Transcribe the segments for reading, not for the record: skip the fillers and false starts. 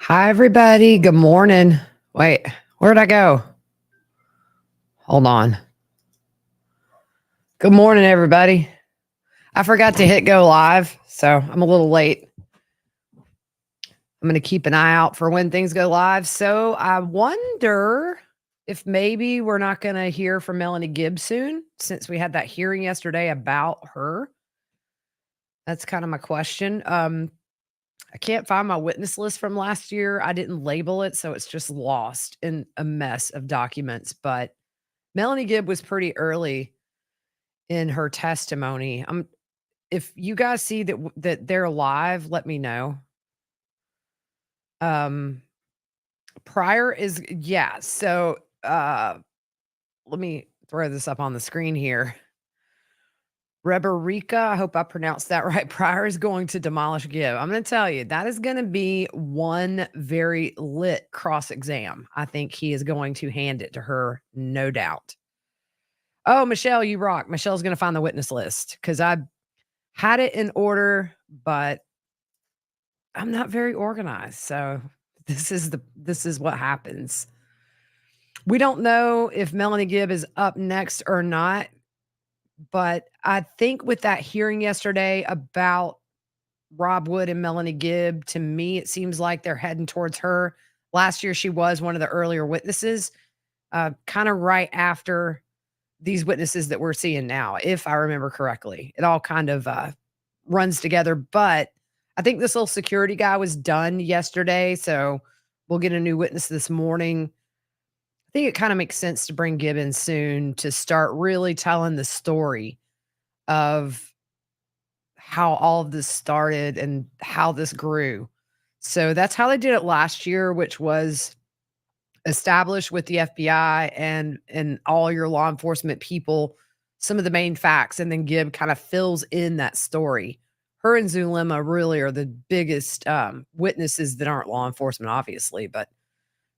Hi, everybody. Good morning. Wait, where'd I go? Hold on. Good morning, everybody. I forgot to hit go live, so I'm a little late. I'm going to keep an eye out for when things go live. So I wonder if maybe we're not going to hear from Melanie Gibbs soon since we had that hearing yesterday about her. That's kind of my question. I can't find my witness list from last year. I didn't label it, so it's just lost in a mess of documents. But Melanie Gibb was pretty early in her testimony. If you guys see that they're live, let me know. Prior is so let me throw this up on the screen here. Reberica, I hope I pronounced that right. Pryor is going to demolish Gibb. I'm going to tell you, that is going to be one very lit cross exam. I think he is going to hand it to her, no doubt. Oh, Michelle, you rock. Michelle's going to find the witness list because I had it in order, but I'm not very organized. So this is what happens. We don't know if Melanie Gibb is up next or not. But I think with that hearing yesterday about Rob Wood and Melanie Gibb, to me, it seems like they're heading towards her. Last year, she was one of the earlier witnesses, kind of right after these witnesses that we're seeing now, if I remember correctly. It all kind of runs together. But I think this little security guy was done yesterday. So we'll get a new witness this morning. I think it kind of makes sense to bring Gibbons soon to start really telling the story of how all of this started and how this grew. So that's how they did it last year, which was establish with the FBI and all your law enforcement people some of the main facts, and then Gibb kind of fills in that story. Her and Zulema really are the biggest witnesses that aren't law enforcement, obviously, but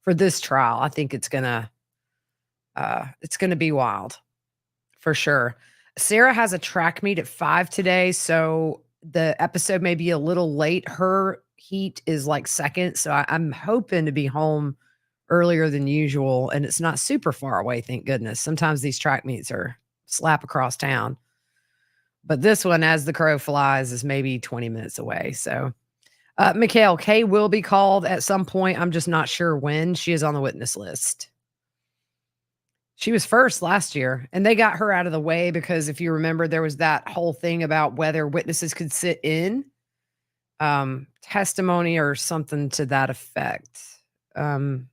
for this trial, I think it's gonna be wild for sure. Sarah has a track meet at 5 today, so the episode may be a little late. Her heat is like second, so I'm hoping to be home earlier than usual, and it's not super far away, thank goodness. Sometimes these track meets are slap across town. But this one, as the crow flies, is maybe 20 minutes away. So, Mikhail, Kay will be called at some point. I'm just not sure when. She is on the witness list. She was first last year, and they got her out of the way because if you remember, there was that whole thing about whether witnesses could sit in testimony or something to that effect. And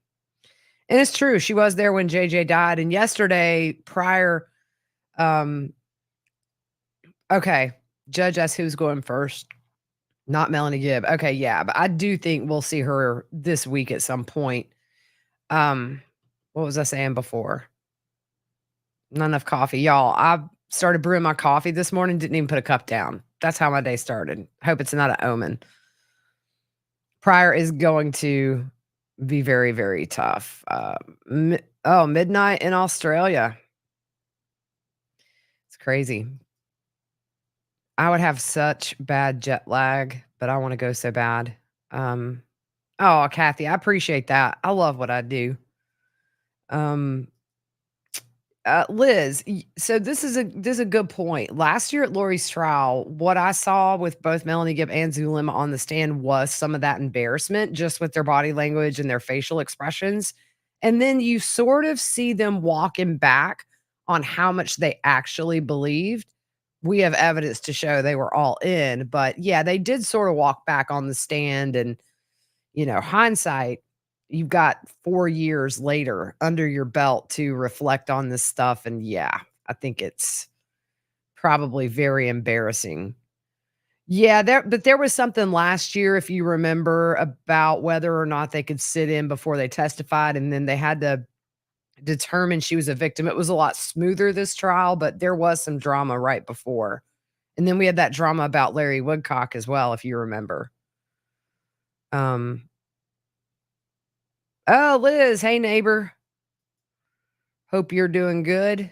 it's true. She was there when JJ died. And yesterday, okay, judge us who's going first. Not Melanie Gibb. Okay, yeah, but I do think we'll see her this week at some point. What was I saying before? Not enough coffee. Y'all, I started brewing my coffee this morning, didn't even put a cup down. That's how my day started. Hope it's not an omen. Pryor is going to be very, very tough. Midnight in Australia. It's crazy. I would have such bad jet lag, but I want to go so bad. Kathy, I appreciate that. I love what I do. Liz, so this is a good point. Last year at Lori's trial, what I saw with both Melanie Gibb and Zulema on the stand was some of that embarrassment just with their body language and their facial expressions. And then you sort of see them walking back on how much they actually believed. We have evidence to show they were all in, but yeah, they did sort of walk back on the stand and, hindsight, you've got 4 years later under your belt to reflect on this stuff. And yeah, I think it's probably very embarrassing. Yeah, there was something last year, if you remember, about whether or not they could sit in before they testified, and then they had to determine she was a victim. It was a lot smoother this trial, but there was some drama right before. And then we had that drama about Larry Woodcock as well, if you remember. Oh, Liz, hey neighbor. Hope you're doing good.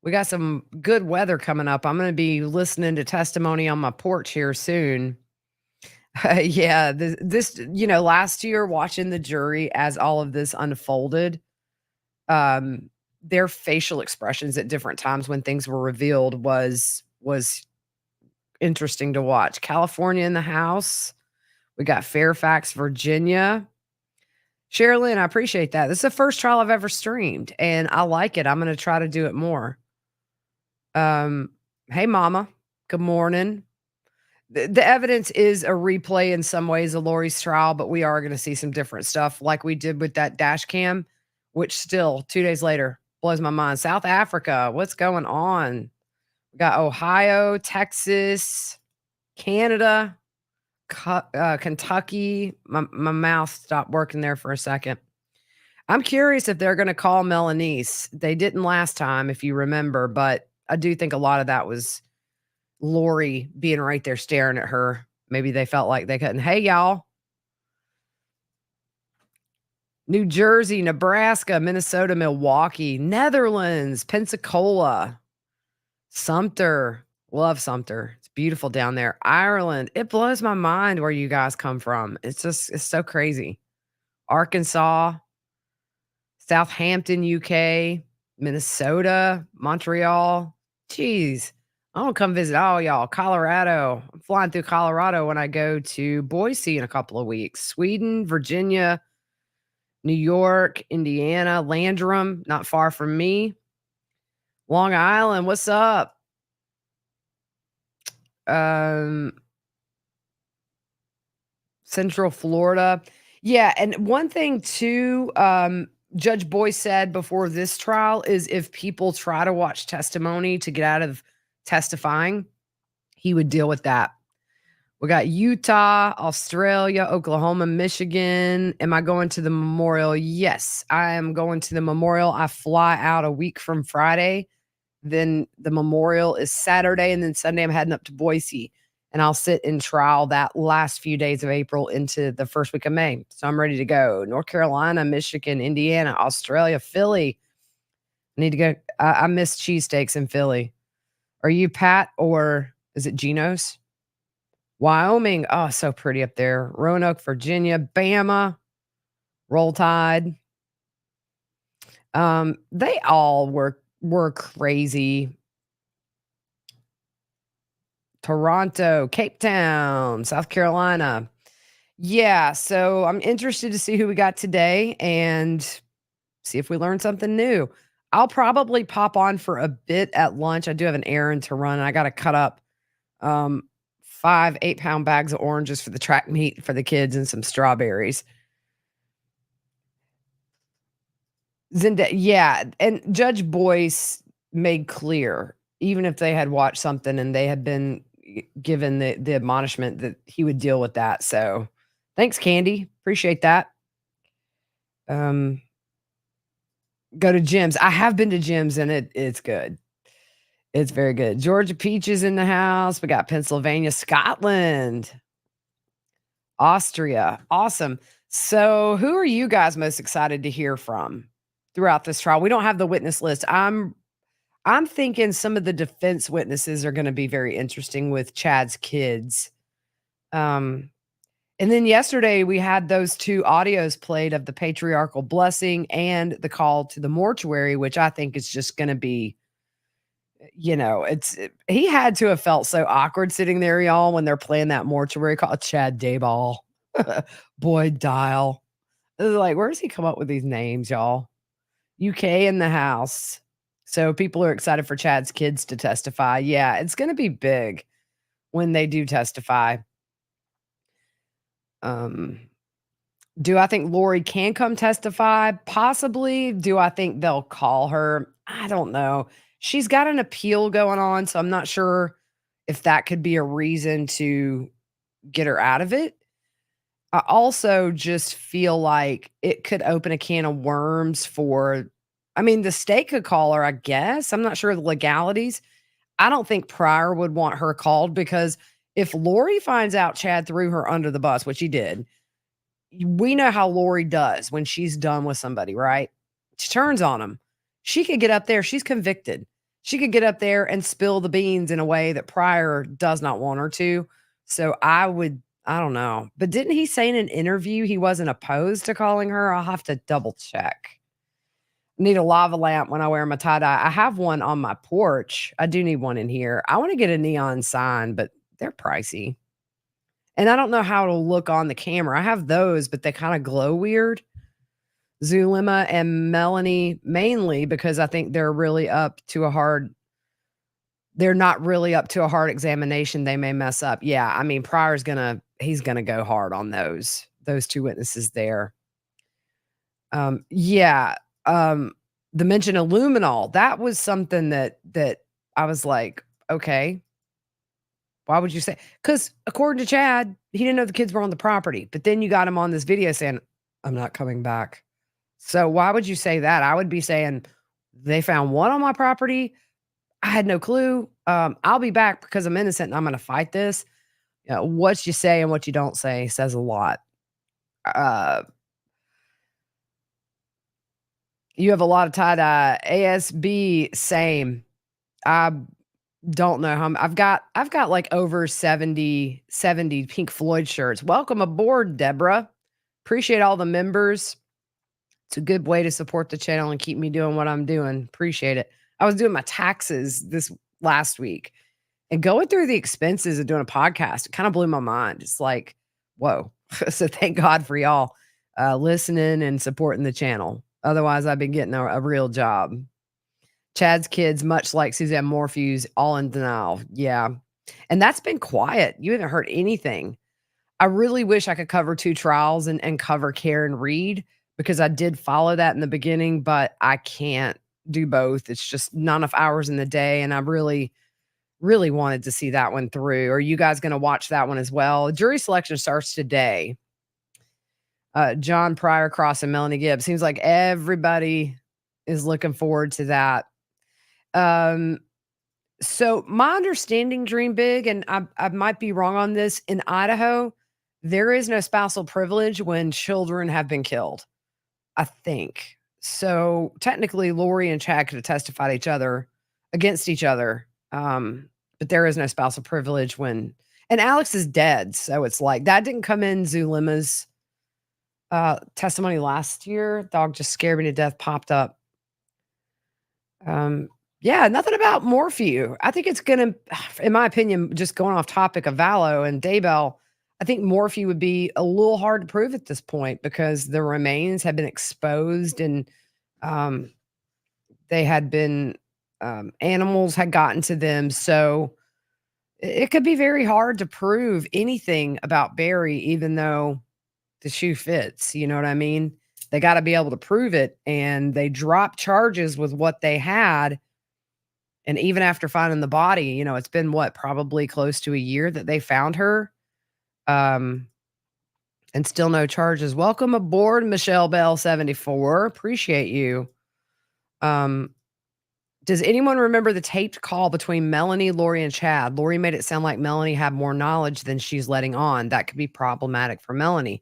We got some good weather coming up. I'm going to be listening to testimony on my porch here soon. Yeah, last year watching the jury as all of this unfolded, their facial expressions at different times when things were revealed was interesting to watch. California in the house. We got Fairfax, Virginia. Sherilyn, I appreciate that. This is the first trial I've ever streamed, and I like it. I'm gonna try to do it more. Um, hey, mama. Good morning. The evidence is a replay in some ways of Lori's trial, but we are gonna see some different stuff like we did with that dash cam, which still 2 days later blows my mind. South Africa, what's going on? We got Ohio, Texas, Canada, Kentucky. My mouth stopped working there for a second. I'm curious if they're gonna call Melanice. They didn't last time, if you remember, but I do think a lot of that was Lori being right there staring at her. Maybe they felt like they couldn't. Hey, y'all. New Jersey, Nebraska, Minnesota, Milwaukee, Netherlands, Pensacola, Sumter. Love Sumter. It's beautiful down there. Ireland. It blows my mind where you guys come from. It's so crazy. Arkansas, Southampton, UK, Minnesota, Montreal. Jeez. I want to come visit all y'all. Colorado. I'm flying through Colorado when I go to Boise in a couple of weeks. Sweden, Virginia, New York, Indiana, Landrum, not far from me. Long Island, what's up? Central Florida. Yeah, and one thing too, Judge Boyce said before this trial is if people try to watch testimony to get out of testifying, he would deal with that. We got Utah, Australia, Oklahoma, Michigan. Am I going to the memorial? Yes, I am going to the memorial. I fly out a week from Friday. Then the memorial is Saturday, and then Sunday I'm heading up to Boise, and I'll sit in trial that last few days of April into the first week of May. So I'm ready to go. North Carolina, Michigan, Indiana, Australia, Philly. I need to go. I miss cheesesteaks in Philly. Are you Pat or is it Geno's? Wyoming. Oh, so pretty up there. Roanoke, Virginia, Bama, Roll Tide. They all were crazy. Toronto, Cape Town, South Carolina. Yeah, so I'm interested to see who we got today and see if we learn something new. I'll probably pop on for a bit at lunch. I do have an errand to run, and I got to cut up 5 8-pound bags of oranges for the track meet for the kids and some strawberries. Yeah, and Judge Boyce made clear, even if they had watched something and they had been given the admonishment that he would deal with that. So, thanks, Candy. Appreciate that. Um, go to gyms. I have been to gyms and it's good. It's very good. Georgia Peaches in the house. We got Pennsylvania, Scotland, Austria. Awesome. So, who are you guys most excited to hear from throughout this trial? We don't have the witness list. I'm thinking some of the defense witnesses are gonna be very interesting with Chad's kids. Um, and then yesterday, we had those 2 audios played of the patriarchal blessing and the call to the mortuary, which I think is just gonna be, he had to have felt so awkward sitting there, y'all, when they're playing that mortuary call. Chad Daybell, Boyd Dial. Like, where does he come up with these names, y'all? UK in the house. So people are excited for Chad's kids to testify. Yeah, it's gonna be big when they do testify. Um, do I think Lori can come testify? Possibly. Do I think they'll call her? I don't know. She's got an appeal going on, so I'm not sure if that could be a reason to get her out of it. I also just feel like it could open a can of worms for the state could call her, I guess. I'm not sure of the legalities. I don't think Pryor would want her called because if Lori finds out Chad threw her under the bus, which he did, we know how Lori does when she's done with somebody, right? She turns on them. She could get up there. She's convicted. She could get up there and spill the beans in a way that Pryor does not want her to. So I don't know. But didn't he say in an interview he wasn't opposed to calling her? I'll have to double check. Need a lava lamp when I wear my tie-dye. I have one on my porch. I do need one in here. I wanna get a neon sign, but they're pricey. And I don't know how it'll look on the camera. I have those, but they kinda glow weird. Zulema and Melanie, mainly because I think they're not really up to a hard examination. They may mess up. Yeah, I mean, he's gonna go hard on those 2 witnesses there. Yeah, um, the mention of luminol, that was something that I was like, "Okay, why would you say?" Because according to Chad, he didn't know the kids were on the property, but then you got him on this video saying, "I'm not coming back." So why would you say that? I would be saying, "They found one on my property. I had no clue. I'll be back because I'm innocent and I'm gonna fight this." What you say and what you don't say says a lot. Uh, you have a lot of tie-dye. ASB, same. I don't know how I've got, like, over 70 Pink Floyd shirts. Welcome aboard, Deborah. Appreciate all the members. It's a good way to support the channel and keep me doing what I'm doing. Appreciate it. I was doing my taxes this last week and going through the expenses of doing a podcast, it kinda blew my mind. It's like, whoa. So thank God for y'all, listening and supporting the channel. Otherwise, I've been getting a real job. Chad's kids, much like Suzanne Morphew's, all in denial. Yeah. And that's been quiet. You haven't heard anything. I really wish I could cover 2 trials and cover Karen Reed because I did follow that in the beginning, but I can't do both. It's just not enough hours in the day, and I really, really wanted to see that one through. Are you guys gonna watch that one as well? Jury selection starts today. John Pryor Cross and Melanie Gibbs. Seems like everybody is looking forward to that. Um, so my understanding, Dream Big, and I might be wrong on this, in Idaho, there is no spousal privilege when children have been killed, I think. So technically, Lori and Chad could have testified against each other. But there is no spousal privilege and Alex is dead. So it's like that didn't come in Zulema's testimony last year. Dog just scared me to death, popped up. Yeah, nothing about Morphew. I think it's gonna, in my opinion, just going off topic of Vallow and Daybell, I think Morphew would be a little hard to prove at this point because the remains have been exposed and um, they had been animals had gotten to them. So it could be very hard to prove anything about Barry, even though the shoe fits. You know what I mean? They got to be able to prove it, and they dropped charges with what they had. And even after finding the body, it's been what, probably close to a year that they found her. Um, and still no charges. Welcome aboard, Michelle Bell 74. Appreciate you. Um, does anyone remember the taped call between Melanie, Lori, and Chad? Lori made it sound like Melanie had more knowledge than she's letting on. That could be problematic for Melanie.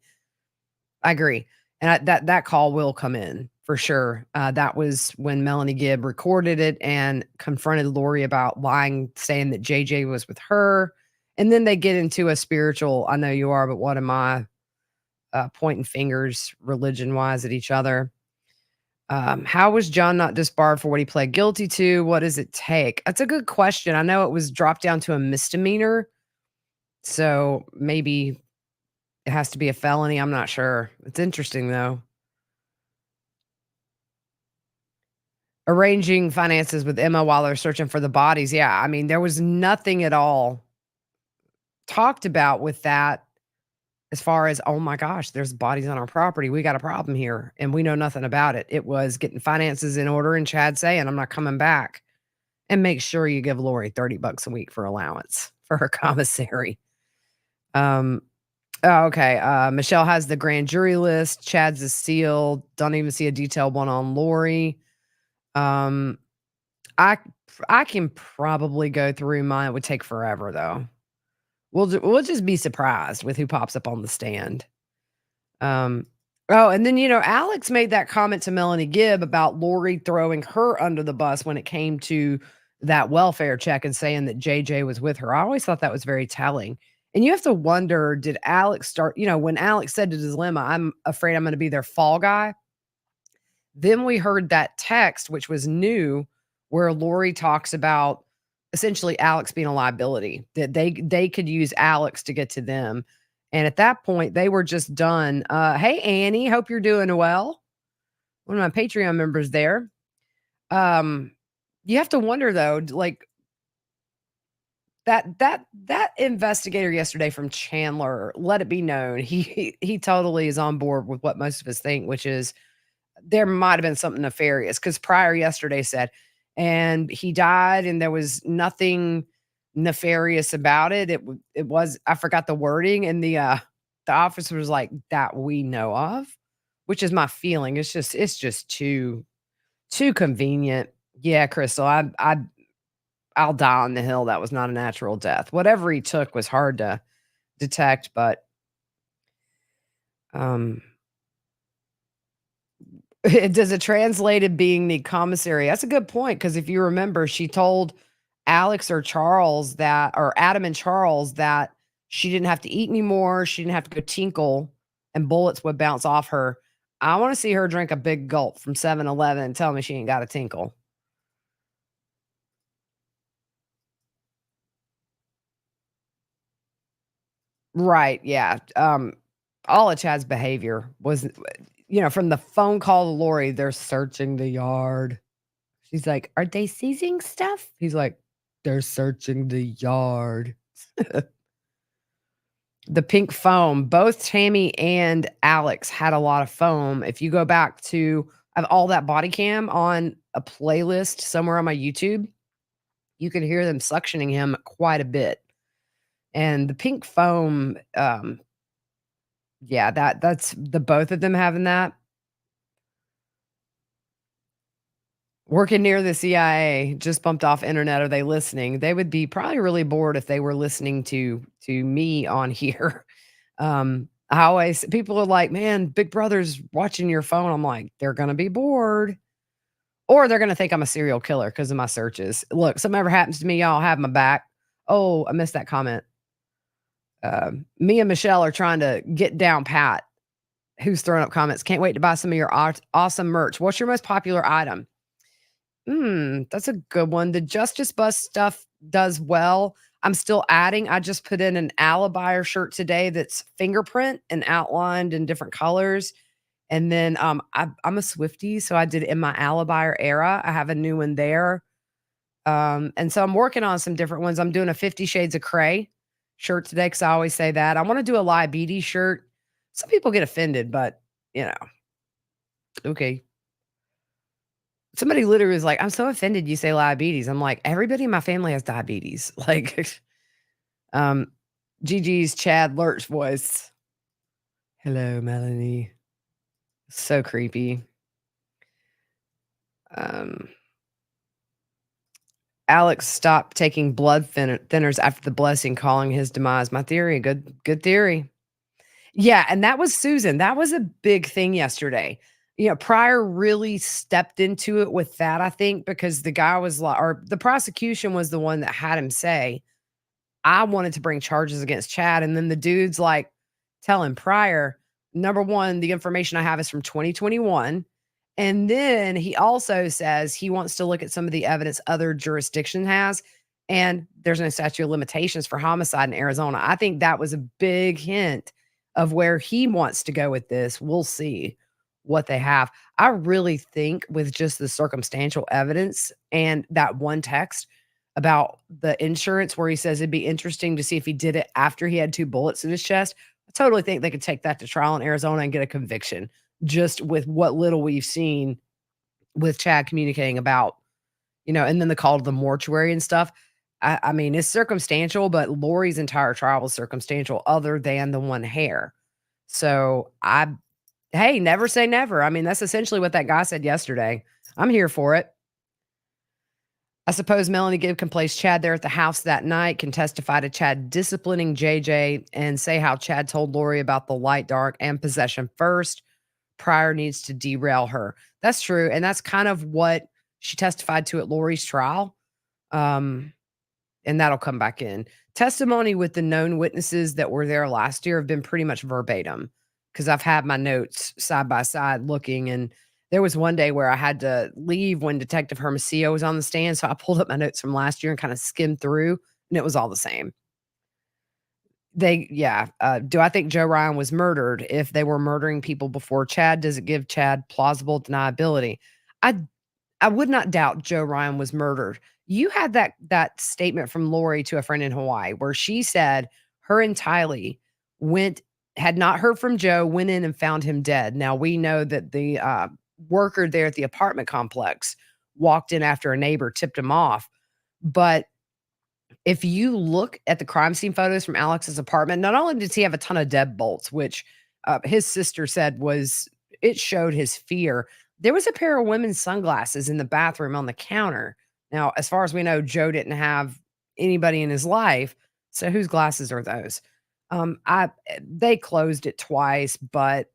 I agree. And that call will come in for sure. That was when Melanie Gibb recorded it and confronted Lori about lying, saying that JJ was with her. And then they get into a spiritual, I know you are, but what am I? Pointing fingers religion wise at each other. How was John not disbarred for what he pled guilty to? What does it take? That's a good question. I know it was dropped down to a misdemeanor. So maybe it has to be a felony. I'm not sure. It's interesting though. Arranging finances with Emma while they're searching for the bodies. Yeah, I mean, there was nothing at all talked about with that as far as, oh my gosh, there's bodies on our property. We got a problem here and we know nothing about it. It was getting finances in order and Chad saying, I'm not coming back. And make sure you give Lori $30 a week for allowance for her commissary. Okay. Michelle has the grand jury list. Chad's is sealed. Don't even see a detailed one on Lori. Um, I I can probably go through mine. It would take forever though. We'll just be surprised with who pops up on the stand. Um, oh, and then Alex made that comment to Melanie Gibb about Lori throwing her under the bus when it came to that welfare check and saying that JJ was with her. I always thought that was very telling. And you have to wonder, did Alex start, when Alex said to dilemma, I'm afraid I'm going to be their fall guy. Then we heard that text, which was new, where Lori talks about essentially Alex being a liability, that they could use Alex to get to them. And at that point, they were just done. Hey Annie, hope you're doing well. One of my Patreon members there. Um, you have to wonder though, like that investigator yesterday from Chandler, let it be known he totally is on board with what most of us think, which is there might have been something nefarious because Pryor yesterday said, and he died, and there was nothing nefarious about it. It was I forgot the wording, and the officer was like that we know of, which is my feeling. It's just too convenient. Yeah, Crystal, I'll die on the hill. That was not a natural death. Whatever he took was hard to detect, but um does it translated being the commissary? That's a good point because if you remember, she told Alex or Charles that or Adam and Charles that she didn't have to eat anymore, she didn't have to go tinkle, and bullets would bounce off her. I wanna see her drink a big gulp from 7-Eleven and tell me she ain't got a tinkle. Right, yeah, all of Chad's behavior was from the phone call to Lori, "They're searching the yard." She's like, "Are they seizing stuff?" He's like, "They're searching the yard." The pink foam, both Tammy and Alex had a lot of foam. If you go back to I have all that body cam on a playlist somewhere on my YouTube, you can hear them suctioning him quite a bit. And the pink foam, yeah, that's the both of them having that. Working near the CIA, just bumped off internet. Are they listening? They would be probably really bored if they were listening to me on here. I always people are like, "Man, Big Brother's watching your phone." I'm like, "They're gonna be bored, or they're gonna think I'm a serial killer because of my searches." Look, something ever happens to me, y'all have my back. Oh, I missed that comment. Me and Michelle are trying to get down pat. Who's throwing up comments? Can't wait to buy some of your awesome merch. What's your most popular item? That's a good one. The Justice Bus stuff does well. I'm still adding. I just put in an Alibier shirt today that's fingerprint and outlined in different colors. And then I'm a Swiftie, so I did in my Alibier era. I have a new one there. And so I'm working on some different ones. I'm doing a 50 Shades of Cray shirt today because I always say that. I want to do a diabetes shirt. Some people get offended, but you know, okay. Somebody literally was like, "I'm so offended you say diabetes." I'm like, "Everybody in my family has diabetes." Like, um, Gigi's Chad Lurch voice. "Hello, Melanie." So creepy. Um, Alex stopped taking blood thinners after the blessing, calling his demise. My theory, good theory. Yeah, and that was Susan. That was a big thing yesterday. Pryor really stepped into it with that, I think, because the guy was like, or the prosecution was the one that had him say, I wanted to bring charges against Chad. And then the dude's like telling Pryor, number one, the information I have is from 2021. And then he also says he wants to look at some of the evidence other jurisdiction has. And there's no statute of limitations for homicide in Arizona. I think that was a big hint of where he wants to go with this. We'll see what they have. I really think with just the circumstantial evidence and that one text, about the insurance where he says it'd be interesting to see if he did it after he had 2 bullets in his chest. I totally think they could take that to trial in Arizona and get a conviction just with what little we've seen with Chad communicating about, and then the call to the mortuary and stuff. I mean, it's circumstantial, but Lori's entire trial was circumstantial other than the one hair. So hey, never say never. I mean, that's essentially what that guy said yesterday. I'm here for it. I suppose Melanie Gibb can place Chad there at the house that night, can testify to Chad disciplining JJ and say how Chad told Lori about the light, dark, and possession first. Pryor needs to derail her. That's true. And that's kind of what she testified to at Lori's trial. Um, and that'll come back in. Testimony with the known witnesses that were there last year have been pretty much verbatim because I've had my notes side by side looking. And there was one day where I had to leave when Detective Hermosillo was on the stand. So I pulled up my notes from last year and kind of skimmed through, and it was all the same. Yeah. Do I think Joe Ryan was murdered? If they were murdering people before Chad, does it give Chad plausible deniability? I I would not doubt Joe Ryan was murdered. You had that statement from Lori to a friend in Hawaii where she said her and Tylee went had not heard from Joe, went in and found him dead. Now we know that the worker there at the apartment complex walked in after a neighbor tipped him off. But if you look at the crime scene photos from Alex's apartment, not only does he have a ton of deadbolts, which his sister said was it showed his fear. There was a pair of women's sunglasses in the bathroom on the counter. Now, as far as we know, Joe didn't have anybody in his life. So whose glasses are those? They closed it twice, but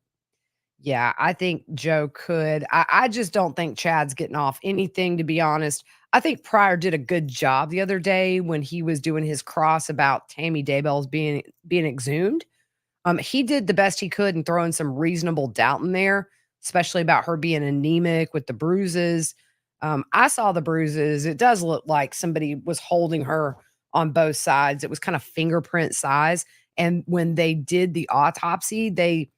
yeah, I think Joe could. I just don't think Chad's getting off anything, to be honest. I think Pryor did a good job the other day when he was doing his cross about Tammy Daybell's being exhumed. He did the best he could in throwing some reasonable doubt in there, especially about her being anemic with the bruises. I saw the bruises. It does look like somebody was holding her on both sides. It was kind of fingerprint size. And when they did the autopsy, they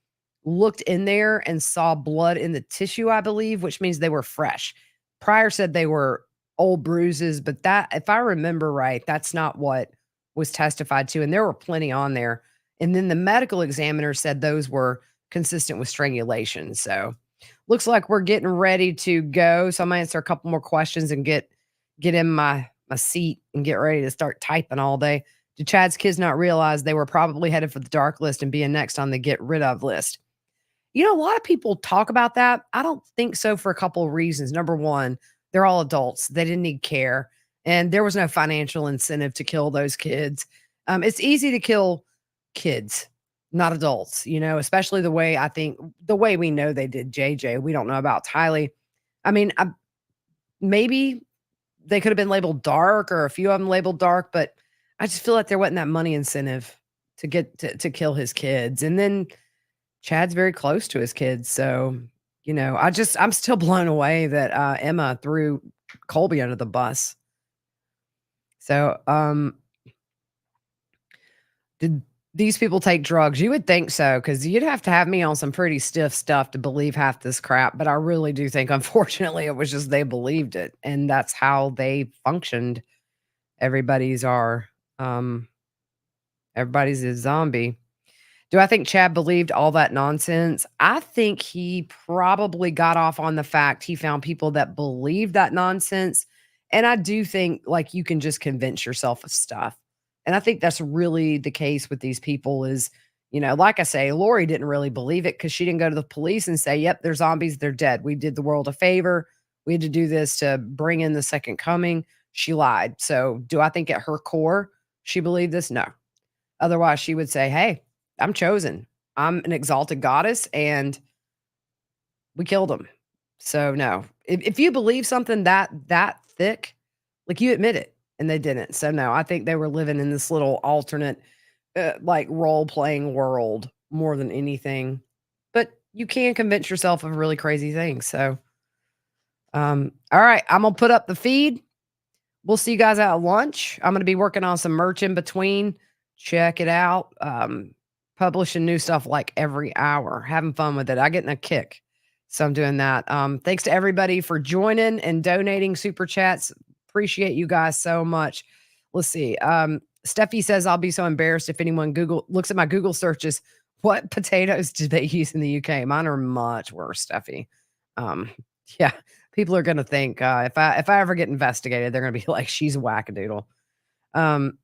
looked in there and saw blood in the tissue, I believe, which means they were fresh. Pryor said they were old bruises, but that, if I remember right, that's not what was testified to. And there were plenty on there. And then the medical examiner said those were consistent with strangulation. So looks like we're getting ready to go. So I'm gonna answer a couple more questions and get in my seat and get ready to start typing all day. Did Chad's kids not realize they were probably headed for the dark list and being next on the get rid of list? You know, a lot of people talk about that. I don't think so for a couple of reasons. Number one, they're all adults. They didn't need care, and there was no financial incentive to kill those kids. It's easy to kill kids, not adults, especially the way we know they did JJ. We don't know about Tylee. I mean, maybe they could have been labeled dark or a few of them labeled dark, but I just feel like there wasn't that money incentive to get to kill his kids. And then Chad's very close to his kids, so, I'm still blown away that, Emma threw Colby under the bus. So, did these people take drugs? You would think so, because 'cause you'd have to have me on some pretty stiff stuff to believe half this crap, but I really do think, unfortunately, it was just they believed it, and that's how they functioned. Everybody's our, um everybody's a zombie. Do I think Chad believed all that nonsense? I think he probably got off on the fact he found people that believe that nonsense. And I do think like you can just convince yourself of stuff. And I think that's really the case with these people is, like I say, Lori didn't really believe it because she didn't go to the police and say, yep, they're zombies, they're dead. We did the world a favor. We had to do this to bring in the second coming. She lied. So do I think at her core she believed this? No. Otherwise, she would say, "Hey, I'm chosen. I'm an exalted goddess, and we killed him." So, no. If you believe something that thick, like, you admit it, and they didn't. So, no, I think they were living in this little alternate, like, role-playing world more than anything. But you can convince yourself of really crazy things, so, alright, Imma put up the feed. We'll see you guys out at lunch. I'm gonna be working on some merch in between. Check it out. Publishing new stuff like every hour. Having fun with it. I get in a kick. So I'm doing that. Thanks to everybody for joining and donating super chats. Appreciate you guys so much. Let's see. Steffi says I'll be so embarrassed if anyone Google looks at my Google searches. What potatoes do they use in the UK? Mine are much worse, Steffi. Um, yeah, people are gonna think if I ever get investigated, they're gonna be like, she's a wackadoodle. Um,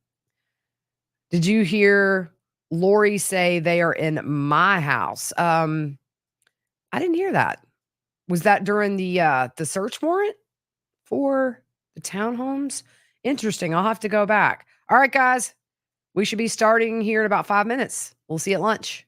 did you hear Lori say they are in my house? I didn't hear that. Was that during the search warrant for the townhomes? Interesting. I'll have to go back. All right, guys. We should be starting here in about 5 minutes. We'll see you at lunch.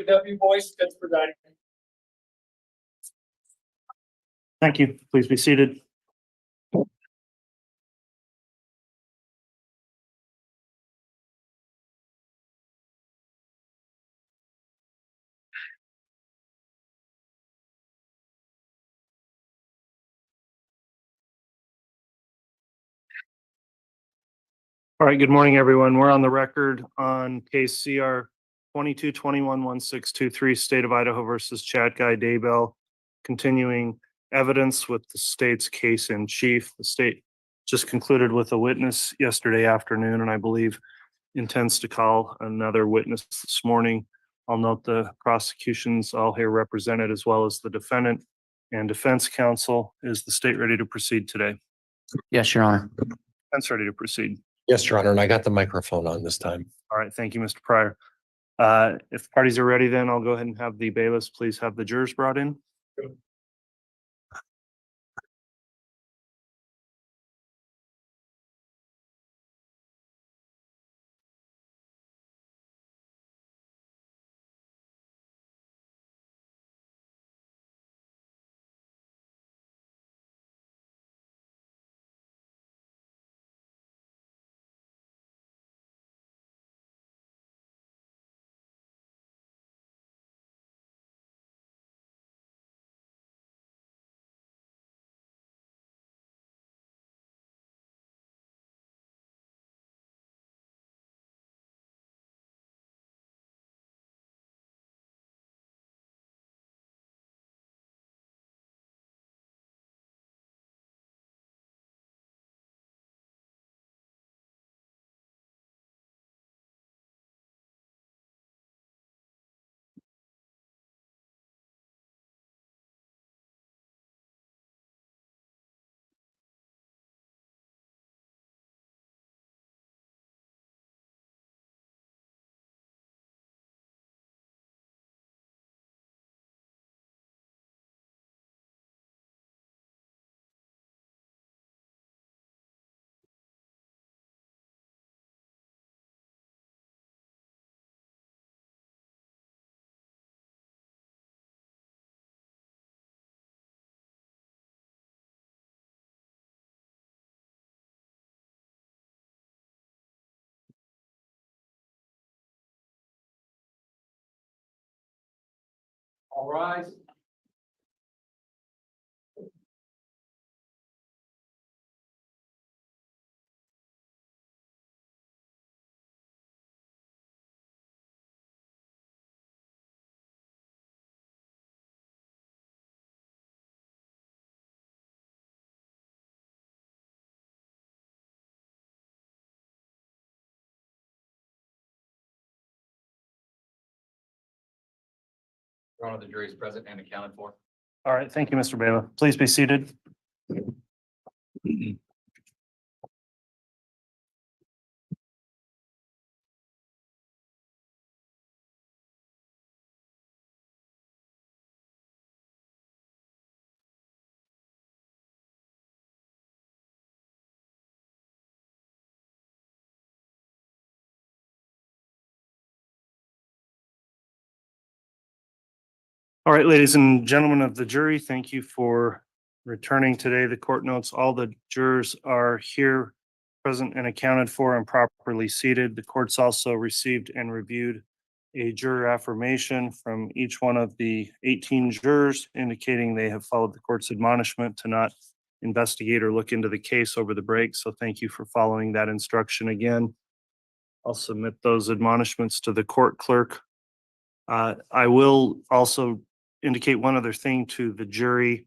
W. Boyce, that's presiding. Thank you. Please be seated. All right, good morning, everyone. We're on the record on case CR 22211623, State of Idaho versus Chad Guy Daybell, continuing evidence with the state's case in chief. The state just concluded with a witness yesterday afternoon, and I believe intends to call another witness this morning. I'll note the prosecution's all here represented, as well as the defendant and defense counsel. Is the state ready to proceed today? Yes, Your Honor. Defense ready to proceed. Yes, Your Honor, and I got the microphone on this time. All right, thank you, Mr. Pryor. If parties are ready, then I'll go ahead and have the bailiffs please have the jurors brought in. All rise. Your Honor, the jury is present and accounted for. All right, thank you, Mr. Bailiff. Please be seated. All right, ladies and gentlemen of the jury, thank you for returning today. The court notes all the jurors are here, present and accounted for and properly seated. The court's also received and reviewed a juror affirmation from each one of the 18 jurors indicating they have followed the court's admonishment to not investigate or look into the case over the break. So thank you for following that instruction again. I'll submit those admonishments to the court clerk. I will also indicate one other thing to the jury.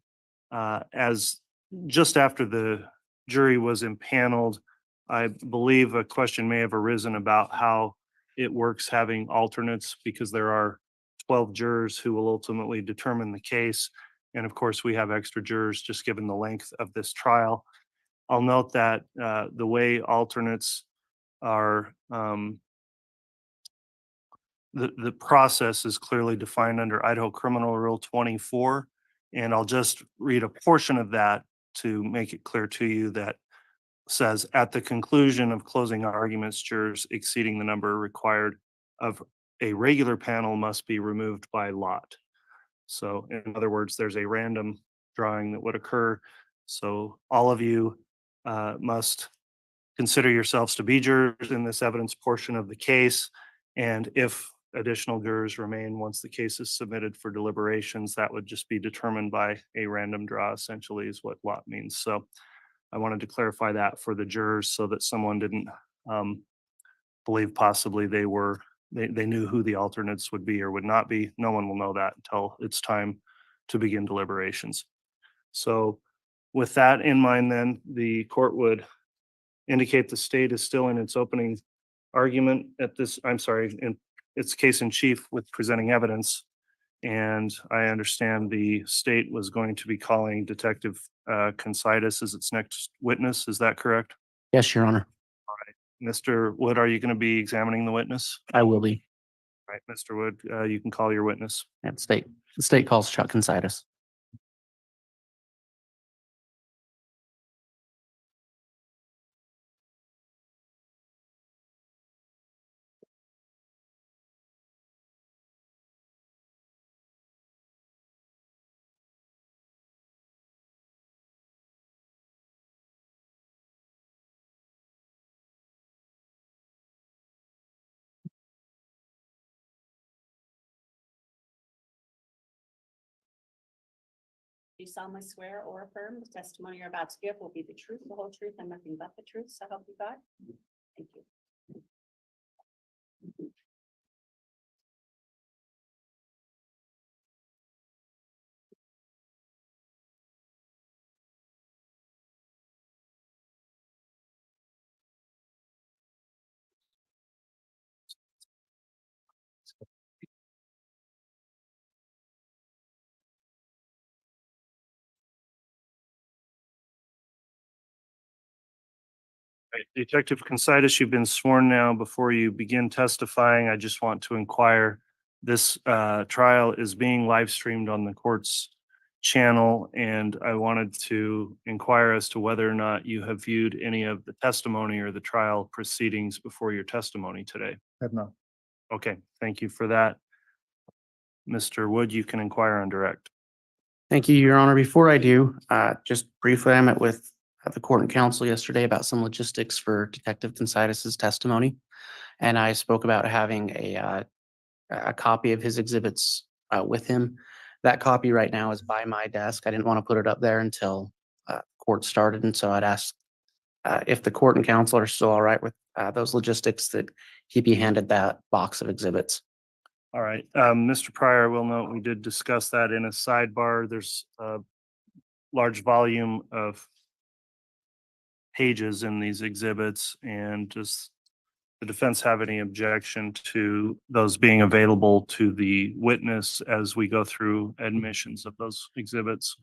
As just after the jury was impaneled, I believe a question may have arisen about how it works having alternates, because there are 12 jurors who will ultimately determine the case. And of course, we have extra jurors just given the length of this trial. I'll note that the way alternates are the process is clearly defined under Idaho Criminal Rule 24. And I'll just read a portion of that to make it clear to you that says, at the conclusion of closing arguments, jurors exceeding the number required of a regular panel must be removed by lot. So in other words, there's a random drawing that would occur. So all of you must consider yourselves to be jurors in this evidence portion of the case. And if additional jurors remain once the case is submitted for deliberations, that would just be determined by a random draw, essentially, is what lot means. So I wanted to clarify that for the jurors so that someone didn't believe possibly they knew who the alternates would be or would not be. No one will know that until it's time to begin deliberations. So with that in mind, then the court would indicate the state is still in its opening argument at this, I'm sorry, in its case in chief with presenting evidence. And I understand the state was going to be calling Detective Consitis as its next witness. Is that correct? Yes, Your Honor. Mr. Wood, are you going to be examining the witness? I will be. All right, Mr. Wood, you can call your witness. And the state calls Chuck Consitis. Do you solemnly swear or affirm the testimony you're about to give will be the truth, the whole truth, and nothing but the truth, so help you God? Thank you. Right, Detective Consitis, you've been sworn now. Before you begin testifying, I just want to inquire, this trial is being live streamed on the court's channel, and I wanted to inquire as to whether or not you have viewed any of the testimony or the trial proceedings before your testimony today. Have not. Okay, thank you for that. Mr. Wood, you can inquire on direct. Thank you, Your Honor. Before I do, just briefly, I met with the court and counsel yesterday about some logistics for Detective Consitis's testimony. And I spoke about having a copy of his exhibits with him. That copy right now is by my desk. I didn't want to put it up there until court started. And so I'd ask if the court and counsel are still all right with those logistics, that he be handed that box of exhibits. All right, Mr. Pryor, will note we did discuss that in a sidebar. There's a large volume of pages in these exhibits, and does the defense have any objection to those being available to the witness as we go through admissions of those exhibits?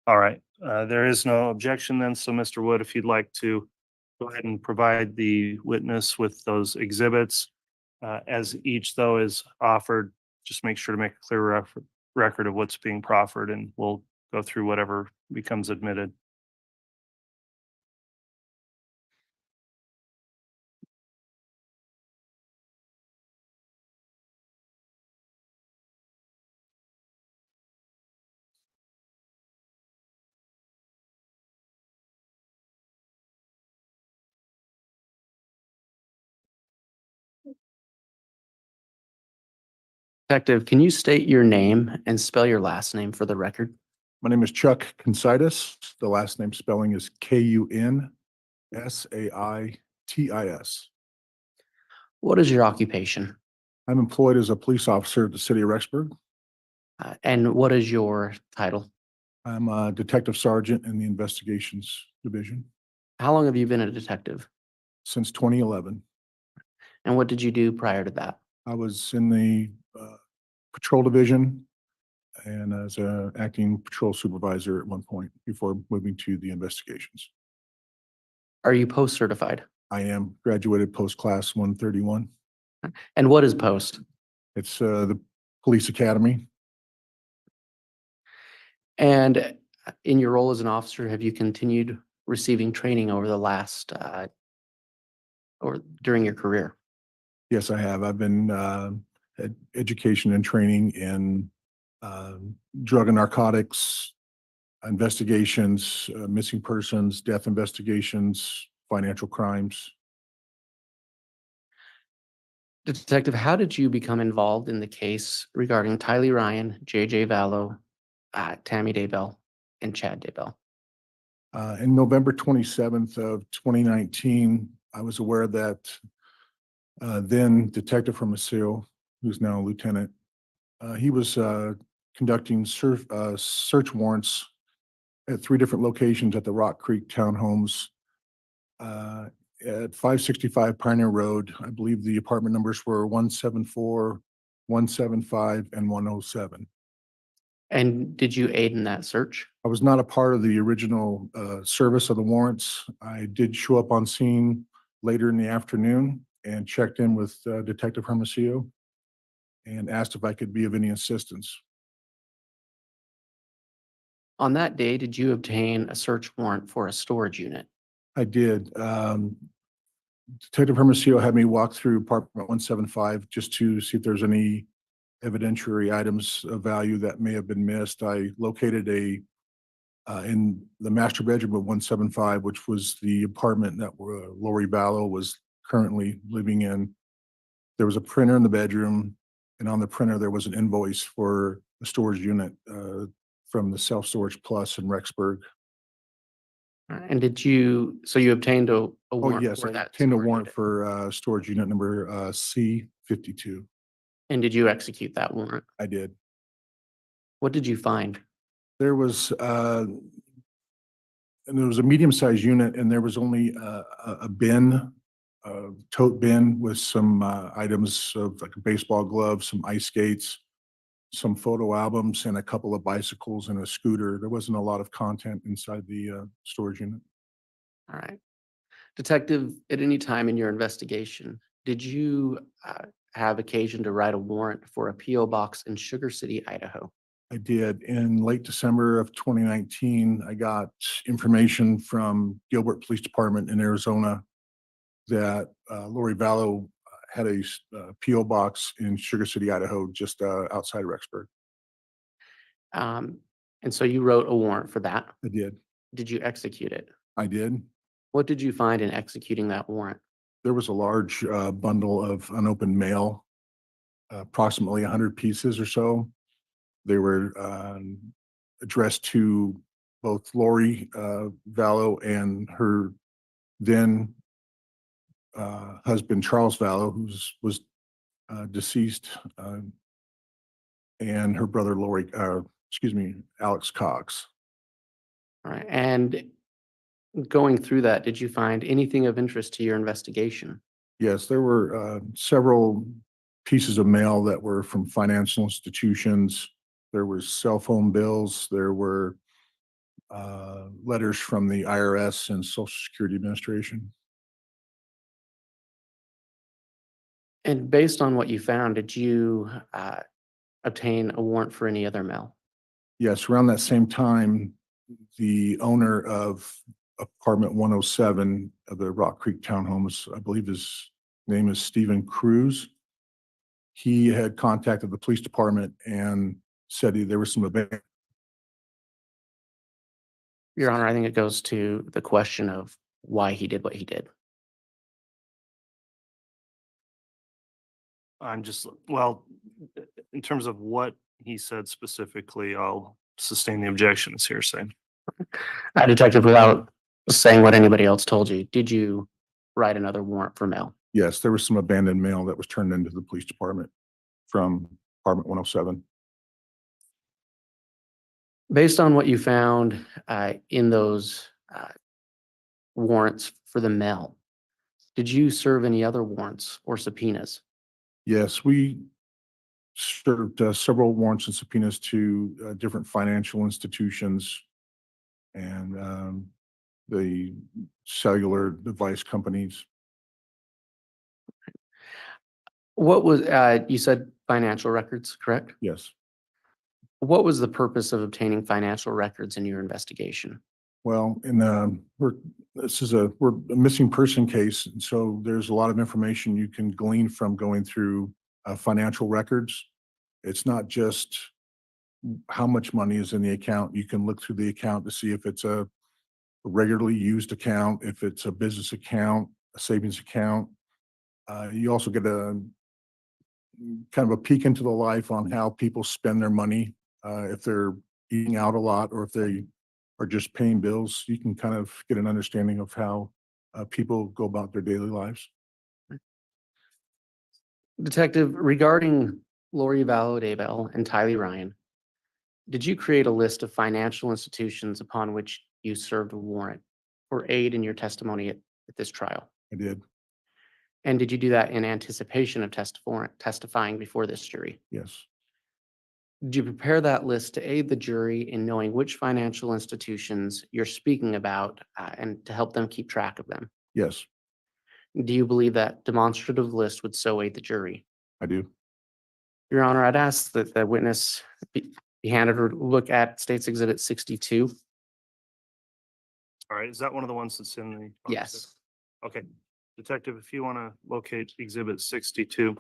All right, there is no objection then. So Mr. Wood, if you'd like to go ahead and provide the witness with those exhibits. As each though is offered, just make sure to make a clear record of what's being proffered, and we'll go through whatever becomes admitted. Detective, can you state your name and spell your last name for the record? My name is Chuck Consitis. The last name spelling is Kunsaitis. What is your occupation? I'm employed as a police officer at the city of Rexburg. And what is your title? I'm a detective sergeant in the investigations division How long have you been a detective? since 2011. And what did you do prior to that? I was in the patrol division and as an acting patrol supervisor at one point before moving to the investigations. Are you post certified? I am graduated post class 131. And what is post? It's the police academy. And in your role as an officer, have you continued receiving training over the last, or during your career? Yes, I have. I've been education and training in drug and narcotics investigations, missing persons, death investigations, financial crimes. Detective, how did you become involved in the case regarding Tylee Ryan, J.J. Vallow, Tammy Daybell, and Chad Daybell? In November 27th of 2019, I was aware that then Detective Pharmaceutical, who's now a lieutenant, he was conducting search warrants at 3 different locations at the Rock Creek Townhomes at 565 Pioneer Road. I believe the apartment numbers were 174, 175, and 107. And did you aid in that search? I was not a part of the original service of the warrants. I did show up on scene later in the afternoon and checked in with Detective Hermosillo and asked if I could be of any assistance. On that day, did you obtain a search warrant for a storage unit? I did. Detective Hermosillo had me walk through apartment 175 just to see if there's any evidentiary items of value that may have been missed. I located in the master bedroom of 175, which was the apartment that Lori Vallow was currently living in. There was a printer in the bedroom, and on the printer there was an invoice for a storage unit from the Self Storage Plus in Rexburg. And so you obtained a Oh, warrant yes, for I that obtained a storage warrant unit? for storage unit number C52. And did you execute that warrant? I did. What did you find? There was and there was a medium-sized unit, and there was only a bin, a tote bin with some items of like a baseball glove, some ice skates, some photo albums, and a couple of bicycles and a scooter. There wasn't a lot of content inside the storage unit. All right. Detective, at any time in your investigation, did you have occasion to write a warrant for a P.O. box in Sugar City, Idaho? I did. In late December of 2019, I got information from Gilbert Police Department in Arizona that Lori Vallow had a P.O. box in Sugar City, Idaho, just outside Rexburg. And so you wrote a warrant for that. I did. Did you execute it? I did. What did you find in executing that warrant? There was a large bundle of unopened mail, approximately 100 pieces or so. They were addressed to both Lori Vallow and her then husband, Charles Vallow, who was deceased, and her brother, Alex Cox. All right. And going through that, did you find anything of interest to your investigation? Yes, there were several pieces of mail that were from financial institutions. There were cell phone bills. There were letters from the IRS and Social Security Administration. And based on what you found, did you obtain a warrant for any other mail? Yes, around that same time, the owner of apartment 107 of the Rock Creek Townhomes, I believe his name is Stephen Cruz. He had contacted the police department and said there was some abandoned. Your Honor, I think it goes to the question of why he did what he did. Well, in terms of what he said specifically, I'll sustain the objection as hearsay. Detective, without saying what anybody else told you, did you write another warrant for mail? Yes, there was some abandoned mail that was turned into the police department from apartment 107. Based on what you found in those warrants for the mail, did you serve any other warrants or subpoenas? Yes, we served several warrants and subpoenas to different financial institutions and the cellular device companies. What was, you said financial records, correct? Yes, What was the purpose of obtaining financial records in your investigation? Well, we're a missing person case, and so there's a lot of information you can glean from going through financial records. It's not just how much money is in the account. You can look through the account to see if it's a regularly used account, if it's a business account, a savings account. You also get a kind of a peek into the life on how people spend their money. If they're eating out a lot or if they are just paying bills, you can kind of get an understanding of how people go about their daily lives. Detective, regarding Lori Vallow, Daybell, and Tylee Ryan, did you create a list of financial institutions upon which you served a warrant for aid in your testimony at this trial? I did, And did you do that in anticipation of testifying before this jury? yes, Did you prepare that list to aid the jury in knowing which financial institutions you're speaking about and to help them keep track of them? yes, Do you believe that demonstrative list would so aid the jury? I do. Your Honor, I'd ask that the witness be handed or look at State's Exhibit 62. All right, is that one of the ones that's in the? Yes. Okay, Detective, if you want to locate Exhibit 62.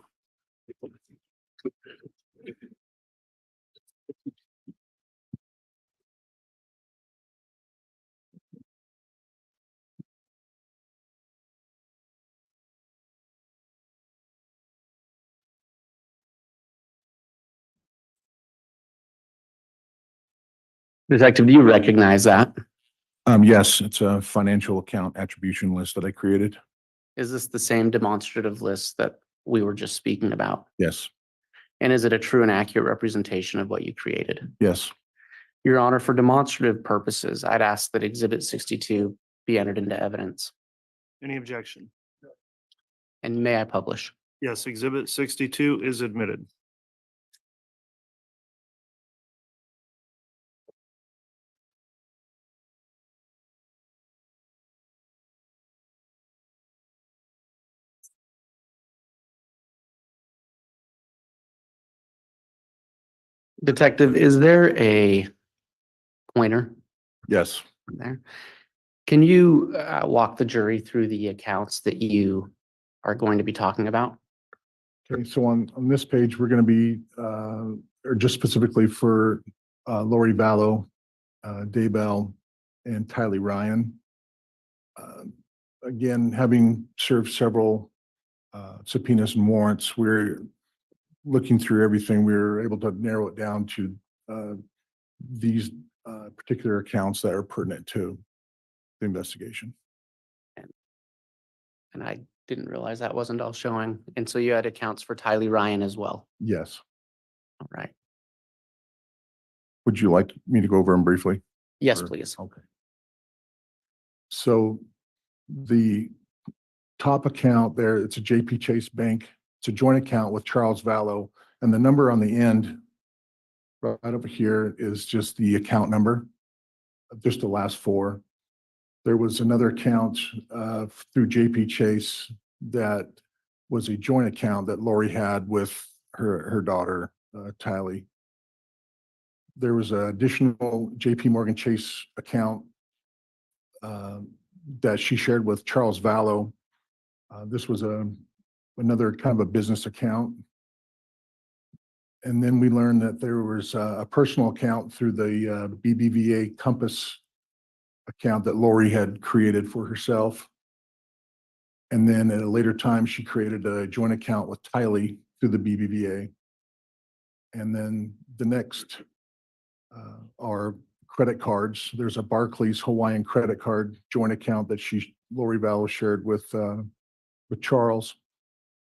Detective, do you recognize that? Yes, it's a financial account attribution list that I created. Is this the same demonstrative list that we were just speaking about? Yes, And is it a true and accurate representation of what you created? yes, Your Honor, for demonstrative purposes, I'd ask that Exhibit 62 be entered into evidence. Any objection? And may I publish? Yes, Exhibit 62 is admitted. Detective, is there a pointer yes. there? Can you walk the jury through the accounts that you are going to be talking about? Okay, so on this page, we're going to be, or just specifically for Lori Vallow, Daybell, and Tylee Ryan. Again, having served several subpoenas and warrants, we're looking through everything. We were able to narrow it down to these particular accounts that are pertinent to the investigation. And I didn't realize that wasn't all showing. And so you had accounts for Tylee Ryan as well. Yes. All right. Would you like me to go over them briefly? Yes, Or- please. Okay. So the top account there, it's a JP Chase Bank. It's a joint account with Charles Vallow, and the number on the end right over here is just the account number, just the last four. There was another account through JP Chase that was a joint account that Lori had with her daughter, Tylee. There was an additional JP Morgan Chase account that she shared with Charles Vallow. This was another kind of a business account. And then we learned that there was a personal account through the BBVA Compass account that Lori had created for herself. And then at a later time, she created a joint account with Tylee through the BBVA. And then the next are credit cards. There's a Barclays Hawaiian credit card joint account that Lori Vallow shared with Charles.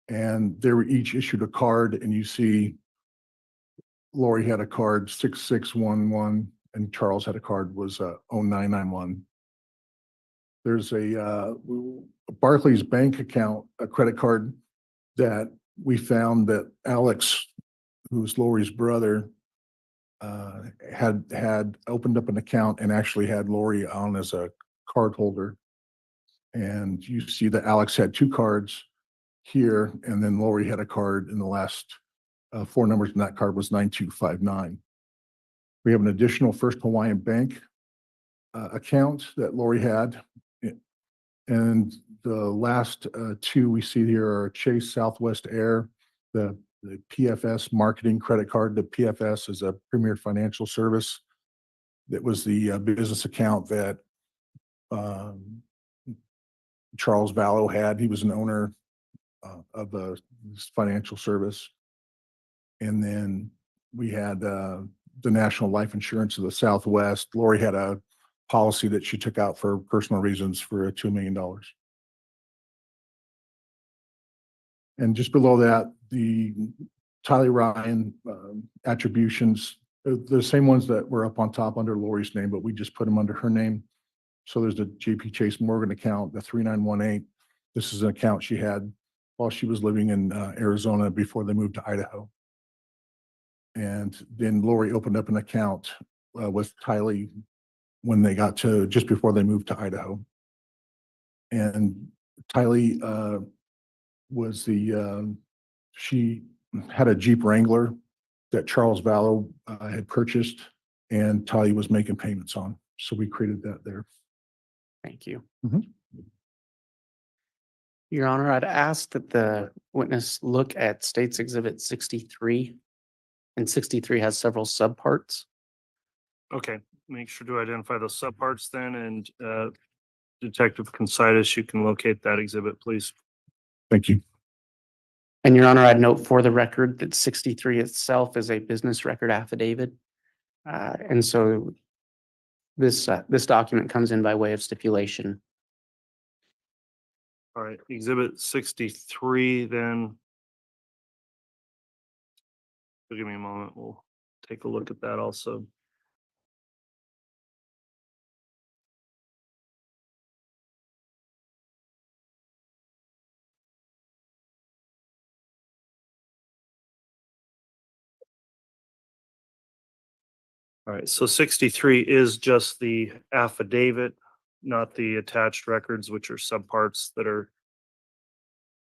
And they were each issued a card, and you see Lori had a card 6611 and Charles had a card was 0991. There's a Barclays bank account, a credit card that we found that Alex, who's Lori's brother, had opened up an account and actually had Lori on as a card holder. And you see that Alex had two cards here, and then Lori had a card in the last four numbers in that card was 9259. We have an additional First Hawaiian Bank account that Lori had. And the last two we see here are Chase Southwest Air, the PFS marketing credit card. The PFS is a premier financial service. That was the business account that Charles Vallow had. He was an owner of this financial service. And then we had the National Life Insurance of the Southwest. Lori had a policy that she took out for personal reasons for $2 million. And just below that, the Tylee Ryan attributions, the same ones that were up on top under Lori's name, but we just put them under her name. So there's the JP Chase Morgan account, the 3918. This is an account she had while she was living in Arizona before they moved to Idaho. And then Lori opened up an account with Tylee when they got to just before they moved to Idaho. And Tylee was she had a Jeep Wrangler that Charles Vallow had purchased, and Tylee was making payments on. So we created that there. Thank you. Mhm. Your Honor, I'd ask that the witness look at State's Exhibit 63. And 63 has several subparts. Okay, make sure to identify those subparts then, and Detective Consitis, you can locate that exhibit, please. Thank you. And Your Honor, I'd note for the record that 63 itself is a business record affidavit. And so this document comes in by way of stipulation. All right, exhibit 63 then. Give me a moment, we'll take a look at that also. All right, so 63 is just the affidavit, not the attached records, which are subparts that are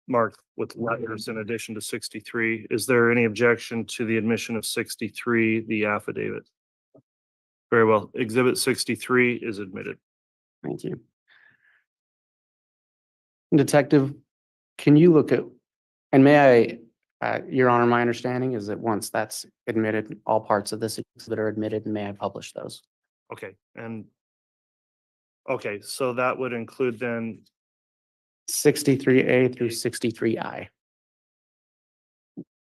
marked with letters in addition to 63. Is there any objection to the admission of 63, the affidavit? Very well, exhibit 63 is admitted. Thank you. Detective, can you look at, and may I, Your Honor, my understanding is that once that's admitted, all parts of this exhibit are admitted, and may I publish those? Okay, and okay, so that would include then 63A through 63I.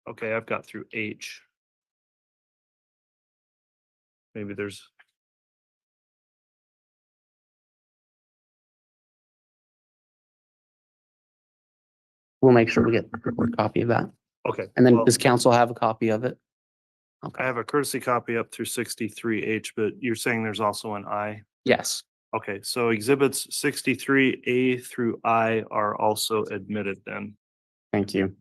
okay, I've got through H. Maybe there's. We'll make sure we get a copy of that. Okay. And then well, does council have a copy of it? I Okay, have a courtesy copy up through 63H, but you're saying there's also an I? yes, Okay, so exhibits 63A through I are also admitted then. thank you.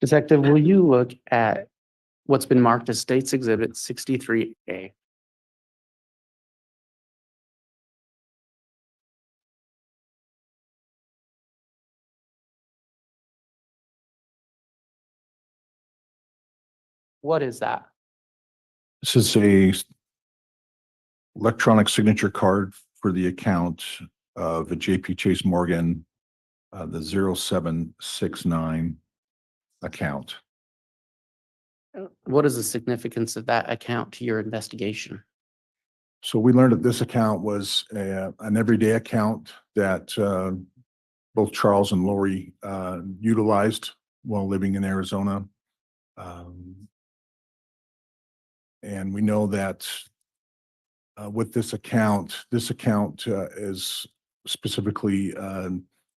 Detective, will you look at what's been marked as State's Exhibit 63A? What is that? This is a electronic signature card for the account of the JP Chase Morgan, the 0769 account. What is the significance of that account to your investigation? So we learned that this account was an everyday account that both Charles and Lori utilized while living in Arizona. And we know that with this account is specifically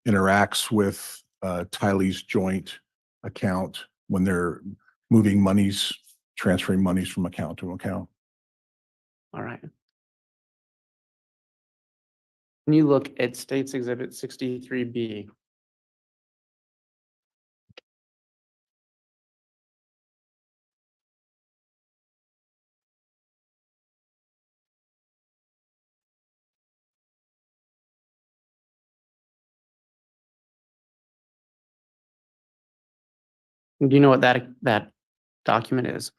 interacts with Tylee's joint account when they're moving monies, transferring monies from account to account. All right. Can you look at State's Exhibit 63B? Do you know what that document is?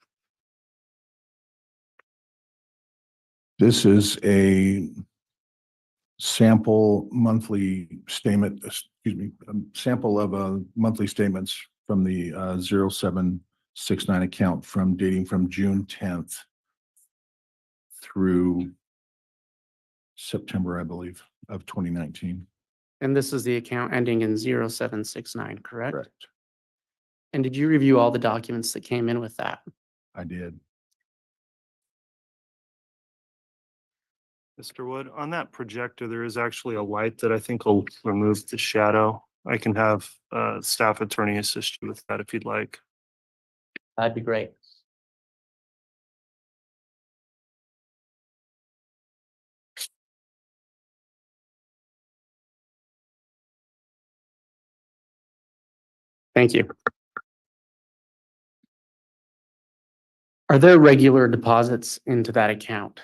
This is a sample monthly statement, sample of monthly statements from the 0769 account dating from June 10th through September, I believe, of 2019. And this is the account ending in 0769, correct? Correct. And did you review all the documents that came in with that? I did. Mr. Wood, on that projector, there is actually a light that I think will remove the shadow. I can have staff attorney assist you with that if you'd like. That'd be great. Thank you. Are there regular deposits into that account?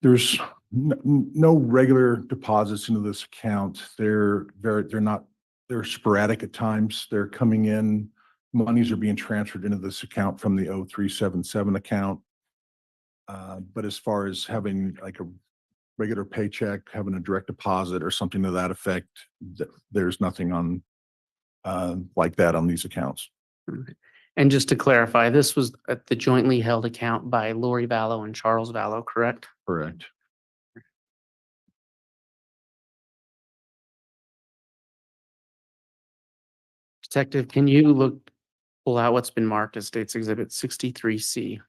There's no regular deposits into this account. They're sporadic at times. They're coming in, monies are being transferred into this account from the 0377 account. But as far as having like a regular paycheck, having a direct deposit or something to that effect, there's nothing on like that on these accounts. And just to clarify, this was at the jointly held account by Lori Vallow and Charles Vallow, correct? Correct. Detective, can you pull out what's been marked as State's Exhibit 63C?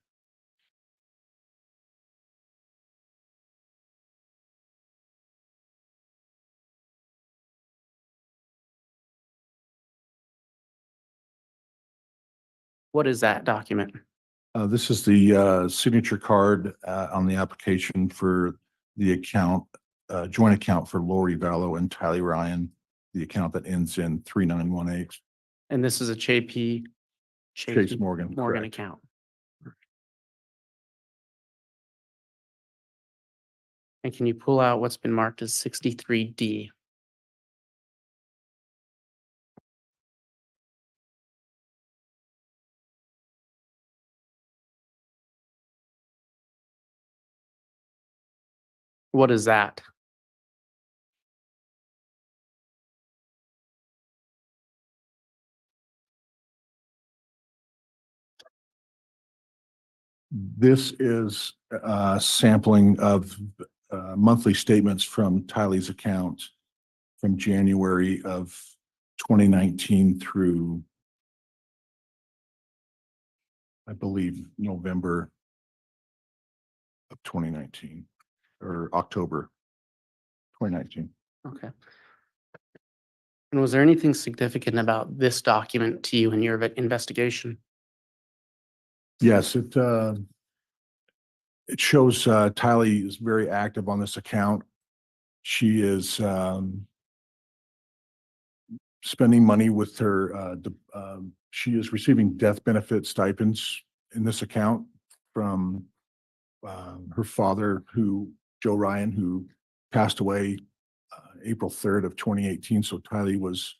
What is that document? This is the signature card on the application for the account, joint account for Lori Vallow and Tylee Ryan, the account that ends in 3918. And this is a Chase Morgan. Morgan correct. account. And can you pull out what's been marked as 63D? What is that? This is sampling of monthly statements from Tylee's account from January of 2019 through, I believe, November of 2019 or October 2019. Okay. And was there anything significant about this document to you in your investigation? Yes, it shows Tylee is very active on this account. She is spending money with her. She is receiving death benefit stipends in this account from her father, Joe Ryan, who passed away April 3rd of 2018. So Tylee was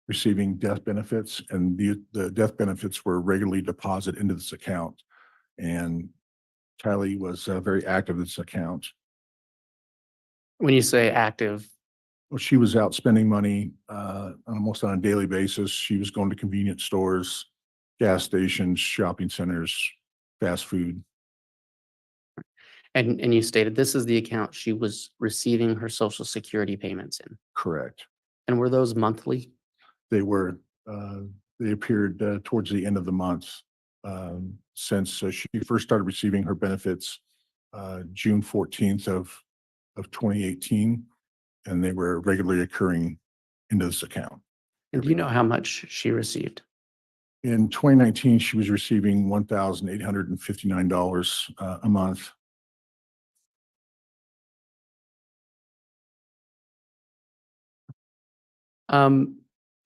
receiving death benefits, and the death benefits were regularly deposited into this account. And Tylee was very active in this account. When you say active, Well, she was out spending money almost on a daily basis. She was going to convenience stores, gas stations, shopping centers, fast food. and you stated this is the account she was receiving her Social Security payments in. Correct. And were those monthly? They were, they appeared towards the end of the month. Since she first started receiving her benefits June 14th of 2018, and they were regularly occurring into this account. And do you know how much she received? In 2019, she was receiving $1,859 a month.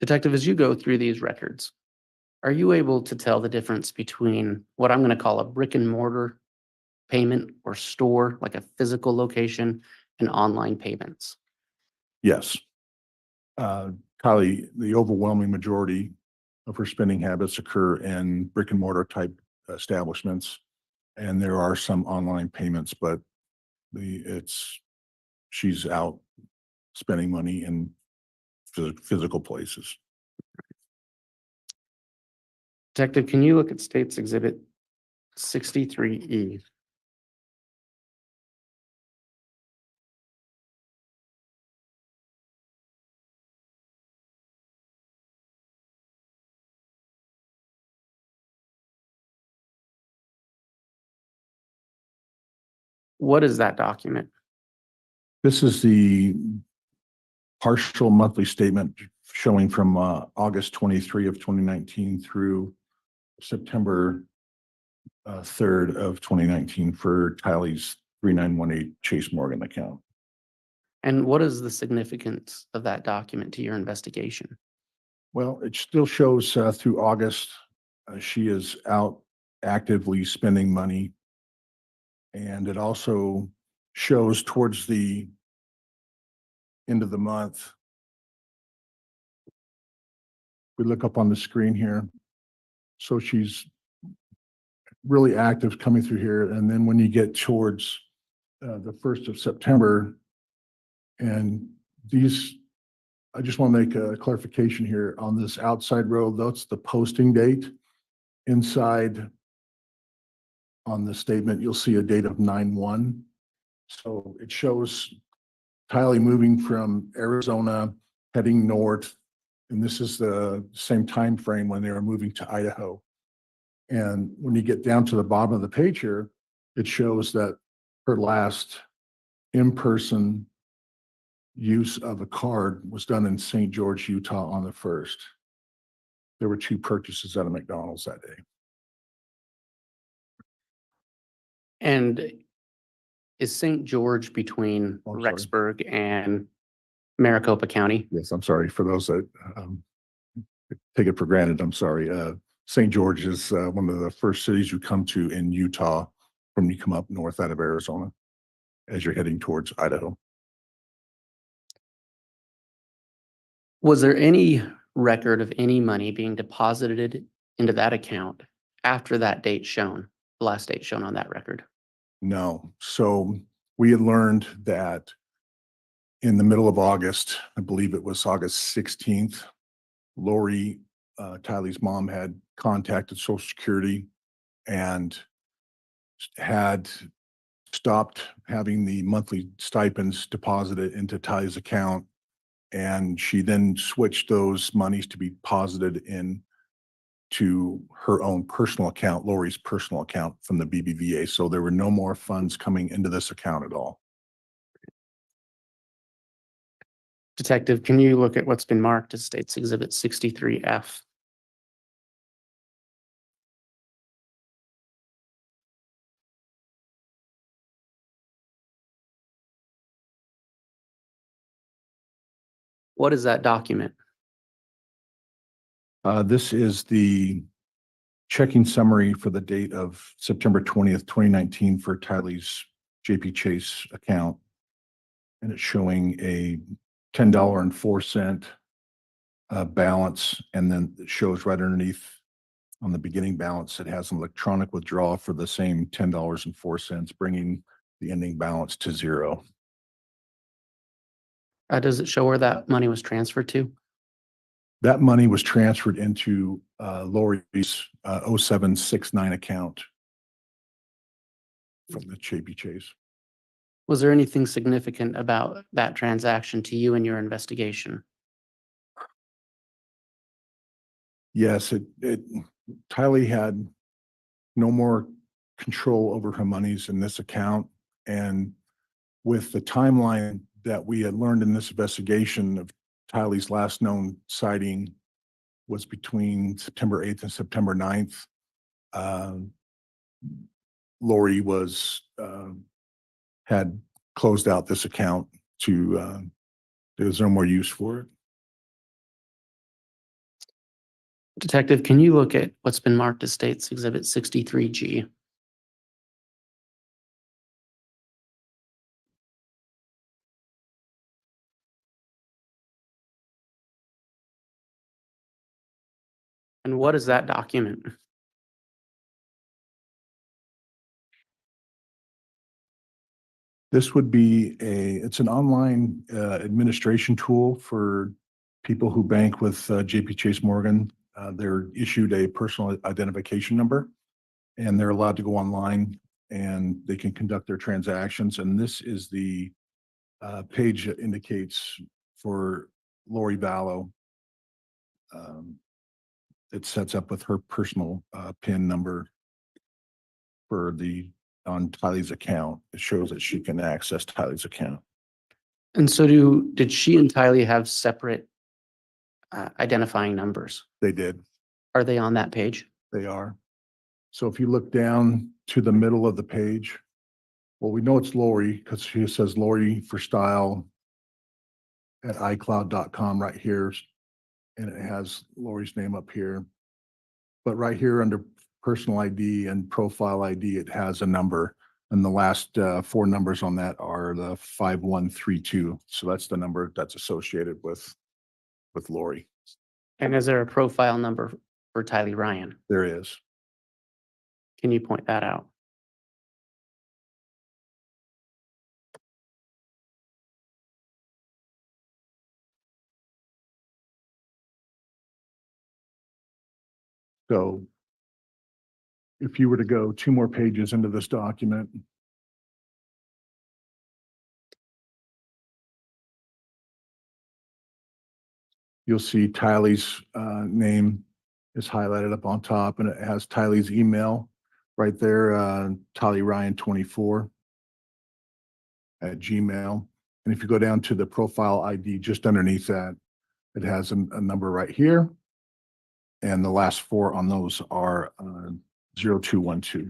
Detective, as you go through these records, are you able to tell the difference between what I'm going to call a brick and mortar payment or store, like a physical location, and online payments? Yes. Tylee, the overwhelming majority of her spending habits occur in brick and mortar type establishments. And there are some online payments, but she's out spending money in physical places. Detective, can you look at State's Exhibit 63E? What is that document? This is the partial monthly statement showing from August 23 of 2019 through September 3rd of 2019 for Tylee's 3918 Chase Morgan account. And what is the significance of that document to your investigation? Well, it still shows through August, she is out actively spending money. And it also shows towards the end of the month. We look up on the screen here. So she's really active coming through here. And then when you get towards the 1st of September, and these, I just want to make a clarification here on this outside row, that's the posting date. Inside on the statement, you'll see a date of 9/1. So it shows Tylee moving from Arizona, heading north. And this is the same time frame when they were moving to Idaho. And when you get down to the bottom of the page here, it shows that her last in-person use of a card was done in St. George, Utah on the 1st. There were 2 purchases at a McDonald's that day. And is St. George between Oh, sorry. Rexburg and Maricopa County? Yes, I'm sorry for those that take it for granted. I'm sorry. St. George is one of the first cities you come to in Utah when you come up north out of Arizona as you're heading towards Idaho. Was there any record of any money being deposited into that account after that date shown, the last date shown on that record? No. So we had learned that in the middle of August, I believe it was August 16th, Lori, Tylee's mom, had contacted Social Security and had stopped having the monthly stipends deposited into Tylee's account. And she then switched those monies to be deposited in to her own personal account, Lori's personal account from the BBVA. So there were no more funds coming into this account at all. Detective, can you look at what's been marked as State's Exhibit 63F? What is that document? This is the checking summary for the date of September 20th, 2019 for Tylee's JP Chase account. And it's showing a $10.04 balance. And then it shows right underneath on the beginning balance, it has an electronic withdrawal for the same $10.04, bringing the ending balance to 0. Does it show where that money was transferred to? That money was transferred into Lori's 0769 account from the JP Chase. Was there anything significant about that transaction to you in your investigation? Yes, Tylee had no more control over her monies in this account. And with the timeline that we had learned in this investigation of Tylee's last known sighting was between September 8th and September 9th. Lori had closed out this account there was no more use for it. Detective, can you look at what's been marked as State's Exhibit 63G? And what is that document? This would be it's an online administration tool for people who bank with JP Chase Morgan. They're issued a personal identification number, and they're allowed to go online and they can conduct their transactions. And this is the page that indicates for Lori Vallow. It sets up with her personal PIN number for on Tylee's account. It shows that she can access Tylee's account. And so did she and Tylee have separate identifying numbers? They did. Are they on that page? They are. So if you look down to the middle of the page, well, we know it's Lori because she says Lori for style at iCloud.com right here. And it has Lori's name up here. But right here under personal ID and profile ID, it has a number. And the last four numbers on that are the 5132. So that's the number that's associated with Lori. And is there a profile number for Tylee Ryan? There is. Can you point that out? So if you were to go two more pages into this document, you'll see Tylee's name is highlighted up on top, and it has Tylee's email right there, Tylee Ryan 24 at Gmail. And if you go down to the profile ID just underneath that, it has a number right here. And the last four on those are 0212.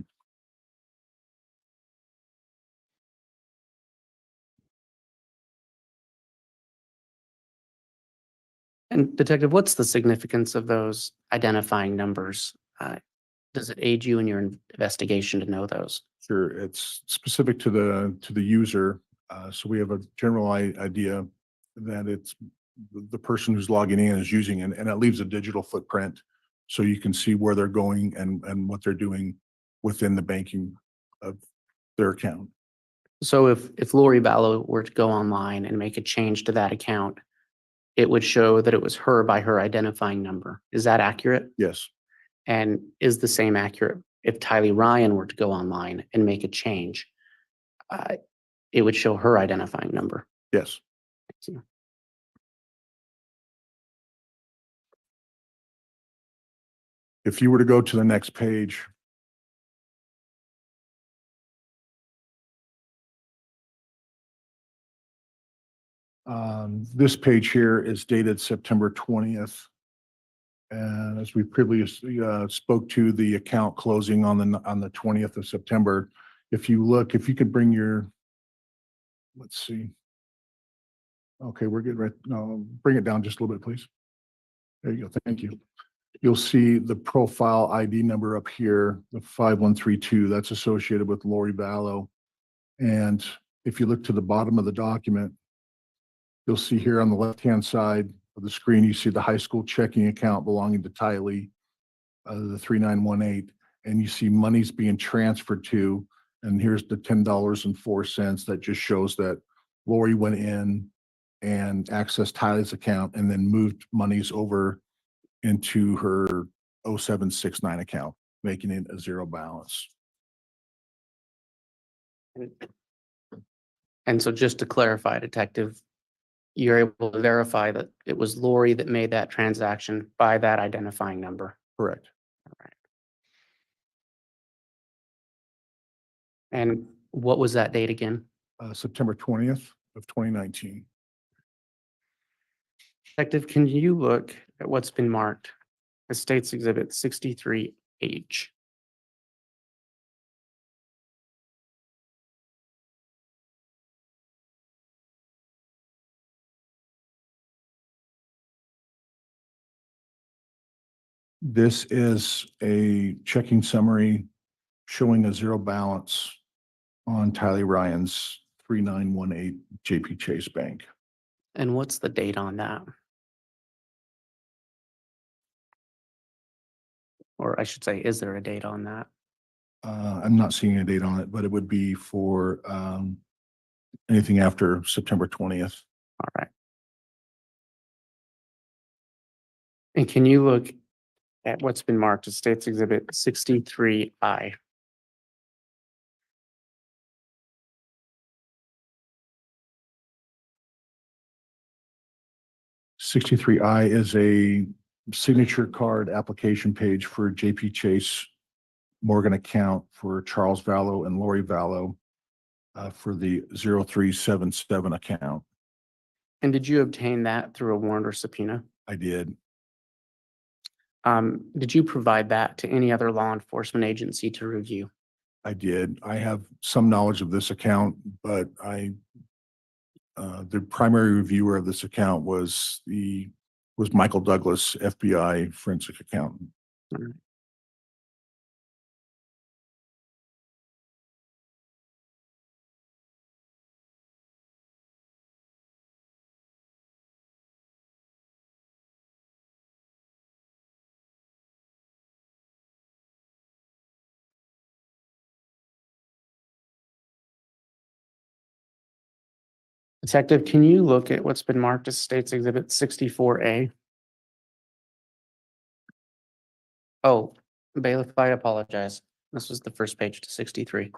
And Detective, what's the significance of those identifying numbers? Does it aid you in your investigation to know those? Sure, it's specific to the user. So we have a general idea that it's the person who's logging in is using it, and it leaves a digital footprint. So you can see where they're going and what they're doing within the banking of their account. So if Lori Vallow were to go online and make a change to that account, it would show that it was her by her identifying number. Is that accurate? Yes, And is the same accurate if Tylee Ryan were to go online and make a change? It would show her identifying number. yes. Thank you. If you were to go to the next page, this page here is dated September 20th. And as we previously spoke to, the account closing on the 20th of September. If you look, if you could bring your, let's see. Okay, we're good. Right. No, bring it down just a little bit, please. There you go. Thank you. You'll see the profile ID number up here, the 5132. That's associated with Lori Vallow. And if you look to the bottom of the document, you'll see here on the left-hand side of the screen, you see the high school checking account belonging to Tylee, the 3918, and you see monies being transferred to, and here's the $10.04 that just shows that Lori went in and accessed Tylee's account and then moved monies over into her 0769 account, making it a zero balance. And so just to clarify, Detective, you're able to verify that it was Lori that made that transaction by that identifying number. Correct. And what was that date again? September 20th of 2019. Detective, can you look at what's been marked as State's Exhibit 63H? This is a checking summary showing a zero balance on Tylee Ryan's 3918 JP Chase Bank. And what's the date on that? Or I should say, is there a date on that? I'm not seeing a date on it, but it would be for anything after September 20th. All right. And can you look at what's been marked as States Exhibit 63I? 63I is a signature card application page for JP Chase Morgan account for Charles Vallow and Lori Vallow for the 0377 account. And did you obtain that through a warrant or subpoena? I did. Did you provide that to any other law enforcement agency to review? I did. I have some knowledge of this account, but the primary reviewer of this account was Michael Douglas, FBI forensic accountant. Detective, can you look at what's been marked as States Exhibit 64A? Oh, bailiff, I apologize. This was the first page to 63.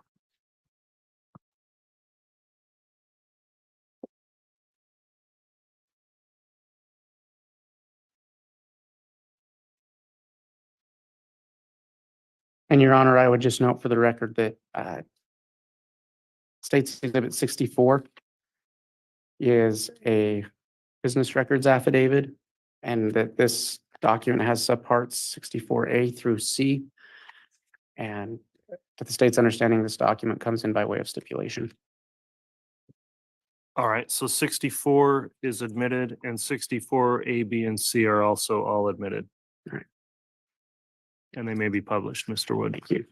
And Your Honor, I would just note for the record that States Exhibit 64 is a business records affidavit, and that this document has subparts 64A through C. And to the state's understanding, this document comes in by way of stipulation. All right, so 64 is admitted and 64 A, B, and C are also all admitted. All right. And they may be published, Mr. Wood. Thank you.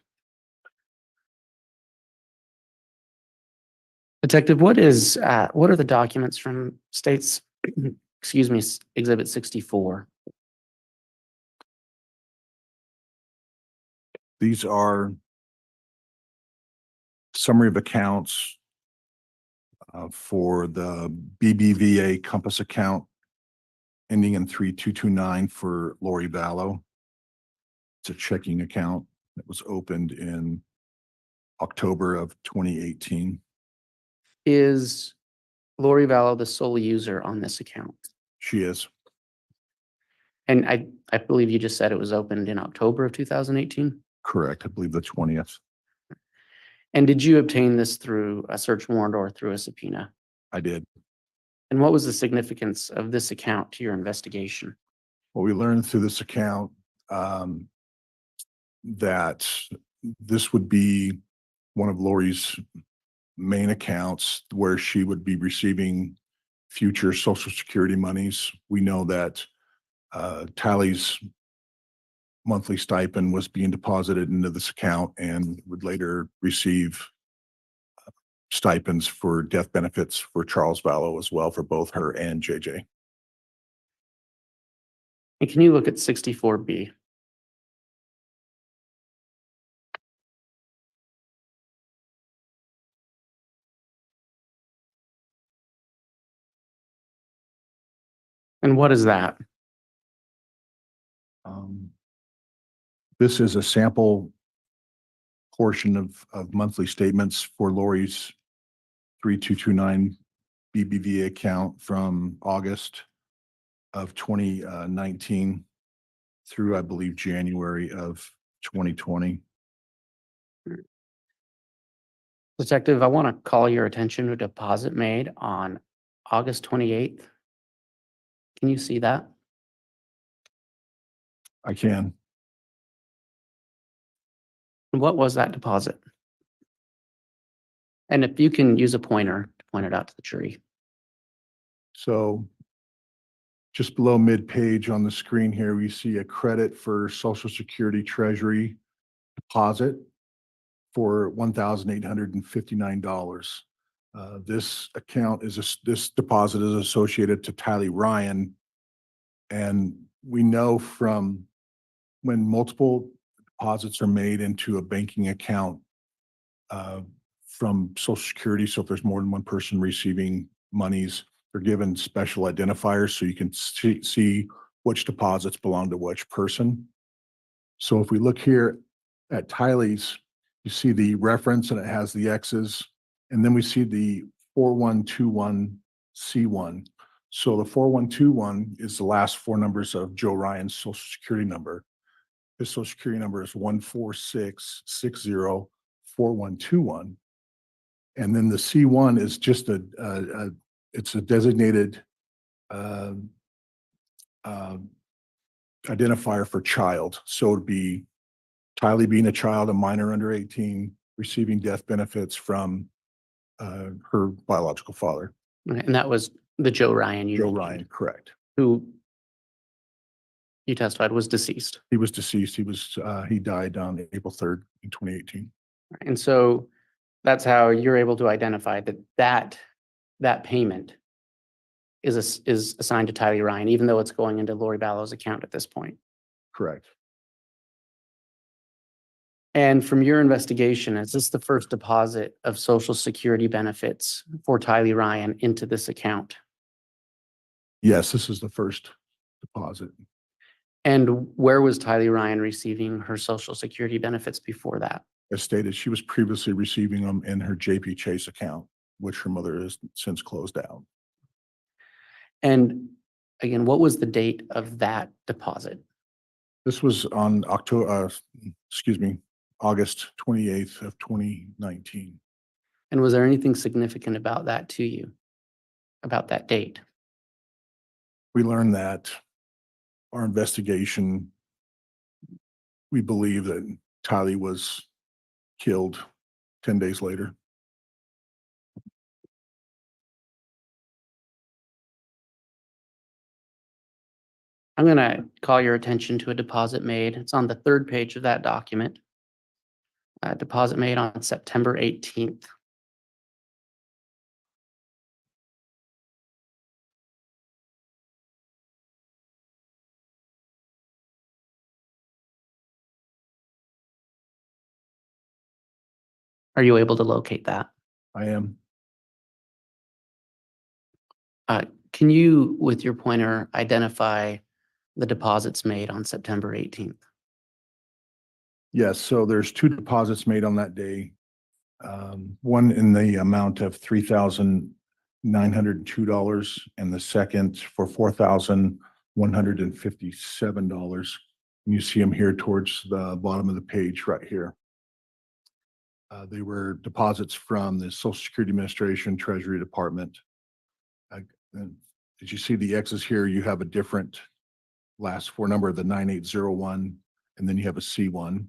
Detective, what are the documents from states, excuse me, Exhibit 64? These are summary of accounts for the BBVA Compass account ending in 3229 for Lori Vallow. It's a checking account that was opened in October of 2018. Is Lori Vallow the sole user on this account? She is And I believe you just said it was opened in October of 2018? correct. I believe the 20th. And did you obtain this through a search warrant or through a subpoena? I did. And what was the significance of this account to your investigation? What we learned through this account, that this would be one of Lori's main accounts where she would be receiving future Social Security monies. We know that Tylee's monthly stipend was being deposited into this account and would later receive stipends for death benefits for Charles Vallow as well, for both her and JJ. And can you look at 64B? And what is that? This is a sample portion of monthly statements for Lori's 3229 BBVA account from August of 2019 through, I believe, January of 2020. Detective, I want to call your attention to a deposit made on August 28th. Can you see that? I can. And what was that deposit? And if you can use a pointer to point it out to the jury. So just below mid-page on the screen here, we see a credit for Social Security Treasury deposit for $1,859. This account this deposit is associated to Tylee Ryan. And we know from when multiple deposits are made into a banking account from Social Security. So if there's more than one person receiving monies, they're given special identifiers so you can see which deposits belong to which person. So if we look here at Tylee's, you see the reference and it has the X's, and then we see the 4121C1. So the 4121 is the last four numbers of Joe Ryan's Social Security number. His Social Security number is 146604121. And then the C1 is just it's a designated identifier for child. So it'd be Tylee being a child, a minor under 18, receiving death benefits from her biological father, And that was the Joe Ryan. Joe Ryan, correct. Who you testified was deceased. He was deceased. He died on April 3rd in 2018. And so that's how you're able to identify that payment is assigned to Tylee Ryan, even though it's going into Lori Vallow's account at this point. Correct. And from your investigation, is this the first deposit of Social Security benefits for Tylee Ryan into this account? Yes, this is the first deposit. And where was Tylee Ryan receiving her Social Security benefits before that? As stated, she was previously receiving them in her JP Chase account, which her mother has since closed out. And again, what was the date of that deposit? This was on August 28th of 2019. And was there anything significant about that to you, about that date? We learned that our investigation, we believe that Tylee was killed 10 days later. I'm going to call your attention to a deposit made. It's on the third page of that document. Deposit made on September 18th. Are you able to locate that? I am. Can you, with your pointer, identify the deposits made on September 18th? Yes, so there's two deposits made on that day. One in the amount of $3,902 and the second for $4,157. And you see them here towards the bottom of the page right here. They were deposits from the Social Security Administration, Treasury Department. And as you see the X's here, you have a different last four number, the 9801, and then you have a C1.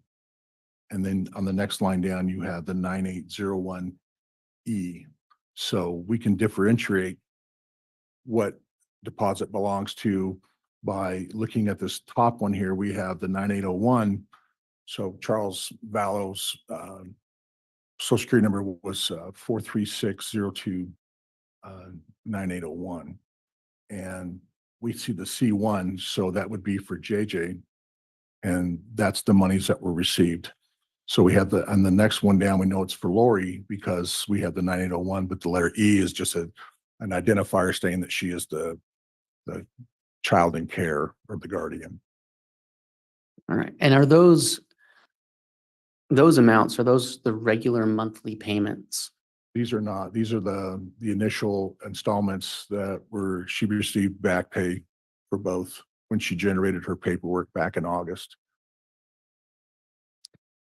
And then on the next line down, you have the 9801E. So we can differentiate what deposit belongs to by looking at this top one here. We have the 9801. So Charles Vallow's Social Security number was 436029801. And we see the C1, so that would be for JJ. And that's the monies that were received. So we have on the next one down, we know it's for Lori because we have the 9801, but the letter E is just an identifier saying that she is the child in care or the guardian. All right. And are those amounts, are those the regular monthly payments? These are not. These are the initial installments that she received back pay for both when she generated her paperwork back in August.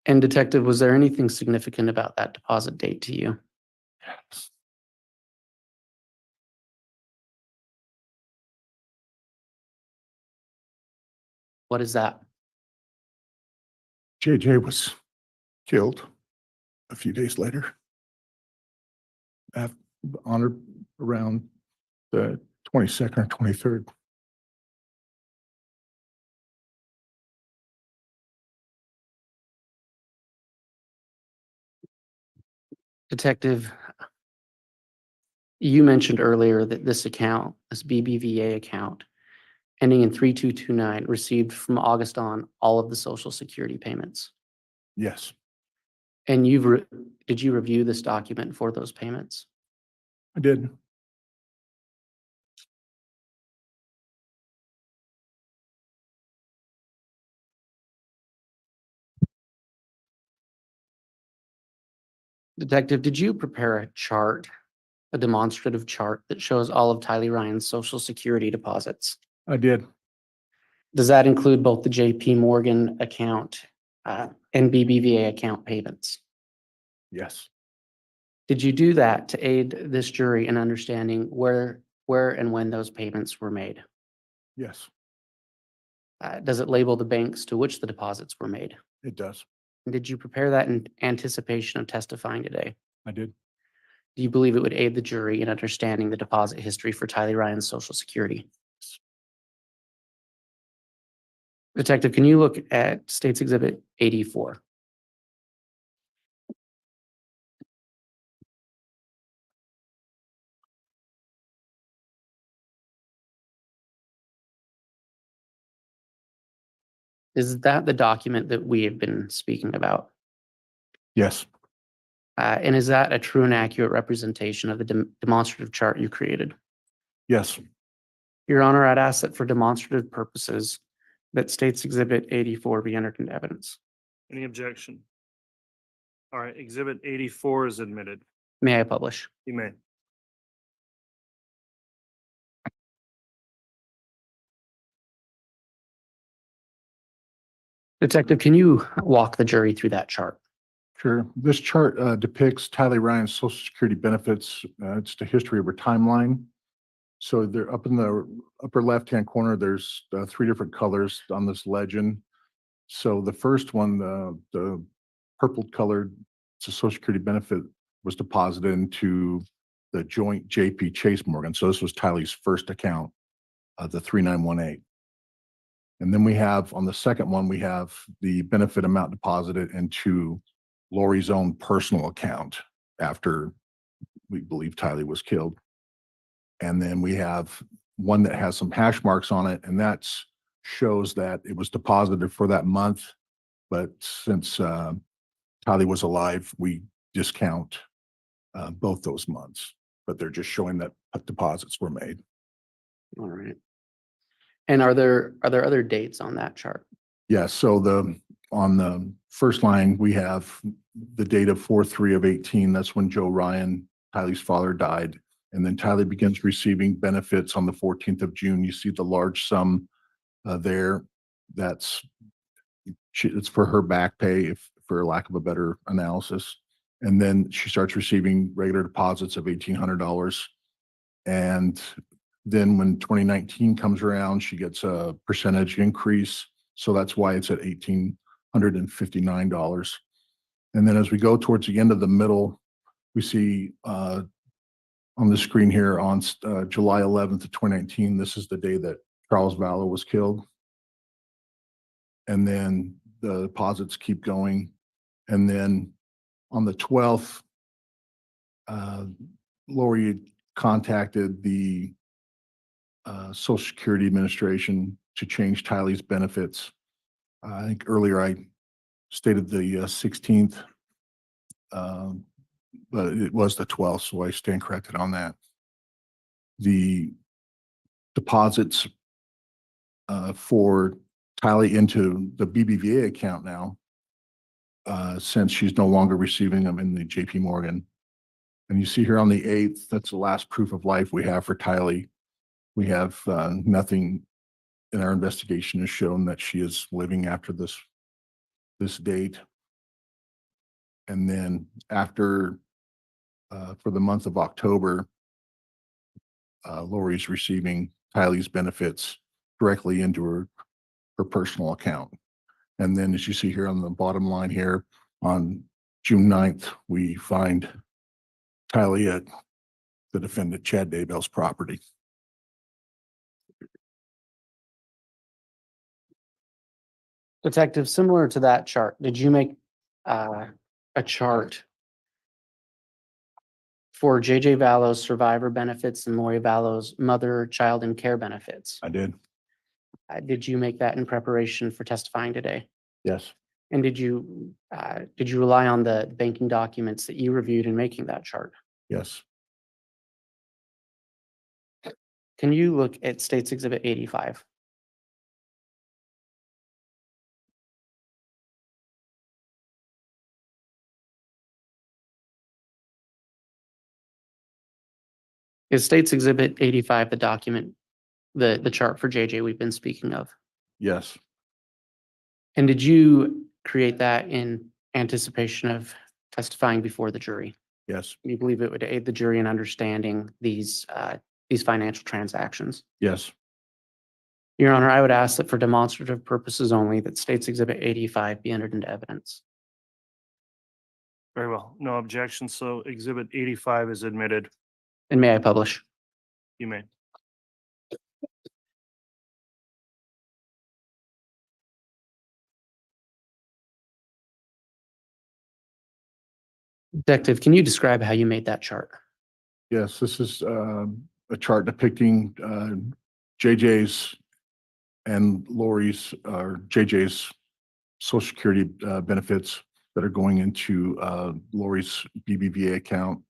And Detective, was there anything significant about that deposit date to you? Yes. What is that? JJ was killed a few days later. Honored around the 22nd or 23rd. Detective, you mentioned earlier that this account, this BBVA account, ending in 3229 received from August on all of the Social Security payments. Yes, And did you review this document for those payments? I did. Detective, did you prepare a chart, a demonstrative chart that shows all of Tylee Ryan's Social Security deposits? I did. Does that include both the JP Morgan account and BBVA account payments? Yes, Did you do that to aid this jury in understanding where and when those payments were made? yes, Does it label the banks to which the deposits were made? it does. And did you prepare that in anticipation of testifying today? I did. Do you believe it would aid the jury in understanding the deposit history for Tylee Ryan's Social Security? Detective, can you look at State's Exhibit 84? Is that the document that we have been speaking about? Yes, And is that a true and accurate representation of the demonstrative chart you created? yes, Your Honor, I'd ask that for demonstrative purposes that State's Exhibit 84 be entered into evidence. Any objection? All right, exhibit 84 is admitted. May I publish? You may. Detective, can you walk the jury through that chart? sure. This chart depicts Tylee Ryan's Social Security benefits. It's the history of her timeline. So they're up in the upper left-hand corner, there's three different colors on this legend. So the first one, the purple colored, it's a Social Security benefit, was deposited into the joint JP Chase Morgan. So this was Tylee's first account, the 3918. And then we have, on the second one, we have the benefit amount deposited into Lori's own personal account after we believe Tylee was killed. And then we have one that has some hash marks on it, and that's shows that it was deposited for that month. But since Tylee was alive, we discount both those months, but they're just showing that deposits were made. All right. And are there other dates on that chart? Yeah, so on the first line, we have the date of 4/3/18. That's when Joe Ryan, Tylee's father, died. And then Tylee begins receiving benefits on the 14th of June. You see the large sum there. It's for her back pay, for lack of a better analysis. And then she starts receiving regular deposits of $1,800. And then when 2019 comes around, she gets a percentage increase. So that's why it's at $1,859. And then as we go towards the end of the middle, we see on the screen here on July 11th of 2019, this is the day that Charles Vallow was killed. And then the deposits keep going. And then on the 12th, Lori contacted the Social Security Administration to change Tylee's benefits. I think earlier I stated the 16th, but it was the 12th, so I stand corrected on that. The deposits for Tylee into the BBVA account now, since she's no longer receiving them in the JP Morgan. And you see here on the 8th, that's the last proof of life we have for Tylee. We have nothing in our investigation has shown that she is living after this date. And then after, for the month of October, Lori's receiving Tylee's benefits directly into her personal account. And then as you see here on the bottom line here, on June 9th, we find Tylee at the defendant Chad Daybell's property. Detective, similar to that chart, did you make a chart for JJ Vallow's survivor benefits and Lori Vallow's mother, child, and care benefits? I did. Did you make that in preparation for testifying today? Yes. And did you rely on the banking documents that you reviewed in making that chart? Yes. Can you look at States Exhibit 85? Is States Exhibit 85 the document, the chart for JJ we've been speaking of? Yes. And did you create that in anticipation of testifying before the jury? Yes. You believe it would aid the jury in understanding these financial transactions? Yes. Your Honor, I would ask that for demonstrative purposes only, that States Exhibit 85 be entered into evidence. Very well. No objection. So exhibit 85 is admitted. And may I publish? You may. Detective, can you describe how you made that chart? Yes, this is a chart depicting JJ's and Lori's, or JJ's social security benefits that are going into Lori's BBVA account.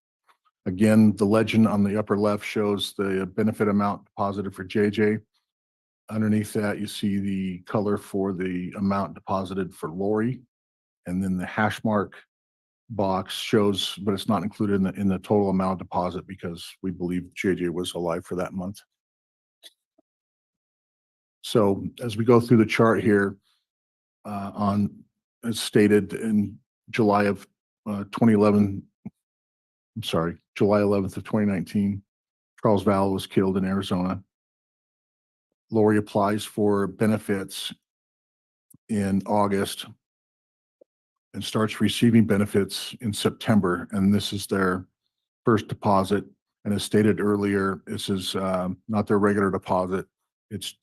Again, the legend on the upper left shows the benefit amount deposited for JJ. Underneath that, you see the color for the amount deposited for Lori. And then the hash mark box shows, but it's not included in the total amount deposit because we believe JJ was alive for that month. So as we go through the chart here, as stated in July of 2011, I'm sorry, July 11th of 2019, Charles Vallow was killed in Arizona. Lori applies for benefits in August and starts receiving benefits in September. And this is their first deposit. And as stated earlier, this is not their regular deposit. It's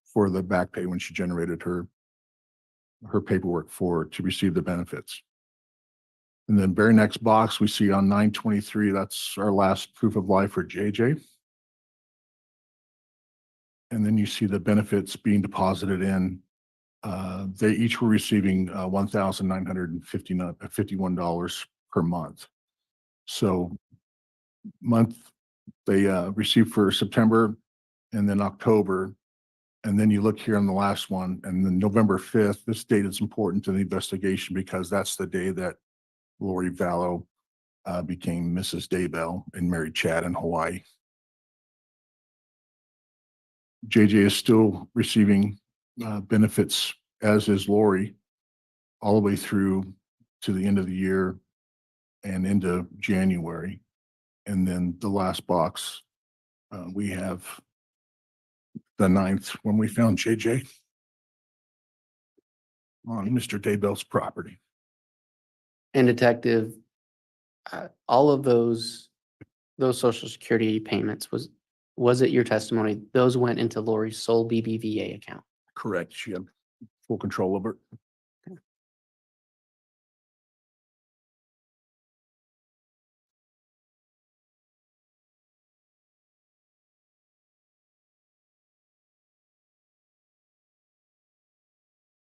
for the back pay when she generated her paperwork to receive the benefits. And then very next box we see on 9/23, that's our last proof of life for JJ. And then you see the benefits being deposited in. They each were receiving $1,951 per month. So they received for September and then October. And then you look here on the last one, and then November 5th, this date is important to the investigation because that's the day that Lori Vallow became Mrs. Daybell and married Chad in Hawaii. JJ is still receiving benefits, as is Lori, all the way through to the end of the year and into January. And then the last box, we have the 9th when we found JJ on Mr. Daybell's property. And Detective, all of those Social Security payments, was it your testimony, those went into Lori's sole BBVA account? Correct. She had full control over it.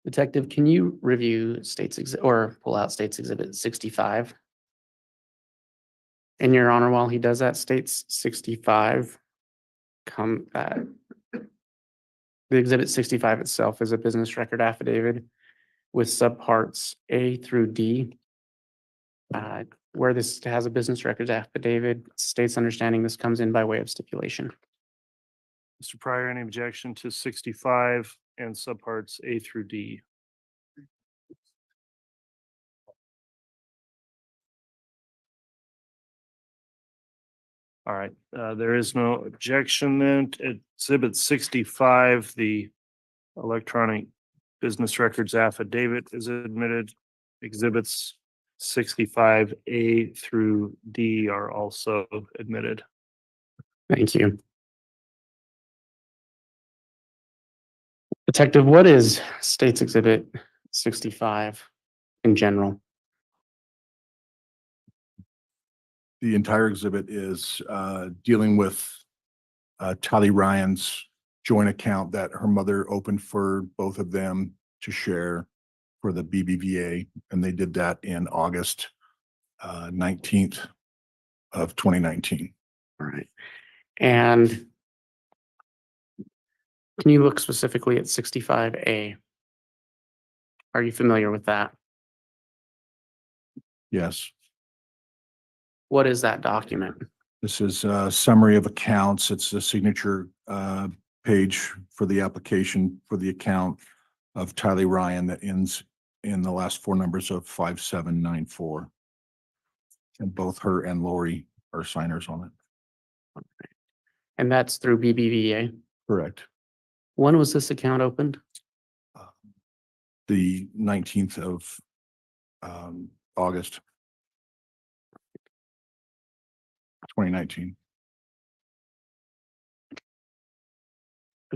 Detective, can you review or pull out States Exhibit 65? And Your Honor, while he does that, States 65 the Exhibit 65 itself is a business record affidavit with subparts A through D. Where this has a business records affidavit, states understanding this comes in by way of stipulation. Mr. Pryor, any objection to 65 and subparts A through D? All right, there is no objection then. Exhibit 65, the electronic business records affidavit is admitted. Exhibits 65A through D are also admitted. Thank you. Detective, what is States Exhibit 65 in general? The entire exhibit is dealing with Tylee Ryan's joint account that her mother opened for both of them to share for the BBVA, and they did that in August 19th of 2019. All right. And can you look specifically at 65A? Are you familiar with that? Yes, What is that document? this is a summary of accounts. It's a signature page for the application for the account of Tylee Ryan that ends in the last four numbers of 5794. And both her and Lori are signers on it. And that's through BBVA. Correct. When was this account opened? The 19th of August 2019.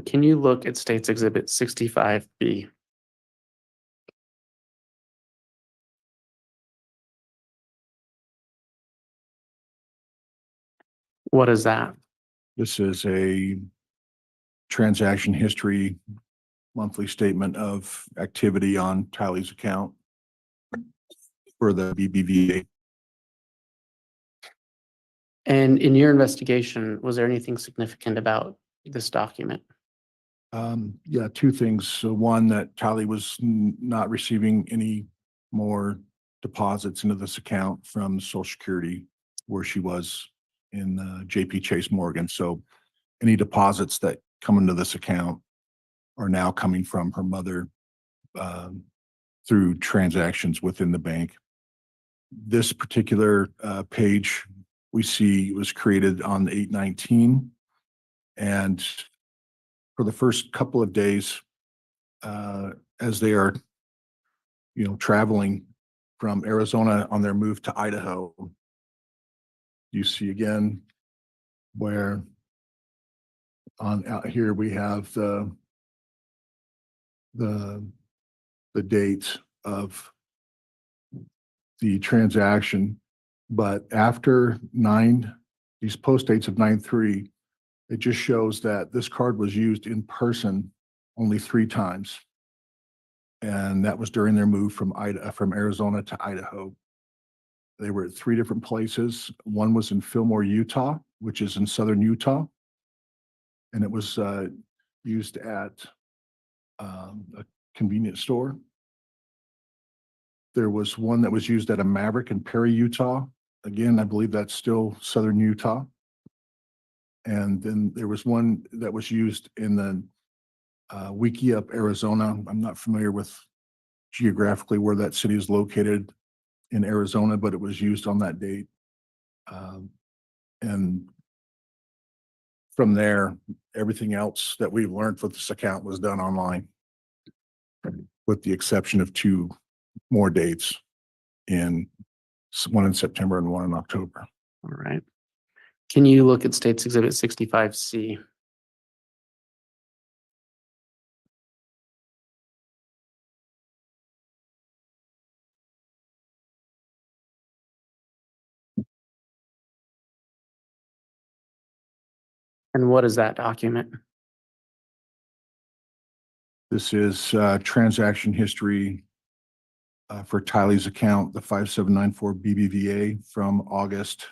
Can you look at States Exhibit 65B? What is that? This is a transaction history monthly statement of activity on Tylee's account for the BBVA. And in your investigation, was there anything significant about this document? Yeah, two things. So one, that Tylee was not receiving any more deposits into this account from Social Security where she was in JP Chase Morgan. So any deposits that come into this account are now coming from her mother through transactions within the bank. This particular page we see was created on 8/19, and for the first couple of days, as they are, traveling from Arizona on their move to Idaho, you see again where on out here we have the dates of the transaction, but after these post dates of 9/3, it just shows that this card was used in person only 3 times. And that was during their move from Arizona to Idaho. They were at 3 different places. One was in Fillmore, Utah, which is in southern Utah. And it was used at a convenience store. There was one that was used at a Maverick in Perry, Utah. Again, I believe that's still southern Utah. And then there was one that was used in the Wickiup, Arizona. I'm not familiar with geographically where that city is located in Arizona, but it was used on that date. And from there, everything else that we've learned with this account was done online, with the exception of 2 more dates, one in September and one in October. All right. Can you look at States Exhibit 65C? And what is that document? This is transaction history for Tylee's account, the 5794 BBVA from August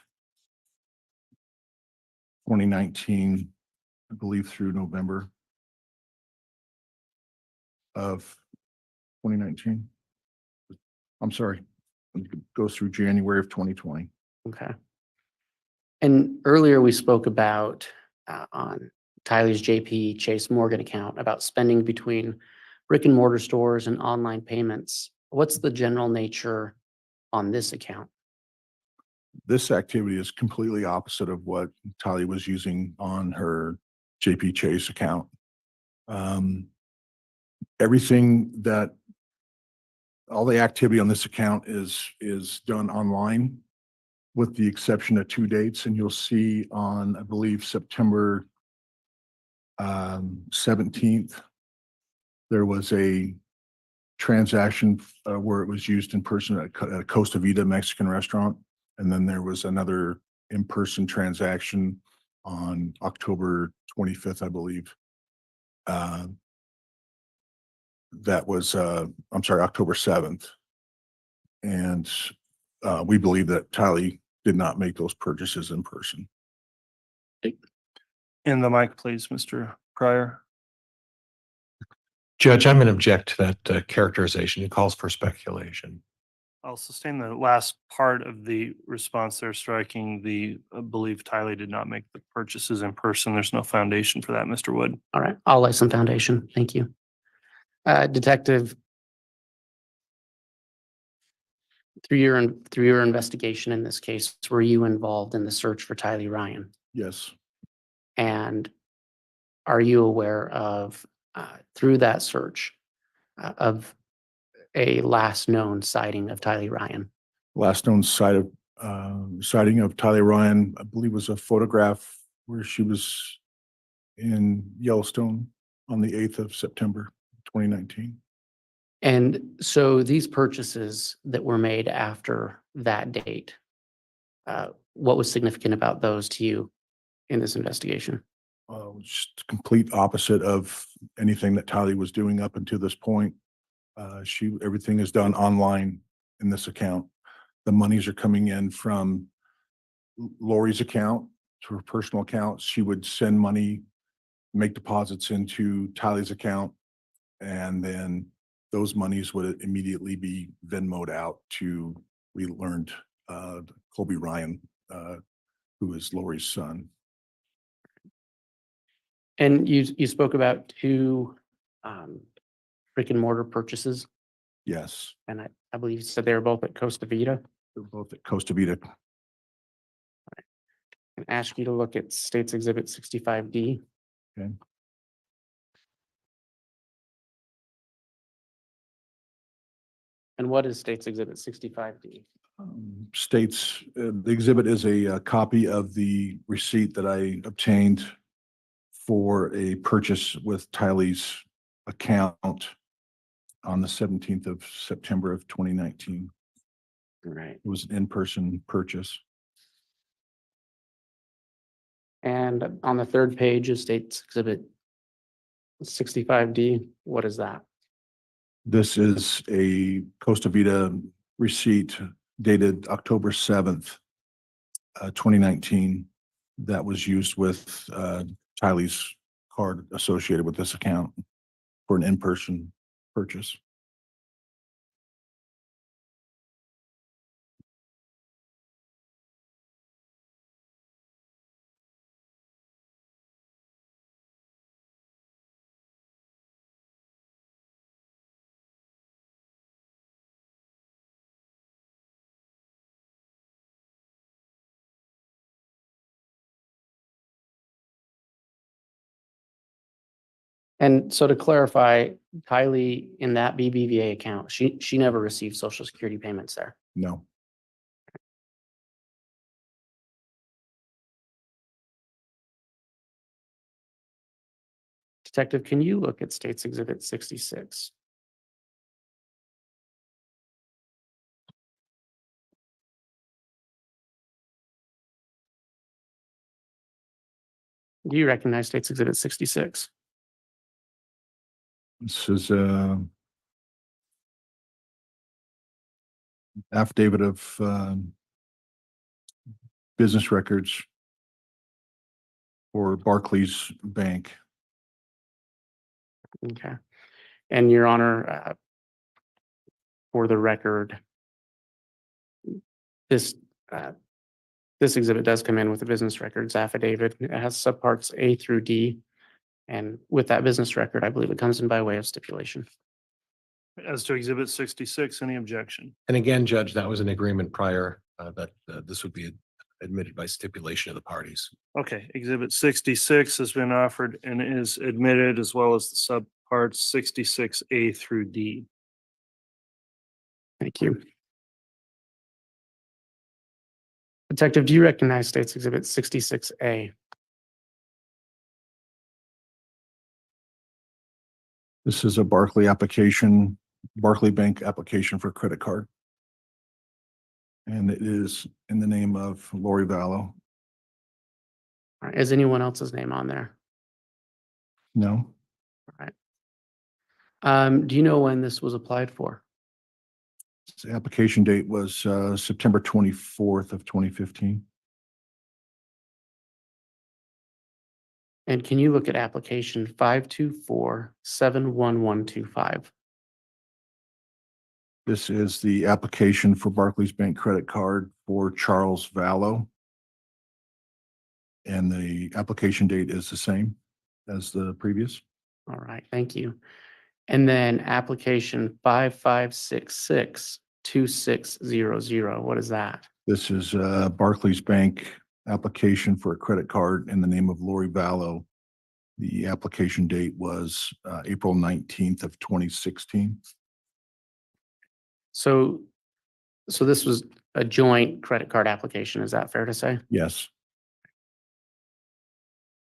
2019, I believe, through November of 2019. I'm sorry, it goes through January of 2020. Okay. And earlier we spoke about on Tylee's JP Chase Morgan account about spending between brick and mortar stores and online payments. What's the general nature on this account? This activity is completely opposite of what Tylee was using on her JP Chase account. All the activity on this account is done online, with the exception of 2 dates. And you'll see on, I believe, September 17th, there was a transaction where it was used in person at a Costa Vida Mexican restaurant. And then there was another in-person transaction on October 25th, I believe, Uh, That was, I'm sorry, October 7th. And we believe that Tylee did not make those purchases in person. In the mic, please, Mr. Pryor. Judge, I'm going to object to that characterization. It calls for speculation. I'll sustain the last part of the response there, striking the belief Tylee did not make the purchases in person. There's no foundation for that, Mr. Wood. All right, I'll lay some foundation. Thank you. Detective, through your investigation in this case, were you involved in the search for Tylee Ryan? Yes, And are you aware of, through that search, of a last known sighting of Tylee Ryan? last known sighting of Tylee Ryan, I believe, was a photograph where she was in Yellowstone on the 8th of September, 2019. And so these purchases that were made after that date, what was significant about those to you in this investigation? Just complete opposite of anything that Tylee was doing up until this point. Everything is done online in this account. The monies are coming in from Lori's account to her personal account. She would send money, make deposits into Tylee's account, and then those monies would immediately be Venmoed out to, we learned, Colby Ryan, who is Lori's son. And you spoke about two brick and mortar purchases, Yes, and I believe you said they were both at Costa Vida. they're both at Costa Vida. And ask you to look at States Exhibit 65D. Okay. And what is States Exhibit 65D? States, the exhibit is a copy of the receipt that I obtained for a purchase with Tylee's account on the 17th of September of 2019. Right. It was an in-person purchase. And on the third page of States Exhibit 65D, what is that? This is a Costa Vida receipt dated October 7th, 2019, that was used with Tylee's card associated with this account for an in-person purchase. And so to clarify, Tylee in that BBVA account, she never received Social Security payments there. No. Detective, can you look at States Exhibit 66? Do you recognize States Exhibit 66? This is affidavit of business records for Barclays Bank. Okay. And Your Honor, for the record, this exhibit does come in with a business records affidavit. It has subparts A through D. And with that business record, I believe it comes in by way of stipulation. As to Exhibit 66, any objection? And again, Judge, that was an agreement prior that this would be admitted by stipulation of the parties. Okay, Exhibit 66 has been offered and is admitted, as well as the subparts 66A through D. Thank you. Detective, do you recognize States Exhibit 66A? This is a Barclay Bank application for credit card. And it is in the name of Lori Vallow. Is anyone else's name on there? No, Do you know when this was applied for? The application date was September 24th of 2015. And can you look at application 524-71125? This is the application for Barclays Bank credit card for Charles Vallow. And the application date is the same as the previous. All right, thank you. And then application 5566-2600, what is that? This is Barclays Bank application for a credit card in the name of Lori Vallow. The application date was April 19th of 2016. So this was a joint credit card application, is that fair to say? Yes,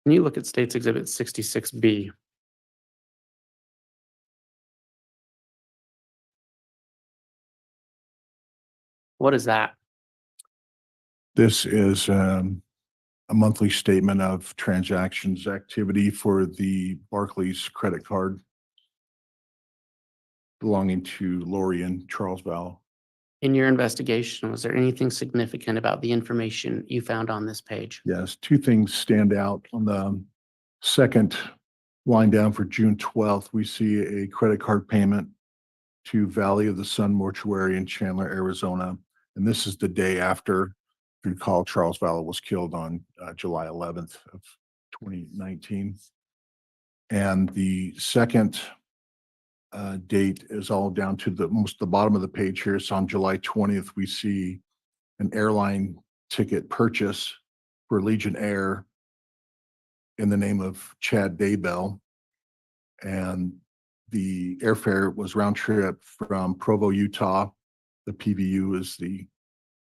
Can you look at States Exhibit 66B? What is that? this is a monthly statement of transactions activity for the Barclays credit card belonging to Lori and Charles Vallow. In your investigation, was there anything significant about the information you found on this page? Yes, two things stand out. On the second line down for June 12th, we see a credit card payment to Valley of the Sun Mortuary in Chandler, Arizona. And this is the day after, if you recall, Charles Vallow was killed on July 11th of 2019. And the second date is all down to the bottom of the page here. So on July 20th, we see an airline ticket purchase for Legion Air in the name of Chad Daybell. And the airfare was round trip from Provo, Utah. The PVU is the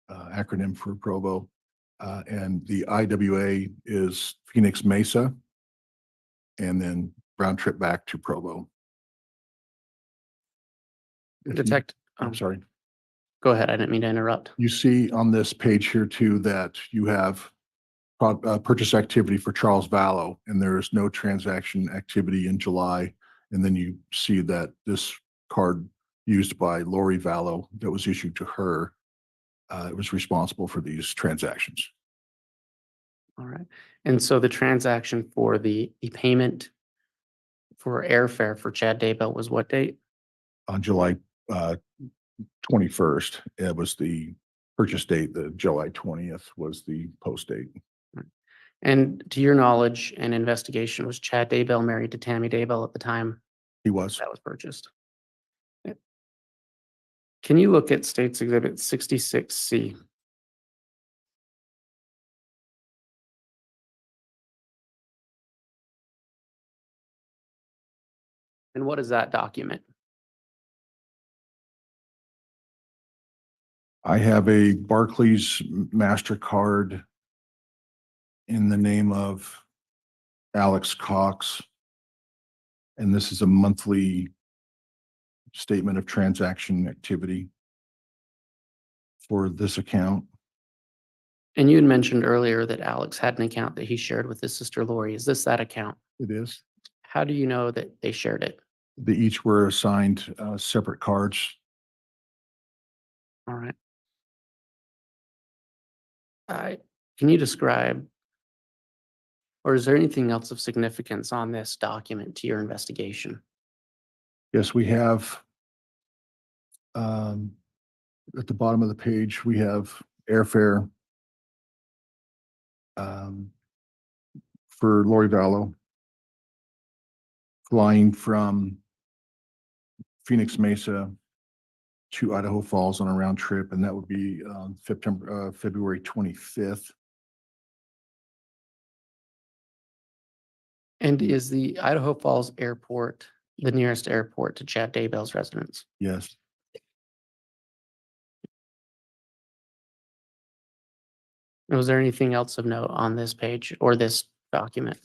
acronym for Provo. And the IWA is Phoenix Mesa. And then round trip back to Provo. Detect, I'm sorry. go ahead, I didn't mean to interrupt. You see on this page here too that you have purchase activity for Charles Vallow, and there is no transaction activity in July. And then you see that this card used by Lori Vallow that was issued to her, it was responsible for these transactions. All right. And so the transaction for the payment for airfare for Chad Daybell was what date? On July 21st, it was the purchase date. The July 20th was the post date. And to your knowledge and investigation, was Chad Daybell married to Tammy Daybell at the time He was. that was purchased? Okay. Can you look at States Exhibit 66C? And what is that document? I have a Barclays MasterCard in the name of Alex Cox. And this is a monthly statement of transaction activity for this account. And you had mentioned earlier that Alex had an account that he shared with his sister Lori. Is this that account? It is. How do you know that they shared it? They each were assigned separate cards. All right. Can you describe, or is there anything else of significance on this document to your investigation? Yes, we have at the bottom of the page, we have airfare for Lori Vallow flying from Phoenix Mesa to Idaho Falls on a round trip, and that would be February 25th. And is the Idaho Falls Airport the nearest airport to Chad Daybell's residence? Yes. Was there anything else of note on this page or this document?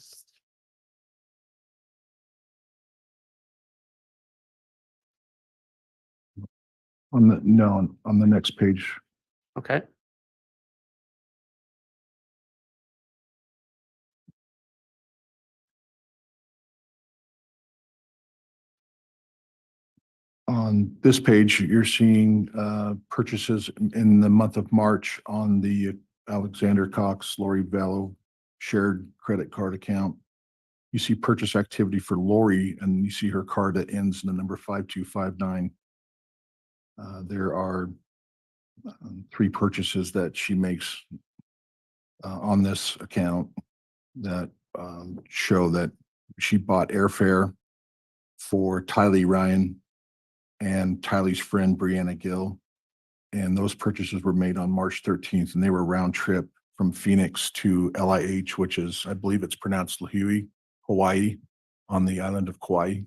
No, on the next page. Okay. On this page, you're seeing purchases in the month of March on the Alexander Cox, Lori Vallow shared credit card account. You see purchase activity for Lori, and you see her card that ends in the number 5259. There are 3 purchases that she makes on this account that show that she bought airfare for Tylee Ryan and Tylee's friend Brianna Gill. And those purchases were made on March 13th, and they were round trip from Phoenix to LIH, which is, I believe it's pronounced Lahui, Hawaii, on the island of Kauai.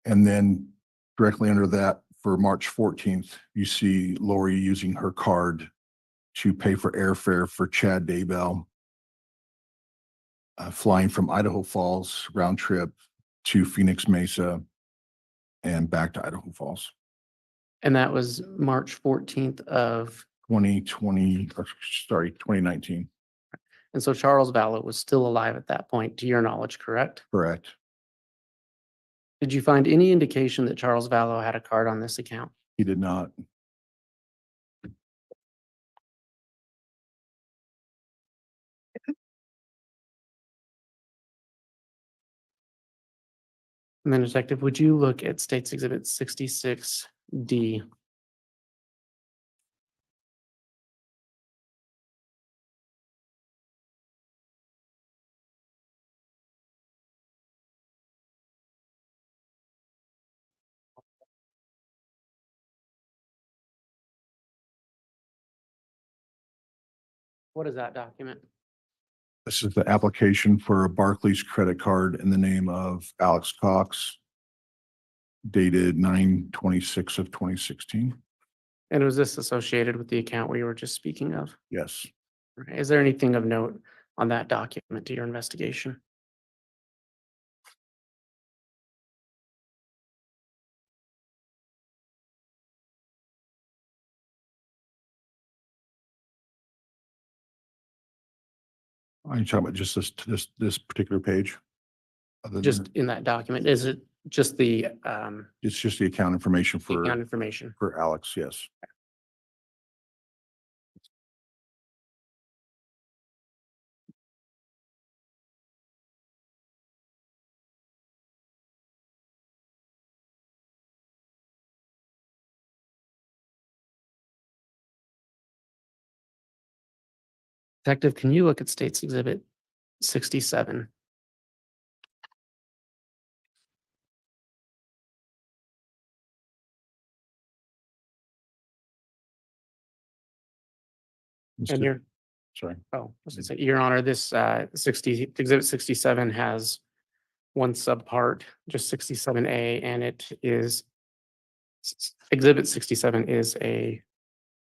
And then directly under that, for March 14th, you see Lori using her card to pay for airfare for Chad Daybell, flying from Idaho Falls round trip to Phoenix Mesa and back to Idaho Falls. And that was March 14th of, 2019, and so Charles Vallow was still alive at that point, to your knowledge, correct? correct? Did you find any indication that Charles Vallow had a card on this account? He did not. And then Detective, would you look at State's Exhibit 66D? What is that document? This is the application for a Barclays credit card in the name of Alex Cox, dated 9/26 of 2016. And was this associated with the account we were just speaking of? Yes. Is there anything of note on that document to your investigation? Are you talking about just this particular page? Other than- Just in that document, is it just the It's just the account information account information? for Alex, yes. Detective, can you look at State's Exhibit 67? And your, Sorry. oh, I was gonna say, Your Honor, this Exhibit 67 has one subpart, just 67A, and it is Exhibit 67 is a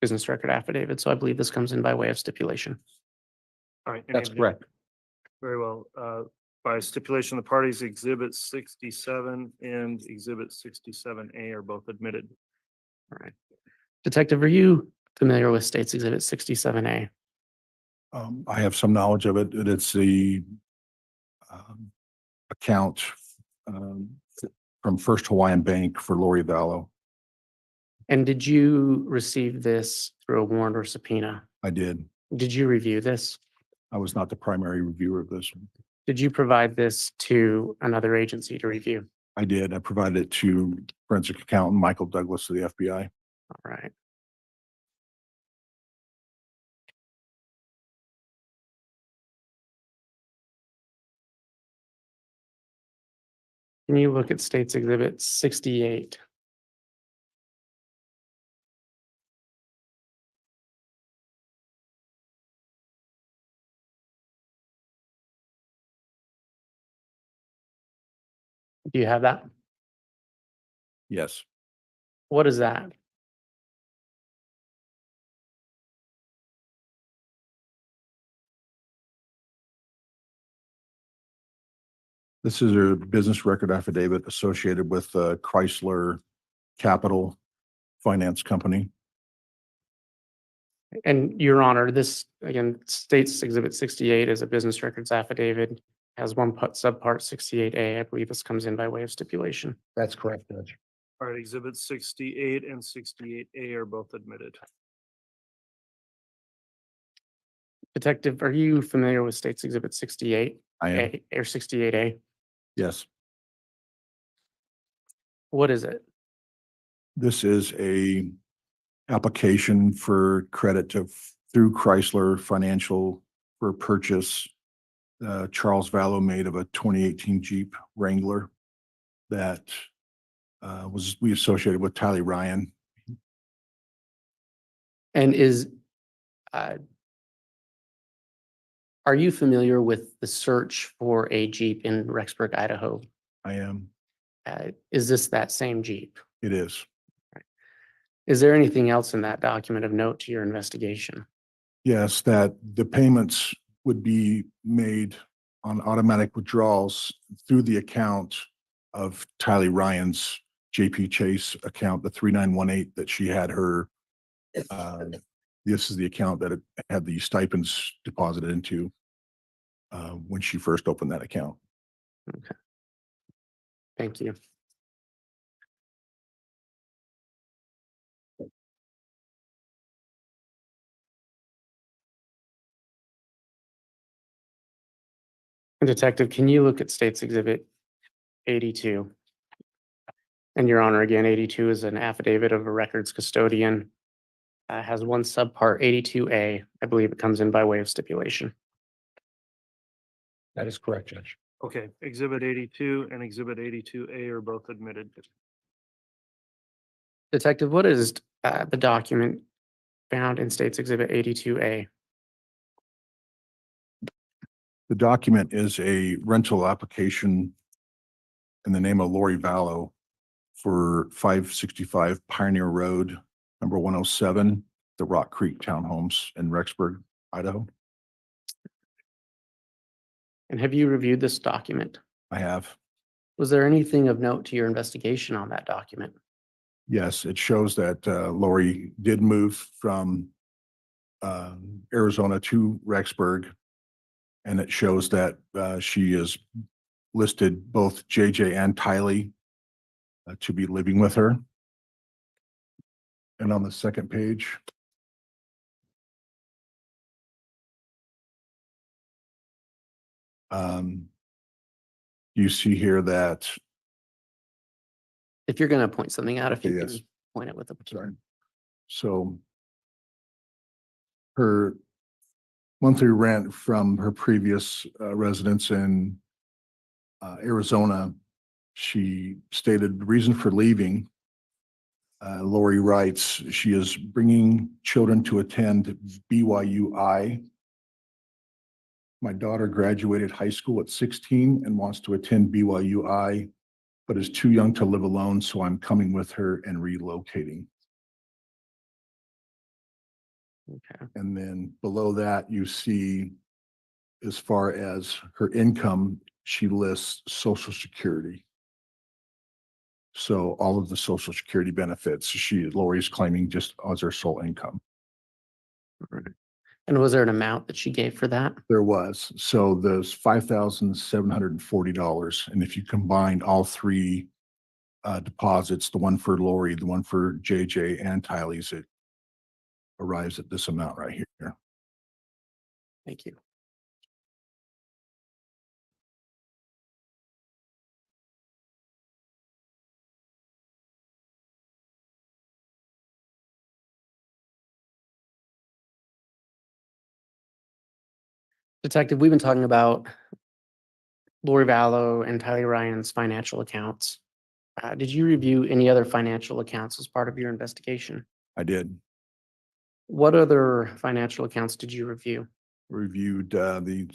business record affidavit, so I believe this comes in by way of stipulation. All right. That's correct. Very well. By stipulation, the parties exhibit 67 and exhibit 67A are both admitted. All right. Detective, are you familiar with State's Exhibit 67A? I have some knowledge of it. It's the account from First Hawaiian Bank for Lori Vallow. And did you receive this through a warrant or subpoena? I did. Did you review this? I was not the primary reviewer of this one. Did you provide this to another agency to review? I did. I provided it to forensic accountant Michael Douglas of the FBI. All right. Can you look at State's Exhibit 68? Do you have that? Yes. What is that? This is a business record affidavit associated with Chrysler Capital Finance Company. And Your Honor, this again, State's Exhibit 68 is a business records affidavit. has subpart 68A. I believe this comes in by way of stipulation. That's correct, Judge. All right, exhibit 68 and 68A are both admitted. Detective, are you familiar with State's Exhibit 68? I am. Or 68A? Yes. What is it? This is a application for credit through Chrysler Financial for purchase. Charles Vallow made of a 2018 Jeep Wrangler that we associated with Tylee Ryan. And are you familiar with the search for a Jeep in Rexburg, Idaho? I am. Is this that same Jeep? It is. Is there anything else in that document of note to your investigation? Yes, that the payments would be made on automatic withdrawals through the account of Tylee Ryan's JP Chase account, the 3918 that she had her. This is the account that it had the stipends deposited into when she first opened that account. Okay. Thank you. Detective, can you look at State's Exhibit 82? And Your Honor, again, 82 is an affidavit of a records custodian. Has one subpart 82A. I believe it comes in by way of stipulation. That is correct, Judge. Okay, exhibit 82 and exhibit 82A are both admitted. Detective, what is the document found in State's Exhibit 82A? The document is a rental application in the name of Lori Vallow for 565 Pioneer Road, number 107, the Rock Creek Townhomes in Rexburg, Idaho. And have you reviewed this document? I have. Was there anything of note to your investigation on that document? Yes, it shows that Lori did move from Arizona to Rexburg. And it shows that she is listed both JJ and Tylee to be living with her. And on the second page, you see here that, If you're going to point something out, if you Okay, yes. can point it with a. sorry. So her monthly rent from her previous residence in Arizona, she stated the reason for leaving. Lori writes, she is bringing children to attend BYUI. My daughter graduated high school at 16 and wants to attend BYUI, but is too young to live alone, so I'm coming with her and relocating. Okay. And then below that, you see, as far as her income, she lists Social Security. So all of the Social Security benefits, Lori's claiming just as her sole income. And was there an amount that she gave for that? There was. So there's $5,740. And if you combine all three deposits, the one for Lori, the one for JJ and Tylee's, it arrives at this amount right here. Thank you. Detective, we've been talking about Lori Vallow and Tylee Ryan's financial accounts. Did you review any other financial accounts as part of your investigation? I did. What other financial accounts did you review? Reviewed the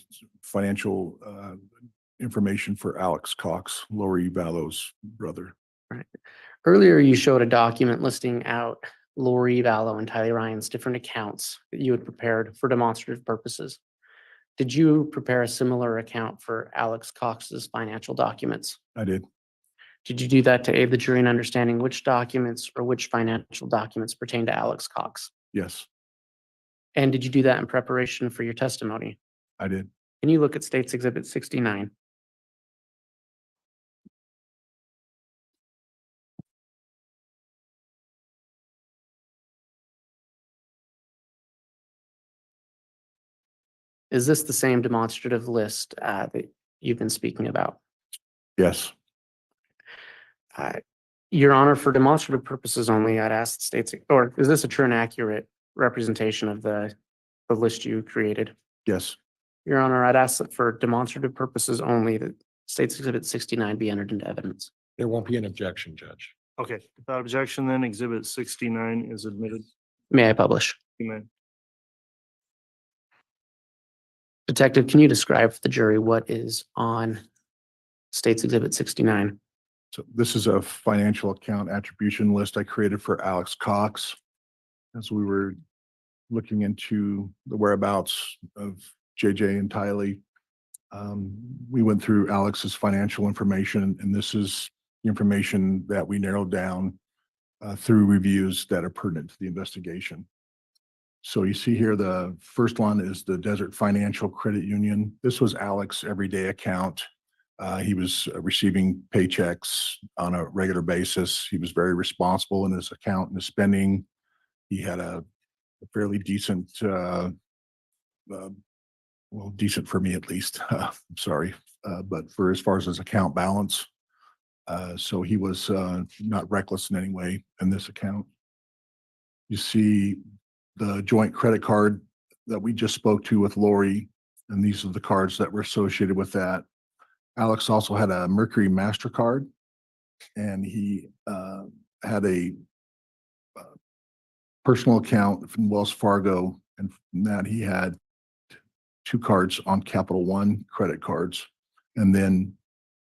financial information for Alex Cox, Lori Vallow's brother. Earlier, you showed a document listing out Lori Vallow and Tylee Ryan's different accounts that you had prepared for demonstrative purposes. Did you prepare a similar account for Alex Cox's financial documents? I did. Did you do that to aid the jury in understanding which documents or which financial documents pertain to Alex Cox? Yes, And did you do that in preparation for your testimony? I did. can you look at State's Exhibit 69? Is this the same demonstrative list that you've been speaking about? Yes. Your Honor, for demonstrative purposes only, I'd ask the states, or is this a true and accurate representation of the list you created? Yes. Your Honor, I'd ask that for demonstrative purposes only, that State's Exhibit 69 be entered into evidence. There won't be an objection, Judge. Okay, without objection, then Exhibit 69 is admitted. May I publish? You may. Detective, can you describe for the jury what is on State's Exhibit 69? So this is a financial account attribution list I created for Alex Cox. As we were looking into the whereabouts of JJ and Tylee, we went through Alex's financial information, and this is the information that we narrowed down through reviews that are pertinent to the investigation. So you see here, the first one is the Desert Financial Credit Union. This was Alex's everyday account. He was receiving paychecks on a regular basis. He was very responsible in his account and his spending. He had a fairly decent, well, decent for me at least, sorry, but for as far as his account balance. So he was not reckless in any way in this account. You see the joint credit card that we just spoke to with Lori, and these are the cards that were associated with that. Alex also had a Mercury MasterCard, and he had a personal account from Wells Fargo, and from that he had 2 cards on Capital One credit cards. And then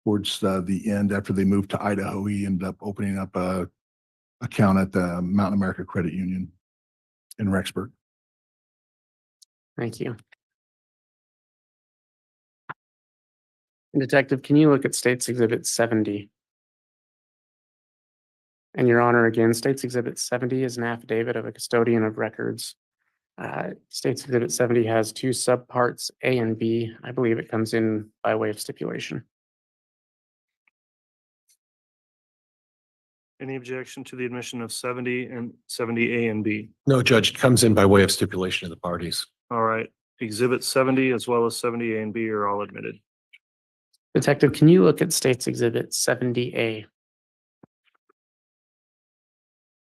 towards the end, after they moved to Idaho, he ended up opening up a account at the Mountain America Credit Union in Rexburg. Thank you. Detective, can you look at State's Exhibit 70? And Your Honor, again, State's Exhibit 70 is an affidavit of a custodian of records. State's Exhibit 70 has 2 subparts, A and B. I believe it comes in by way of stipulation. Any objection to the admission of 70 and 70A and B? No, Judge, it comes in by way of stipulation of the parties. All right, Exhibit 70 as well as 70A and B are all admitted. Detective, can you look at State's Exhibit 70A?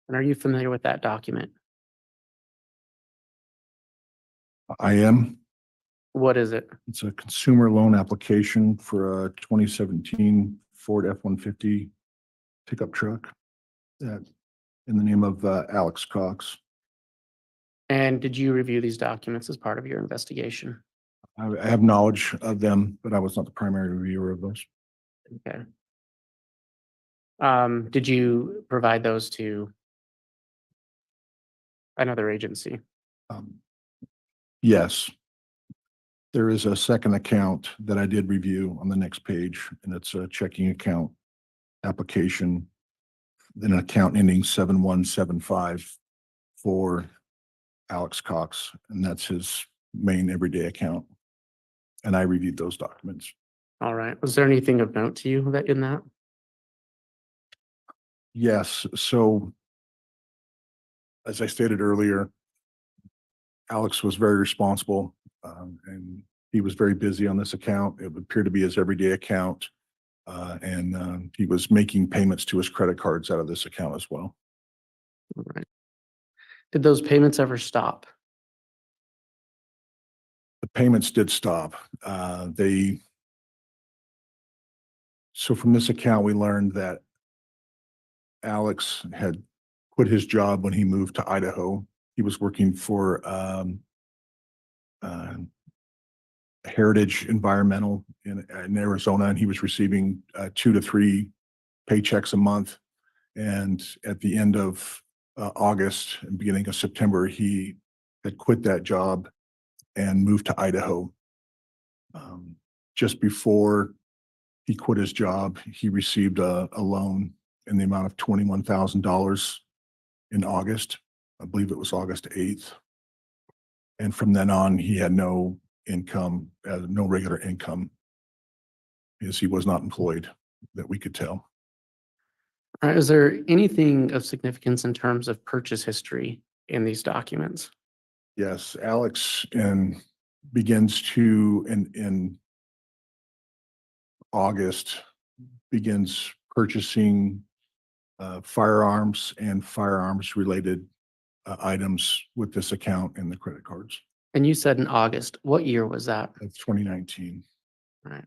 And are you familiar with that document? I am. What is it? It's a consumer loan application for a 2017 Ford F-150 pickup truck in the name of Alex Cox. And did you review these documents as part of your investigation? I have knowledge of them, but I was not the primary reviewer of those. Okay. Did you provide those to another agency? Yes. There is a second account that I did review on the next page, and it's a checking account application, an account ending 7175 for Alex Cox, and that's his main everyday account. And I reviewed those documents. All right. Was there anything of note to you that in that? Yes. So as I stated earlier, Alex was very responsible, and he was very busy on this account. It would appear to be his everyday account. And he was making payments to his credit cards out of this account as well. All right. Did those payments ever stop? The payments did stop. So from this account, we learned that Alex had quit his job when he moved to Idaho. He was working for Heritage Environmental in Arizona, and he was receiving 2 to 3 paychecks a month. And at the end of August and beginning of September, he had quit that job and moved to Idaho. Just before he quit his job, he received a loan in the amount of $21,000 in August. I believe it was August 8th. And from then on, he had no income, no regular income. Because he was not employed that we could tell. All right, is there anything of significance in terms of purchase history in these documents? Yes, Alex begins to in August begins purchasing firearms and firearms related items with this account and the credit cards. And you said in August, what year was that? That's 2019. Right.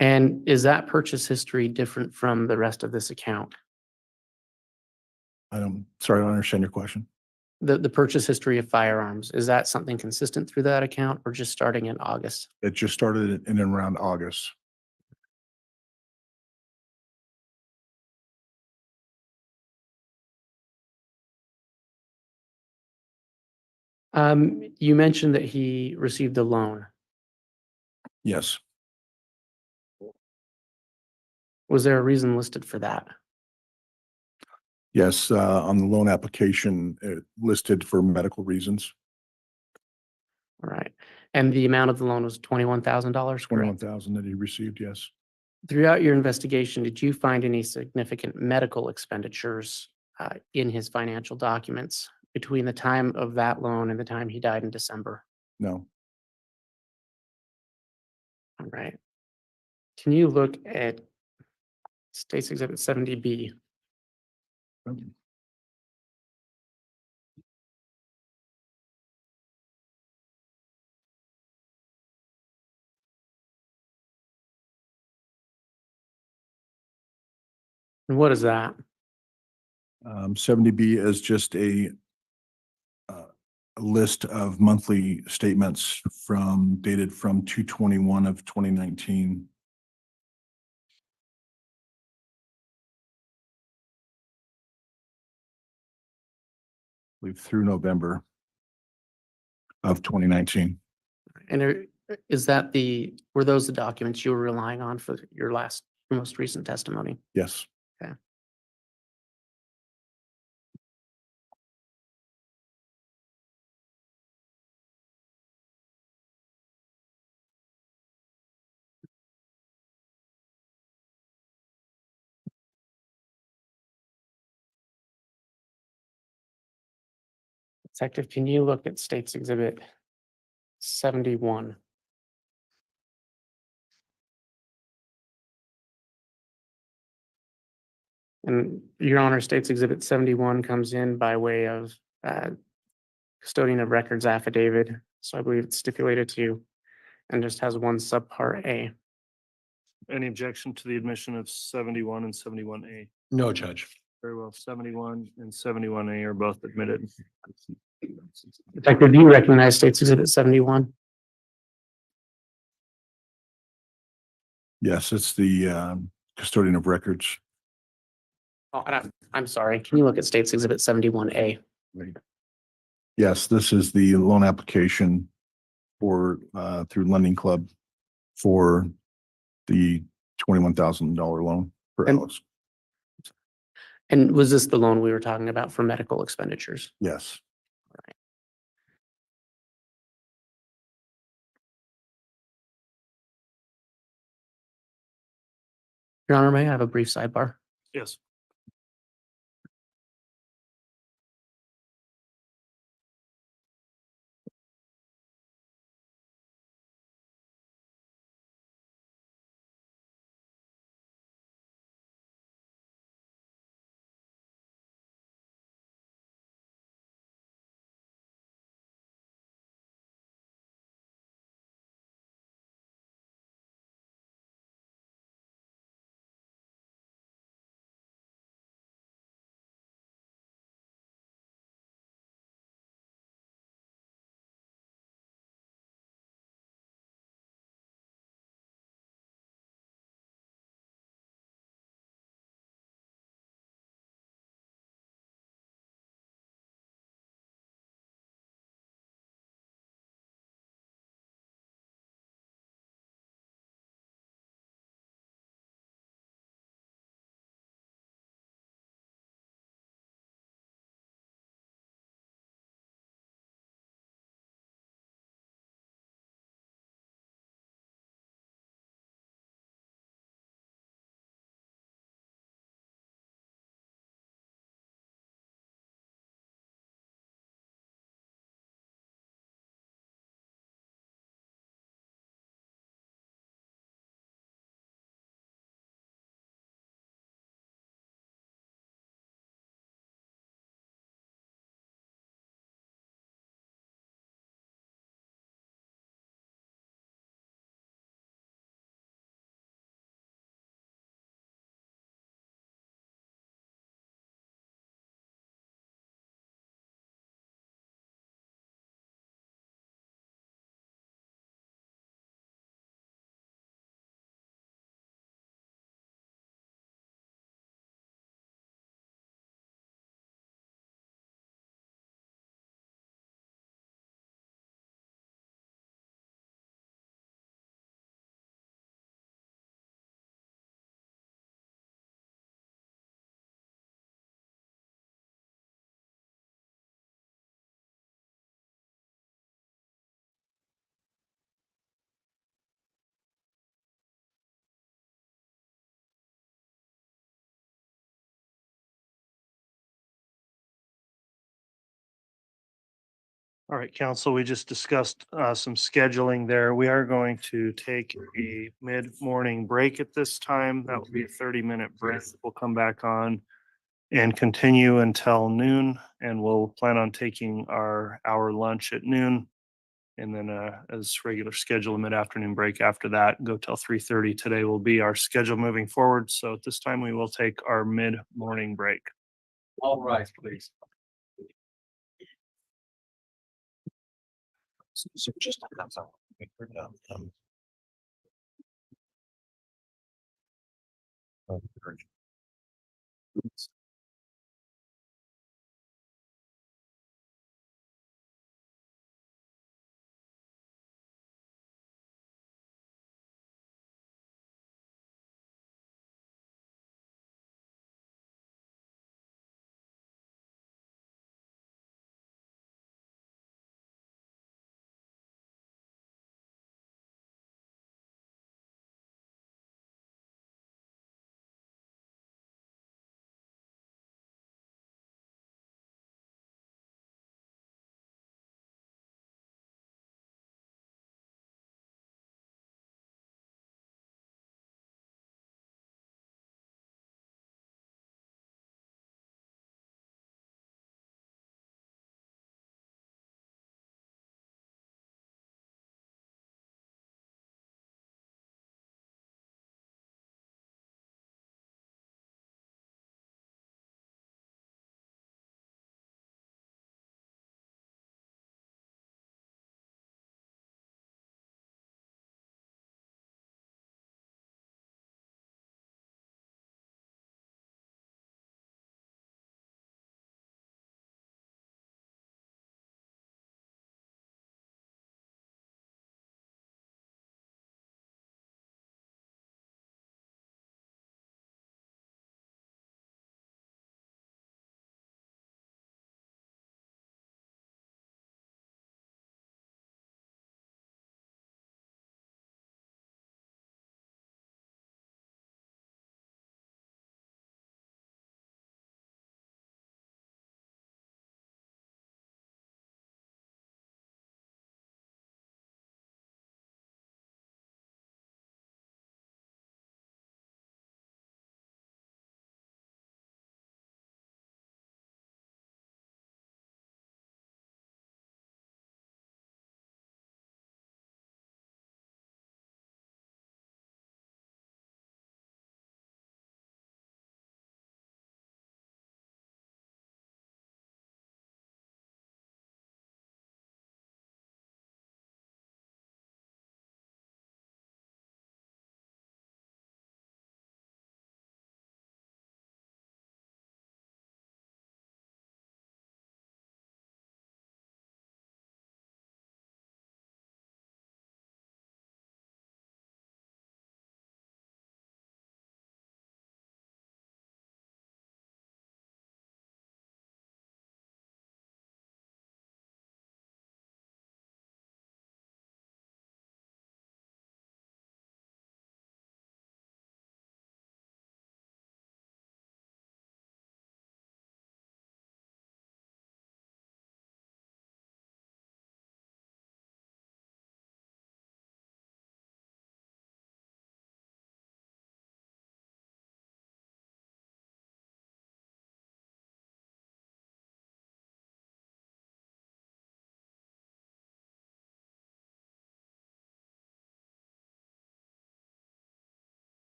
And is that purchase history different from the rest of this account? Sorry, I don't understand your question. The purchase history of firearms, is that something consistent through that account or just starting in August? It just started in and around August. You mentioned that he received a loan. Yes, Was there a reason listed for that? yes, on the loan application, it listed for medical reasons, All right. And the amount of the loan was $21,000, correct? 21,000 that he received, yes. Throughout your investigation, did you find any significant medical expenditures in his financial documents between the time of that loan and the time he died in December? No, All right. Can you look at State's Exhibit 70B? And what is that? 70B is just a list of monthly statements dated from 2/21 of 2019. We've through November of 2019. And were those the documents you were relying on for your most recent testimony? Yes. Okay. Detective, can you look at State's Exhibit 71? And Your Honor, State's Exhibit 71 comes in by way of custodian of records affidavit. So I believe it's stipulated to, and just has one subpart A. Any objection to the admission of 71 and 71A? No, Judge. Very well, 71 and 71A are both admitted. Detective, do you recognize State's Exhibit 71? Yes, it's the custodian of records. Oh, and I'm sorry. Can you look at State's Exhibit 71A? Yes, this is the loan application for through Lending Club for the $21,000 loan for And- Alex. And was this the loan we were talking about for medical expenditures? Yes. Your Honor, may I have a brief sidebar? Yes. All right, council, we just discussed some scheduling there. We are going to take a mid-morning break at this time. That will be a 30-minute break. We'll come back on and continue until noon, and we'll plan on taking our hour lunch at noon. And then as regular schedule, a mid-afternoon break after that, go till 3:30. Today will be our schedule moving forward. So at this time, we will take our mid-morning break. All rise, please. So just that's all.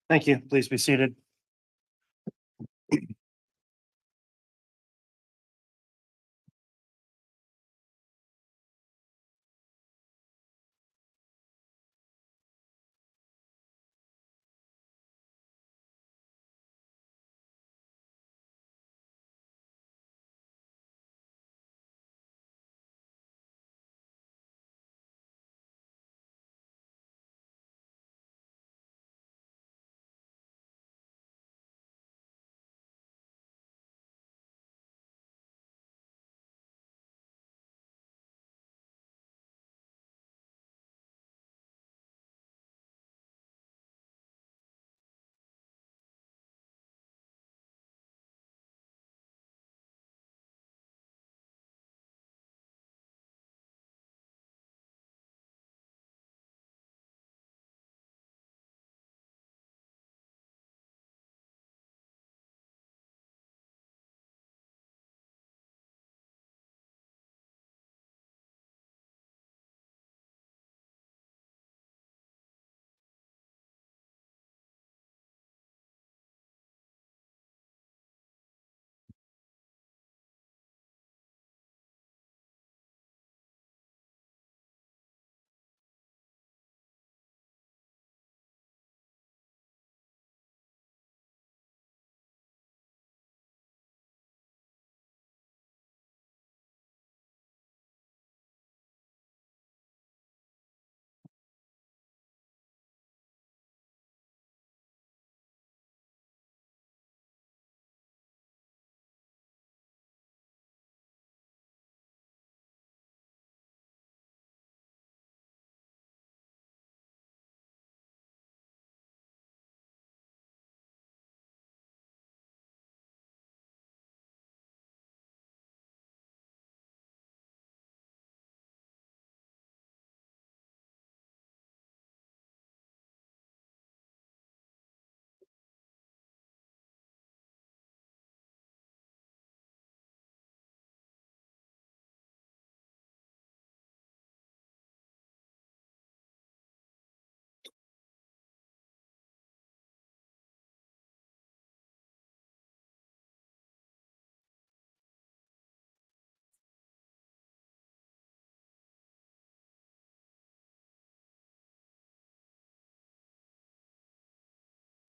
Thank you. Please be seated.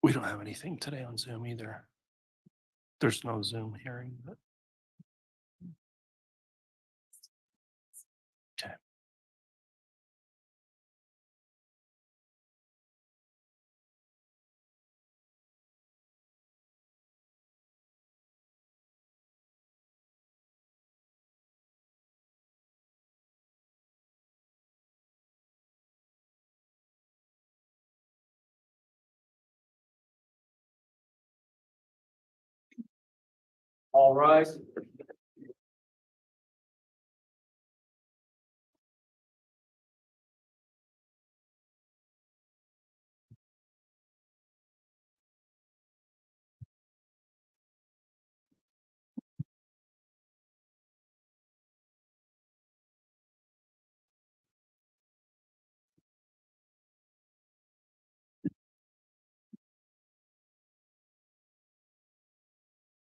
We don't have anything today on Zoom either. There's no Zoom hearing, but. Okay. All rise.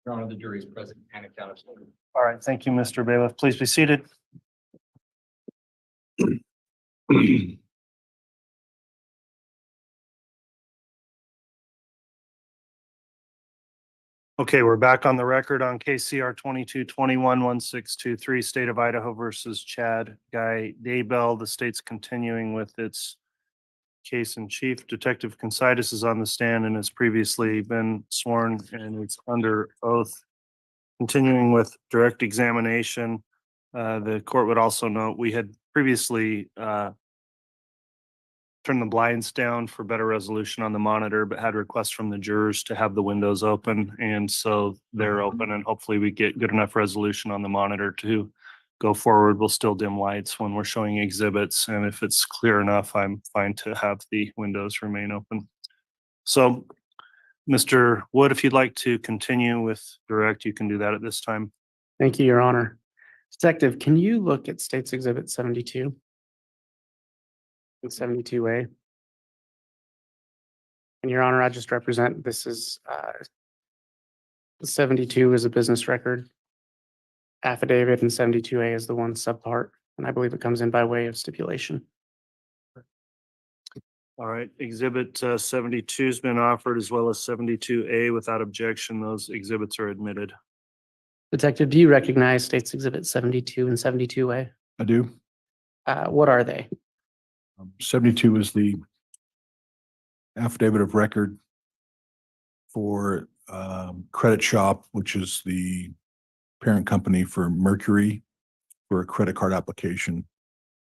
Your Honor, the jury is present and accounted for. All right. Thank you, Mr. Bailiff. Please be seated. Okay, we're back on the record on KCR 22211623, State of Idaho versus Chad Guy Daybell. The state's continuing with its case in chief. Detective Consitis is on the stand and has previously been sworn and is under oath. Continuing with direct examination, the court would also note we had previously turned the blinds down for better resolution on the monitor, but had requests from the jurors to have the windows open. And so they're open and hopefully we get good enough resolution on the monitor to go forward. We'll still dim lights when we're showing exhibits. And if it's clear enough, I'm fine to have the windows remain open. So Mr. Wood, if you'd like to continue with direct, you can do that at this time. Thank you, Your Honor. Detective, can you look at State's Exhibit 72? And 72A? And Your Honor, I just represent, this is 72 is a business record affidavit and 72A is the one subpart. And I believe it comes in by way of stipulation. All right, exhibit 72 has been offered as well as 72A. Without objection, those exhibits are admitted. Detective, do you recognize States Exhibit 72 and 72A? I do. What are they? 72 is the affidavit of record for Credit Shop, which is the parent company for Mercury, for a credit card application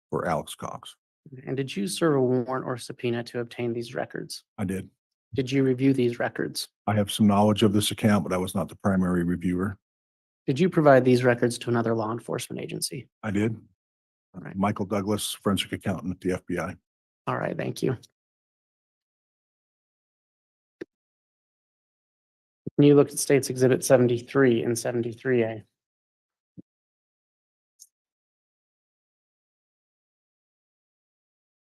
for Alex Cox. And did you serve a warrant or subpoena to obtain these records? I did. Did you review these records? I have some knowledge of this account, but I was not the primary reviewer. Did you provide these records to another law enforcement agency? I did. All right. Michael Douglas, forensic accountant at the FBI. All right, thank you. Can you look at States Exhibit 73 and 73A?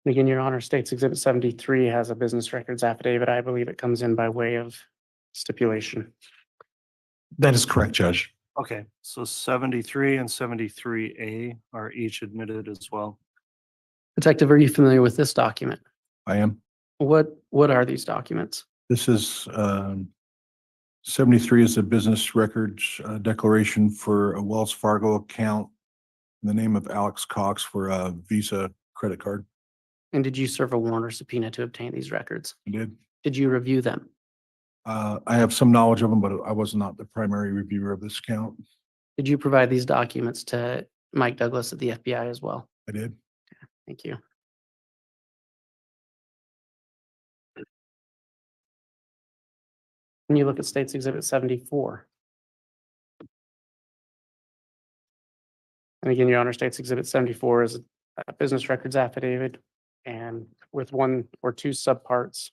Again, Your Honor, States Exhibit 73 has a business records affidavit. I believe it comes in by way of stipulation. That is correct, Judge. Okay, so 73 and 73A are each admitted as well. Detective, are you familiar with this document? I am. What are these documents? This is 73 is a business records declaration for a Wells Fargo account in the name of Alex Cox for a Visa credit card. And did you serve a warrant or subpoena to obtain these records? I did. Did you review them? I have some knowledge of them, but I was not the primary reviewer of this account. Did you provide these documents to Mike Douglas at the FBI as well? I did. Thank you. Can you look at States Exhibit 74? And again, Your Honor, States Exhibit 74 is a business records affidavit and with one or two subparts.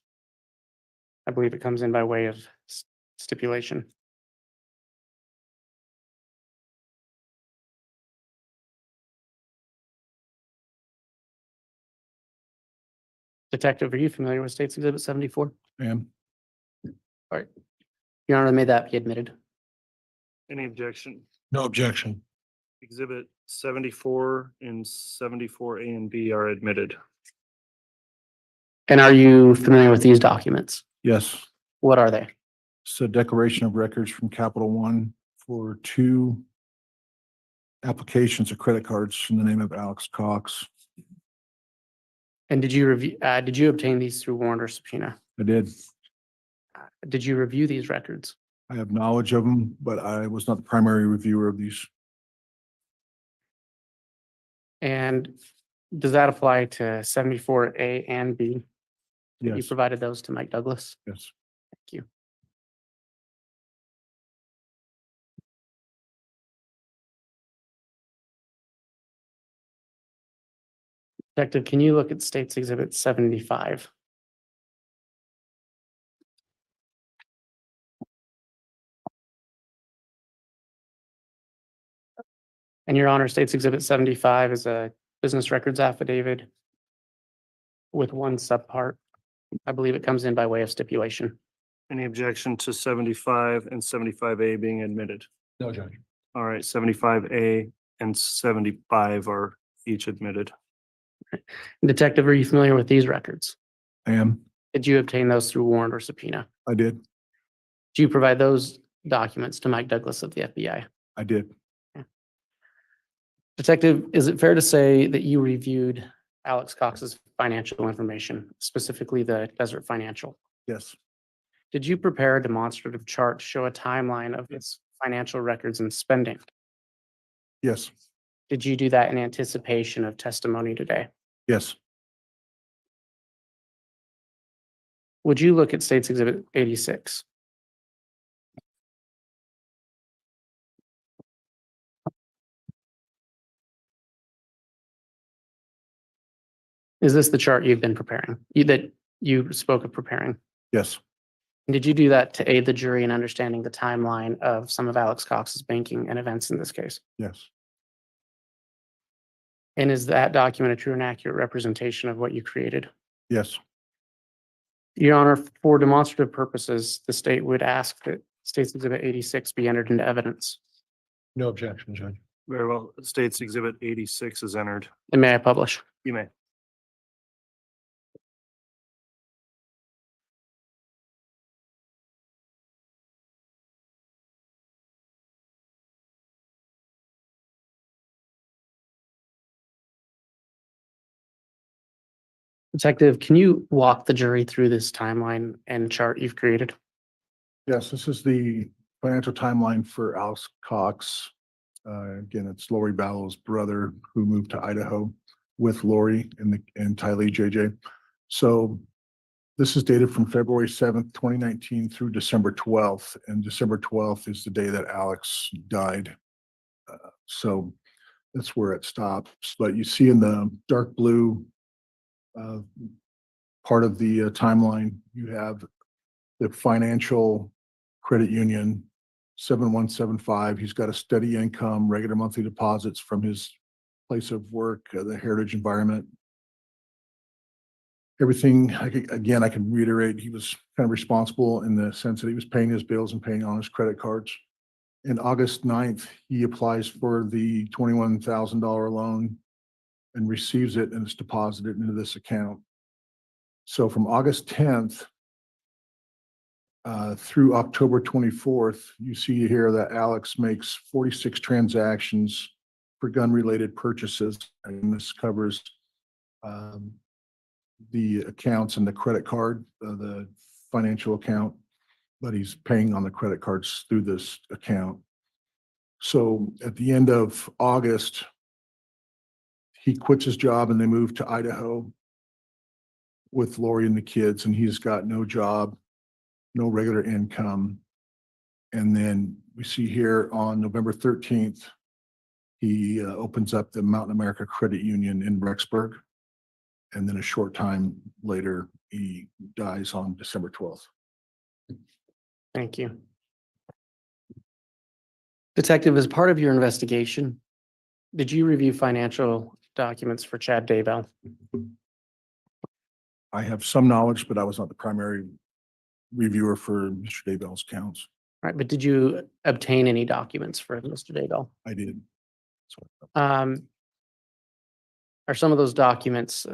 I believe it comes in by way of stipulation. Detective, are you familiar with States Exhibit 74? I am. Your Honor, may that be admitted? Any objection? No objection. Exhibit 74 and 74A and B are admitted. And are you familiar with these documents? Yes. What are they? It's a declaration of records from Capital One for two applications of credit cards in the name of Alex Cox. And did you review, did you obtain these through warrant or subpoena? I did. Did you review these records? I have knowledge of them, but I was not the primary reviewer of these. And does that apply to 74A and B? You Yes, provided those to Mike Douglas? yes. Thank you. Detective, can you look at States Exhibit 75? And Your Honor, States Exhibit 75 is a business records affidavit with one subpart. I believe it comes in by way of stipulation. Any objection to 75 and 75A being admitted? No, Judge. All right, 75A and 75 are each admitted. Detective, are you familiar with these records? I am. Did you obtain those through warrant or subpoena? I did. Do you provide those documents to Mike Douglas of the FBI? I did. Detective, is it fair to say that you reviewed Alex Cox's financial information, specifically the Desert Financial? Yes. Did you prepare a demonstrative chart to show a timeline of its financial records and spending? Yes. Did you do that in anticipation of testimony today? Yes. Would you look at States Exhibit 86? Is this the chart you've been preparing, that you spoke of preparing? Yes. And did you do that to aid the jury in understanding the timeline of some of Alex Cox's banking and events in this case? Yes. And is that document a true and accurate representation of what you created? Yes. Your Honor, for demonstrative purposes, the state would ask that State's Exhibit 86 be entered into evidence. No objection, Judge. Very well. State's Exhibit 86 is entered. And may I publish? You may. Detective, can you walk the jury through this timeline and chart you've created? Yes, this is the financial timeline for Alex Cox. Again, it's Lori Vallow's brother who moved to Idaho with Lori and Tylee JJ. So this is dated from February 7th, 2019 through December 12th. And December 12th is the day that Alex died. So that's where it stops. But you see in the dark blue part of the timeline, you have the financial credit union 7175. He's got a steady income, regular monthly deposits from his place of work, the Heritage Environment. Everything, I can reiterate, he was kind of responsible in the sense that he was paying his bills and paying on his credit cards. In August 9th, he applies for the $21,000 loan and receives it, and it's deposited into this account. So from August 10th through October 24th, you see here that Alex makes 46 transactions for gun-related purchases, and this covers the accounts and the credit card, the financial account, but he's paying on the credit cards through this account. So at the end of August, he quits his job and they move to Idaho with Lori and the kids, and he's got no job, no regular income. And then we see here on November 13th, he opens up the Mountain America Credit Union in Rexburg. And then a short time later, he dies on December 12th. Thank you. Detective, as part of your investigation, did you review financial documents for Chad Daybell? I have some knowledge, but I was not the primary reviewer for Mr. Daybell's accounts. All right, but did you obtain any documents for Mr. Daybell? I did. Are some of those documents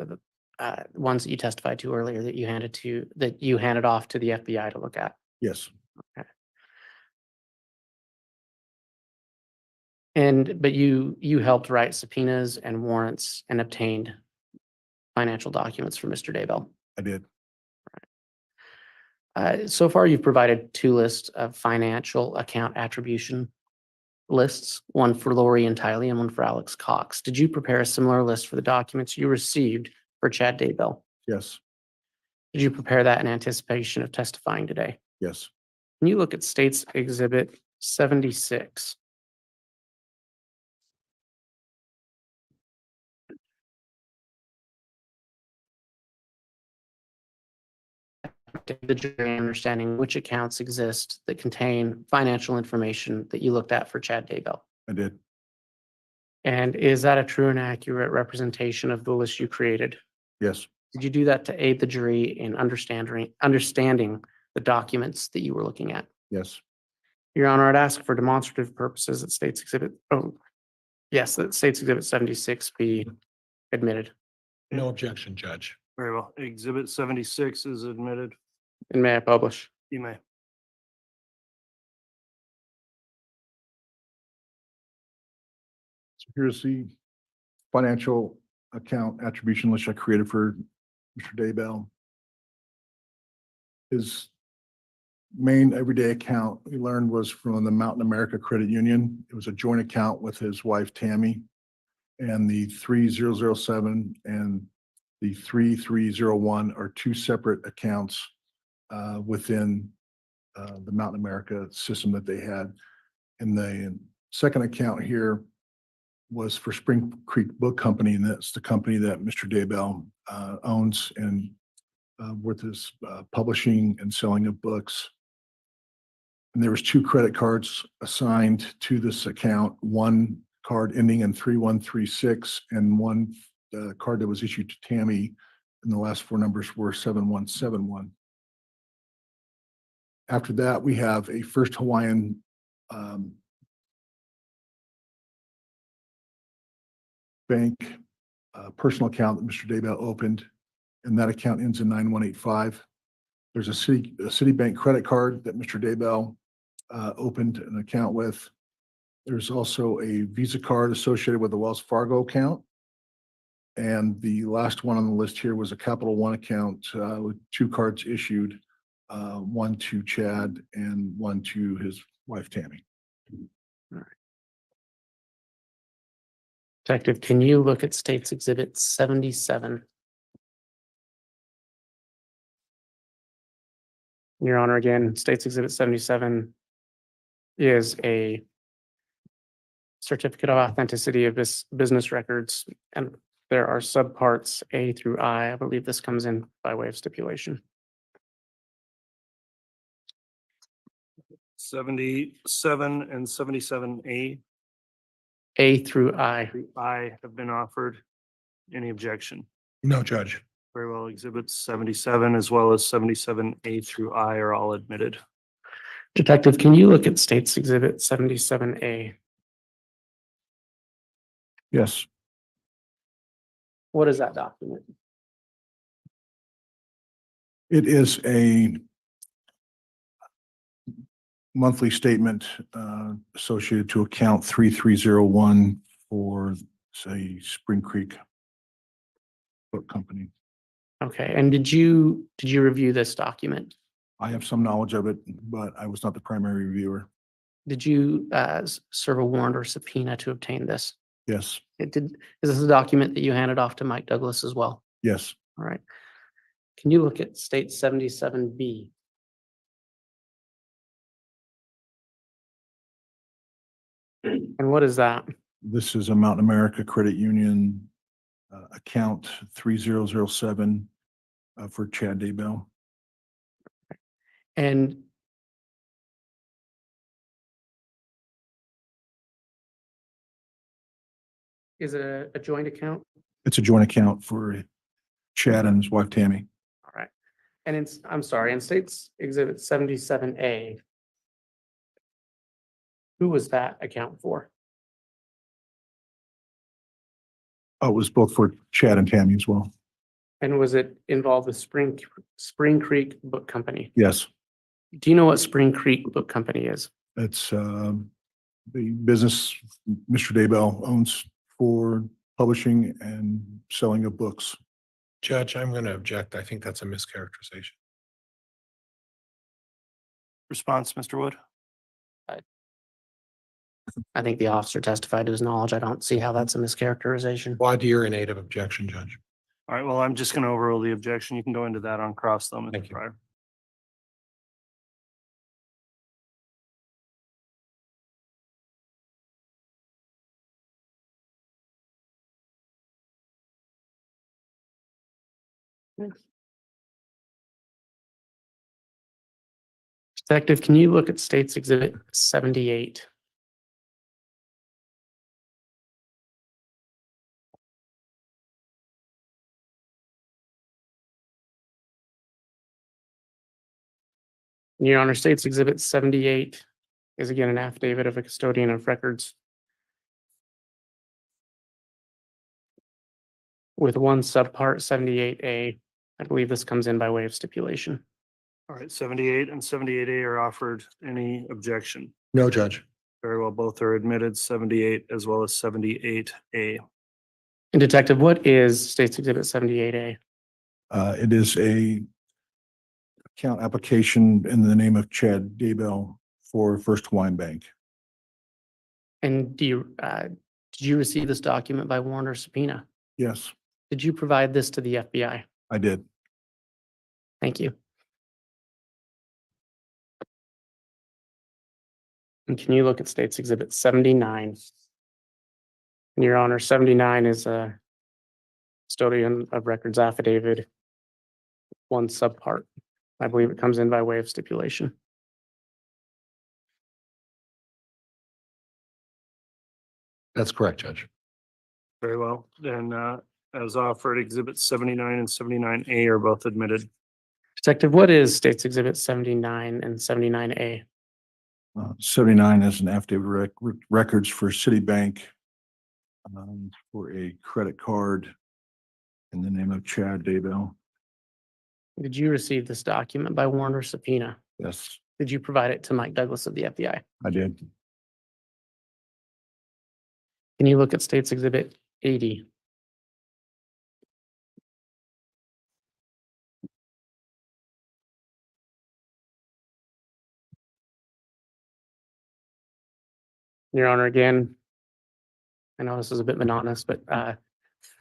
ones that you testified to earlier that you handed off to the FBI to look at? Yes, but you helped write subpoenas and warrants and obtained financial documents for Mr. Daybell. I did. So far, you've provided 2 lists of financial account attribution lists, one for Lori and Tylee and one for Alex Cox. Did you prepare a similar list for the documents you received for Chad Daybell? Yes, Did you prepare that in anticipation of testifying today? yes. Can you look at State's Exhibit 76? The jury understanding which accounts exist that contain financial information that you looked at for Chad Daybell. I did. And is that a true and accurate representation of the list you created? Yes, Did you do that to aid the jury in understanding the documents that you were looking at? yes. Your Honor, I'd ask for demonstrative purposes that State's Exhibit, that State's Exhibit 76 be admitted. No objection, Judge. Very well. Exhibit 76 is admitted. And may I publish? You may. So here's the financial account attribution list I created for Mr. Daybell. His main everyday account we learned was from the Mountain America Credit Union. It was a joint account with his wife Tammy, and the 3007 and the 3301 are 2 separate accounts within the Mountain America system that they had. And the second account here was for Spring Creek Book Company, and that's the company that Mr. Daybell owns and with his publishing and selling of books. And there was 2 credit cards assigned to this account, one card ending in 3136 and one card that was issued to Tammy, and the last 4 numbers were 7171. After that, we have a First Hawaiian bank personal account that Mr. Daybell opened, and that account ends in 9185. There's a Citibank credit card that Mr. Daybell opened an account with. There's also a Visa card associated with the Wells Fargo account. And the last one on the list here was a Capital One account with 2 cards issued, one to Chad and one to his wife, Tammy. Detective, can you look at State's Exhibit 77? Your Honor, again, State's Exhibit 77 is a certificate of authenticity of this business records, and there are subparts A through I. I believe this comes in by way of stipulation. 77 and 77A. A through I. I have been offered. Any objection? No, Judge. Very well. Exhibits 77 as well as 77A through I are all admitted. Detective, can you look at State's Exhibit 77A? Yes. What is that document? It is a monthly statement associated to account 3301 for, say, Spring Creek Book Company. Okay, and did you review this document? I have some knowledge of it, but I was not the primary reviewer. Did you serve a warrant or subpoena to obtain this? Yes, Is this a document that you handed off to Mike Douglas as well? yes. All right. Can you look at State 77B? And what is that? This is a Mountain America Credit Union account 3007 for Chad Daybell. And is it a joint account? It's a joint account for Chad and his wife Tammy. All right. And I'm sorry, in State's Exhibit 77A, who was that account for? Oh, it was both for Chad and Tammy as well. And was it involved with Spring Creek Book Company? Yes, Do you know what Spring Creek Book Company is? it's the business Mr. Daybell owns for publishing and selling of books. Judge, I'm going to object. I think that's a mischaracterization. Response, Mr. Wood? I think the officer testified to his knowledge. I don't see how that's a mischaracterization. Why do your native objection, Judge? All right, well, I'm just going to overrule the objection. You can go into that on cross though, Thank Mr. you. Pryor. Detective, can you look at State's Exhibit 78? Your Honor, State's Exhibit 78 is again an affidavit of a custodian of records with one subpart 78A. I believe this comes in by way of stipulation. All right, 78 and 78A are offered. Any objection? No, Judge. Very well, both are admitted, 78 as well as 78A. And Detective, what is State's Exhibit 78A? It is a account application in the name of Chad Daybell for First Hawaiian Bank. And did you receive this document by warrant or subpoena? Yes, Did you provide this to the FBI? I did. Thank you. And can you look at State's Exhibit 79? And Your Honor, 79 is a custodian of records affidavit, one subpart. I believe it comes in by way of stipulation. That's correct, Judge. Very well, then as offered, exhibits 79 and 79A are both admitted. Detective, what is States Exhibit 79 and 79A? 79 is an affidavit records for Citibank for a credit card in the name of Chad Daybell. Did you receive this document by warrant or subpoena? Yes, Did you provide it to Mike Douglas of the FBI? I did. Can you look at States Exhibit 80? Your Honor, again, I know this is a bit monotonous, but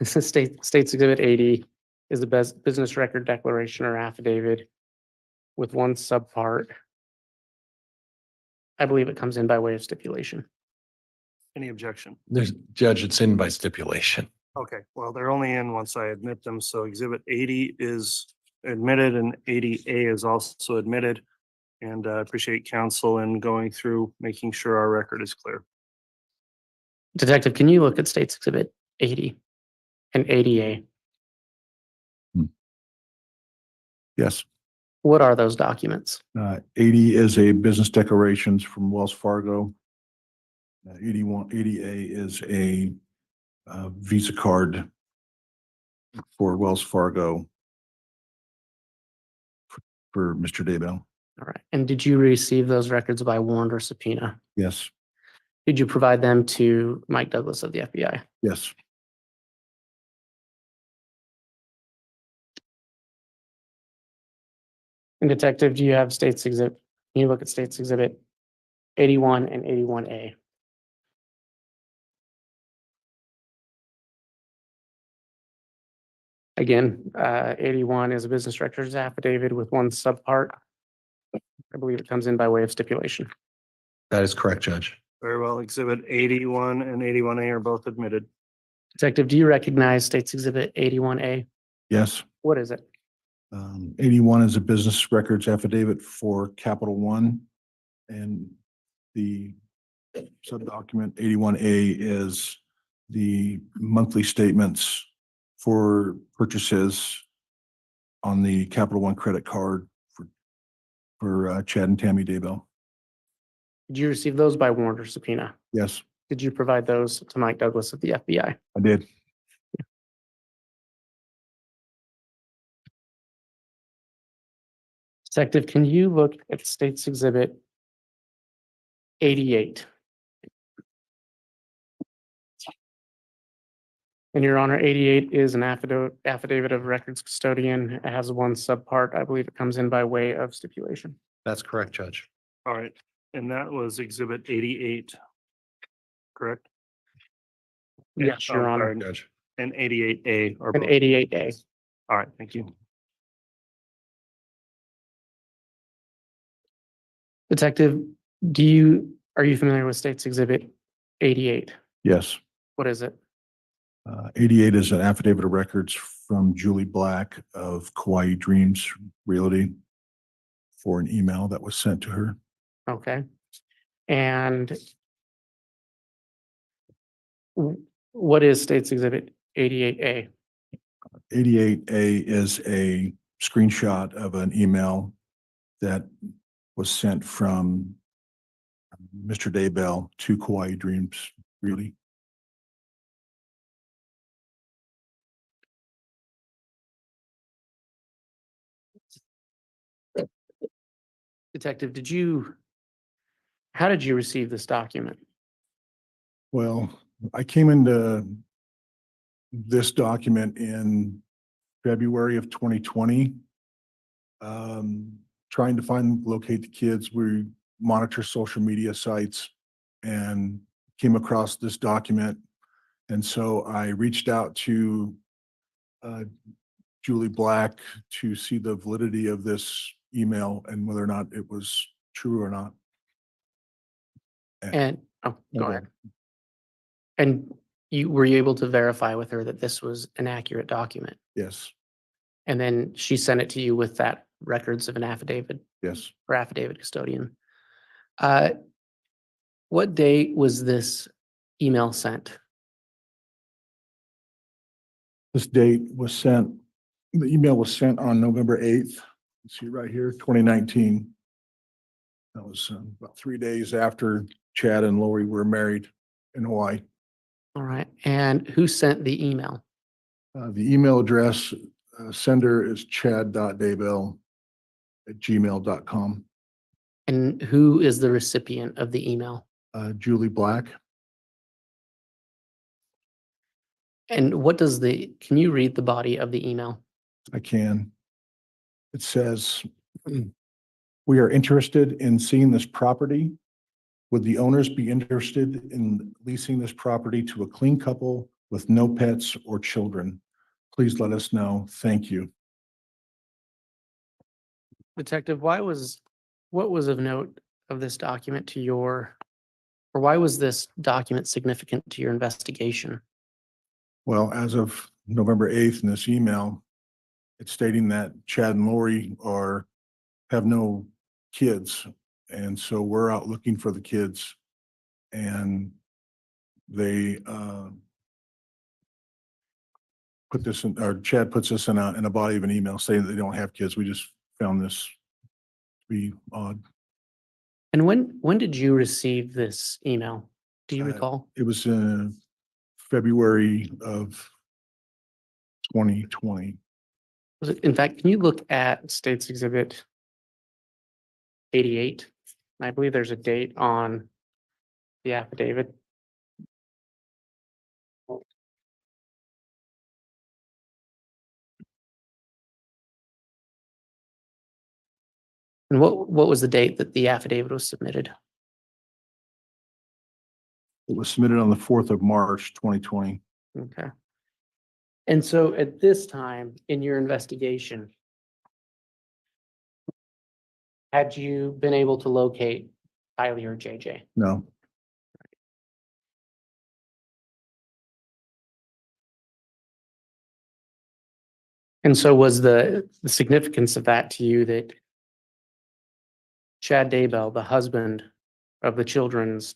this is States Exhibit 80 is the best business record declaration or affidavit with one subpart. I believe it comes in by way of stipulation. Any objection? There's, Judge, it's in by stipulation. Okay, well, they're only in once I admit them. So exhibit 80 is admitted and 80A is also admitted. And I appreciate counsel in going through, making sure our record is clear. Detective, can you look at States Exhibit 80 and 80A? Yes. What are those documents? 80 is a business declarations from Wells Fargo. 80A is a Visa card for Wells Fargo for Mr. Daybell. All right. And did you receive those records by warrant or subpoena? Yes, Did you provide them to Mike Douglas of the FBI? yes. And Detective, do you have States Exhibit? Can you look at States Exhibit 81 and 81A? Again, 81 is a business records affidavit with one subpart. I believe it comes in by way of stipulation. That is correct, Judge. Very well. Exhibit 81 and 81A are both admitted. Detective, do you recognize States Exhibit 81A? Yes. What is it? 81 is a business records affidavit for Capital One. And the subdocument 81A is the monthly statements for purchases on the Capital One credit card for Chad and Tammy Daybell. Did you receive those by warrant or subpoena? Yes, Did you provide those to Mike Douglas of the FBI? I did. Detective, can you look at States Exhibit 88? And Your Honor, 88 is an affidavit of records custodian. It has one subpart. I believe it comes in by way of stipulation. That's correct, Judge. All right. And that was exhibit 88. Correct? Yes, Your I'm Honor. sorry, Judge. And 88A are And both. 88A. All right, thank you. Detective, are you familiar with States Exhibit 88? Yes. What is it? 88 is an affidavit of records from Julie Black of Kauai Dreams Realty for an email that was sent to her. Okay. And what is States Exhibit 88A? 88A is a screenshot of an email that was sent from Mr. Daybell to Kauai Dreams Realty. Detective, how did you receive this document? Well, I came into this document in February of 2020. Trying to locate the kids. We monitor social media sites and came across this document. And so I reached out to Julie Black to see the validity of this email and whether or not it was true or not. And, oh, go Okay. ahead. And were you able to verify with her that this was an accurate document? Yes, And then she sent it to you with that records of an affidavit yes. or affidavit custodian. What date was this email sent? This date was sent, the email was sent on November 8th. See right here, 2019. That was about 3 days after Chad and Lori were married in Hawaii. All right. And who sent the email? The email address, sender is chad.daybell@gmail.com. And who is the recipient of the email? Julie Black. And what does can you read the body of the email? I can. It says, we are interested in seeing this property. Would the owners be interested in leasing this property to a clean couple with no pets or children? Please let us know. Thank you. Detective, what was of note of this document or why was this document significant to your investigation? Well, as of November 8th in this email, it's stating that Chad and Lori have no kids. And so we're out looking for the kids, and they put this in, or Chad puts this in a body of an email saying that they don't have kids. We just found this to be odd. And when did you receive this email? Do you recall? It was in February of 2020. In fact, can you look at State's Exhibit 88? I believe there's a date on the affidavit. And what was the date that the affidavit was submitted? It was submitted on the 4th of March, 2020. Okay. And so at this time in your investigation, had you been able to locate Tylee or JJ? No, And so was the significance of that to you that Chad Daybell, the husband of the children's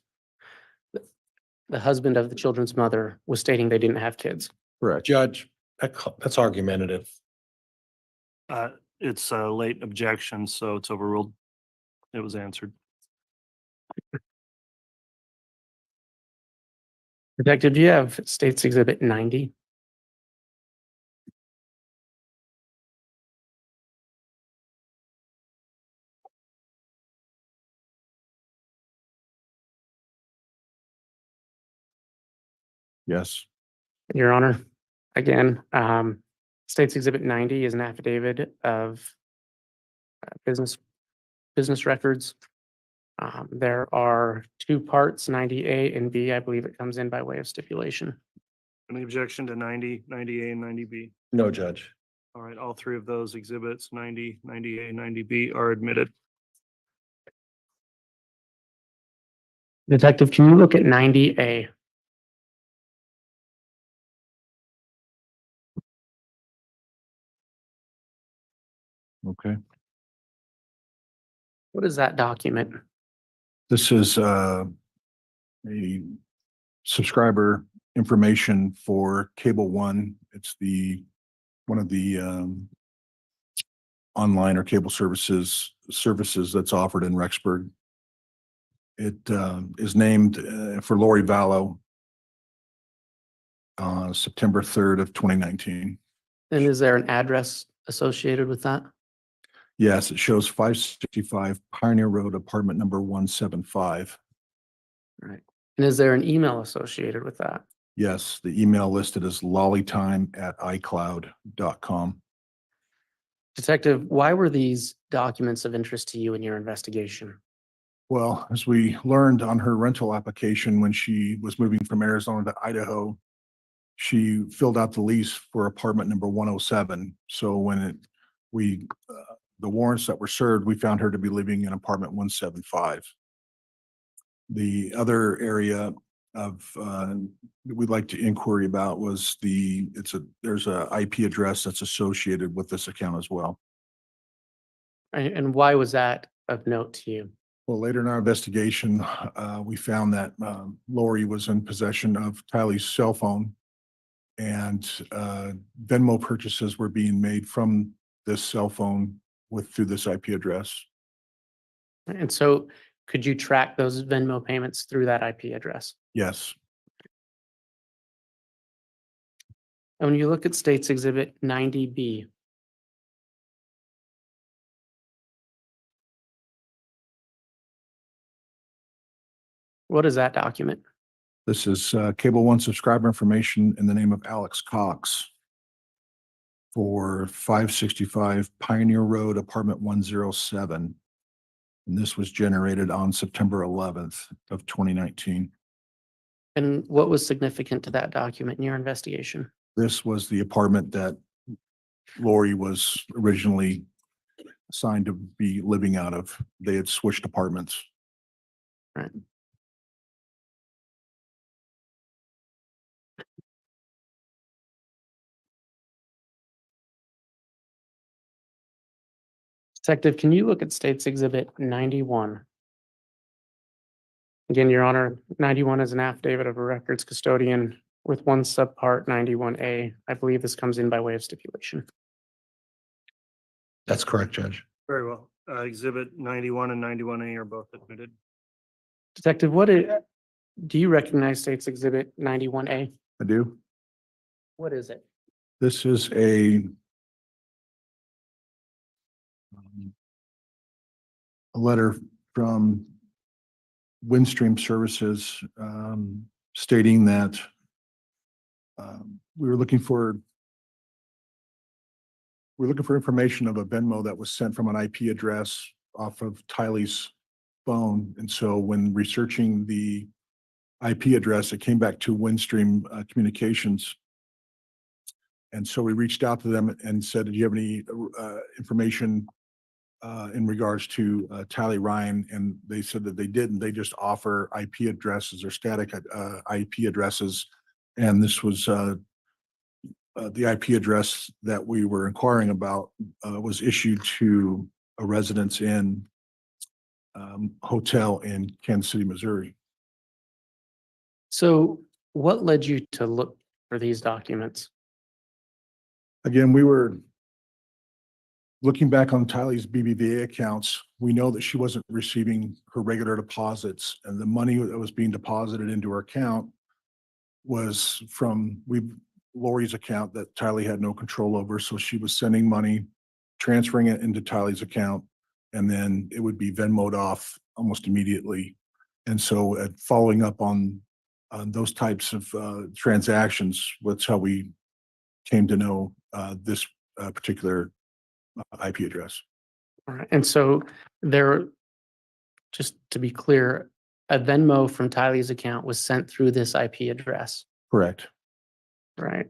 mother, was stating they didn't have kids? correct. Judge, that's argumentative. It's a late objection, so it's overruled. It was answered. Detective, do you have State's Exhibit 90? Yes. Your Honor, again, State's Exhibit 90 is an affidavit of business records. There are two parts, 90A and B. I believe it comes in by way of stipulation. Any objection to 90, 90A, and 90B? No, Judge. All right, all three of those exhibits, 90, 90A, 90B, are admitted. Detective, can you look at 90A? Okay. What is that document? This is a subscriber information for Cable One. It's one of the online or cable services that's offered in Rexburg. It is named for Lori Vallow, September 3rd of 2019. And is there an address associated with that? Yes, it shows 565 Pioneer Road, apartment number 175. Right. And is there an email associated with that? Yes, the email listed as lollytime@icloud.com. Detective, why were these documents of interest to you in your investigation? Well, as we learned on her rental application when she was moving from Arizona to Idaho, she filled out the lease for apartment number 107. So when the warrants that were served, we found her to be living in apartment 175. The other area of we'd like to inquiry about was there's a IP address that's associated with this account as well. And why was that of note to you? Well, later in our investigation, we found that Lori was in possession of Tylee's cell phone, and Venmo purchases were being made from this cell phone through this IP address. And so could you track those Venmo payments through that IP address? Yes, And when you look at States Exhibit 90B, what is that document? this is Cable One subscriber information in the name of Alex Cox for 565 Pioneer Road, apartment 107. And this was generated on September 11th of 2019. And what was significant to that document in your investigation? This was the apartment that Lori was originally assigned to be living out of. They had switched apartments. Right. Detective, can you look at States Exhibit 91? Again, Your Honor, 91 is an affidavit of a records custodian with one subpart 91A. I believe this comes in by way of stipulation. That's correct, Judge. Very well. Exhibit 91 and 91A are both admitted. Detective, do you recognize States Exhibit 91A? I do. What is it? This is a letter from Windstream Services stating that we were looking for information of a Venmo that was sent from an IP address off of Tylee's phone. And so when researching the IP address, it came back to Windstream Communications. And so we reached out to them and said, do you have any information in regards to Tylee Ryan? And they said that they didn't. They just offer IP addresses or static IP addresses. And this was the IP address that we were inquiring about was issued to a Residence Inn hotel in Kansas City, Missouri. So what led you to look for these documents? Again, we were looking back on Tylee's BBVA accounts. We know that she wasn't receiving her regular deposits, and the money that was being deposited into her account was from Lori's account that Tylee had no control over. So she was sending money, transferring it into Tylee's account, and then it would be Venmoed off almost immediately. And so following up on those types of transactions, that's how we came to know this particular IP address. All right. And so just to be clear, a Venmo from Tylee's account was sent through this IP address, Correct. right?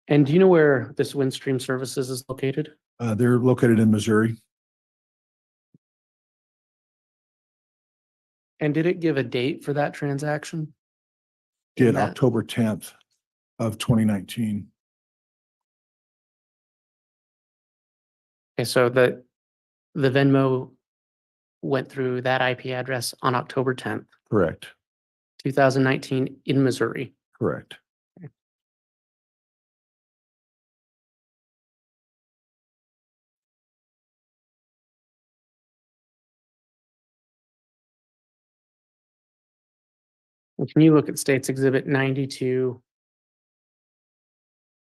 And do you know where this Windstream Services is located? They're located in Missouri. And did it give a date for that transaction? Did that- October 10th of 2019. Okay, so the Venmo went through that IP address on October 10th, Correct. 2019 in Missouri. Correct. And can you look at States Exhibit 92?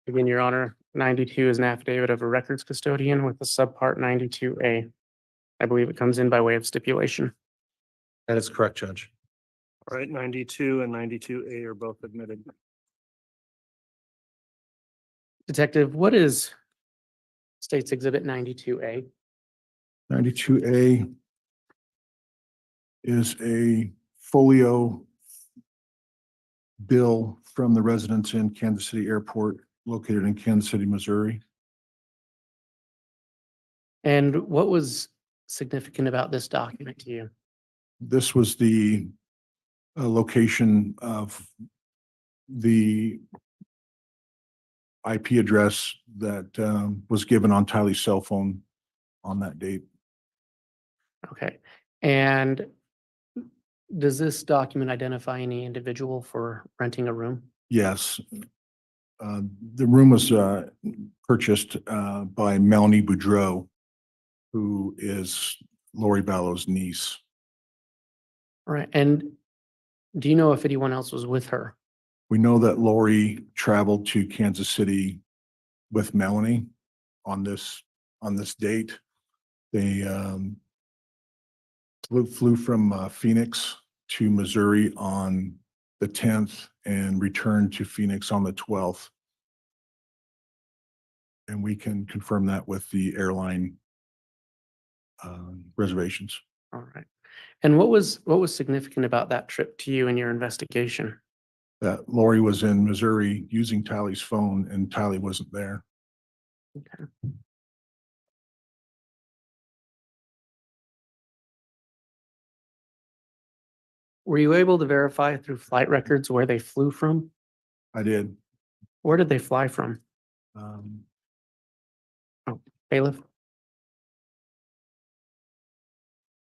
Again, Your Honor, 92 is an affidavit of a records custodian with a subpart 92A. I believe it comes in by way of stipulation. That is correct, Judge. All right, 92 and 92A are both admitted. Detective, what is States Exhibit 92A? 92A is a folio bill from the Residence Inn Kansas City Airport located in Kansas City, Missouri. And what was significant about this document to you? This was the location of the IP address that was given on Tylee's cell phone on that date. Okay. And does this document identify any individual for renting a room? Yes. The room was purchased by Melanie Boudreau, who is Lori Vallow's niece. All right. And do you know if anyone else was with her? We know that Lori traveled to Kansas City with Melanie on this date. They flew from Phoenix to Missouri on the 10th and returned to Phoenix on the 12th. And we can confirm that with the airline reservations. All right. And what was significant about that trip to you in your investigation? That Lori was in Missouri using Tylee's phone and Tylee wasn't there. Okay. Were you able to verify through flight records where they flew from? I did. Where did they fly from? Um, Bailiff?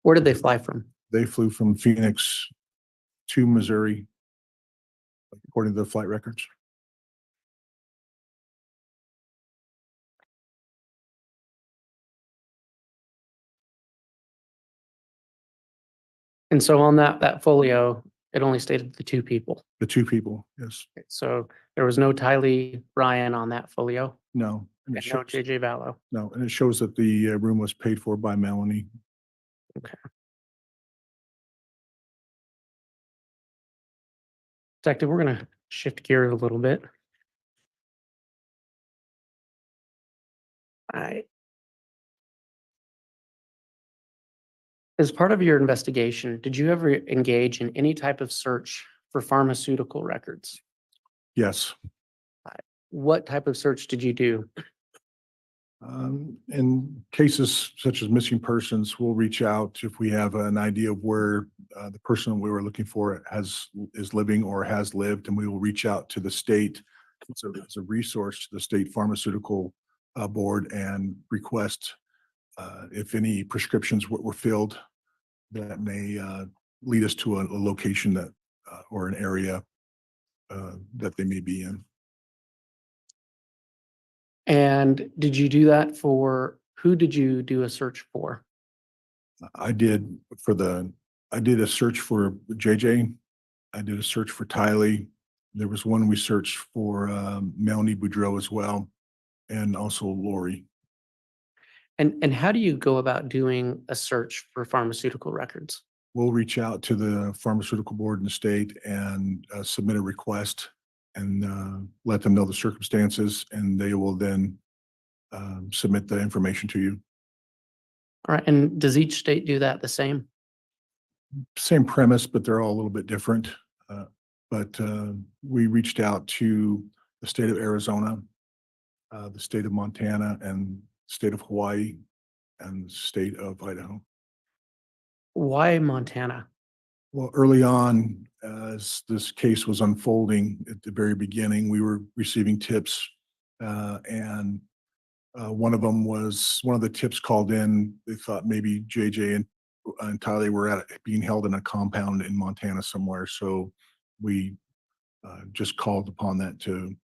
Where did they fly from? They flew from Phoenix to Missouri, according to the flight records. And so on that folio, it only stated the two people. The two people, yes. So there was no Tylee Ryan on that folio No. And and it no shows, JJ Vallow. no, and it shows that the room was paid for by Melanie. Detective, we're gonna shift gears a little bit. As part of your investigation, did you ever engage in any type of search for pharmaceutical records? Yes. What type of search did you do? In cases such as missing persons, we'll reach out if we have an idea of where the person we were looking for is living or has lived, and we will reach out to the state as a resource to the state pharmaceutical board and request if any prescriptions were filled that may lead us to a location that or an area that they may be in. And did you do that for, who did you do a search for? I did a search for JJ. I did a search for Tylee. There was one we searched for Melanie Boudreau as well, and also Lori. And how do you go about doing a search for pharmaceutical records? We'll reach out to the pharmaceutical board in the state and submit a request and let them know the circumstances, and they will then submit the information to you. All right, and does each state do that the same? Same premise, but they're all a little bit different. But we reached out to the state of Arizona, the state of Montana, and state of Hawaii, and the state of Idaho. Why Montana? Well, early on, as this case was unfolding at the very beginning, we were receiving tips, and one of the tips called in. They thought maybe JJ and Tylee were being held in a compound in Montana somewhere. So we just called upon that to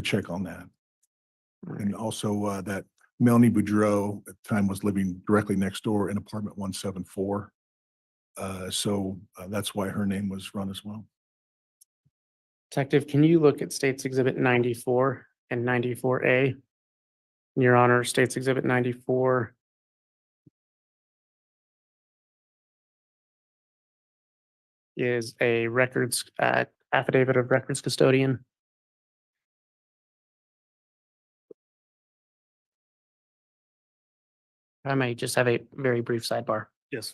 check on that. And also that Melanie Boudreau at the time was living directly next door in apartment 174. So that's why her name was run as well. Detective, can you look at States Exhibit 94 and 94A? Your Honor, States Exhibit 94 is a records affidavit of records custodian. I may just have a very brief sidebar. Yes.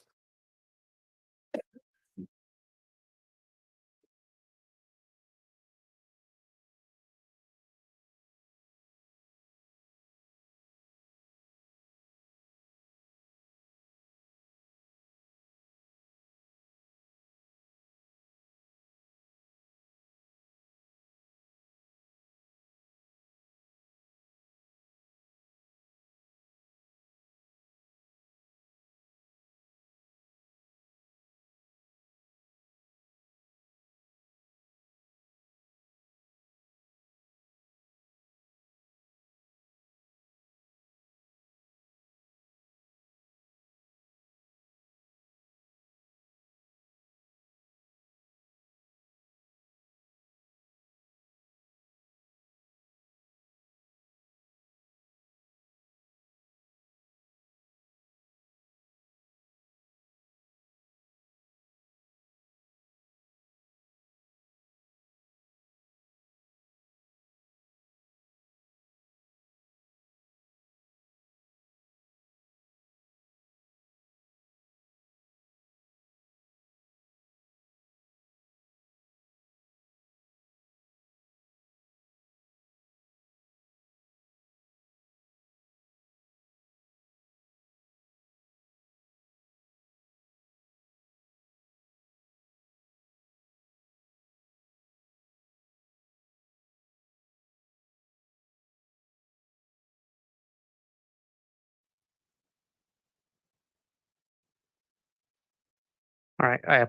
All right, I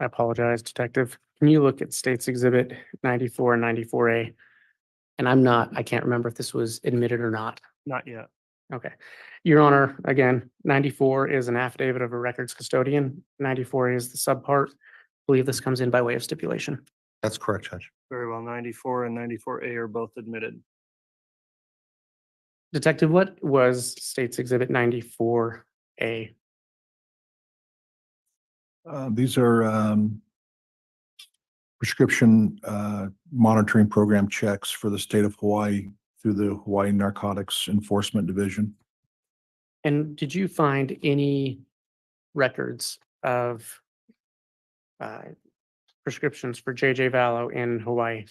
apologize, Detective. Can you look at States Exhibit 94 and 94A? And I can't remember if this was admitted or not. Not yet. Okay. Your Honor, again, 94 is an affidavit of a records custodian. 94 is the subpart. I believe this comes in by way of stipulation. That's correct, Judge. Very well. 94 and 94A are both admitted. Detective, what was States Exhibit 94A? These are prescription monitoring program checks for the state of Hawaii through the Hawaii Narcotics Enforcement Division. And did you find any records of prescriptions for JJ Vallow in Hawaii?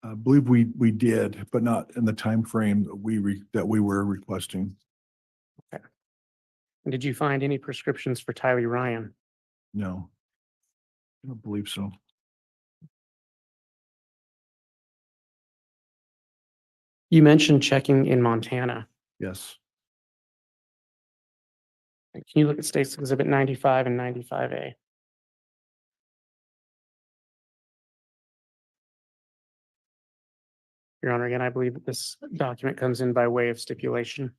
I believe we did, but not in the time frame that we were requesting. And did you find any prescriptions for Tylee Ryan? No, I don't believe so. You mentioned checking in Montana. Yes. Can you look at States Exhibit 95 and 95A? Your Honor, again, I believe that this document comes in by way of stipulation.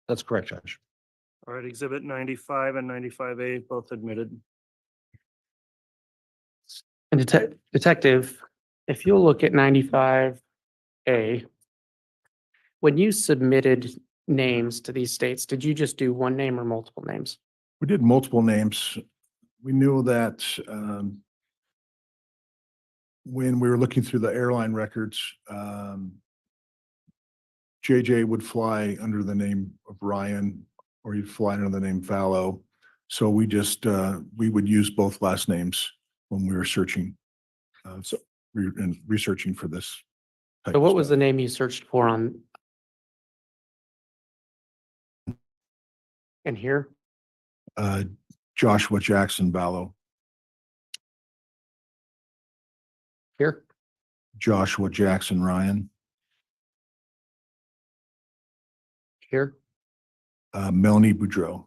That's correct, Judge. All right, Exhibit 95 and 95A both admitted. And Detective, if you'll look at 95A, when you submitted names to these states, did you just do one name or multiple names? We did multiple names. We knew that when we were looking through the airline records, JJ would fly under the name of Ryan, or he'd fly under the name Vallow. So we just, we would use both last names when we were searching. So we were researching for this. type So of what was stuff. the name you searched for on? And here? Joshua Jackson Vallow. Here? Joshua Jackson Ryan. Here? Melanie Boudreau.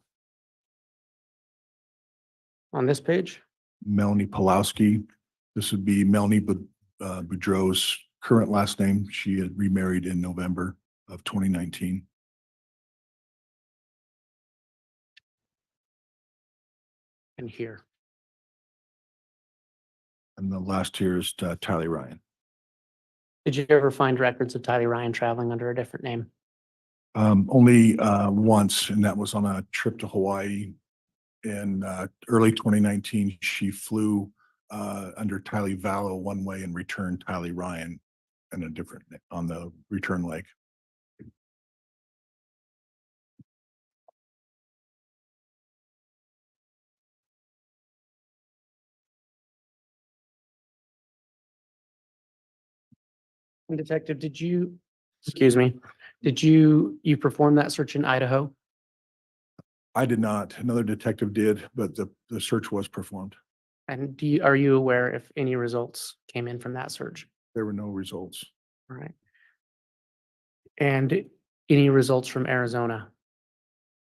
On this page? Melanie Pulowski. This would be Melanie Boudreau's current last name. She had remarried in November of 2019. And here? And the last here is Tylee Ryan. Did you ever find records of Tylee Ryan traveling under a different name? Only once, and that was on a trip to Hawaii in early 2019. She flew under Tylee Vallow one way and returned Tylee Ryan in a different on the return leg. And Detective, excuse me, you perform that search in Idaho? I did not. Another detective did, but the search was performed. And are you aware if any results came in from that search? There were no results. All right. And any results from Arizona?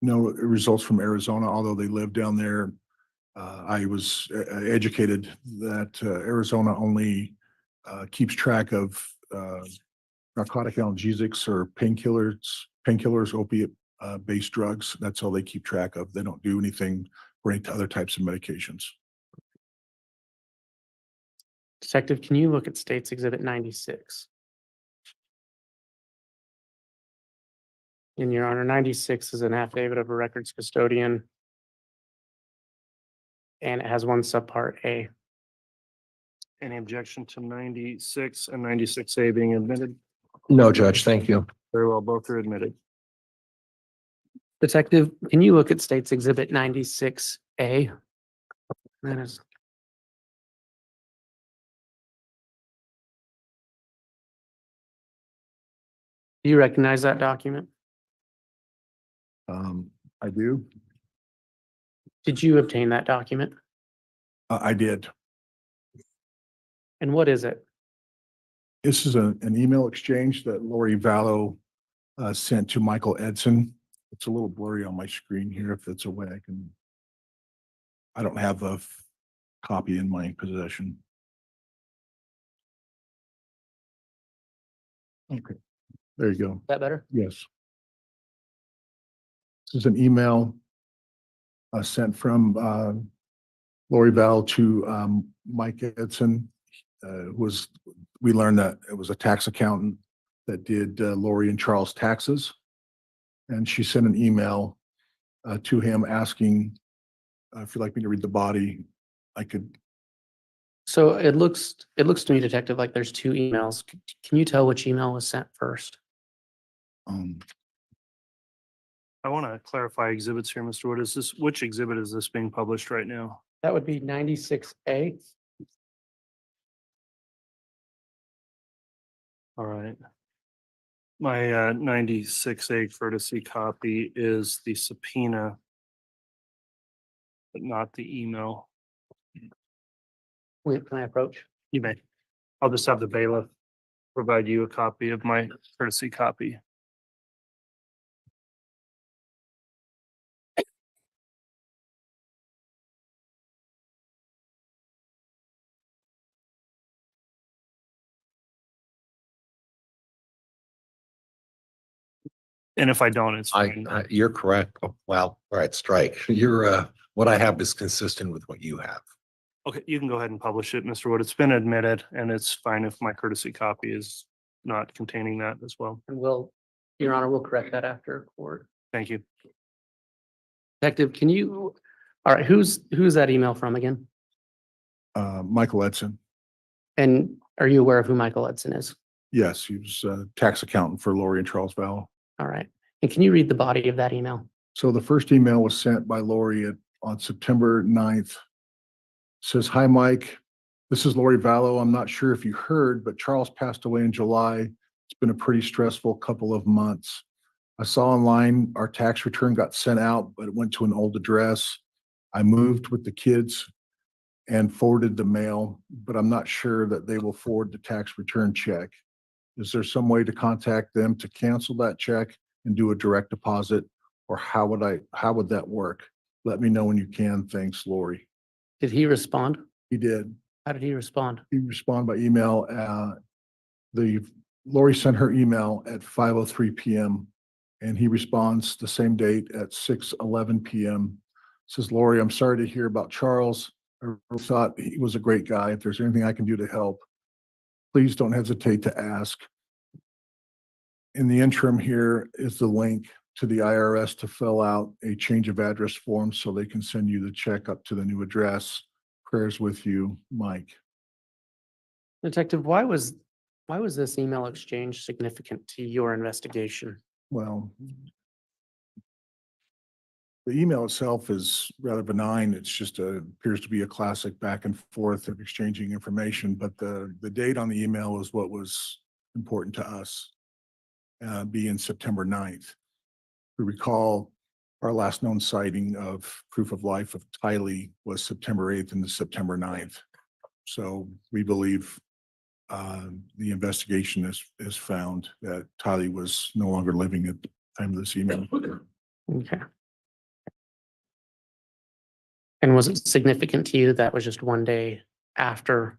No results from Arizona, although they live down there. I was educated that Arizona only keeps track of narcotic analgesics or painkillers, opiate based drugs. That's all they keep track of. They don't do anything for any other types of medications. Detective, can you look at States Exhibit 96? In your honor, 96 is an affidavit of a records custodian. And it has one subpart A. Any objection to 96 and 96A being admitted? No, Judge, thank you. Very well, both are admitted. Detective, can you look at States Exhibit 96A? That is. Do you recognize that document? I do. Did you obtain that document? I did. And what is it? This is an email exchange that Lori Vallow sent to Michael Edson It's a little blurry on my screen here. If it's a way I don't have a copy in my possession. Okay, there you go. Is that better? Yes. This is an email sent from Lori Vallow to Mike Edson. We learned that it was a tax accountant that did Lori and Charles' taxes. And she sent an email to him asking, if you'd like me to read the body, I could. So it looks to me, Detective, like there's two emails. Can you tell which email was sent first? I want to clarify exhibits here, Mr. Wood. Which exhibit is this being published right now? That would be 96A. All right. My 96A courtesy copy is the subpoena, but not the email. Wait, can I approach? You may. I'll just have the bailiff provide you a copy of my courtesy copy. And if I don't, it's fine. You're correct. Oh, well, all right, strike. What I have is consistent with what you have. Okay, you can go ahead and publish it, Mr. Wood. It's been admitted, and it's fine if my courtesy copy is not containing that as well. And Your Honor, we'll correct that after court. Thank you. Detective, all right, who's that email from again? Michael Edson. And are you aware of who Michael Edson is? Yes, he was a tax accountant for Lori and Charles Vallow. All right. And can you read the body of that email? So the first email was sent by Lori on September 9th. It says, "Hi, Mike. This is Lori Vallow. I'm not sure if you heard, but Charles passed away in July. It's been a pretty stressful couple of months. I saw online our tax return got sent out, but it went to an old address. I moved with the kids and forwarded the mail, but I'm not sure that they will forward the tax return check. Is there some way to contact them to cancel that check and do a direct deposit? Or how would that work? Let me know when you can. Thanks, Lori." Did he respond? He did. How did he respond? He responded by email. Lori sent her email at 5:03 p.m. and he responds the same date at 6:11 p.m. Says, "Lori, I'm sorry to hear about Charles. I thought he was a great guy. If there's anything I can do to help, please don't hesitate to ask." In the interim, here is the link to the IRS to fill out a change of address form so they can send you the check up to the new address. Prayers with you, Mike. Detective, why was this email exchange significant to your investigation? Well, the email itself is rather benign. It's just appears to be a classic back and forth of exchanging information, but the date on the email is what was important to us, being September 9th. We recall our last known sighting of proof of life of Tylee was September 8th and the September 9th. So we believe the investigation has found that Tylee was no longer living at the time of this email. Okay. And was it significant to you that was just one day after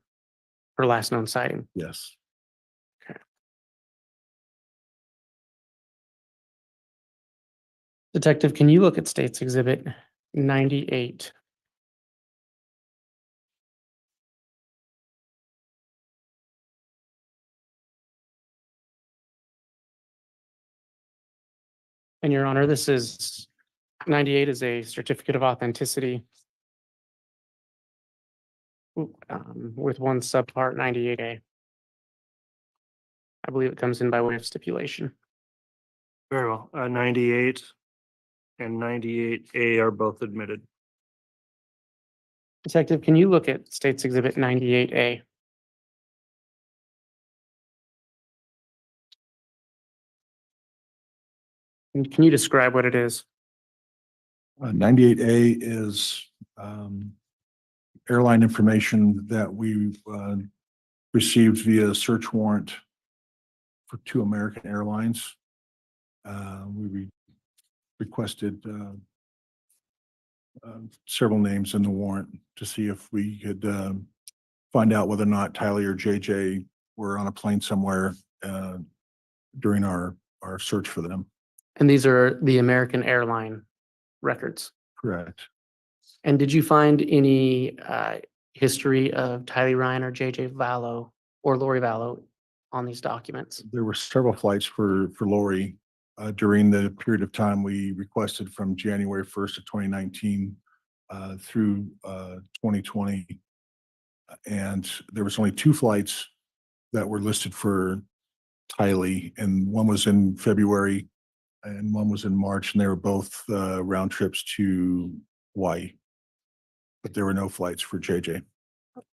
her last known sighting? Yes. Detective, can you look at State's Exhibit 98? And Your Honor, this is 98 is a certificate of authenticity with one subpart 98A. I believe it comes in by way of stipulation. Very well. 98 and 98A are both admitted. Detective, can you look at State's Exhibit 98A? And can you describe what it is? 98A is airline information that we received via search warrant for 2 American airlines. We requested several names in the warrant to see if we could find out whether or not Tylee or JJ were on a plane somewhere during our search for them. And these are the American Airline records. Correct. And did you find any history of Tylee Ryan or JJ Vallow or Lori Vallow on these documents? There were several flights for Lori during the period of time we requested from January 1st of 2019 through 2020. And there was only 2 flights that were listed for Tylee, and one was in February and one was in March, and they were both round trips to Hawaii. But there were no flights for JJ.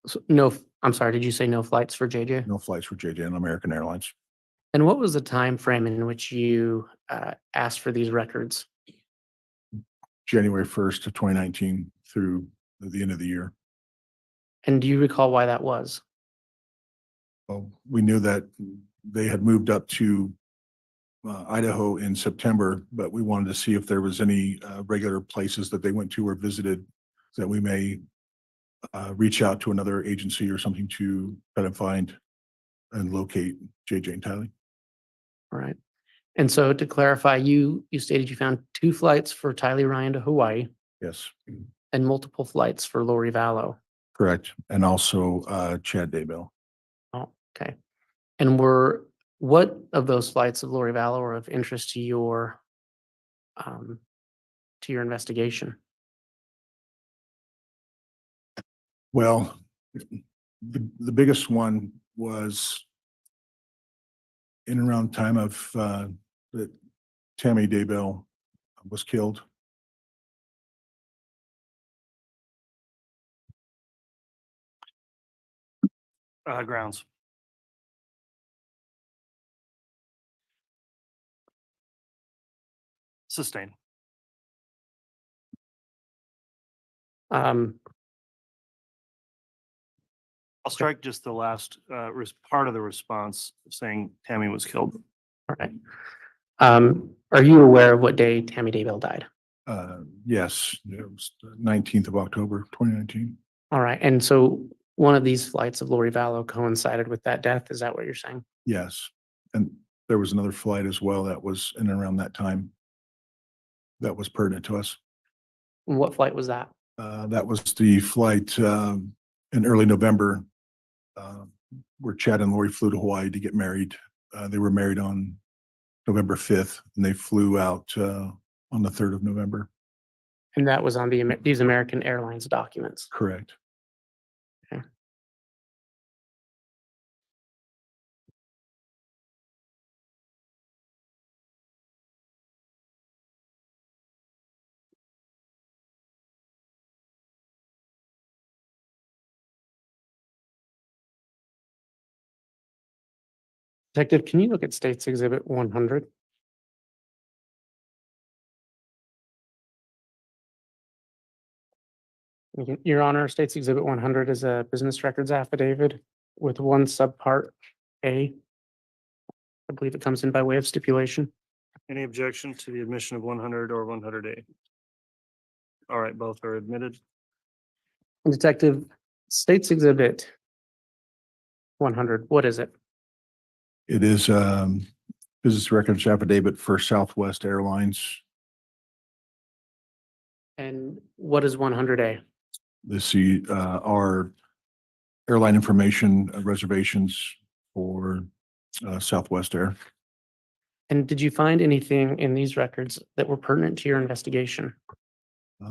So, no, I'm sorry, did you say no flights for JJ? No flights for JJ on American Airlines. And what was the time frame in which you asked for these records? January 1st of 2019 through the end of the year. And do you recall why that was? Well, we knew that they had moved up to Idaho in September, but we wanted to see if there was any regular places that they went to or visited that we may reach out to another agency or something to try to find and locate JJ and Tylee. All right. And so to clarify, you stated you found 2 flights for Tylee Ryan to Hawaii Yes, and multiple flights for Lori Vallow. correct. And also Chad Daybell. Oh, okay. And what of those flights of Lori Vallow are of interest to your investigation? Well, the biggest one was in and around time of that Tammy Daybell was killed. Grounds. Sustain. I'll strike just the last part of the response saying Tammy was killed. All right. Are you aware of what day Tammy Daybell died? Yes, it was the 19th of October, 2019. All right. And so one of these flights of Lori Vallow coincided with that death. Is that what you're saying? Yes. And there was another flight as well that was in and around that time that was pertinent to us. And what flight was that? That was the flight in early November where Chad and Lori flew to Hawaii to get married. They were married on November 5th, and they flew out on the 3rd of November. And that was on these American Airlines documents. Correct. Okay. Detective, can you look at State's Exhibit 100? Your Honor, State's Exhibit 100 is a business records affidavit with one subpart A. I believe it comes in by way of stipulation. Any objection to the admission of 100 or 100A? All right, both are admitted. Detective, State's Exhibit 100, what is it? It is business records affidavit for Southwest Airlines. And what is 100A? This are airline information reservations for Southwest Air. And did you find anything in these records that were pertinent to your investigation?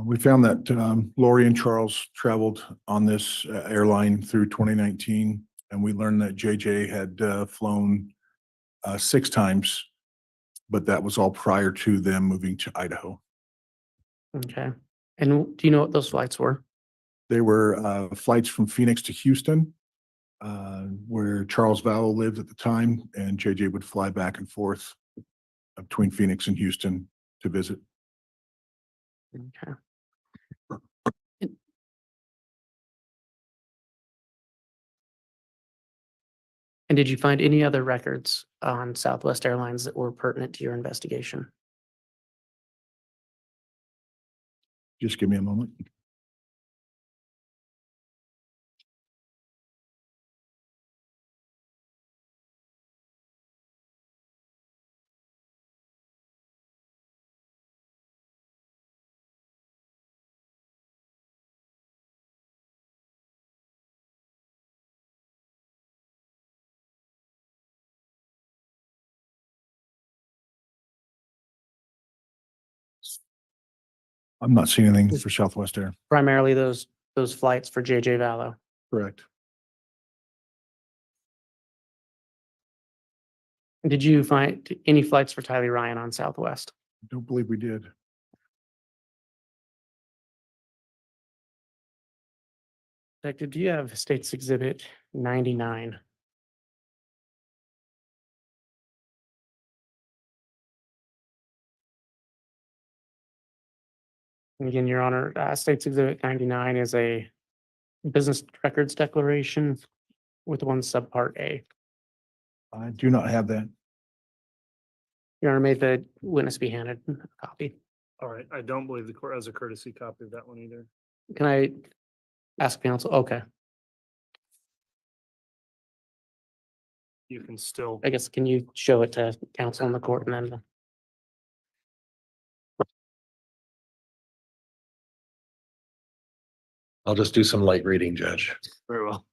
We found that Lori and Charles traveled on this airline through 2019, and we learned that JJ had flown 6 times, but that was all prior to them moving to Idaho. Okay. And do you know what those flights were? They were flights from Phoenix to Houston, where Charles Vallow lived at the time, and JJ would fly back and forth between Phoenix and Houston to visit. Okay. And did you find any other records on Southwest Airlines that were pertinent to your investigation? Just give me a moment. I'm not seeing anything for Southwest Air. Primarily those flights for JJ Vallow. Correct. Did you find any flights for Tylee Ryan on Southwest? Don't believe we did. Detective, do you have States Exhibit 99? And again, Your Honor, States Exhibit 99 is a business records declaration with one subpart A. I do not have that. Your Honor, may the witness be handed a copy. All right, I don't believe the court has a courtesy copy of that one either. Can I ask counsel? Okay, You can still, I guess, can you show it to counsel in the court and then? I'll just do some light reading, Judge. very well.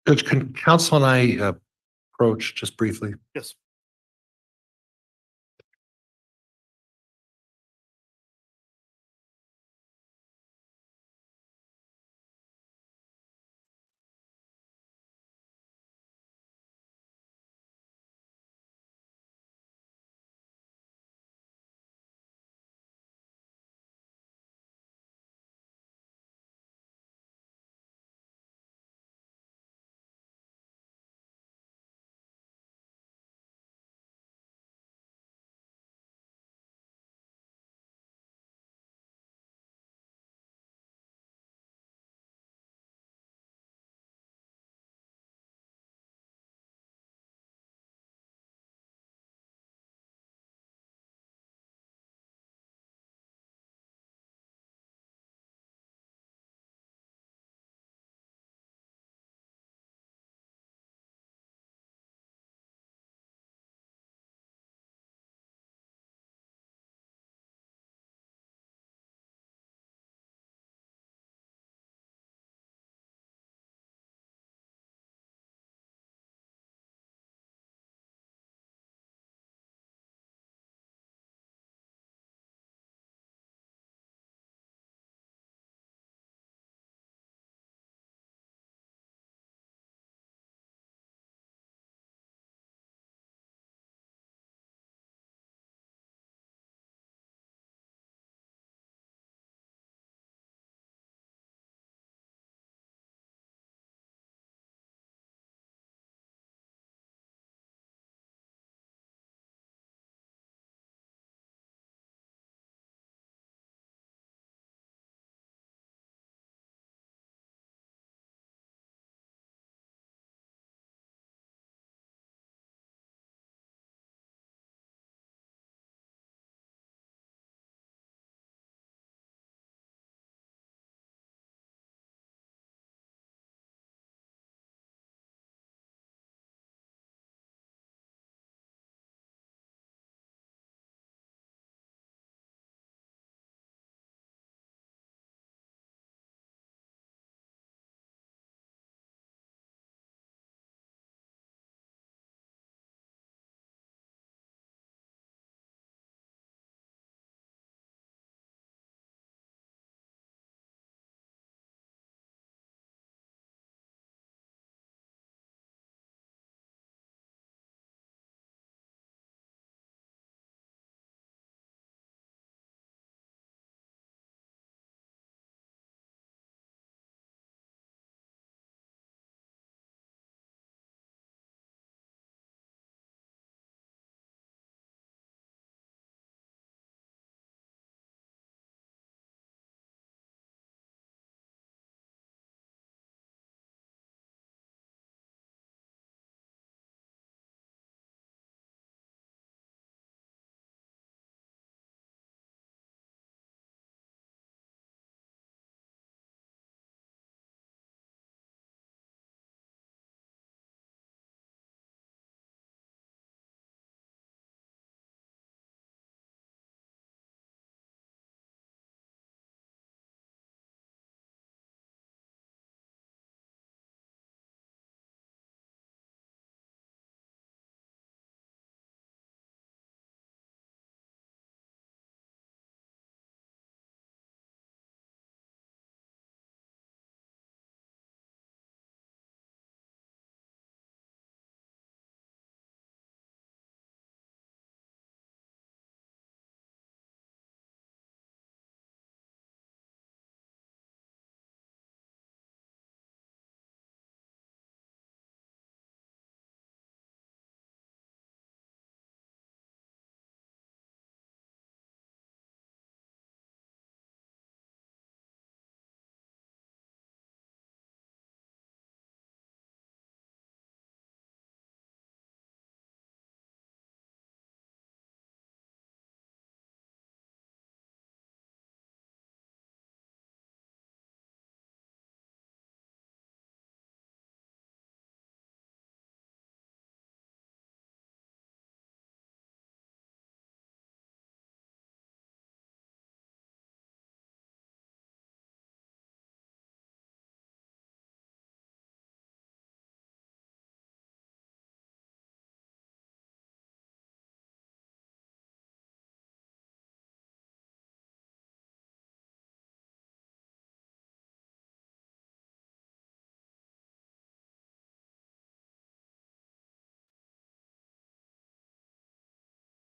Judge, can counsel and I approach just briefly? Yes.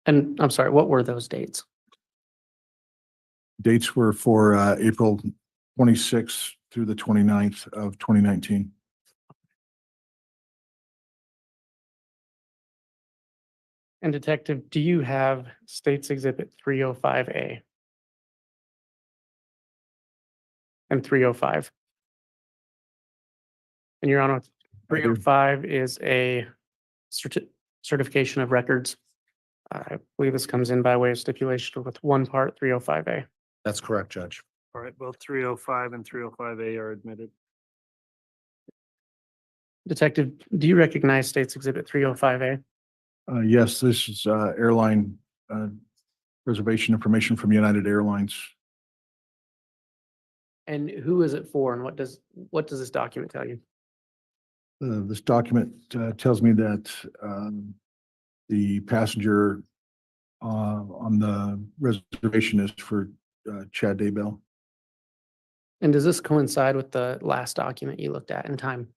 And I'm sorry, what were those dates? Dates were for April 26th through the 29th of 2019. And Detective, do you have States Exhibit 305A? And 305? And Your Honor, I do. 305 is a certification of records. I believe this comes in by way of stipulation with one part, 305A. That's correct, Judge. All right, both 305 and 305A are admitted. Detective, do you recognize States Exhibit 305A? Yes, this is airline reservation information from United Airlines. And who is it for and what does this document tell you? This document tells me that the passenger on the reservation is for Chad Daybell. And does this coincide with the last document you looked at in time?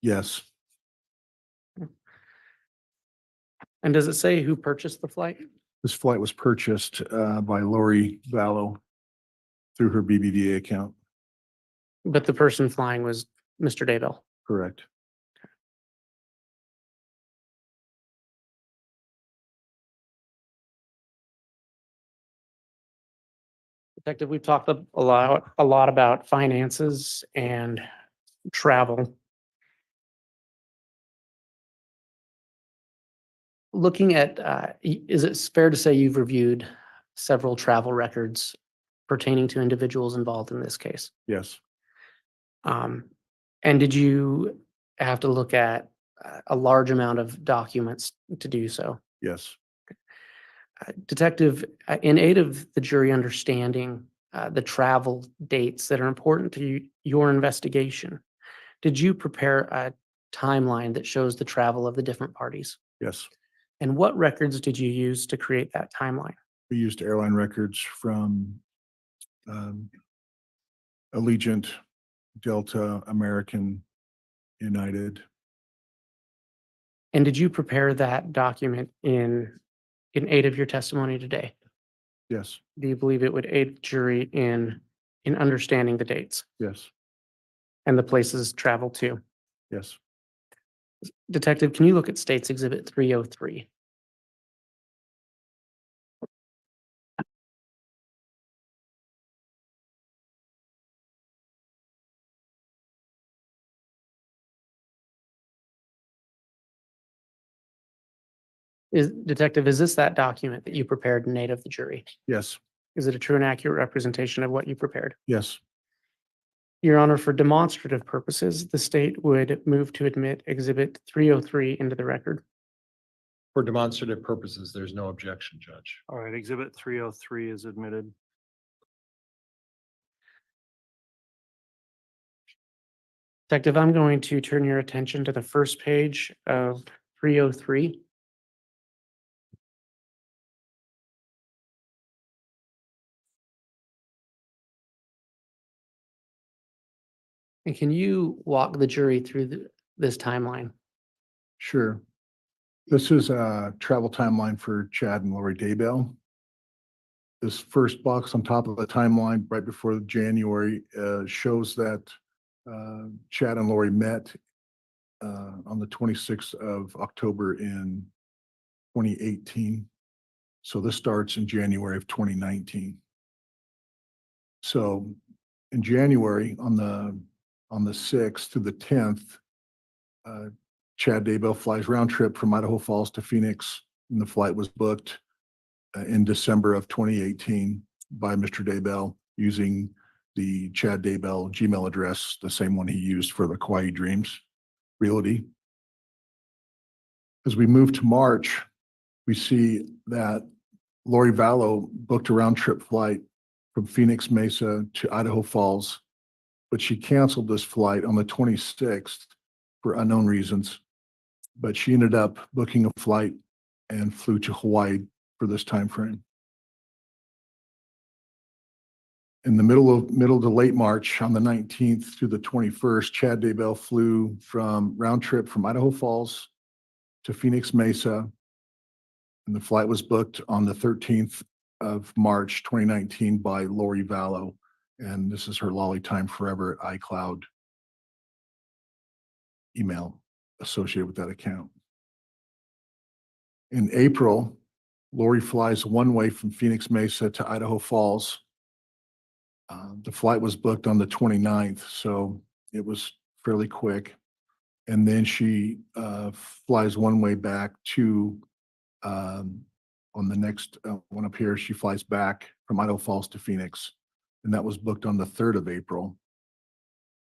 Yes, And does it say who purchased the flight? this flight was purchased by Lori Vallow through her BBVA account. But the person flying was Mr. Daybell. Correct. Detective, we've talked a lot about finances and travel. Looking at, is it fair to say you've reviewed several travel records pertaining to individuals involved in this case? Yes, And did you have to look at a large amount of documents to do so? yes, Detective, in aid of the jury understanding the travel dates that are important to your investigation, did you prepare a timeline that shows the travel of the different parties? yes. And what records did you use to create that timeline? We used airline records from Allegiant, Delta, American, United. And did you prepare that document in aid of your testimony today? Yes, Do you believe it would aid the jury in understanding the dates yes, and the places traveled to? yes. Detective, can you look at States Exhibit 303? Detective, is this that document that you prepared in aid of the jury? Yes, Is it a true and accurate representation of what you prepared? yes, Your Honor, for demonstrative purposes, the state would move to admit Exhibit 303 into the record. For demonstrative purposes, there's no objection, Judge. All right, Exhibit 303 is admitted. Detective, I'm going to turn your attention to the first page of 303. And can you walk the jury through this timeline? sure. This is a travel timeline for Chad and Lori Daybell. This first box on top of the timeline right before January shows that Chad and Lori met on the 26th of October in 2018. So this starts in January of 2019. So in January, on the 6th to the 10th, Chad Daybell flies round trip from Idaho Falls to Phoenix, and the flight was booked in December of 2018 by Mr. Daybell using the Chad Daybell Gmail address, the same one he used for the Kauai Dreams Realty. As we move to March, we see that Lori Vallow booked a round trip flight from Phoenix Mesa to Idaho Falls, but she canceled this flight on the 26th for unknown reasons. But she ended up booking a flight and flew to Hawaii for this time frame. In the middle to late March, on the 19th through the 21st, Chad Daybell flew from round trip from Idaho Falls to Phoenix Mesa. And the flight was booked on the 13th of March, 2019 by Lori Vallow. And this is her Lolly Time Forever at iCloud email associated with that account. In April, Lori flies one way from Phoenix Mesa to Idaho Falls. The flight was booked on the 29th, so it was fairly quick. And then she flies one way back to, on the next one up here, she flies back from Idaho Falls to Phoenix. And that was booked on the 3rd of April.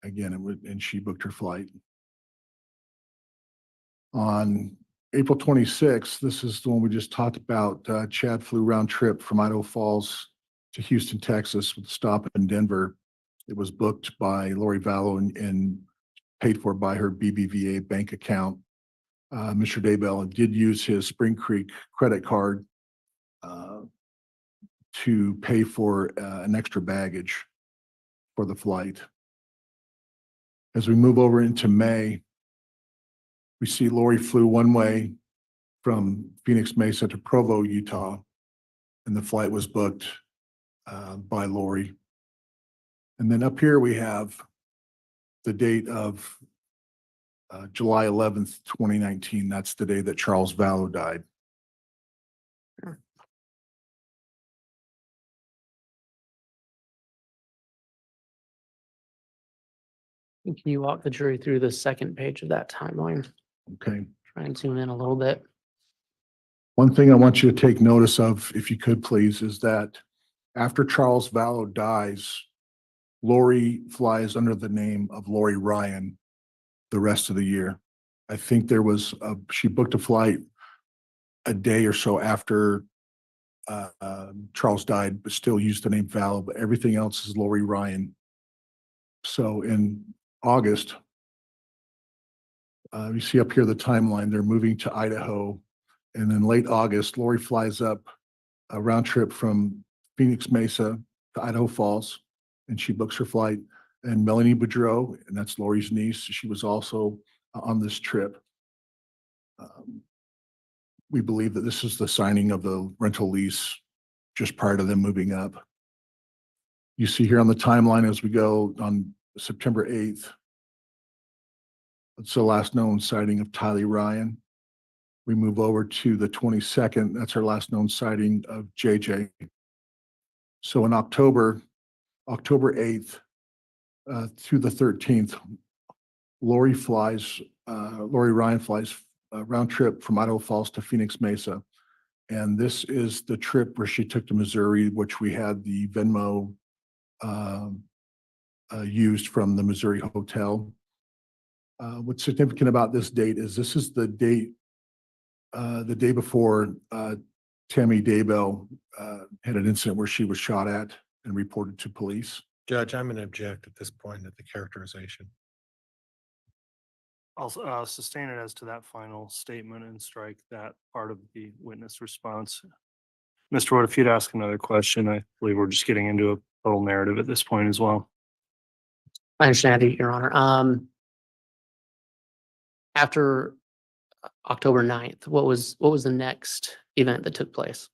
Again, and she booked her flight. On April 26th, this is the one we just talked about. Chad flew round trip from Idaho Falls to Houston, Texas, with a stop in Denver. It was booked by Lori Vallow and paid for by her BBVA bank account. Mr. Daybell did use his Spring Creek credit card to pay for an extra baggage for the flight. As we move over into May, we see Lori flew one way from Phoenix Mesa to Provo, Utah, and the flight was booked by Lori. And then up here we have the date of July 11th, 2019. That's the day that Charles Vallow died. Can you walk the jury through the second page of that timeline? Okay. Try and zoom in a little bit. One thing I want you to take notice of, if you could please, is that after Charles Vallow dies, Lori flies under the name of Lori Ryan the rest of the year. I think she booked a flight a day or so after Charles died, but still used the name Vallow, but everything else is Lori Ryan. So in August, you see up here the timeline, they're moving to Idaho. And then late August, Lori flies up a round trip from Phoenix Mesa to Idaho Falls, and she books her flight. And Melanie Boudreau, and that's Lori's niece, she was also on this trip. We believe that this is the signing of the rental lease just prior to them moving up. You see here on the timeline as we go on September 8th, it's the last known sighting of Tylee Ryan. We move over to the 22nd. That's our last known sighting of JJ. So in October 8th through the 13th, Lori Ryan flies a round trip from Idaho Falls to Phoenix Mesa. And this is the trip where she took to Missouri, which we had the Venmo used from the Missouri hotel. What's significant about this date is this is the day before Tammy Daybell had an incident where she was shot at and reported to police. Judge, I'm going to object at this point at the characterization. I'll sustain it as to that final statement and strike that part of the witness response. Mr. Wood, if you'd ask another question, I believe we're just getting into a total narrative at this point as well. I understand you, Your Honor. After October 9th, what was the next event that took place?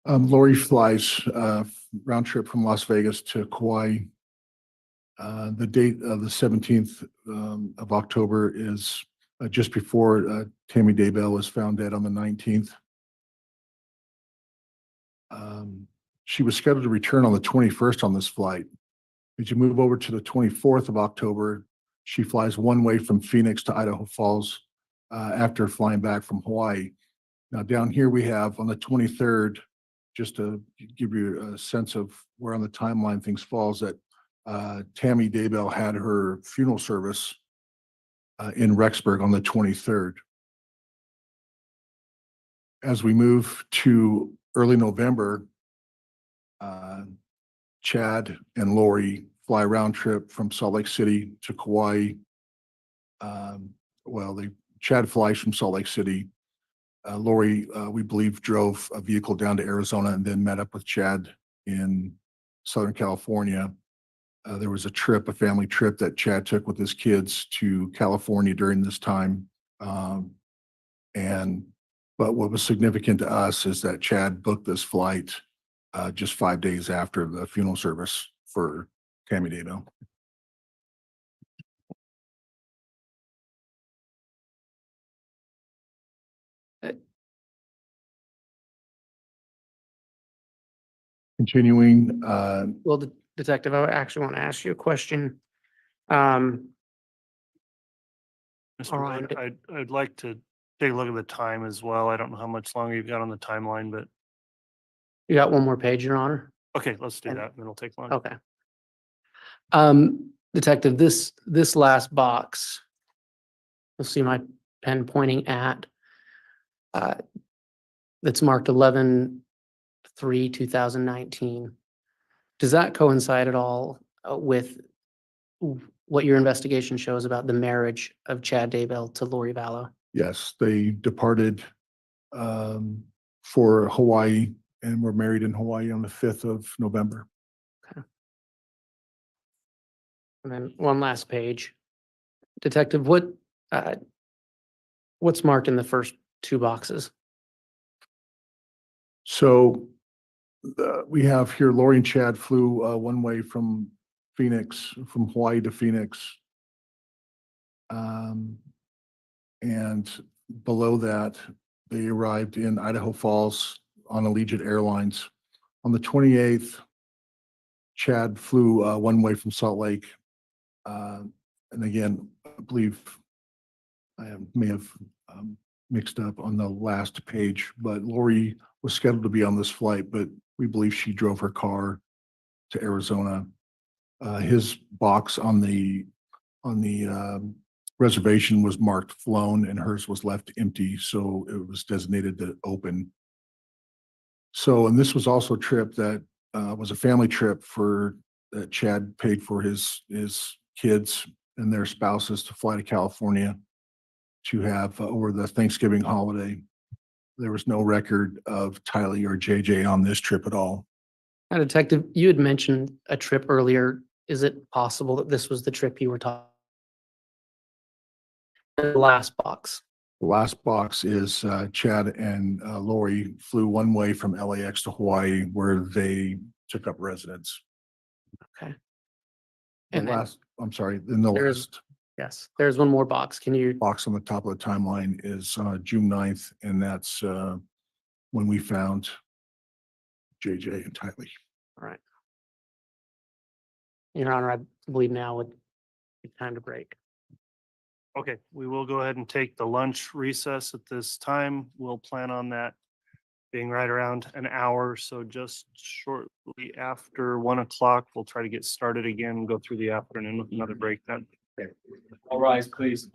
Lori flies round trip from Las Vegas to Kauai. The date of the 17th of October is just before Tammy Daybell was found dead on the 19th. She was scheduled to return on the 21st on this flight. As you move over to the 24th of October, she flies one way from Phoenix to Idaho Falls after flying back from Hawaii. Now down here we have on the 23rd, just to give you a sense of where on the timeline things falls, that Tammy Daybell had her funeral service in Rexburg on the 23rd. As we move to early November, Chad and Lori fly round trip from Salt Lake City to Kauai. Chad flies from Salt Lake City. Lori, we believe, drove a vehicle down to Arizona and then met up with Chad in Southern California. There was a family trip that Chad took with his kids to California during this time. And But what was significant to us is that Chad booked this flight just 5 days after the funeral service for Tammy Daybell. Continuing, Well, Detective, I actually want to ask you a question. Um, Mr. All Wood, right. I'd like to take a look at the time as well. I don't know how much longer you've got on the timeline, but you got one more page, Your Honor? okay, let's do And- that. And it'll take long. Okay. Detective, this last box, you'll see my pen pointing at, that's marked 11/3/2019. Does that coincide at all with what your investigation shows about the marriage of Chad Daybell to Lori Vallow? yes, they departed for Hawaii and were married in Hawaii on the 5th of November. And then one last page. Detective, what's marked in the first two boxes? So we have here Lori and Chad flew one way from from Hawaii to Phoenix. And below that, they arrived in Idaho Falls on Allegiant Airlines. On the 28th, Chad flew one way from Salt Lake. And again, I believe I may have mixed up on the last page, but Lori was scheduled to be on this flight, but we believe she drove her car to Arizona. His box on the reservation was marked flown and hers was left empty, so it was designated to open. So, and this was also a trip that was a family trip that Chad paid for his kids and their spouses to fly to California to have over the Thanksgiving holiday. There was no record of Tylee or JJ on this trip at all. Now, Detective, you had mentioned a trip earlier. Is it possible that this was the trip you were talking? The last box. The last box is Chad and Lori flew one way from LAX to Hawaii where they took up residence. Okay. The And then last, I'm sorry, then the there's- last Yes, there's one more box. Can you, box on the top of the timeline is June 9th, and that's when we found JJ and Tylee. all right. Your Honor, I believe now would be time to break. Okay, we will go ahead and take the lunch recess at this time. We'll plan on that being right around an hour. So just shortly after 1 o'clock, we'll try to get started again, go through the afternoon with another break then. All rise, please.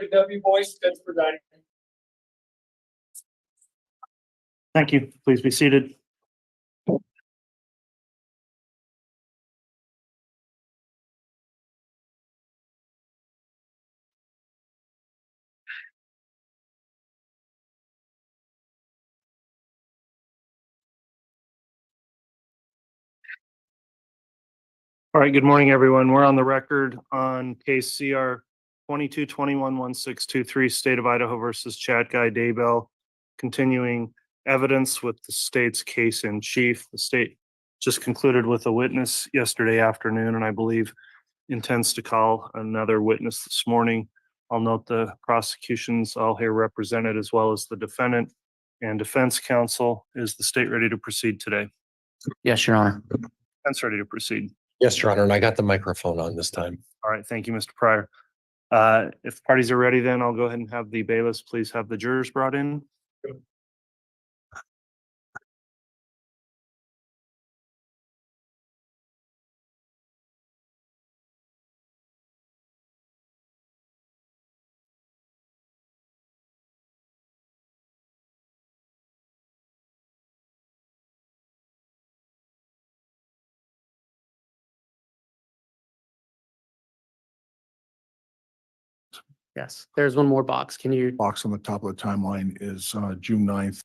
W. Boyce, that's presiding. Thank you. Please be seated. All right, good morning, everyone. We're on the record on case CR 22211623, State of Idaho versus Chat Guy Daybell, continuing evidence with the state's case in chief. The state just concluded with a witness yesterday afternoon, and I believe intends to call another witness this morning. I'll note the prosecution's all here represented, as well as the defendant and defense counsel. Is the state ready to proceed today? Yes, Your Honor. Defense ready to proceed. Yes, Your Honor, and I got the microphone on this time. All right, thank you, Mr. Pryor. If parties are ready, then I'll go ahead and have the bailiffs please have the jurors brought in. Yes, there's one more box. Can you? Box on the top of the timeline is June 9th.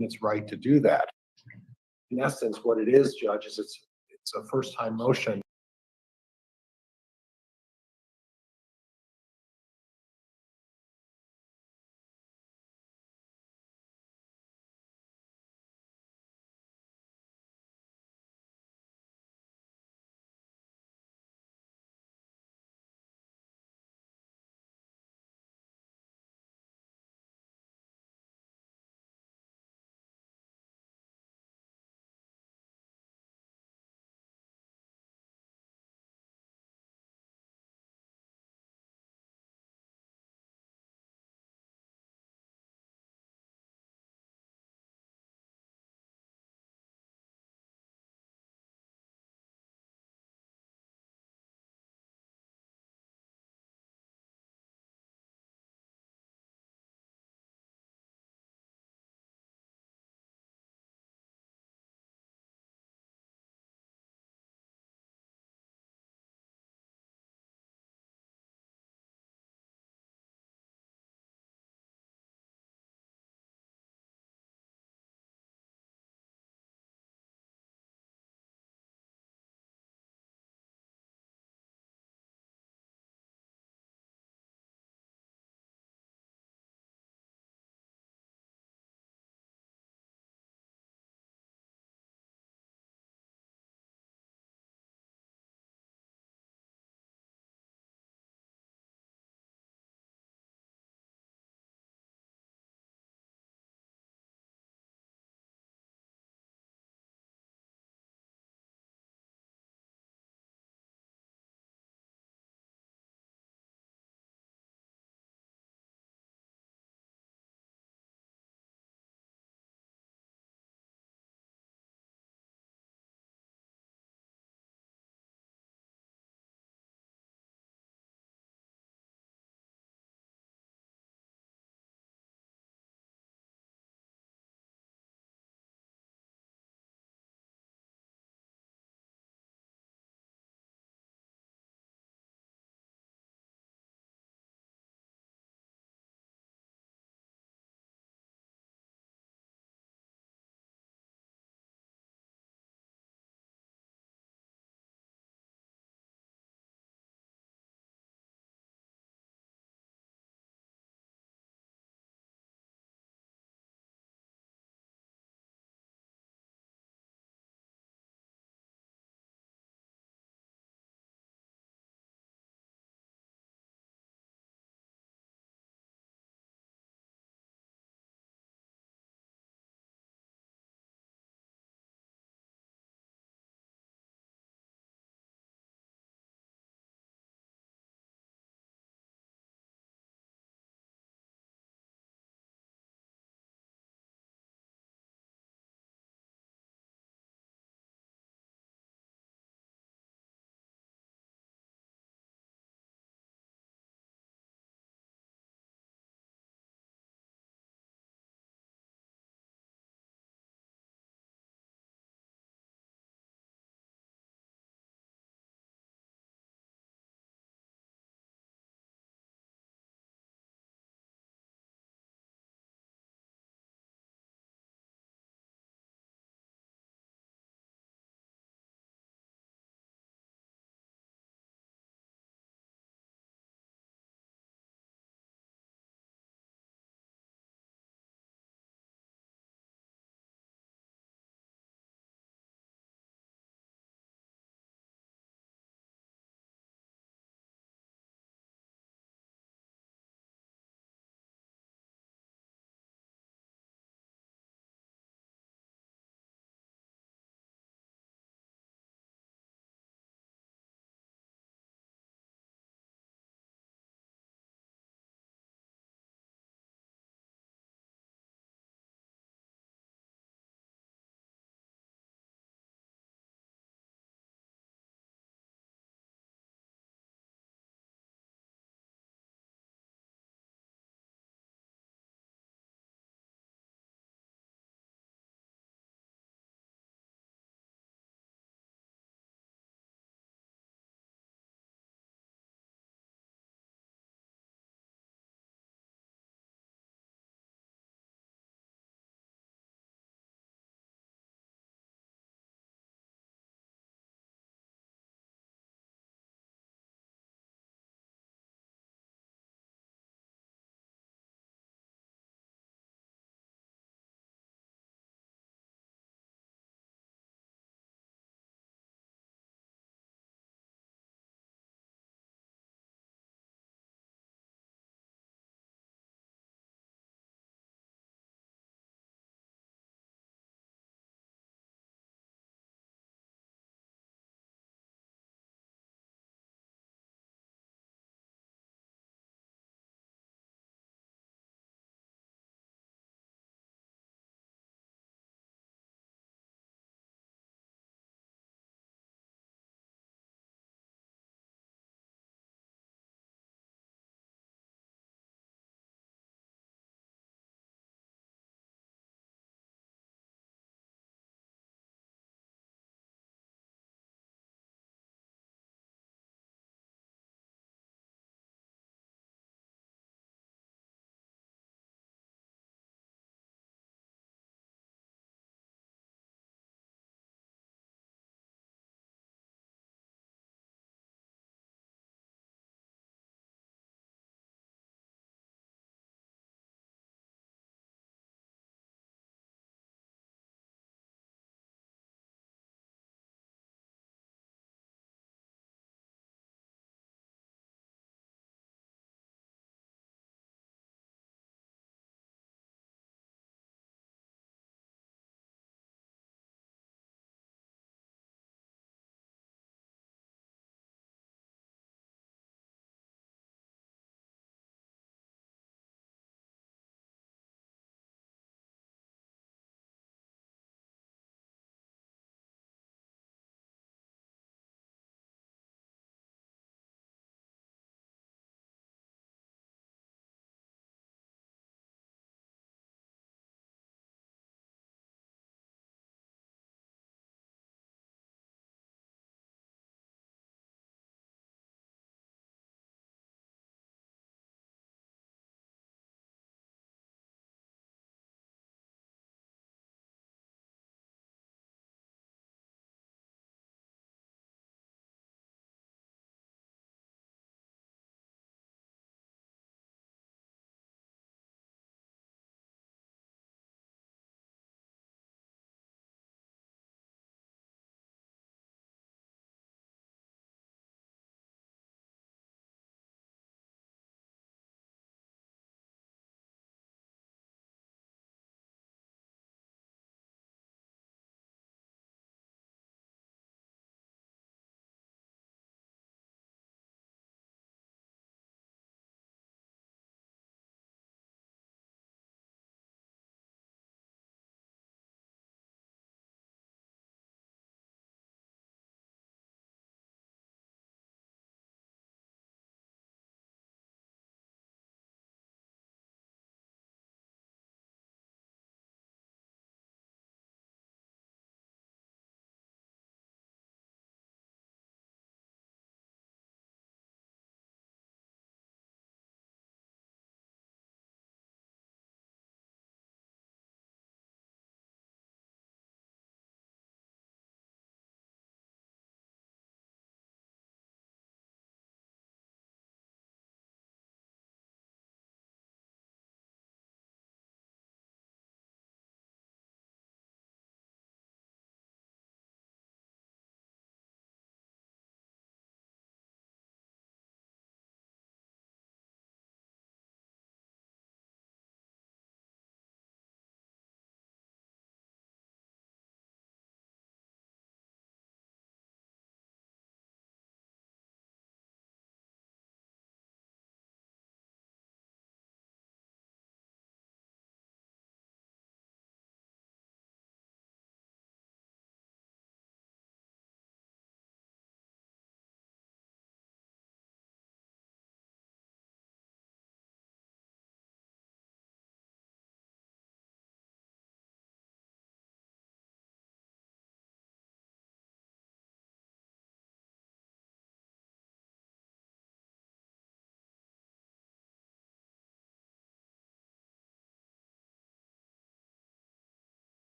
It's right to do that. In essence, what it is, Judge, is it's a first time motion.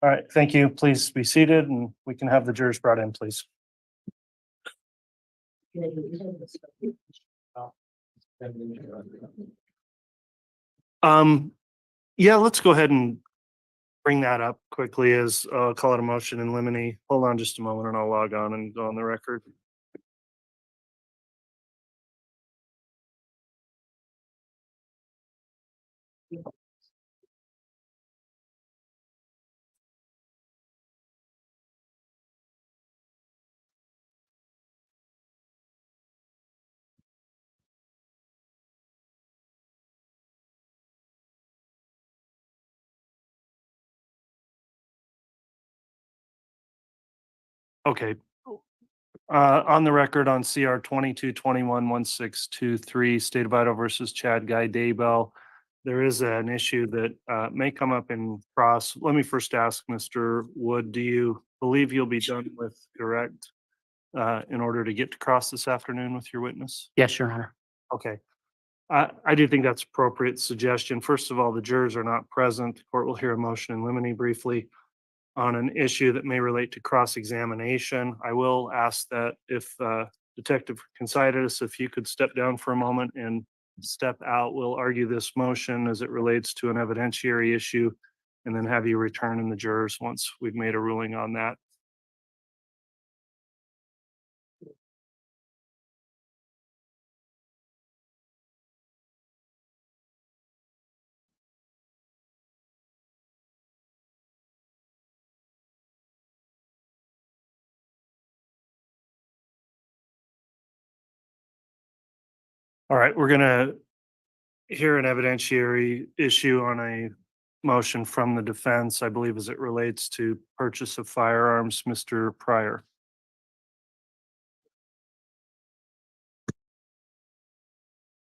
All right, thank you. Please be seated and we can have the jurors brought in, please. Yeah, let's go ahead and bring that up quickly as call it a motion in limine. Hold on just a moment and I'll log on and go on the record. Okay. On the record on CR 22211623, State of Idaho versus Chad Guy Daybell, there is an issue that may come up in cross. Let me first ask Mr. Wood, do you believe you'll be done with direct in order to get to cross this afternoon with your witness? Yes, Your Honor. Okay. I do think that's appropriate suggestion. First of all, the jurors are not present. The court will hear a motion in limine briefly on an issue that may relate to cross-examination. I will ask that if Detective Considius, if you could step down for a moment and step out, we'll argue this motion as it relates to an evidentiary issue and then have you return in the jurors once we've made a ruling on that. All right, we're gonna hear an evidentiary issue on a motion from the defense, I believe, as it relates to purchase of firearms. Mr. Pryor.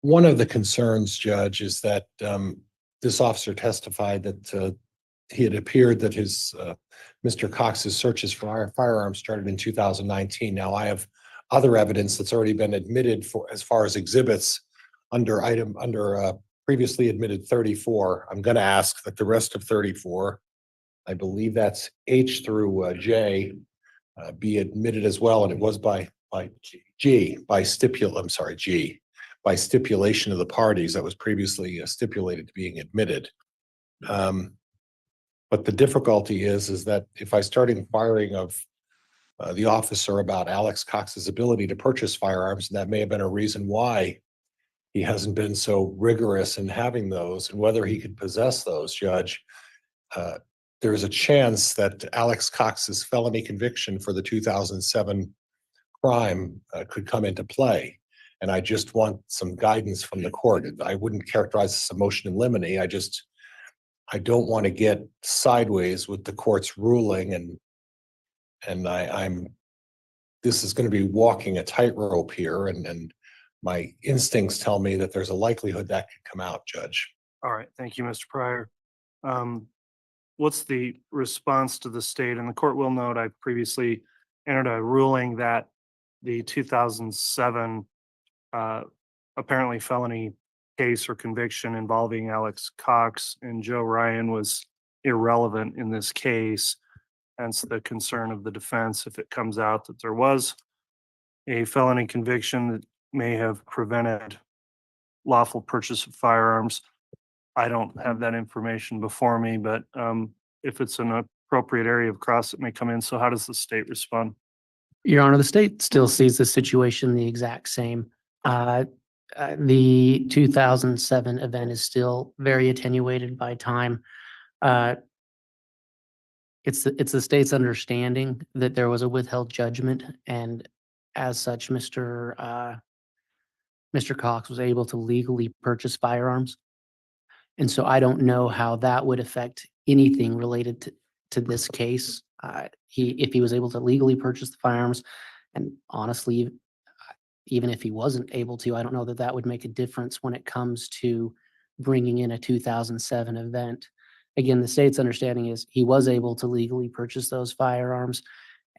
One of the concerns, Judge, is that this officer testified that he had appeared that his Mr. Cox's searches for firearms started in 2019. Now, I have other evidence that's already been admitted for as far as exhibits under previously admitted 34. I'm going to ask that the rest of 34, I believe that's H through J, be admitted as well, and it was by stipulation of the parties that was previously stipulated to being admitted. But the difficulty is that if I start inquiring of the officer about Alex Cox's ability to purchase firearms, and that may have been a reason why he hasn't been so rigorous in having those and whether he could possess those, Judge, there's a chance that Alex Cox's felony conviction for the 2007 crime could come into play. And I just want some guidance from the court. I wouldn't characterize this as a motion in limine. I don't want to get sideways with the court's ruling, and this is going to be walking a tightrope here, and my instincts tell me that there's a likelihood that could come out, Judge. All right, thank you, Mr. Pryor. What's the response to the state? And the court will note I previously entered a ruling that the 2007 apparently felony case or conviction involving Alex Cox and Joe Ryan was irrelevant in this case. Hence the concern of the defense if it comes out that there was a felony conviction that may have prevented lawful purchase of firearms. I don't have that information before me, but if it's an appropriate area of cross, it may come in. So how does the state respond? Your Honor, the state still sees the situation the exact same. The 2007 event is still very attenuated by time. It's the state's understanding that there was a withheld judgment, and as such, Mr. Cox was able to legally purchase firearms. And so I don't know how that would affect anything related to this case. If he was able to legally purchase the firearms, and honestly, even if he wasn't able to, I don't know that that would make a difference when it comes to bringing in a 2007 event. Again, the state's understanding is he was able to legally purchase those firearms.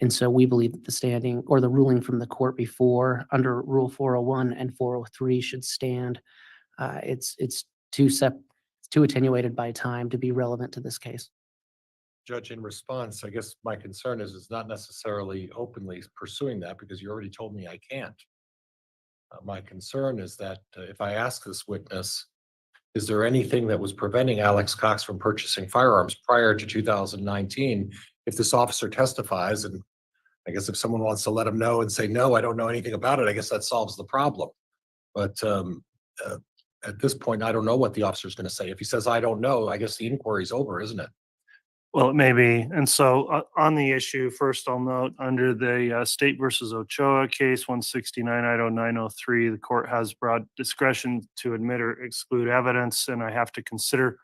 And so we believe that the standing or the ruling from the court before under Rule 401 and 403 should stand. It's too attenuated by time to be relevant to this case. Judge, in response, I guess my concern is not necessarily openly pursuing that because you already told me I can't. My concern is that if I ask this witness, is there anything that was preventing Alex Cox from purchasing firearms prior to 2019? If this officer testifies, and I guess if someone wants to let him know and say, no, I don't know anything about it, I guess that solves the problem. But at this point, I don't know what the officer's going to say. If he says, I don't know, I guess the inquiry's over, isn't it? Well, it may be. And so on the issue, first I'll note under the State versus Ochoa case 169 Idaho 903, the court has broad discretion to admit or exclude evidence, and I have to consider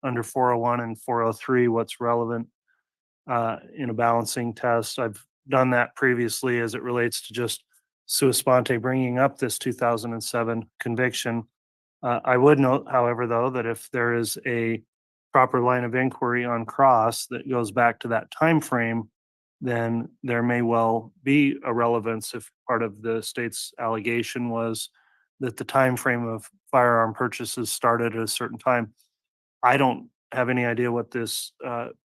under 401 and 403 what's relevant in a balancing test. I've done that previously as it relates to just sua sponte bringing up this 2007 conviction. I would note, however, though, that if there is a proper line of inquiry on cross that goes back to that time frame, then there may well be a relevance if part of the state's allegation was that the time frame of firearm purchases started at a certain time. I don't have any idea what this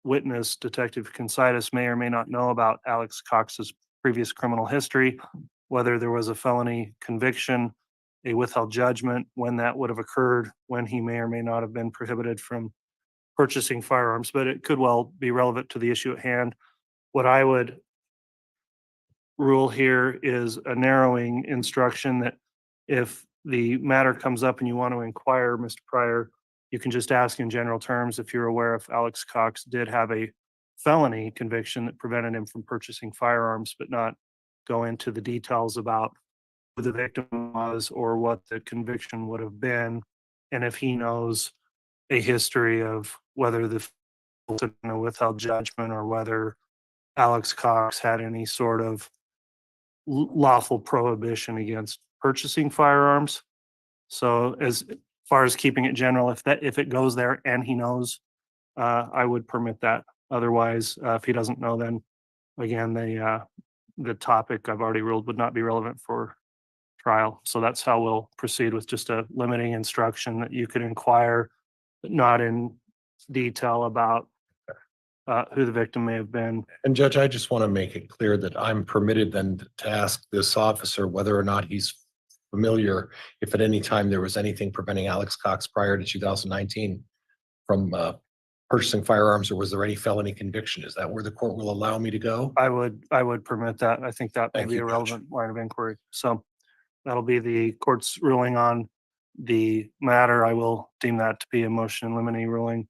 witness, Detective Consitis, may or may not know about Alex Cox's previous criminal history, whether there was a felony conviction, a withheld judgment, when that would have occurred, when he may or may not have been prohibited from purchasing firearms, but it could well be relevant to the issue at hand. What I would rule here is a narrowing instruction that if the matter comes up and you want to inquire, Mr. Pryor, you can just ask in general terms if you're aware if Alex Cox did have a felony conviction that prevented him from purchasing firearms, but not go into the details about who the victim was or what the conviction would have been. And if he knows a history of whether the withheld judgment or whether Alex Cox had any sort of lawful prohibition against purchasing firearms. So as far as keeping it general, if it goes there and he knows, I would permit that. Otherwise, if he doesn't know, then again, the topic I've already ruled would not be relevant for trial. So that's how we'll proceed, with just a limiting instruction that you could inquire, but not in detail about who the victim may have been. And Judge, I just want to make it clear that I'm permitted then to ask this officer whether or not he's familiar, if at any time there was anything preventing Alex Cox prior to 2019 from purchasing firearms, or was there any felony conviction? Is that where the court will allow me to go? I would permit that. I think that may Thank be you, a Judge. relevant line of inquiry. So that'll be the court's ruling on the matter. I will deem that to be a motion in limine ruling.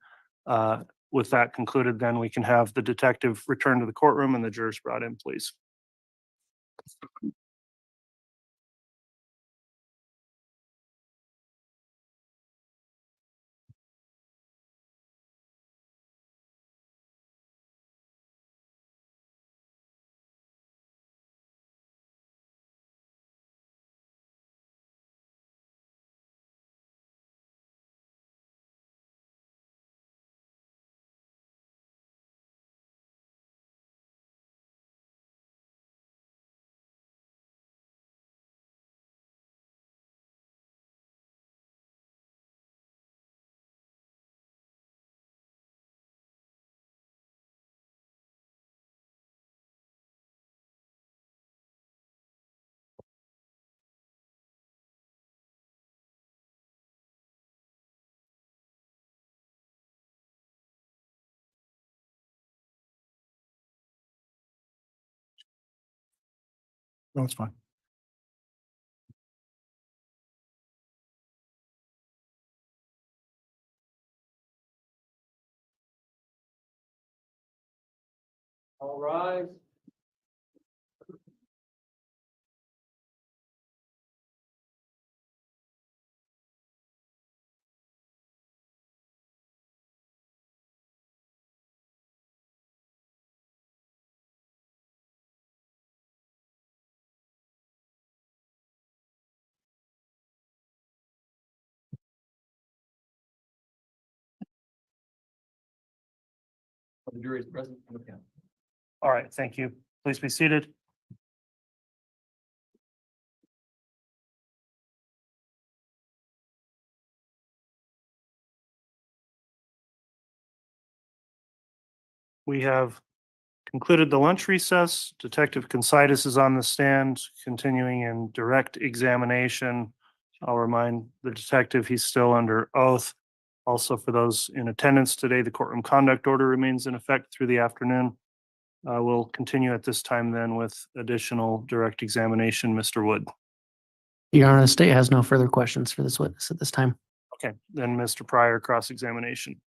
With that concluded, then we can have the detective return to the courtroom and the jurors brought in, please. No, it's fine. All rise. The jury is present. All right, thank you. Please be seated. We have concluded the lunch recess. Detective Consitis is on the stand, continuing in direct examination. I'll remind the detective he's still under oath. Also, for those in attendance today, the courtroom conduct order remains in effect through the afternoon. We'll continue at this time then with additional direct examination. Mr. Wood. Your Honor, the state has no further questions for this witness at this time. Okay, then Mr. Pryor, cross-examination.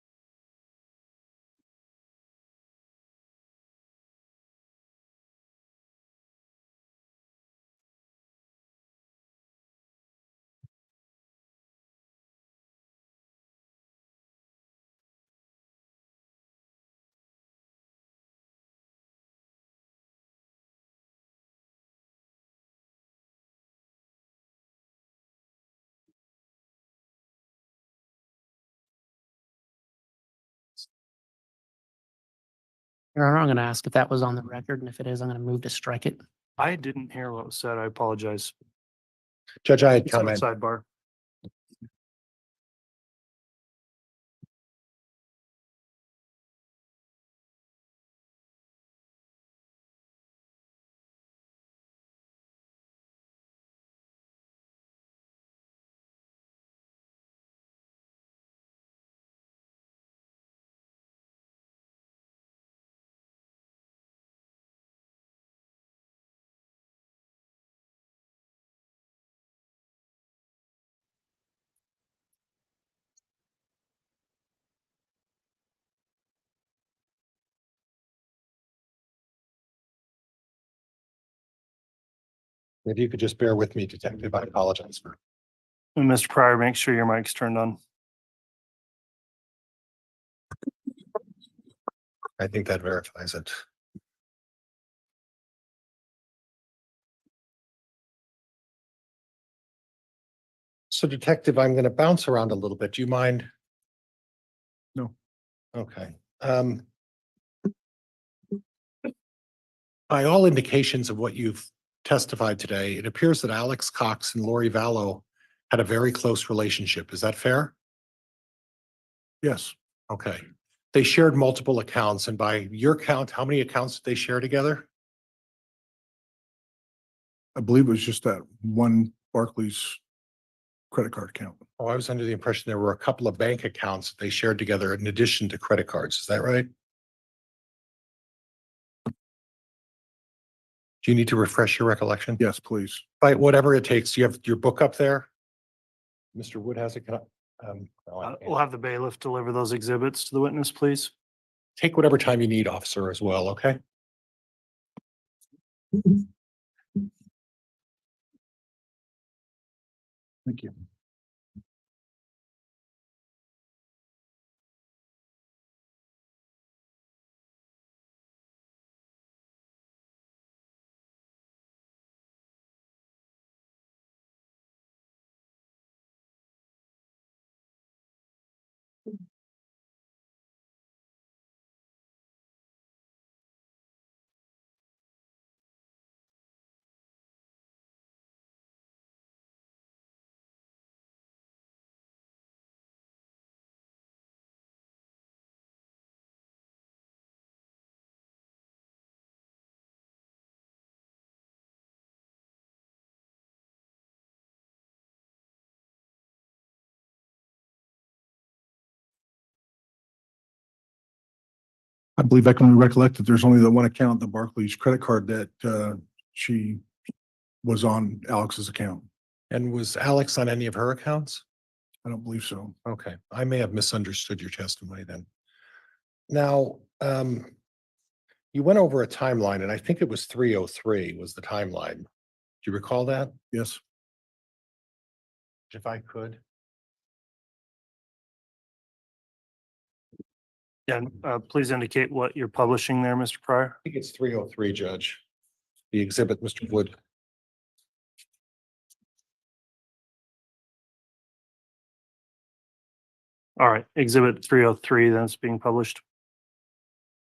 Your Honor, I'm going to ask if that was on the record, and if it is, I'm going to move to strike it. I didn't hear what was said. I apologize. Judge, I had So, comment. sidebar. If you could just bear with me, Detective, I apologize for. And Mr. Pryor, make sure your mic's turned on. I think that verifies it. So Detective, I'm going to bounce around a little bit. Do you mind? No. Okay. By all indications of what you've testified today, it appears that Alex Cox and Lori Vallow had a very close relationship. Is that fair? Yes, Okay. They shared multiple accounts, and by your count, how many accounts did they share together? I believe it was just that one Barclays credit card account. Oh, I was under the impression there were a couple of bank accounts that they shared together in addition to credit cards. Is that right? Do you need to refresh your recollection? Yes, please. Right, whatever it takes. You have your book up there? Mr. Wood has it. No, I can't. We'll have the bailiff deliver those exhibits to the witness, please. Take whatever time you need, officer, as well, okay? Thank you. I believe I can recollect that there's only the one account, the Barclays credit card, that she was on Alex's account. And was Alex on any of her accounts? I don't believe so. Okay, I may have misunderstood your testimony then. Now, you went over a timeline, and I think it was 303 was the timeline. Do you recall that? Yes, If I could. And please indicate what you're publishing there, Mr. Pryor. I think it's 303, Judge. The exhibit, Mr. Wood. All right, exhibit 303, that's being published.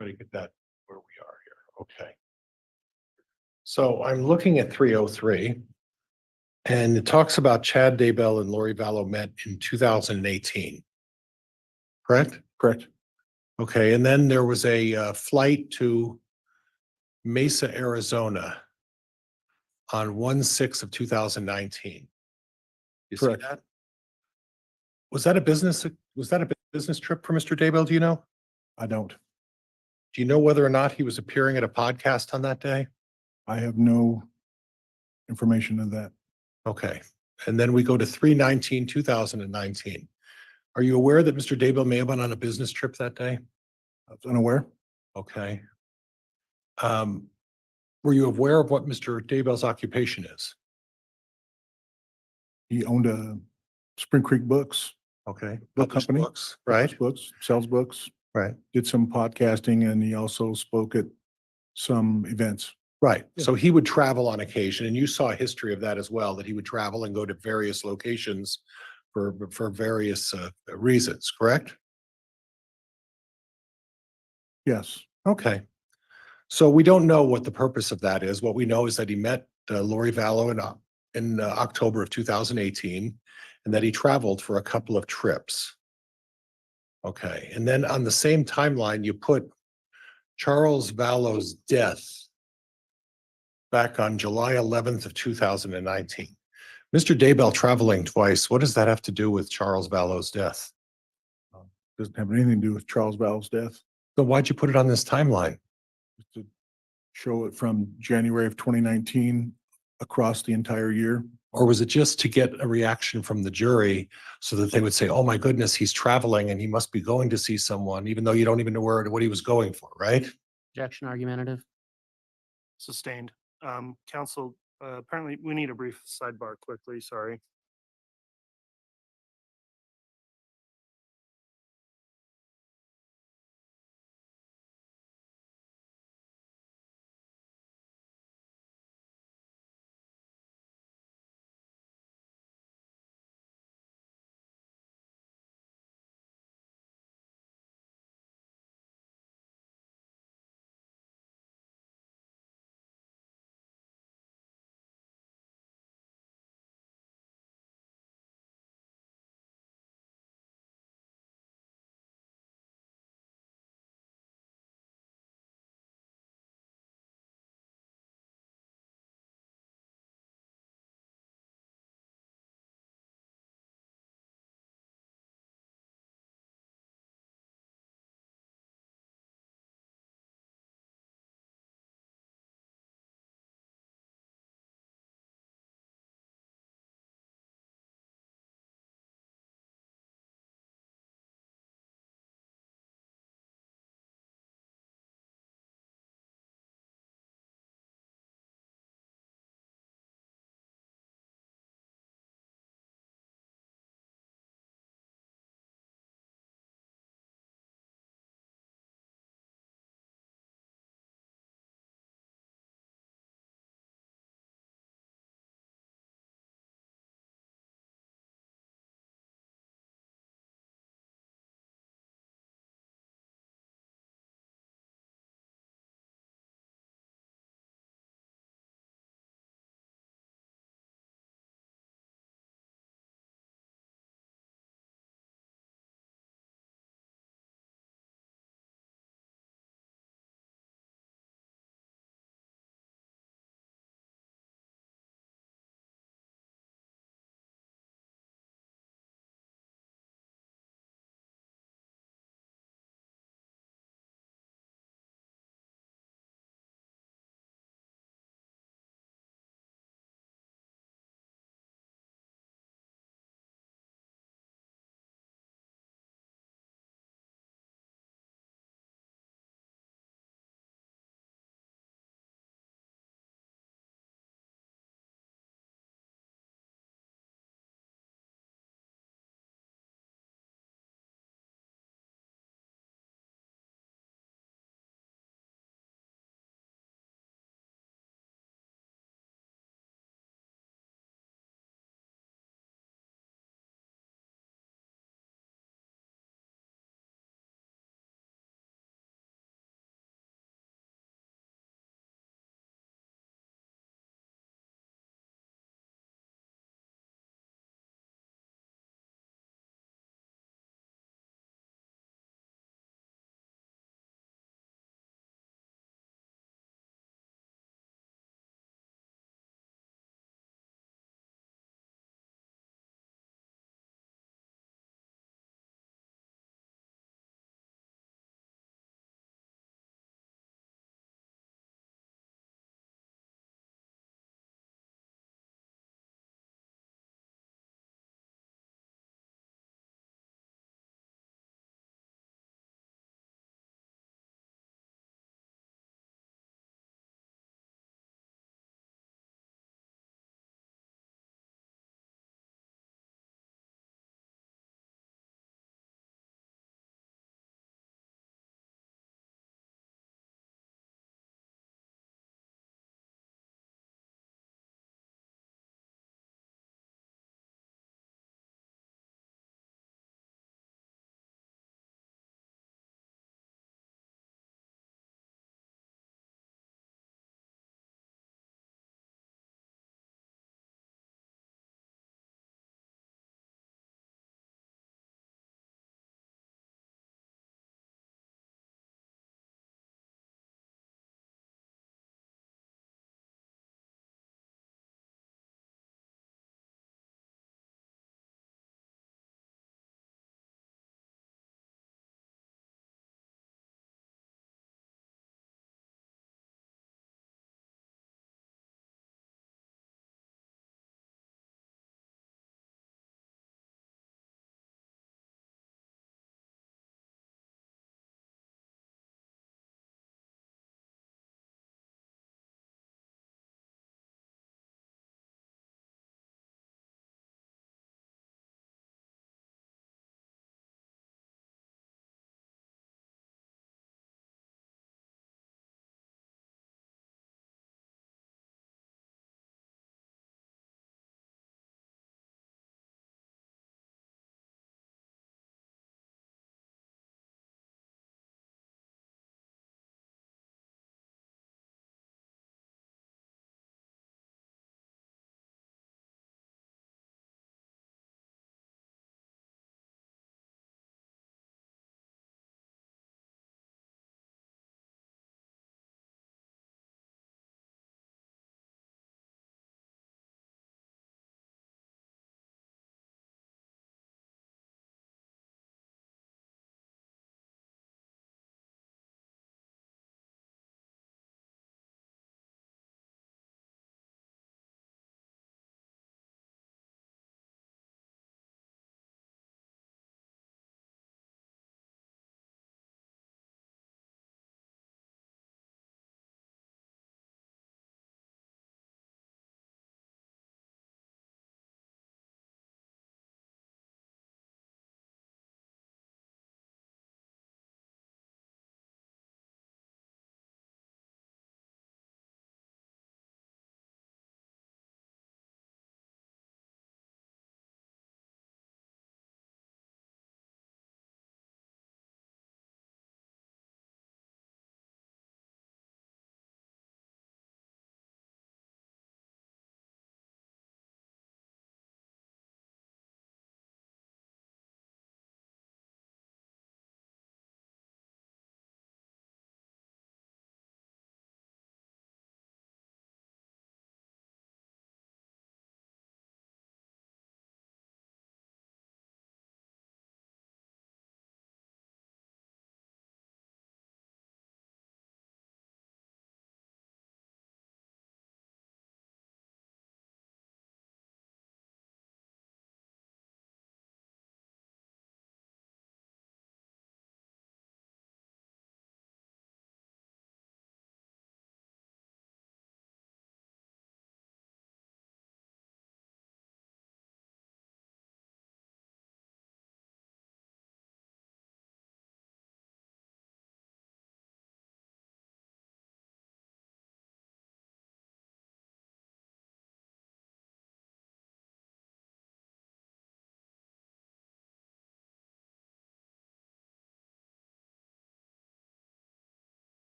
Try to get that where we are here. Okay. So I'm looking at 303. And it talks about Chad Daybell and Lori Vallow met in 2018. Correct? correct. Okay, and then there was a flight to Mesa, Arizona on 1/6 of 2019. You see Correct. that? Was that a business trip for Mr. Daybell? Do you know? I don't. Do you know whether or not he was appearing at a podcast on that day? I have no information of that. Okay, and then we go to 3/19/2019. Are you aware that Mr. Daybell may have been on a business trip that day? I was unaware. Okay. Were you aware of what Mr. Daybell's occupation is? He owned a Spring Creek Books, Okay. Book Published company. books, right? Books, sells books, Right. did some podcasting, and he also spoke at some events. Right. Yeah. So he would travel on occasion, and you saw a history of that as well, that he would travel and go to various locations for various reasons, correct? Yes. Okay. So we don't know what the purpose of that is. What we know is that he met Lori Vallow in October of 2018, and that he traveled for a couple of trips. Okay. And then on the same timeline, you put Charles Vallow's death back on July 11th of 2019. Mr. Daybell traveling twice, what does that have to do with Charles Vallow's death? Doesn't have anything to do with Charles Vallow's death. So why'd you put it on this timeline? Just to show it from January of 2019 across the entire year. Or was it just to get a reaction from the jury so that they would say, oh my goodness, he's traveling and he must be going to see someone, even though you don't even know what he was going for, right? Objection argumentative. Sustained. Council, apparently we need a brief sidebar quickly, sorry.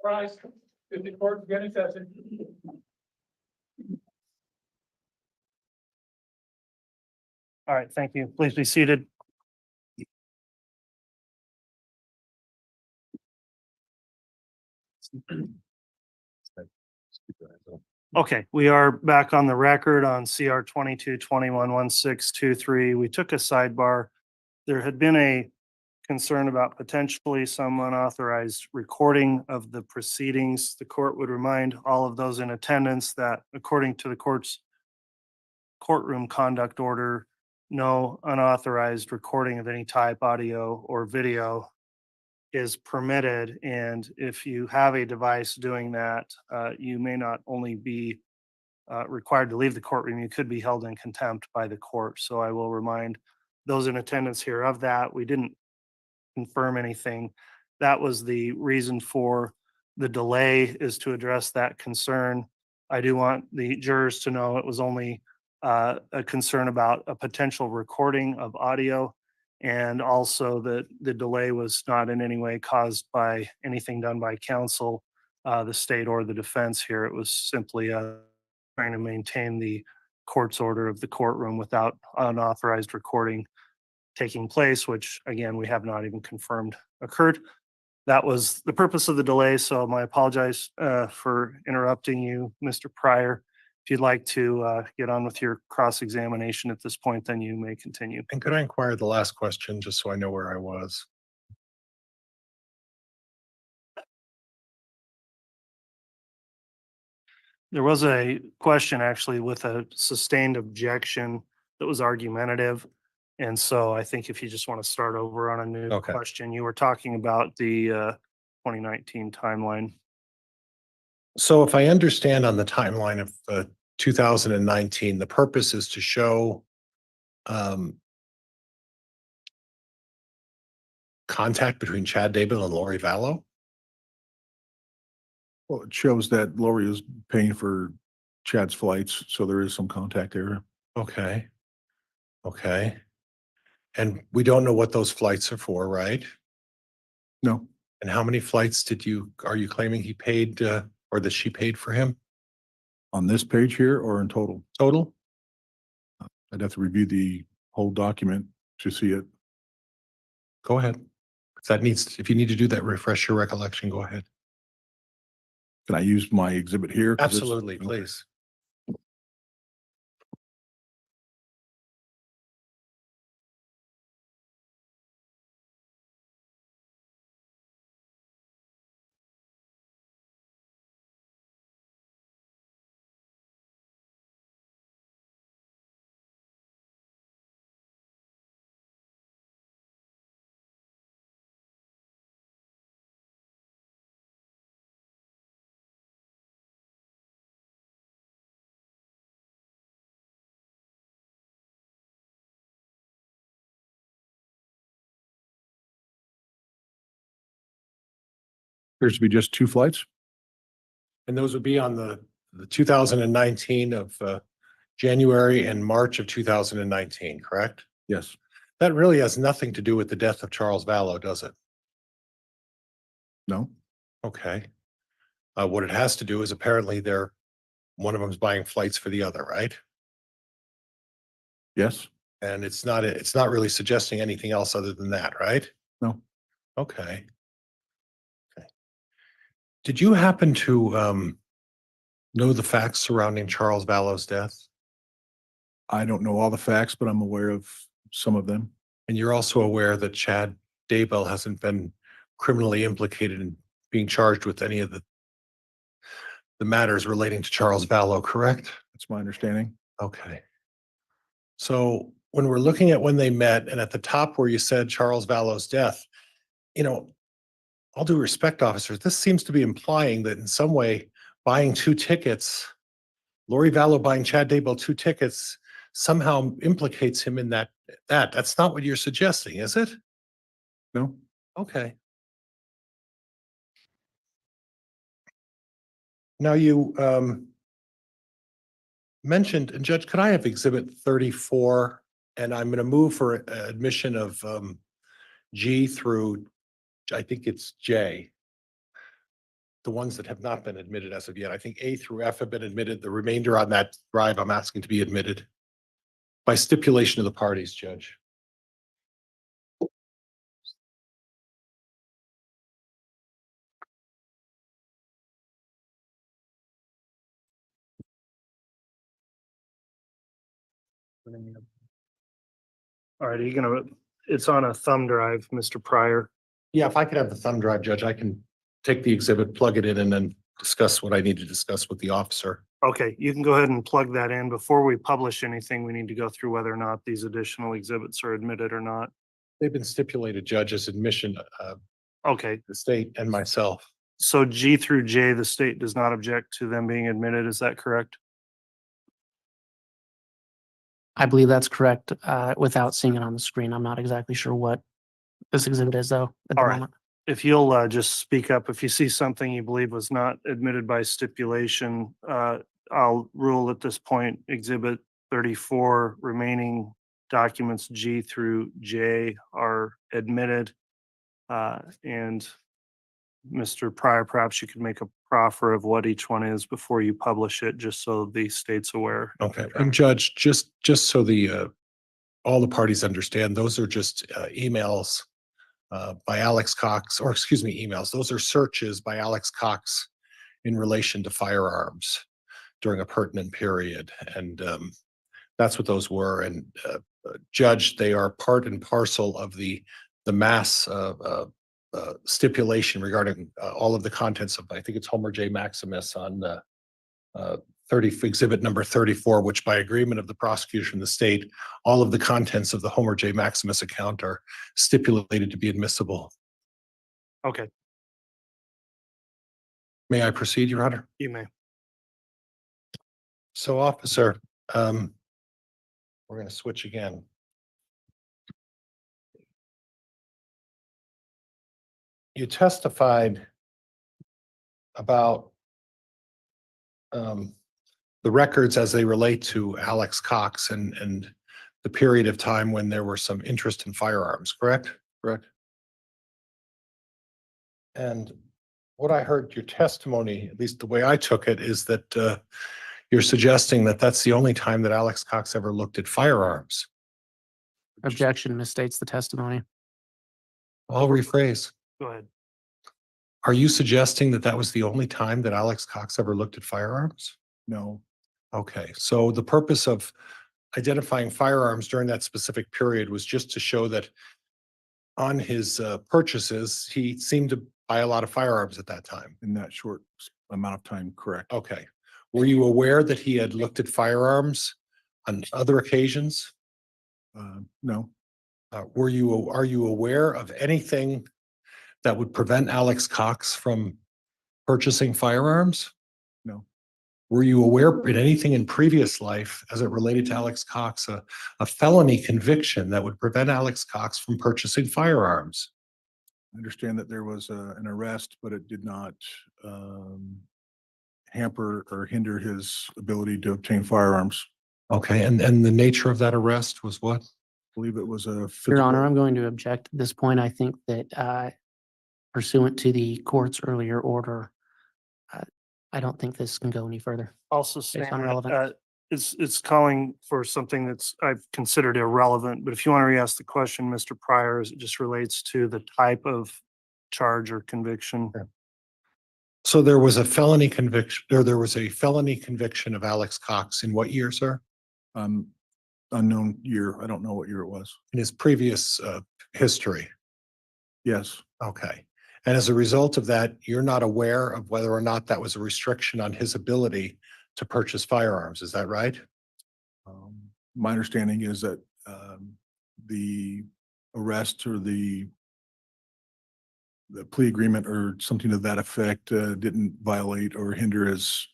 Rise, if the court begin in session. All right, thank you. Please be seated. Okay, we are back on the record on CR 22211623. We took a sidebar. There had been a concern about potentially some unauthorized recording of the proceedings. The court would remind all of those in attendance that according to the court's courtroom conduct order, no unauthorized recording of any type, audio or video, is permitted. And if you have a device doing that, you may not only be required to leave the courtroom, you could be held in contempt by the court. So I will remind those in attendance here of that. We didn't confirm anything. That was the reason for the delay, is to address that concern. I do want the jurors to know it was only a concern about a potential recording of audio, and also that the delay was not in any way caused by anything done by counsel, the state or the defense here. It was simply trying to maintain the court's order of the courtroom without unauthorized recording taking place, which again, we have not even confirmed occurred. That was the purpose of the delay. So I apologize for interrupting you, Mr. Pryor. If you'd like to get on with your cross-examination at this point, then you may continue. And could I inquire the last question, just so I know where I was? There was a question actually with a sustained objection that was argumentative. And so I think if you just want to start over on a new Okay. question, you were talking about the 2019 timeline. So if I understand on the timeline of 2019, the purpose is to show contact between Chad Daybell and Lori Vallow? Well, it shows that Lori is paying for Chad's flights, so there is some contact there. Okay. Okay. And we don't know what those flights are for, right? No, And how many flights are you claiming he paid or that she paid for him on this page here or in total? total? I'd have to review the whole document to see it. Go ahead. 'Cause that needs, if you need to do that, refresh your recollection, go ahead. Can I use my exhibit here? 'Cause it's- Absolutely, okay. please. Appears to be just 2 flights. And those would be on the 2019 of January and March of 2019, correct? Yes, That really has nothing to do with the death of Charles Vallow, does it? no, Okay. What it has to do is apparently one of them's buying flights for the other, right? yes, And it's not really suggesting anything else other than that, right? no. Okay. Okay. Did you happen to know the facts surrounding Charles Vallow's death? I don't know all the facts, but I'm aware of some of them. And you're also aware that Chad Daybell hasn't been criminally implicated in being charged with any of the matters relating to Charles Vallow, correct? That's my understanding. Okay. So when we're looking at when they met, and at the top where you said Charles Vallow's death, all due respect, officers, this seems to be implying that in some way buying 2 tickets, Lori Vallow buying Chad Daybell 2 tickets somehow implicates him in that. That's not what you're suggesting, is it? No, Okay. Now you mentioned, and Judge, could I have exhibit 34? And I'm going to move for admission of G through, I think it's J. the ones that have not been admitted as of yet. I think A through F have been admitted. The remainder on that drive, I'm asking to be admitted by stipulation of the parties, Judge. All right, are you gonna, it's on a thumb drive, Mr. Pryor. Yeah, if I could have the thumb drive, Judge, I can take the exhibit, plug it in, and then discuss what I need to discuss with the officer. Okay, you can go ahead and plug that in. Before we publish anything, we need to go through whether or not these additional exhibits are admitted or not. They've been stipulated, Judge, as admission, Okay, the state and myself. so G through J, the state does not object to them being admitted. Is that correct? I believe that's correct, without seeing it on the screen. I'm not exactly sure what this exhibit is though at the All right. moment. If you'll just speak up, if you see something you believe was not admitted by stipulation, I'll rule at this point, exhibit 34 remaining documents G through J are admitted. And Mr. Pryor, perhaps you could make a proffer of what each one is before you publish it, just so the state's aware. Okay, and Judge, just so the all the parties understand, those are just emails by Alex Cox, or excuse me, emails. Those are searches by Alex Cox in relation to firearms during a pertinent period. And that's what those were. And Judge, they are part and parcel of the mass stipulation regarding all of the contents of, I think it's Homer J. Maximus on the exhibit number 34, which by agreement of the prosecution, the state, all of the contents of the Homer J. Maximus account are stipulated to be admissible. Okay, May I proceed, Your Honor? you may. So, officer, we're going to switch again. You testified about the records as they relate to Alex Cox and the period of time when there were some interest in firearms, correct? Correct. And what I heard your testimony, at least the way I took it, is that you're suggesting that that's the only time that Alex Cox ever looked at firearms. Objection misstates the testimony. I'll rephrase. Go ahead. Are you suggesting that that was the only time that Alex Cox ever looked at firearms? No, Okay, so the purpose of identifying firearms during that specific period was just to show that on his purchases, he seemed to buy a lot of firearms at that time. in that short amount of time, correct. Okay. Were you aware that he had looked at firearms on other occasions? No, Are you aware of anything that would prevent Alex Cox from purchasing firearms? no, Were you aware in anything in previous life as it related to Alex Cox, a felony conviction that would prevent Alex Cox from purchasing firearms? I understand that there was an arrest, but it did not hamper or hinder his ability to obtain firearms. Okay, and the nature of that arrest was what? I believe it was a. Your physical- Honor, I'm going to object at this point. I think that pursuant to the court's earlier order, I don't think this can go any further. Also, on Stan, relevance. it's calling for something that's I've considered irrelevant, but if you want to re-ask the question, Mr. Pryor, as it just relates to the type of charge or conviction. Sure. So there was a felony conviction, or there was a felony conviction of Alex Cox in what year, sir? Unknown year. I don't know what year it was. In his previous history. Yes, Okay. And as a result of that, you're not aware of whether or not that was a restriction on his ability to purchase firearms. Is that right? my understanding is that the arrest or the plea agreement or something to that effect didn't violate or hinder his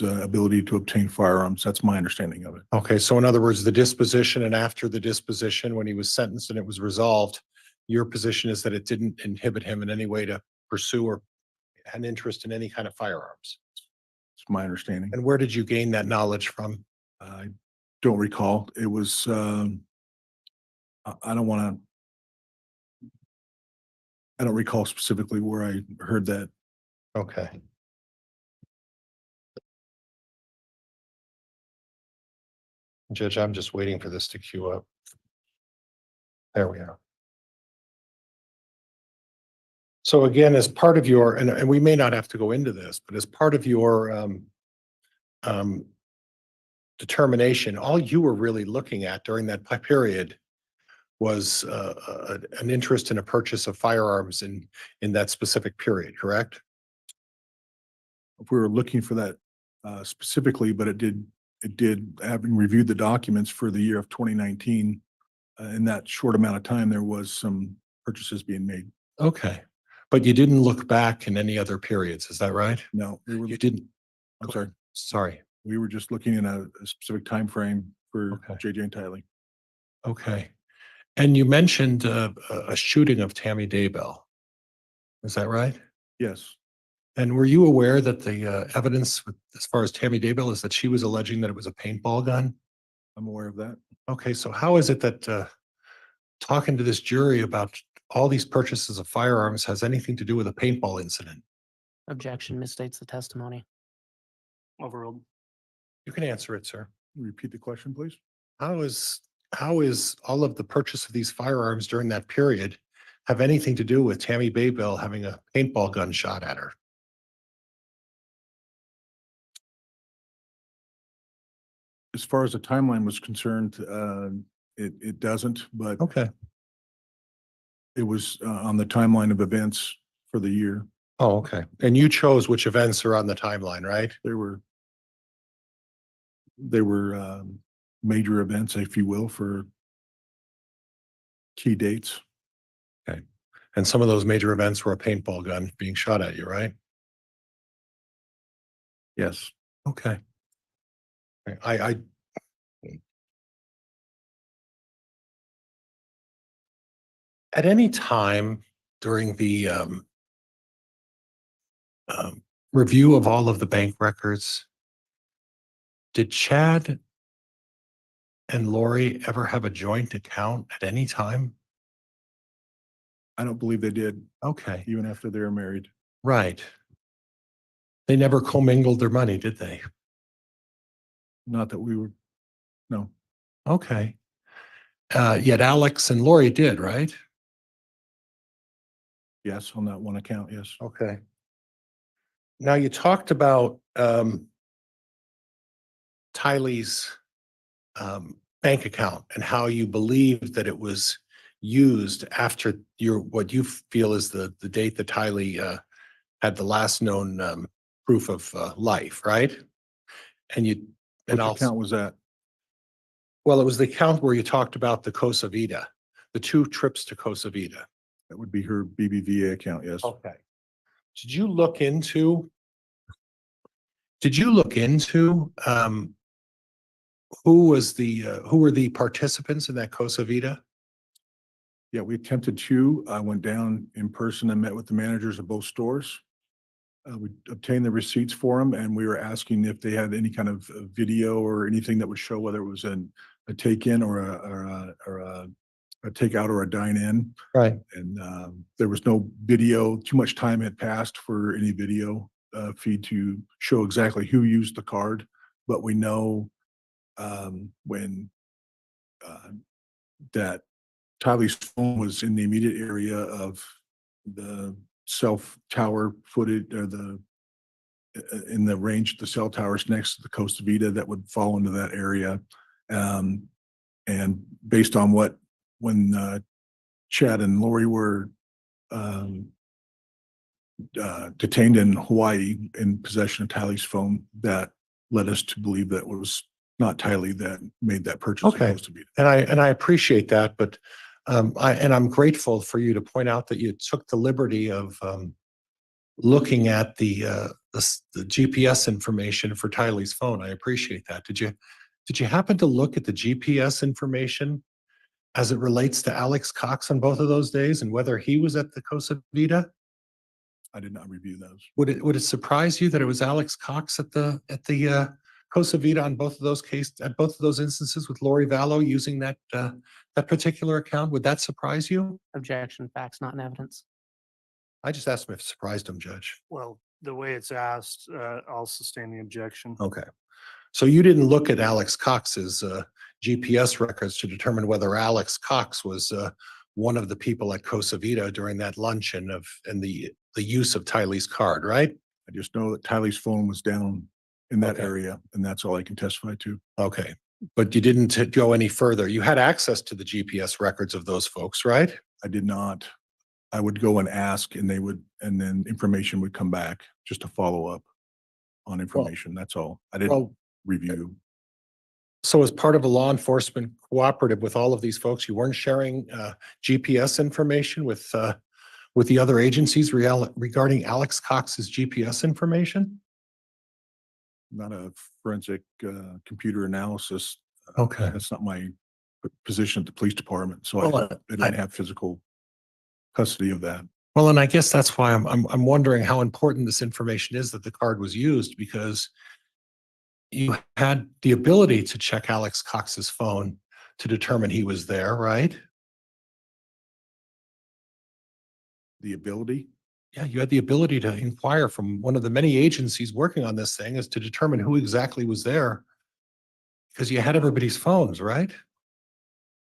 ability to obtain firearms. That's my understanding of it. Okay. So in other words, the disposition and after the disposition, when he was sentenced and it was resolved, your position is that it didn't inhibit him in any way to pursue or an interest in any kind of firearms. It's my understanding. And where did you gain that knowledge from? I don't recall. It was, I don't recall specifically where I heard that Okay. Judge, I'm just waiting for this to queue up. There we are. So again, as part of your, and we may not have to go into this, but as part of your determination, all you were really looking at during that period was an interest in a purchase of firearms in that specific period, correct? If we were looking for that specifically, but it did, having reviewed the documents for the year of 2019, in that short amount of time, there was some purchases being made. Okay. But you didn't look back in any other periods, is that right? No, we were, You didn't, I'm sorry, sorry. we were just looking in a specific time frame for Okay. JJ and Tylee. Okay. And you mentioned a shooting of Tammy Daybell. Is that right? Yes, And were you aware that the evidence as far as Tammy Daybell is that she was alleging that it was a paintball gun? I'm aware of that. Okay, so how is it that talking to this jury about all these purchases of firearms has anything to do with a paintball incident? Objection misstates the testimony. Overruled. You can answer it, sir. Repeat the question, please. How is all of the purchase of these firearms during that period have anything to do with Tammy Daybell having a paintball gun shot at her? As far as the timeline was concerned, it doesn't, but Okay. it was on the timeline of events for the year. Oh, okay. And you chose which events are on the timeline, right? There were major events, if you will, for key dates. And some of those major events were a paintball gun being shot at you, right? Yes. Okay. I at any time during the review of all of the bank records, did Chad and Lori ever have a joint account at any time? I don't believe they did, Okay, even after they were married. right. They never commingled their money, did they? Not that we were, no. Okay. Yet Alex and Lori did, right? Yes, on that one account, yes. Okay. Now you talked about Tylee's bank account and how you believe that it was used after what you feel is the date that Tylee had the last known proof of life, right? And Which account was that? well, it was the account where you talked about the Costa Vida, the 2 trips to Costa Vida. That would be her BBVA account, yes. Okay. Did you look into who were the participants in that Costa Vida? Yeah, we attempted to. I went down in person and met with the managers of both stores. We obtained the receipts for them, and we were asking if they had any kind of video or anything that would show whether it was a take-in or a takeout or a dine-in. Right. And there was no video. Too much time had passed for any video feed to show exactly who used the card. But we know when that Tylee's phone was in the immediate area of the cell tower footage, or in the range of the cell towers next to the Costa Vida that would fall into that area. And based on when Chad and Lori were detained in Hawaii in possession of Tylee's phone, that led us to believe that it was not Tylee that made that purchase. Okay. Supposed to be. And I appreciate that, but I'm grateful for you to point out that you took the liberty of looking at the GPS information for Tylee's phone. I appreciate that. Did you happen to look at the GPS information as it relates to Alex Cox on both of those days and whether he was at the Costa Vida? I did not review those. Would it surprise you that it was Alex Cox at the Costa Vida on both of those instances with Lori Vallow using that particular account? Would that surprise you? Objection, facts not in evidence. I just asked him if it surprised him, Judge. Well, The way it's asked, I'll sustain the objection. Okay. So you didn't look at Alex Cox's GPS records to determine whether Alex Cox was one of the people at Cosa Vida during that luncheon and the use of Tylee's card, right? I just know that Tylee's phone was down in that Okay. area, and that's all I can testify to. Okay. But you didn't go any further. You had access to the GPS records of those folks, right? I did not. I would go and ask, and and then information would come back just to follow up on information. That's all. I didn't Well, review. so as part of a law enforcement cooperative with all of these folks, you weren't sharing GPS information with the other agencies regarding Alex Cox's GPS information? Not a forensic computer analysis. Okay. That's not my position at the police department, so Well, I didn't have physical custody of that. Well, and I guess that's why I'm wondering how important this information is that the card was used, because you had the ability to check Alex Cox's phone to determine he was there, right? The ability? Yeah, you had the ability to inquire from one of the many agencies working on this thing as to determine who exactly was there, because you had everybody's phones, right?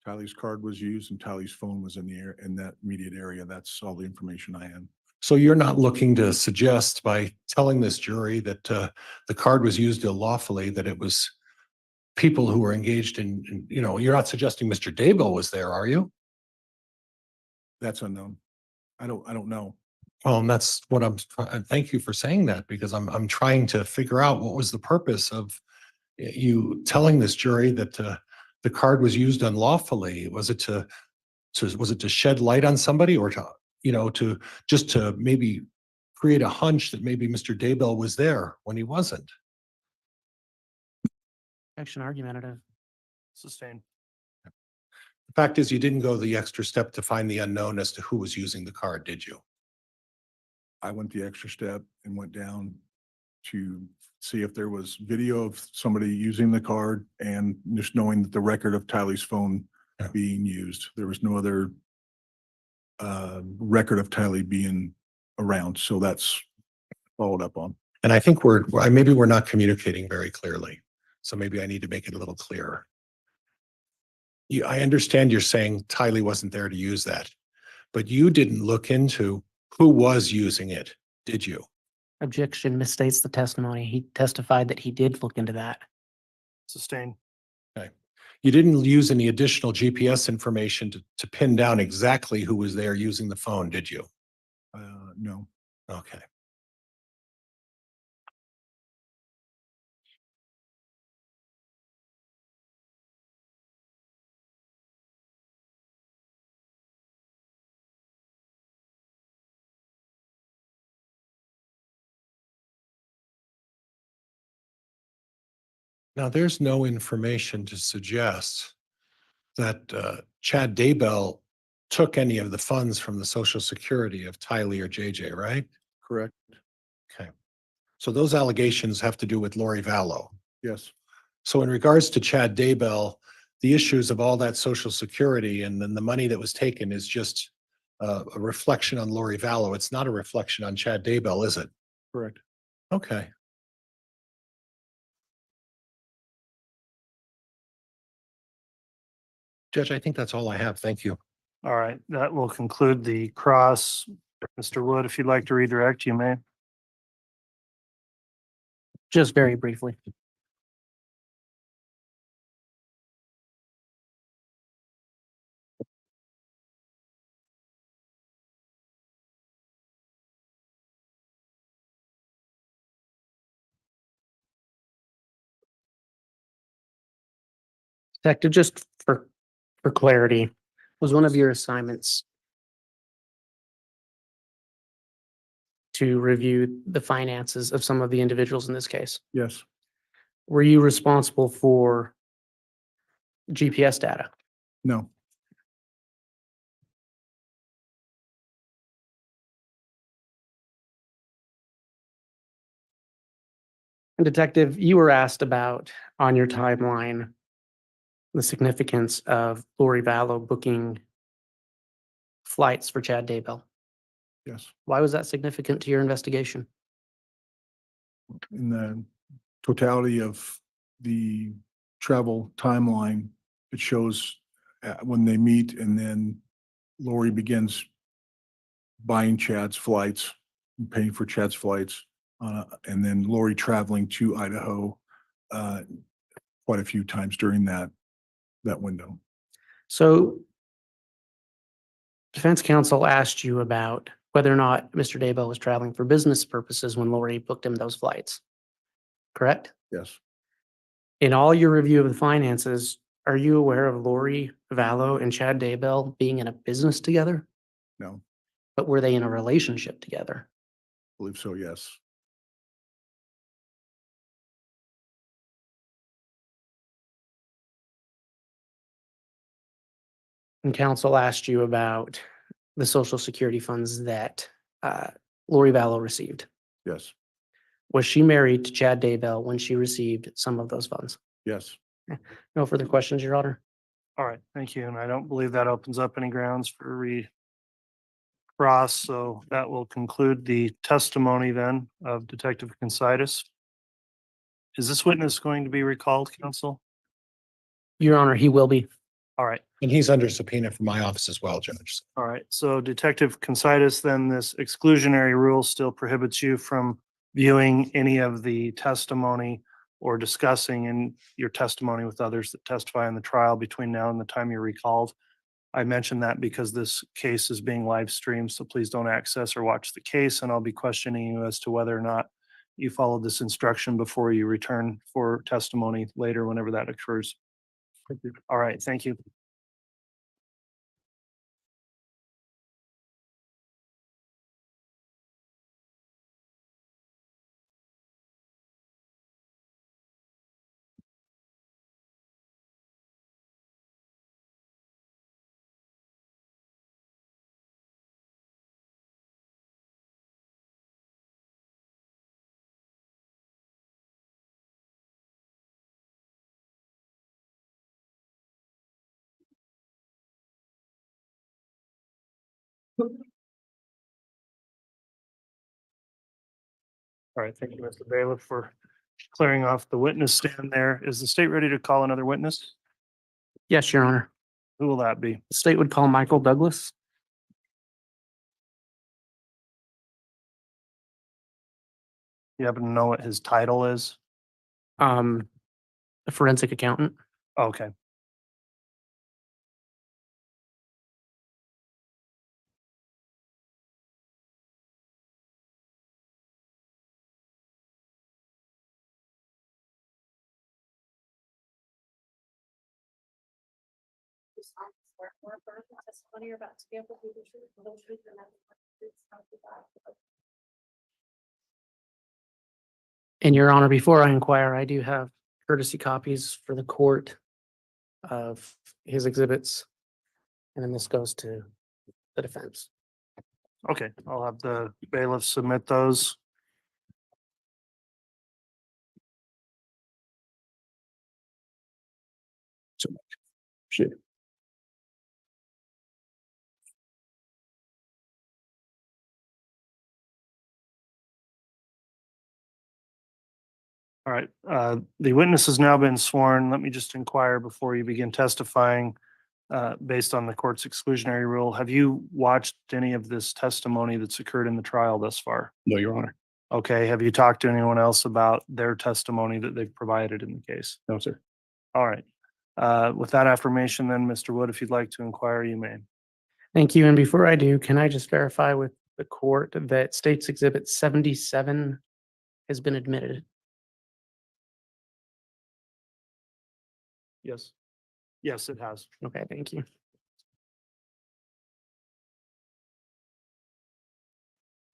Tylee's card was used and Tylee's phone was in the air in that immediate area. That's all the information I had. So you're not looking to suggest by telling this jury that the card was used illegally, that it was people who were engaged in, you're not suggesting Mr. Daybell was there, are you? That's unknown. I don't know. Well, and that's what thank you for saying that, because I'm trying to figure out what was the purpose of you telling this jury that the card was used unlawfully. Was it to shed light on somebody, or to maybe create a hunch that maybe Mr. Daybell was there when he wasn't? Action argumentative. Sustained. The fact is, you didn't go the extra step to find the unknown as to who was using the card, did you? I went the extra step and went down to see if there was video of somebody using the card, and just knowing that the record of Tylee's phone Yeah. being used. There was no other record of Tylee being around. So that's followed up on. And I think maybe we're not communicating very clearly. So maybe I need to make it a little clearer. I understand you're saying Tylee wasn't there to use that, but you didn't look into who was using it, did you? Objection misstates the testimony. He testified that he did look into that. Sustained. Okay. You didn't use any additional GPS information to pin down exactly who was there using the phone, did you? No. Okay. Now, there's no information to suggest that Chad Daybell took any of the funds from the Social Security of Tylee or JJ, right? Correct. Okay. So those allegations have to do with Lori Vallow. Yes. So in regards to Chad Daybell, the issues of all that Social Security and then the money that was taken is just a reflection on Lori Vallow. It's not a reflection on Chad Daybell, is it? Correct. Okay. Judge, I think that's all I have. Thank you. All right, that will conclude the cross. Mr. Wood, if you'd like to redirect, you may. Just very briefly. Detective, just for clarity, was one of your assignments to review the finances of some of the individuals in this case? Yes. Were you responsible for GPS data? No. And Detective, you were asked about on your timeline the significance of Lori Vallow booking flights for Chad Daybell. Yes. Why was that significant to your investigation? in the totality of the travel timeline, it shows when they meet and then Lori begins buying Chad's flights, paying for Chad's flights, and then Lori traveling to Idaho quite a few times during that window. So defense counsel asked you about whether or not Mr. Daybell was traveling for business purposes when Lori booked him those flights. Correct? Yes, In all your review of the finances, are you aware of Lori Vallow and Chad Daybell being in a business together? no, But were they in a relationship together? I believe so, yes. And counsel asked you about the social security funds that Lori Vallow received. Yes, Was she married to Chad Daybell when she received some of those funds? yes. No further questions, Your Honor. All right, thank you. And I don't believe that opens up any grounds for cross, so that will conclude the testimony then of Detective Consitis. Is this witness going to be recalled, counsel? Your Honor, he will be. All right, And he's under subpoena from my office as well, Judge. all right. So Detective Consitis, then this exclusionary rule still prohibits you from viewing any of the testimony or discussing in your testimony with others that testify in the trial between now and the time you're recalled. I mentioned that because this case is being live streamed, so please don't access or watch the case, and I'll be questioning you as to whether or not you followed this instruction before you return for testimony later, whenever that occurs. All right, thank you. All right, thank you, Mr. Bailiff, for clearing off the witness stand there. Is the state ready to call another witness? Yes, Your Honor. Who will that be? The state would call Michael Douglas. You happen to know what his title is? A forensic accountant. Okay. Testimony you're about to give will be the truth, the whole truth, and nothing but the truth, so help you God. And Your Honor, before I inquire, I do have courtesy copies for the court of his exhibits. And then this goes to the defense. Okay, I'll have the bailiff submit those. Shit. All right, the witness has now been sworn. Let me just inquire before you begin testifying. Based on the court's exclusionary rule, have you watched any of this testimony that's occurred in the trial thus far? No, Your Honor. Okay, have you talked to anyone else about their testimony that they've provided in the case? No, sir. All right. With that affirmation, then, Mr. Wood, if you'd like to inquire, you may. Thank you. And before I do, can I just verify with the court that State's Exhibit 77 has been admitted? Yes. Yes, it has. Okay, thank you.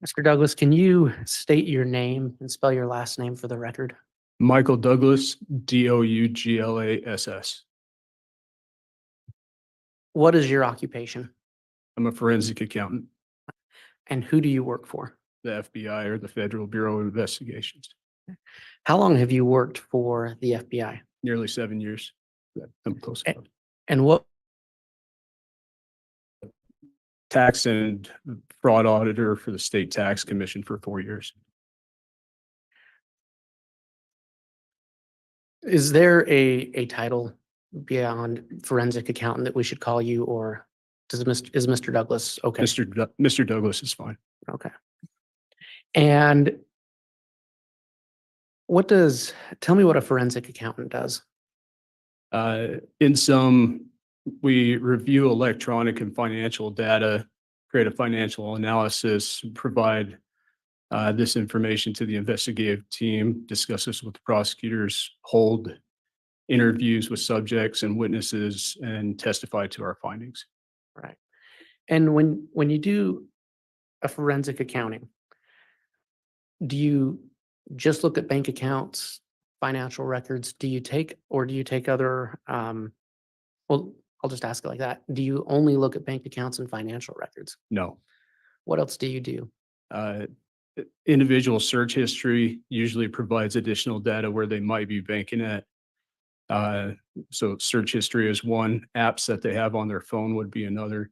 Mr. Douglas, can you state your name and spell your last name for the record? Michael Douglas, Douglass. What is your occupation I'm a forensic accountant, and who do you work for? the FBI or the Federal Bureau of Investigations. How long have you worked for the FBI? Nearly 7 years. I'm close. Eh. And what Tax and fraud auditor for the State Tax Commission for 4 years. Is there a title beyond forensic accountant that we should call you, or is Mr. Douglas okay? Mr. Douglas is fine. Okay. And tell me what a forensic accountant does. In some, we review electronic and financial data, create a financial analysis, provide this information to the investigative team, discuss this with the prosecutors, hold interviews with subjects and witnesses, and testify to our findings. Right. And when you do a forensic accounting, do you just look at bank accounts, financial records? Do you take other, well, I'll just ask it like that. Do you only look at bank accounts and financial records? No. What else do you do? Individual search history usually provides additional data where they might be banking at. So search history is one, apps that they have on their phone would be another.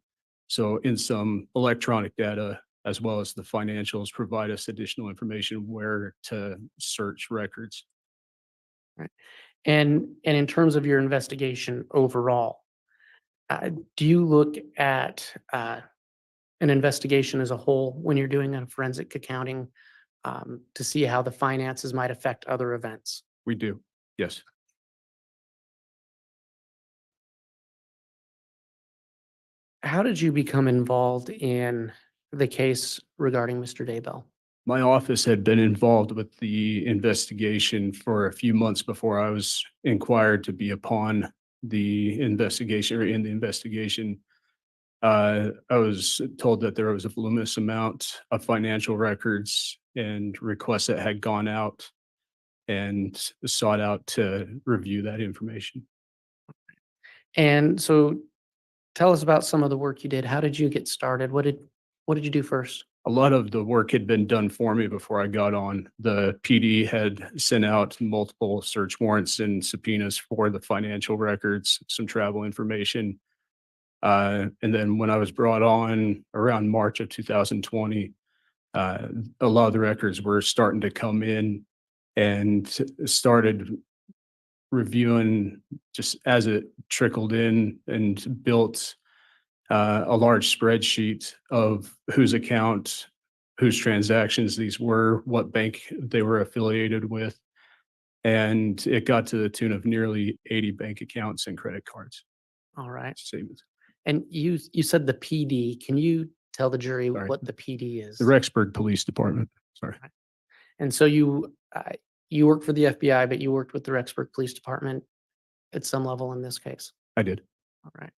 So in some electronic data, as well as the financials, provide us additional information where to search records. Right. And in terms of your investigation overall, do you look at an investigation as a whole when you're doing a forensic accounting to see how the finances might affect other events? We do, yes. How did you become involved in the case regarding Mr. Daybell? My office had been involved with the investigation for a few months before I was inquired to be upon the investigation or in the investigation. I was told that there was a voluminous amount of financial records and requests that had gone out and sought out to review that information. And so tell us about some of the work you did. How did you get started? What did you do first? A lot of the work had been done for me before I got on. The PD had sent out multiple search warrants and subpoenas for the financial records, some travel information. And then when I was brought on around March of 2020, a lot of the records were starting to come in and started reviewing just as it trickled in and built a large spreadsheet of whose account, whose transactions these were, what bank they were affiliated with. And it got to the tune of nearly 80 bank accounts and credit cards. All right. Statements. And you said the PD. Can you tell the jury Sorry. what the PD is? The Rexburg Police Department. Sorry. And so you worked for the FBI, but you worked with the Rexburg Police Department at some level in this case. I did. All right.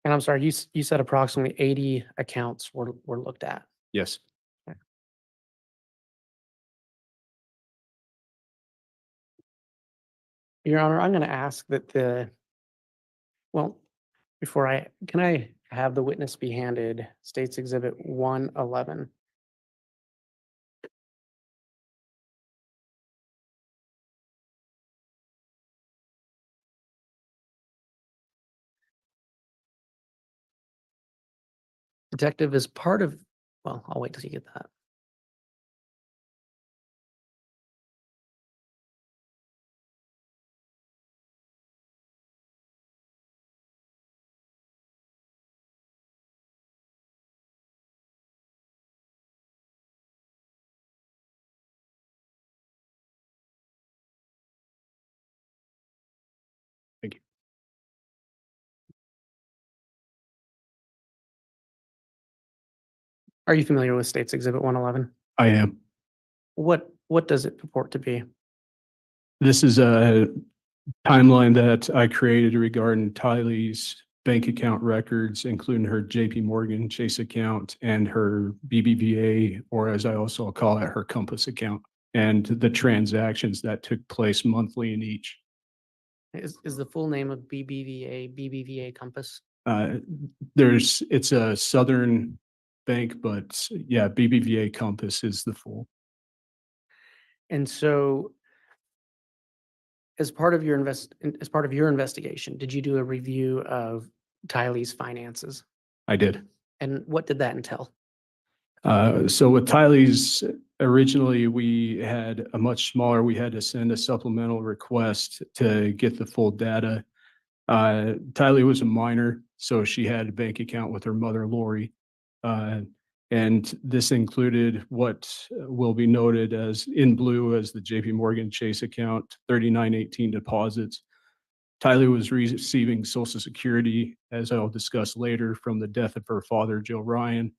And I'm sorry, you said approximately 80 accounts were looked at. Yes. Your Honor, I'm going to ask that can I have the witness be handed State's Exhibit 111? Detective, is part of, well, I'll wait till you get that. Thank you. Are you familiar with State's Exhibit 111? I am. What does it purport to be? This is a timeline that I created regarding Tylee's bank account records, including her JP Morgan Chase account and her BBVA, or as I also call it, her Compass account, and the transactions that took place monthly in each. Is the full name of BBVA Compass? It's a Southern bank, but yeah, BBVA Compass is the full. And so as part of your investigation, did you do a review of Tylee's finances? I did. And what did that entail? So with Tylee's, originally we had a much smaller, we had to send a supplemental request to get the full data. Tylee was a minor, so she had a bank account with her mother, Lori. And this included what will be noted as in blue as the JP Morgan Chase account, 3918 deposits. Tylee was receiving Social Security, as I'll discuss later, from the death of her father, Joe Ryan.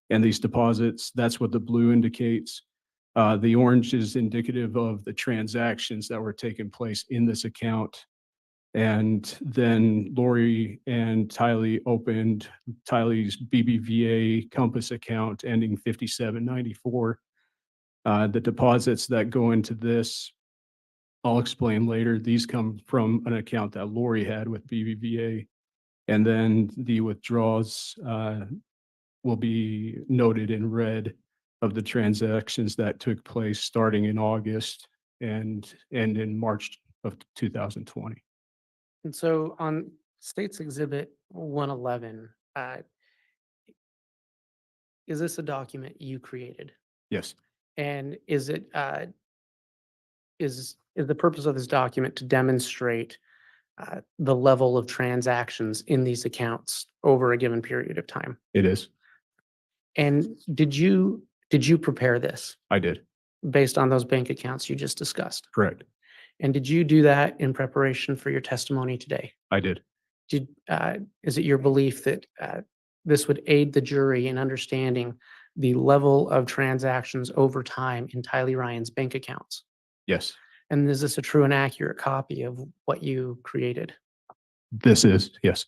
And these deposits, that's what the blue indicates. The orange is indicative of the transactions that were taking place in this account. And then Lori and Tylee opened Tylee's BBVA Compass account ending 5794. The deposits that go into this, I'll explain later. These come from an account that Lori had with BBVA. And then the withdrawals will be noted in red of the transactions that took place starting in August and in March of 2020. And so on State's Exhibit 111, is this a document you created? Yes, And is it, is the purpose of this document to demonstrate the level of transactions in these accounts over a given period of time? it is. And did you prepare this I did. based on those bank accounts you just discussed? Correct. And did you do that in preparation for your testimony today? I did. Is it your belief that this would aid the jury in understanding the level of transactions over time in Tylee Ryan's bank accounts? Yes, And is this a true and accurate copy of what you created? this is. Yes.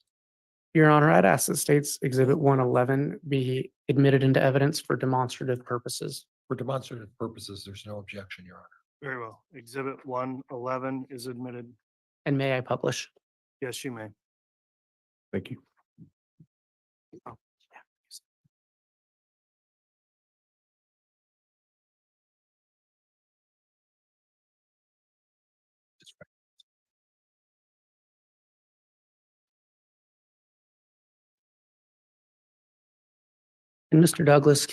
Your Honor, I'd ask that State's Exhibit 111 be admitted into evidence for demonstrative purposes. For demonstrative purposes, there's no objection, Your Honor. Very well. Exhibit 111 is admitted. And may I publish? Yes, you may. Thank you. And Mr. Douglas,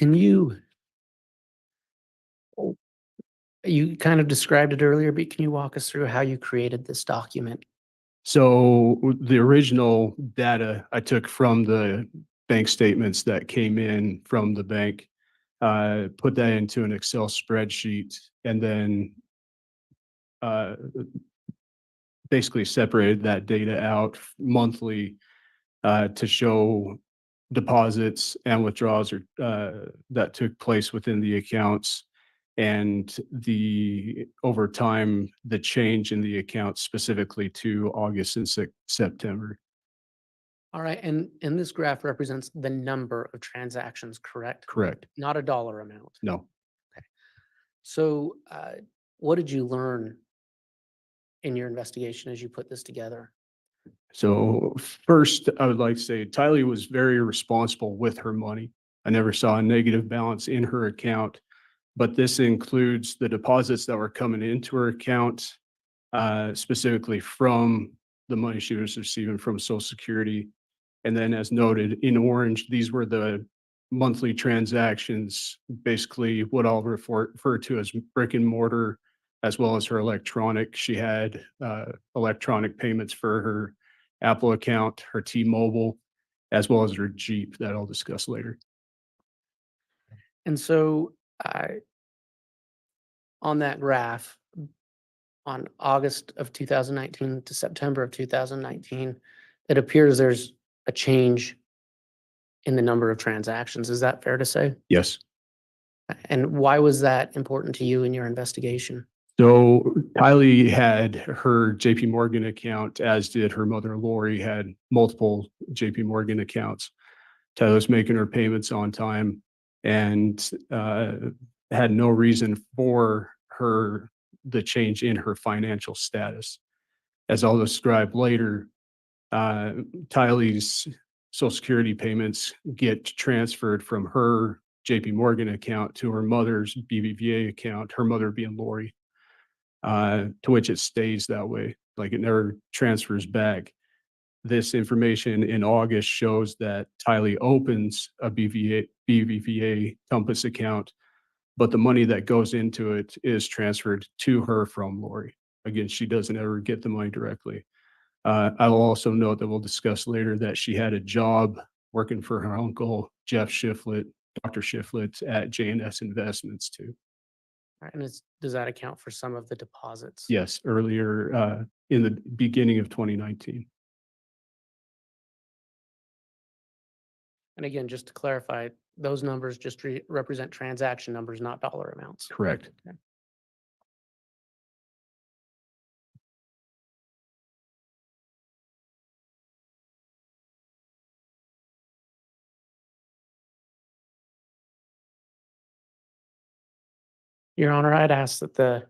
you kind of described it earlier, but can you walk us through how you created this document? So the original data I took from the bank statements that came in from the bank, put that into an Excel spreadsheet, and then basically separated that data out monthly to show deposits and withdrawals that took place within the accounts, and over time, the change in the account specifically to August and September. All right, and this graph represents the number of transactions, correct? Correct. Not a dollar amount. No. So what did you learn in your investigation as you put this together? So first, I would like to say Tylee was very responsible with her money. I never saw a negative balance in her account, but this includes the deposits that were coming into her account, specifically from the money she was receiving from Social Security. And then as noted in orange, these were the monthly transactions, basically what I'll refer to as brick and mortar, as well as her electronic. She had electronic payments for her Apple account, her T-Mobile, as well as her Jeep that I'll discuss later. And so on that graph, on August of 2019 to September of 2019, it appears there's a change in the number of transactions. Is that fair to say? Yes. And why was that important to you in your investigation? So Tylee had her JP Morgan account, as did her mother, Lori, had multiple JP Morgan accounts. Tylee was making her payments on time and had no reason for the change in her financial status. As I'll describe later, Tylee's Social Security payments get transferred from her JP Morgan account to her mother's BBVA account, her mother being Lori, to which it stays that way, like it never transfers back. This information in August shows that Tylee opens a BVVA Compass account. But the money that goes into it is transferred to her from Lori. Again, she doesn't ever get the money directly. I will also note that we'll discuss later that she had a job working for her uncle, Jeff Shiflett, Dr. Shiflett at J&S Investments too. Right, and does that account for some of the deposits? Yes, earlier in the beginning of 2019. And again, just to clarify, those numbers just represent transaction numbers, not dollar amounts. Correct. Okay. Your Honor, I'd ask that the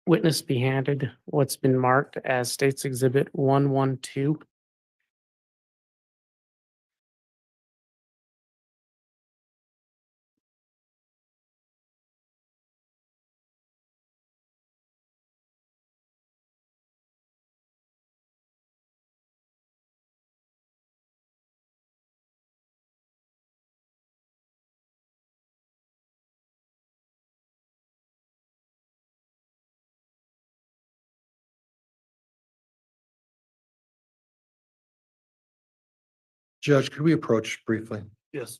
witness be handed what's been marked as State's Exhibit 112. Judge, could we approach briefly? Yes.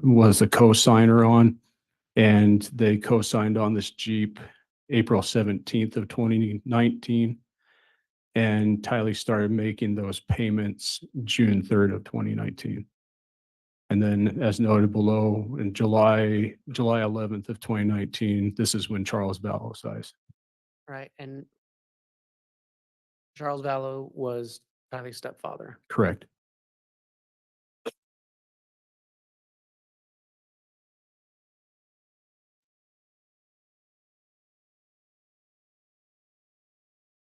was a co-signer on. And they co-signed on this Jeep April 17th of 2019. And Tylee started making those payments June 3rd of 2019. And then as noted below, in July 11th of 2019, this is when Charles Vallow dies. Right, and Charles Vallow was Tylee's stepfather. Correct.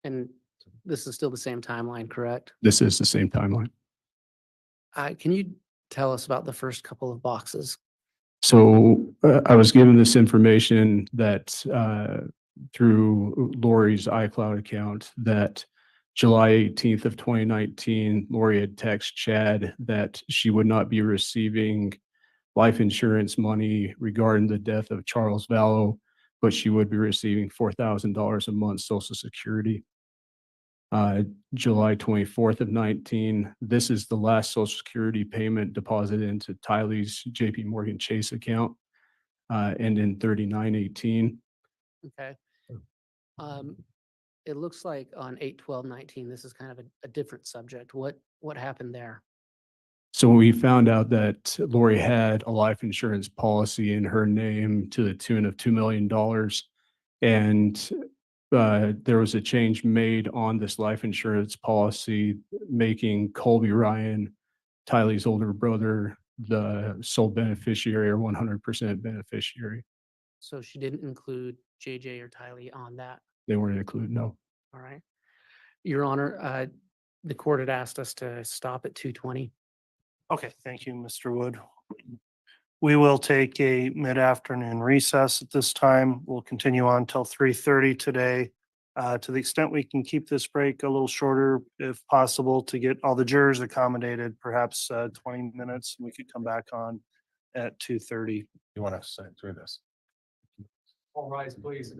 And this is still the same timeline, correct? This is the same timeline. Can you tell us about the first couple of boxes? So I was given this information that through Lori's iCloud account that July 18th of 2019, Lori had texted Chad that she would not be receiving life insurance money regarding the death of Charles Vallow, but she would be receiving $4,000 a month Social Security. July 24th of 19, this is the last Social Security payment deposited into Tylee's JP Morgan Chase account, and in 3918. Okay. It looks like on 8/12/19, this is kind of a different subject. What happened there? So we found out that Lori had a life insurance policy in her name to the tune of $2 million. And there was a change made on this life insurance policy, making Colby Ryan, Tylee's older brother, the sole beneficiary or 100% beneficiary. So she didn't include JJ or Tylee on that. They weren't included, no. All right. Your Honor, the court had asked us to stop at 2:20. Okay, thank you, Mr. Wood. We will take a mid-afternoon recess at this time. We'll continue on till 3:30 today. To the extent we can keep this break a little shorter, if possible, to get all the jurors accommodated, perhaps 20 minutes. We could come back on at 2:30. You want to say through this? All rise, please.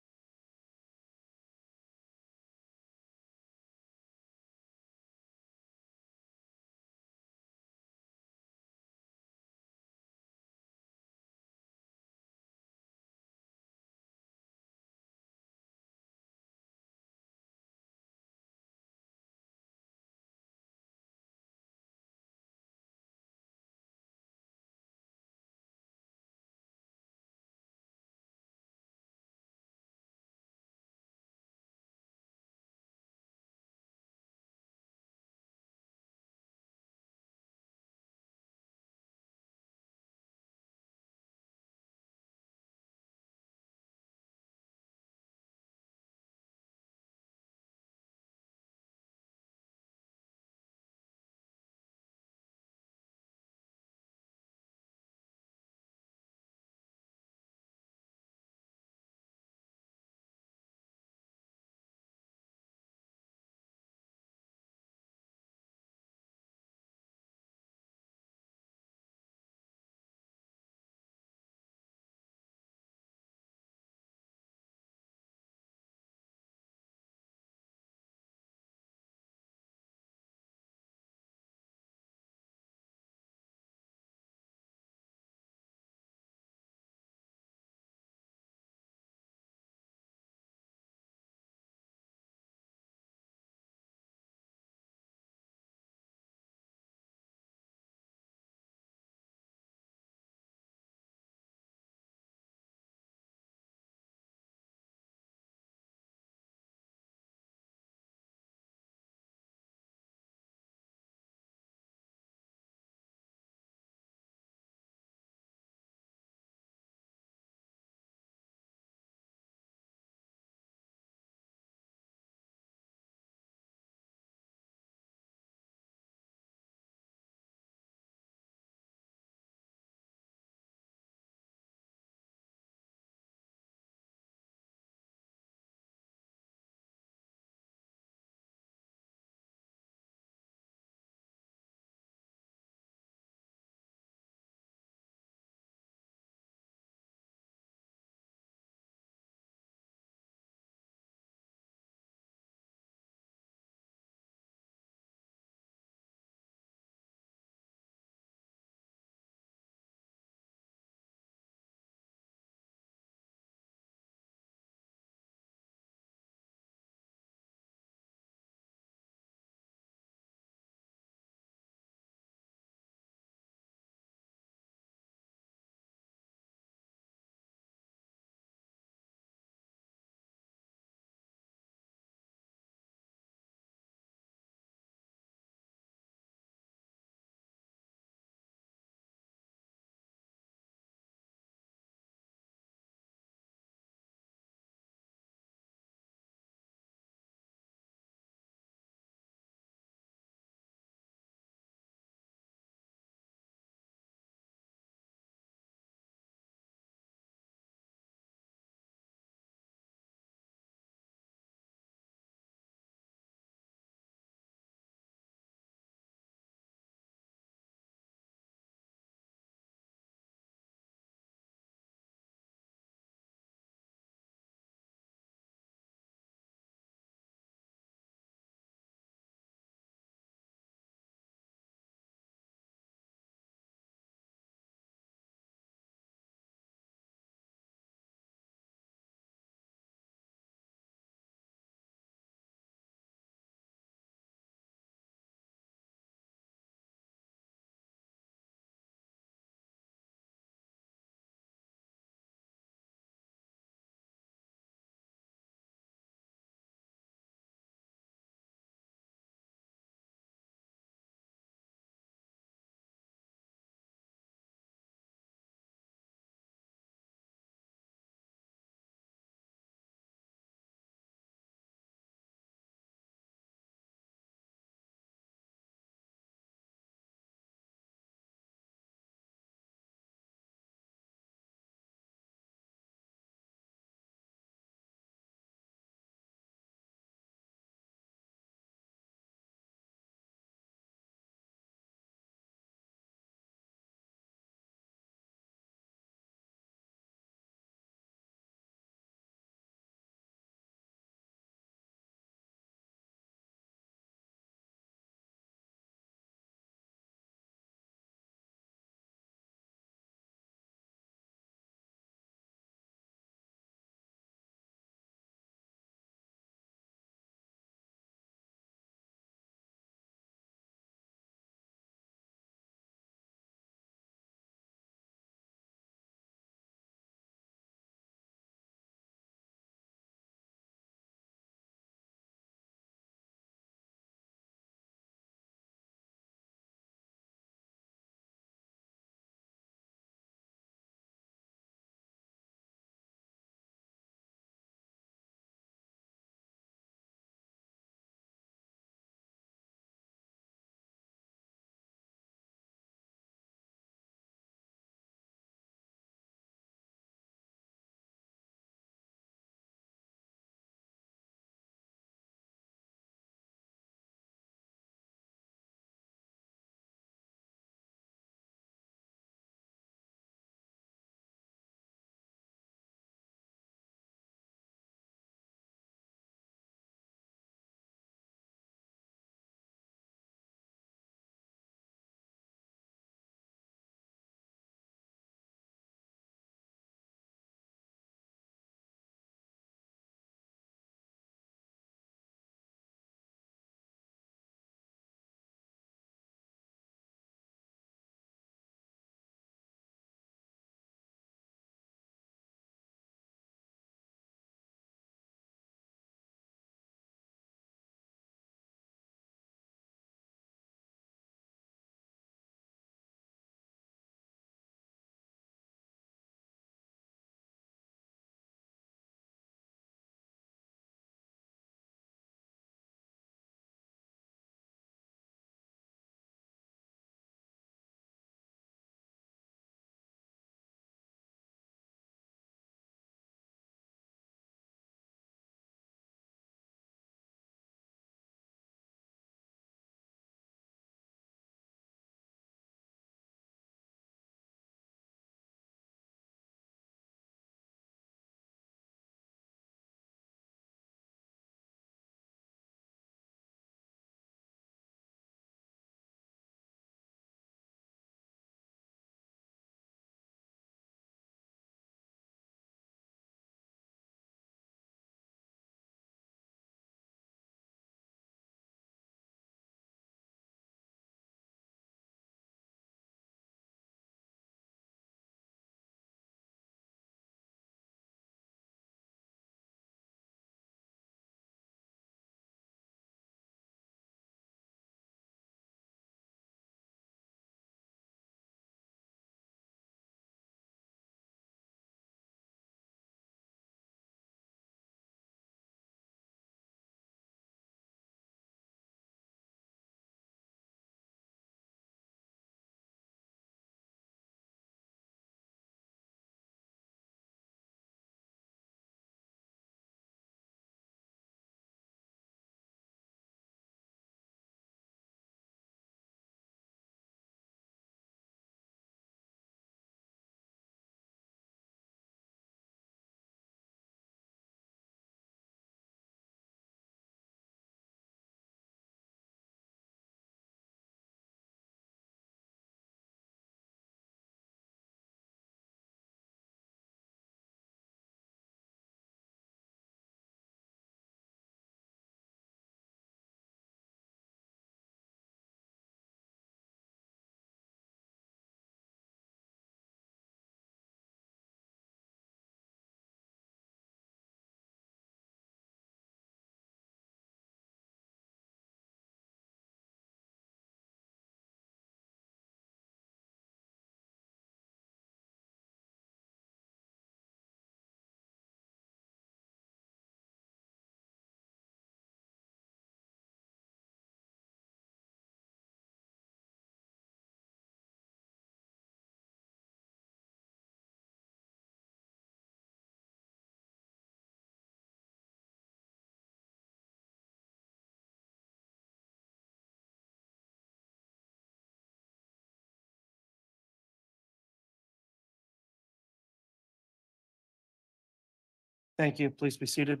Thank you. Please be seated.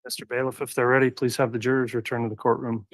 Mr. Bailiff, if they're ready, please have the jurors return to the courtroom.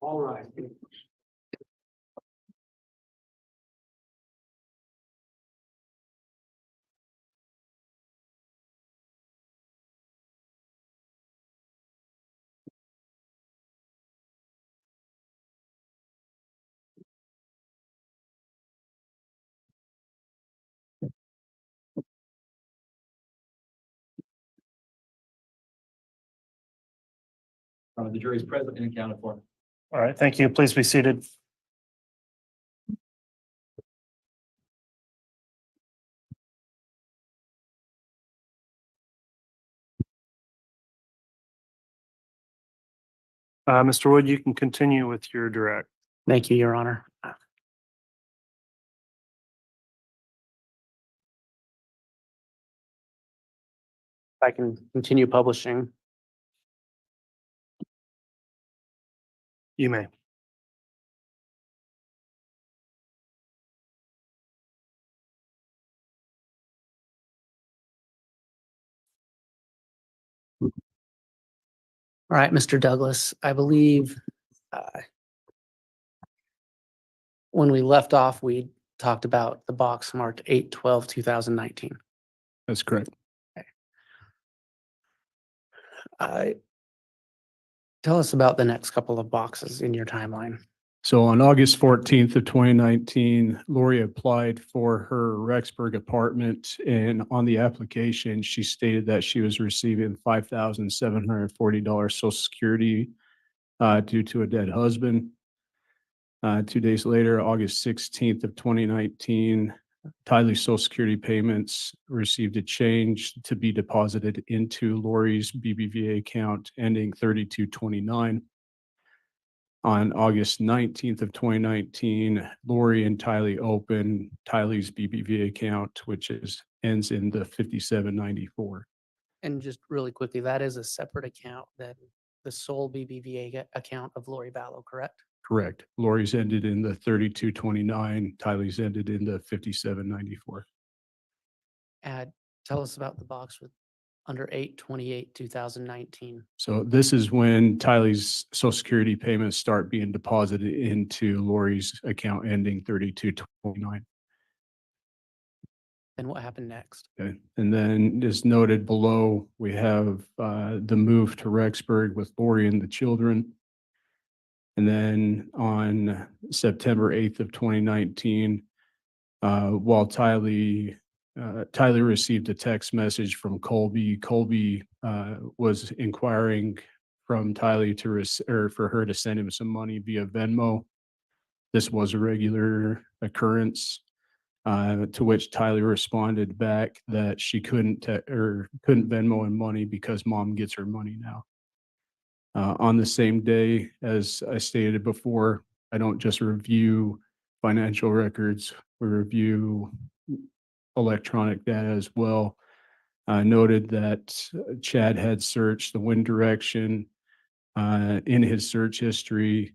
All right. The jury is present and accounted for. All right, thank you. Please be seated. Mr. Wood, you can continue with your direct. Thank you, Your Honor. If I can continue publishing. You may. All right, Mr. Douglas, I believe when we left off, we talked about the box marked 8/12/2019. That's correct. Tell us about the next couple of boxes in your timeline. So on August 14th of 2019, Lori applied for her Rexburg apartment, and on the application, she stated that she was receiving $5,740 Social Security due to a dead husband. 2 days later, August 16th of 2019, Tylee's Social Security payments received a change to be deposited into Lori's BBVA account ending 3229. On August 19th of 2019, Lori and Tylee opened Tylee's BBVA account, which ends in the 5794. And just really quickly, that is a separate account than the sole BBVA account of Lori Vallow, correct? Correct. Lori's ended in the 3229, Tylee's ended in the 5794. Tell us about the box with under 8/28/2019. So this is when Tylee's Social Security payments start being deposited into Lori's account ending 3229. And what happened next? Okay, and then as noted below, we have the move to Rexburg with Lori and the children. And then on September 8th of 2019, while Tylee received a text message from Colby. Colby was inquiring from Tylee or for her to send him some money via Venmo. This was a regular occurrence, to which Tylee responded back that she couldn't Venmo him money because mom gets her money now. On the same day, as I stated before, I don't just review financial records, we review electronic data as well. Noted that Chad had searched the wind direction in his search history.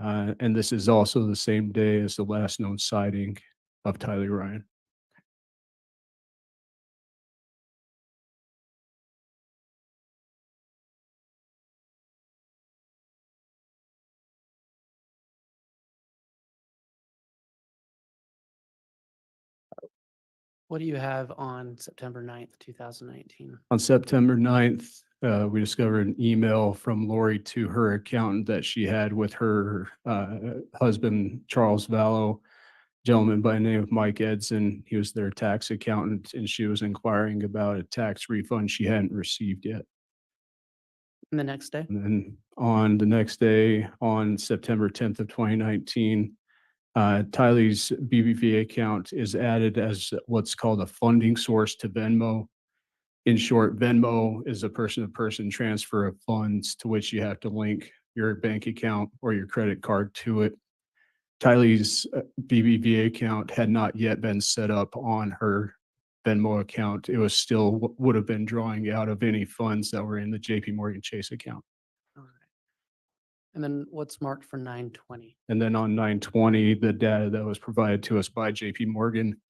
And this is also the same day as the last known sighting of Tylee Ryan. What do you have on September 9th, 2019? On September 9th, we discovered an email from Lori to her accountant that she had with her husband, Charles Vallow, gentleman by the name of Mike Edson. He was their tax accountant, and she was inquiring about a tax refund she hadn't received yet. And the next day? And then on the next day, on September 10th of 2019, Tylee's BBVA account is added as what's called a funding source to Venmo. In short, Venmo is a person-to-person transfer of funds to which you have to link your bank account or your credit card to it. Tylee's BBVA account had not yet been set up on her Venmo account. It was still would have been drawing out of any funds that were in the JP Morgan Chase account. All right. And then what's marked for 9/20? And then on 9/20, the data that was provided to us by JP Morgan,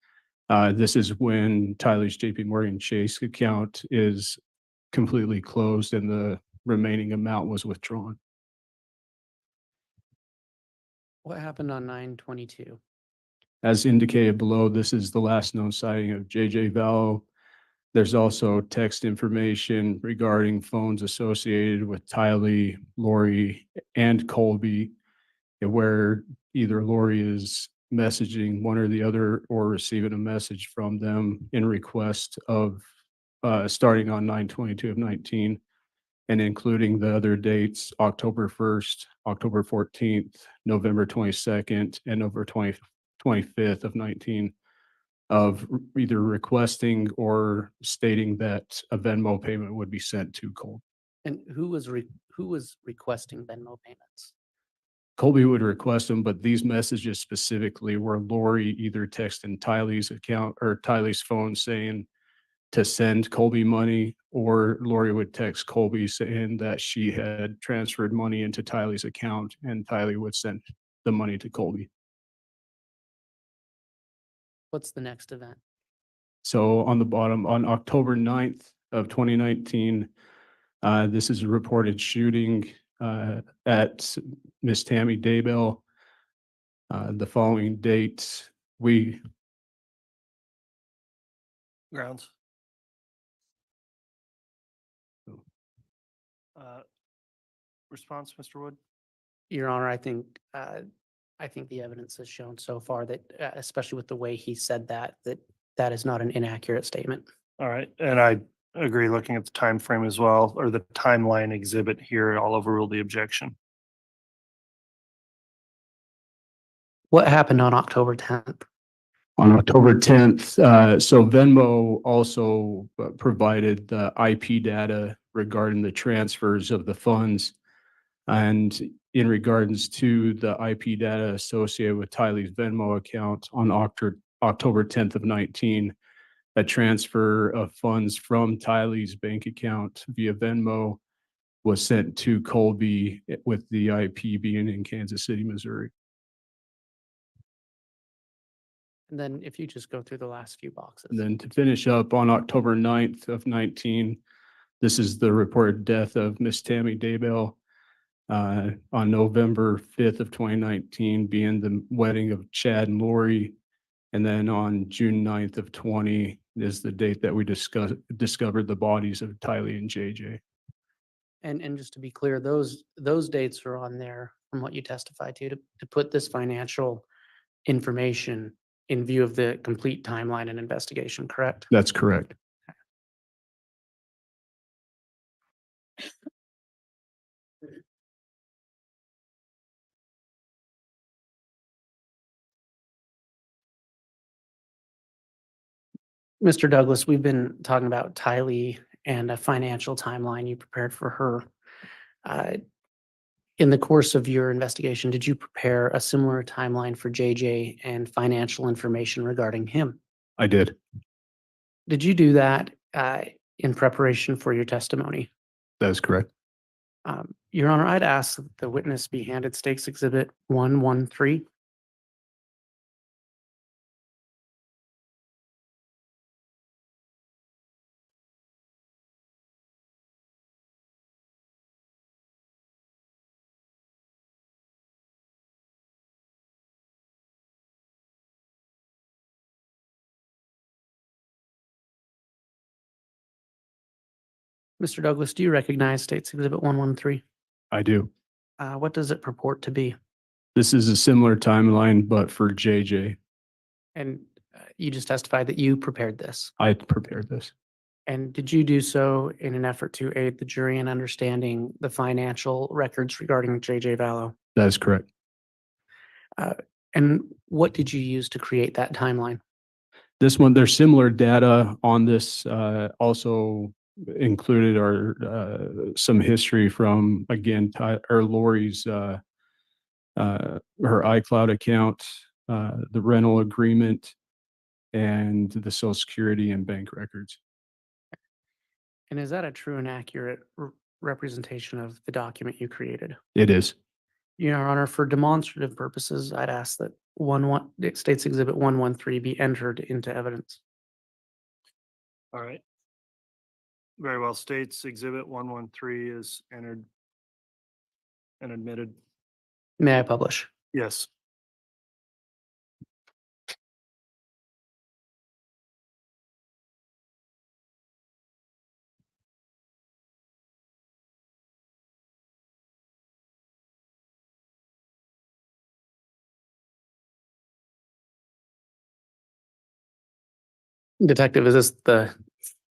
this is when Tylee's JP Morgan Chase account is completely closed and the remaining amount was withdrawn. What happened on 9/22? As indicated below, this is the last known sighting of JJ Vallow. There's also text information regarding phones associated with Tylee, Lori, and Colby, where either Lori is messaging one or the other or receiving a message from them in request of starting on 9/22 of 19 and including the other dates, October 1st, October 14th, November 22nd, and November 25th of 19 of either requesting or stating that a Venmo payment would be sent to Colby. And who was requesting Venmo payments? Colby would request them, but these messages specifically were Lori either texting Tylee's account or Tylee's phone saying to send Colby money, or Lori would text Colby saying that she had transferred money into Tylee's account and Tylee would send the money to Colby. What's the next event? So on the bottom, on October 9th of 2019, this is a reported shooting at Miss Tammy Daybell. The following date, Grounds. Response, Mr. Wood? Your Honor, I think the evidence has shown so far that, especially with the way he said that that is not an inaccurate statement. All right, and I agree, looking at the time frame as well, or the timeline exhibit here, I'll overrule the objection. What happened on October 10th? On October 10th, so Venmo also provided the IP data regarding the transfers of the funds. And in regards to the IP data associated with Tylee's Venmo account on October 10th of 19, a transfer of funds from Tylee's bank account via Venmo was sent to Colby with the IP being in Kansas City, Missouri. And then if you just go through the last few boxes. And then to finish up, on October 9th of 19, this is the reported death of Miss Tammy Daybell. On November 5th of 2019 being the wedding of Chad and Lori. And then on June 9th of 20 is the date that we discovered the bodies of Tylee and JJ. And just to be clear, those dates are on there from what you testified to put this financial information in view of the complete timeline and investigation, correct? That's correct. Mr. Douglas, we've been talking about Tylee and a financial timeline you prepared for her. In the course of your investigation, did you prepare a similar timeline for JJ and financial information regarding him? I did. Did you do that in preparation for your testimony? That is correct. Your Honor, I'd ask that the witness be handed State's Exhibit 113. Mr. Douglas, do you recognize State's Exhibit 113? I do. What does it purport to be? This is a similar timeline, but for JJ. And you just testified that you prepared this. I prepared this. And did you do so in an effort to aid the jury in understanding the financial records regarding JJ Vallow? That is correct. And what did you use to create that timeline? This one, there's similar data on this, also included are some history from, again, Lori's, her iCloud account, the rental agreement, and the Social Security and bank records. And is that a true and accurate representation of the document you created? It is. Your Honor, for demonstrative purposes, I'd ask that State's Exhibit 113 be entered into evidence. All right. Very well. States Exhibit 113 is entered and admitted. May I publish? Yes. Detective, is this the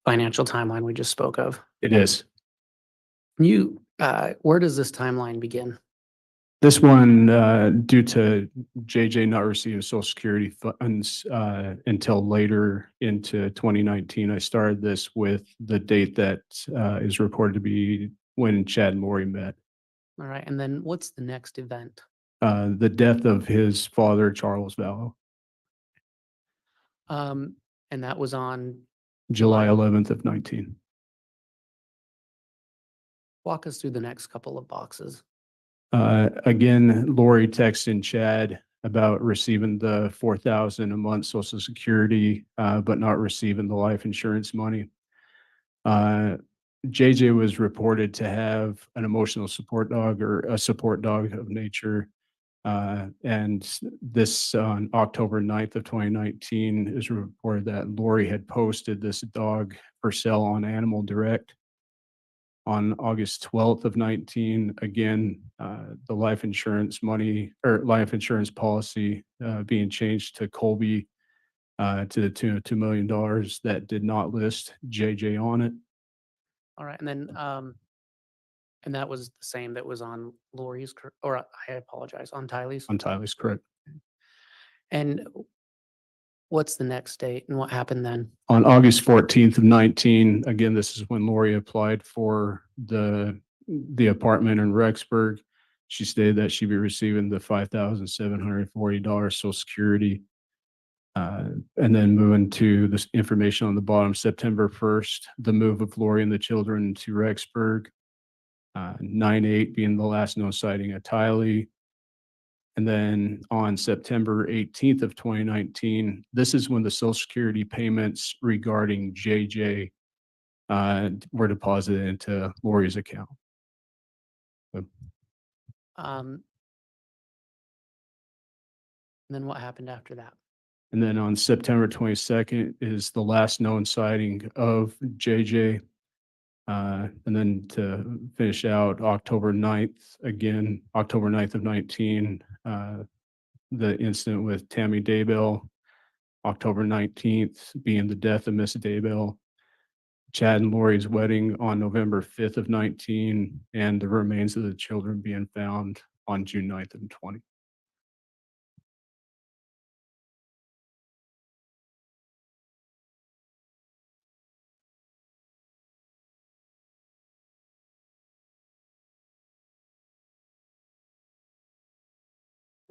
financial timeline we just spoke of? It is. Where does this timeline begin? This one, due to JJ not receiving Social Security funds until later into 2019, I started this with the date that is reported to be when Chad and Lori met. All right, and then what's the next event? The death of his father, Charles Vallow, And that was on, July 11th of 19. walk us through the next couple of boxes. Again, Lori texted Chad about receiving the $4,000 a month Social Security, but not receiving the life insurance money. JJ was reported to have an emotional support dog or a support dog of nature. And this on October 9th of 2019 is reported that Lori had posted this dog for sale on Animal Direct. On August 12th of 19, again, the life insurance money or life insurance policy being changed to Colby to the tune of $2 million that did not list JJ on it. All right, and then, and that was the same that was on Lori's, or I apologize, on Tylee's? On Tylee's, correct. And what's the next date and what happened then? On August 14th of 19, again, this is when Lori applied for the apartment in Rexburg. She stated that she'd be receiving the $5,740 Social Security. And then moving to this information on the bottom, September 1st, the move of Lori and the children to Rexburg. 9/8 being the last known sighting of Tylee. And then on September 18th of 2019, this is when the Social Security payments regarding JJ were deposited into Lori's account. And then what happened after that? And then on September 22nd is the last known sighting of JJ. And then to finish out October 9th, again, October 9th of 19, the incident with Tammy Daybell, October 19th being the death of Miss Daybell, Chad and Lori's wedding on November 5th of 19, and the remains of the children being found on June 9th of 20.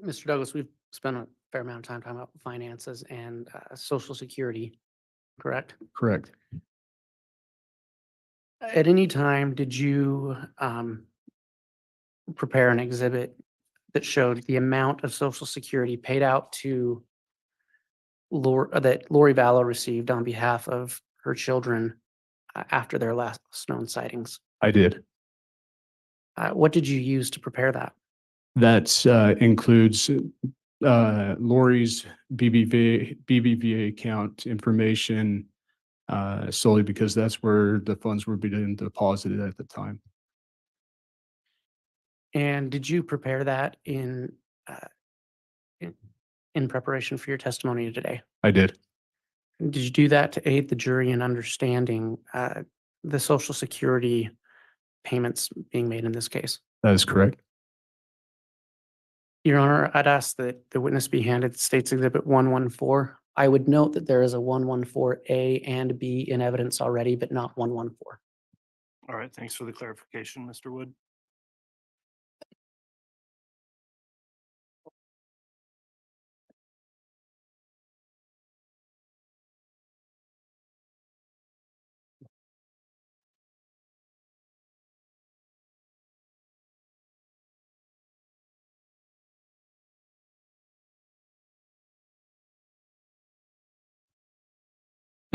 Mr. Douglas, we've spent a fair amount of time talking about finances and Social Security, correct? Correct. At any time, did you prepare an exhibit that showed the amount of Social Security paid out to that Lori Vallow received on behalf of her children after their last known sightings. I did. What did you use to prepare that? That includes Lori's BBVA account information solely because that's where the funds were being deposited at the time. And did you prepare that in preparation for your testimony today? I did. Did you do that to aid the jury in understanding the Social Security payments being made in this case? That is correct. Your Honor, I'd ask that the witness be handed State's Exhibit 114. I would note that there is a 114A and B in evidence already, but not 114. All right, thanks for the clarification, Mr. Wood.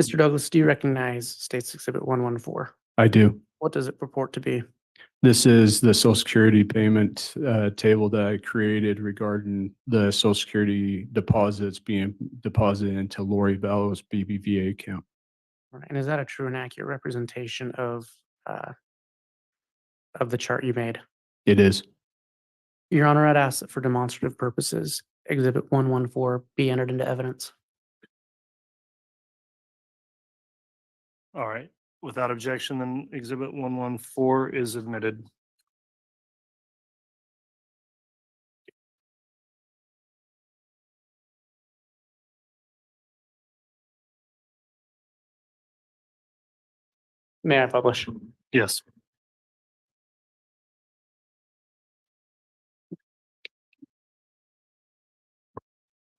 Mr. Douglas, do you recognize State's Exhibit 114? I do. What does it purport to be? This is the Social Security payment table that I created regarding the Social Security deposits being deposited into Lori Vallow's BBVA account. All right, and is that a true and accurate representation of the chart you made? It is. Your Honor, I'd ask that for demonstrative purposes, Exhibit 114 be entered into evidence. All right, without objection, then Exhibit 114 is admitted. May I publish? Yes.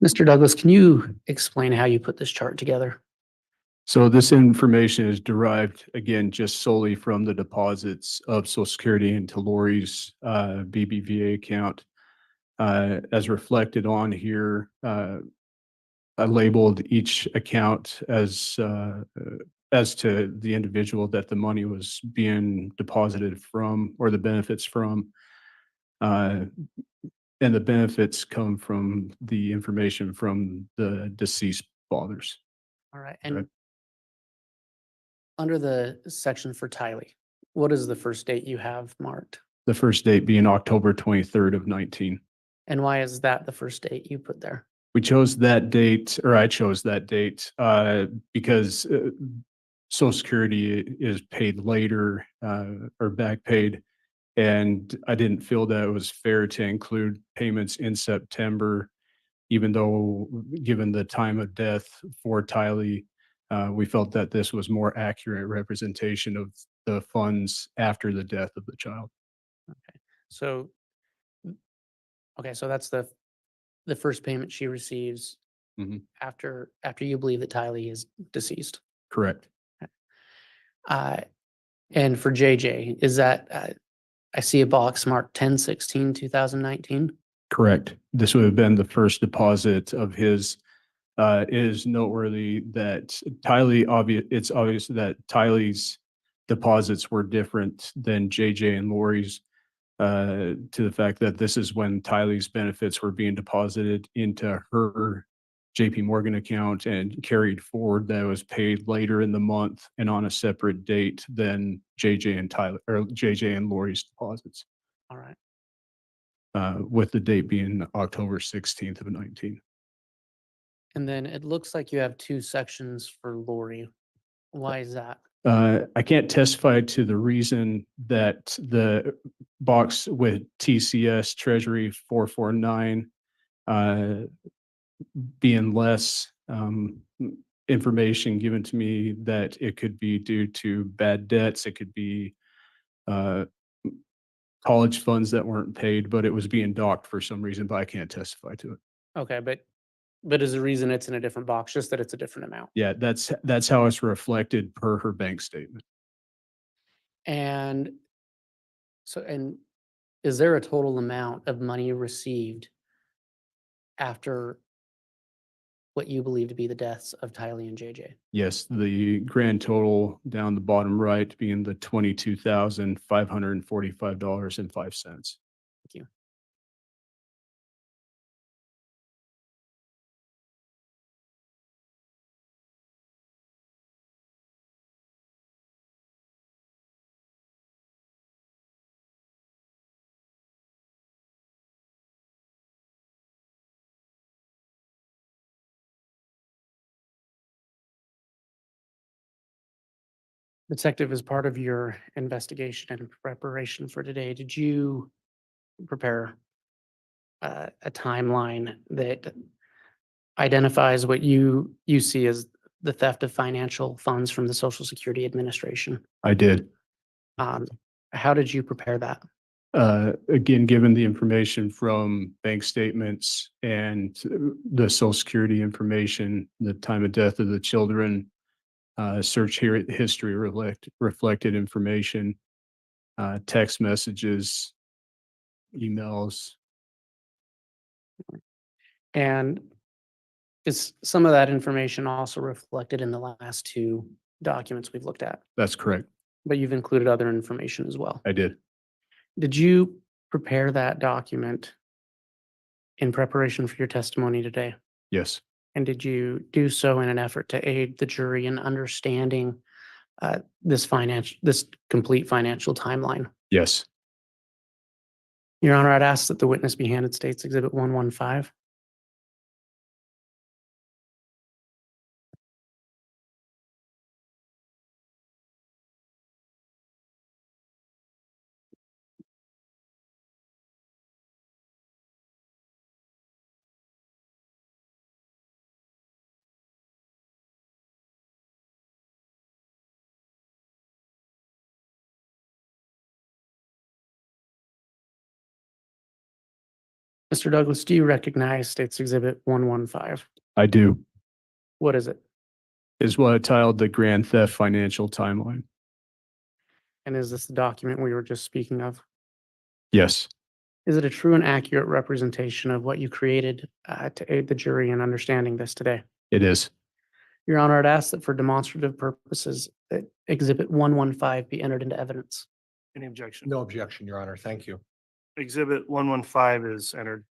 Mr. Douglas, can you explain how you put this chart together? So this information is derived, again, just solely from the deposits of Social Security into Lori's BBVA account. As reflected on here, I labeled each account as to the individual that the money was being deposited from or the benefits from. And the benefits come from the information from the deceased fathers. All right, and Right. under the section for Tylee, what is the first date you have marked? The first date being October 23rd of 19. And why is that the first date you put there? We chose that date, or I chose that date, because Social Security is paid later, or back paid. And I didn't feel that it was fair to include payments in September, even though, given the time of death for Tylee, we felt that this was more accurate representation of the funds after the death of the child. So, okay, so that's the first payment she receives Mhm. after you believe that Tylee is deceased. Correct. And for JJ, is that, I see a box marked 10/16/2019. Correct. This would have been the first deposit of his. It is noteworthy that it's obvious that Tylee's deposits were different than JJ and Lori's, to the fact that this is when Tylee's benefits were being deposited into her JP Morgan account and carried forward. That was paid later in the month and on a separate date than JJ and Lori's deposits, All right. with the date being October 16th of 19. And then it looks like you have two sections for Lori. Why is that? I can't testify to the reason that the box with TCS Treasury 449 being less information given to me, that it could be due to bad debts, it could be college funds that weren't paid, but it was being docked for some reason, but I can't testify to it. Okay, but is the reason it's in a different box, just that it's a different amount? Yeah, that's how it's reflected per her bank statement. And so, and is there a total amount of money received after what you believe to be the deaths of Tylee and JJ? Yes, the grand total down the bottom right being the $22,545.05. Thank you. Detective, as part of your investigation and preparation for today, did you prepare a timeline that identifies what you see as the theft of financial funds from the Social Security Administration? I did. How did you prepare that? Again, given the information from bank statements and the social security information, the time of death of the children, search here history reflected information, text messages, emails. And is some of that information also reflected in the last two documents we've looked at? That's correct. But you've included other information as well. I did. Did you prepare that document in preparation for your testimony today? Yes, And did you do so in an effort to aid the jury in understanding this complete financial timeline? yes. Your Honor, I'd ask that the witness be handed State's Exhibit 115. Mr. Douglas, do you recognize State's Exhibit 115? I do. What is it? Is what I titled the grand theft financial timeline. And is this the document we were just speaking of? Yes, Is it a true and accurate representation of what you created to aid the jury in understanding this today? it is. Your Honor, I'd ask that for demonstrative purposes, that Exhibit 115 be entered into evidence. Any objection? No objection, Your Honor. Thank you. Exhibit 115 is entered.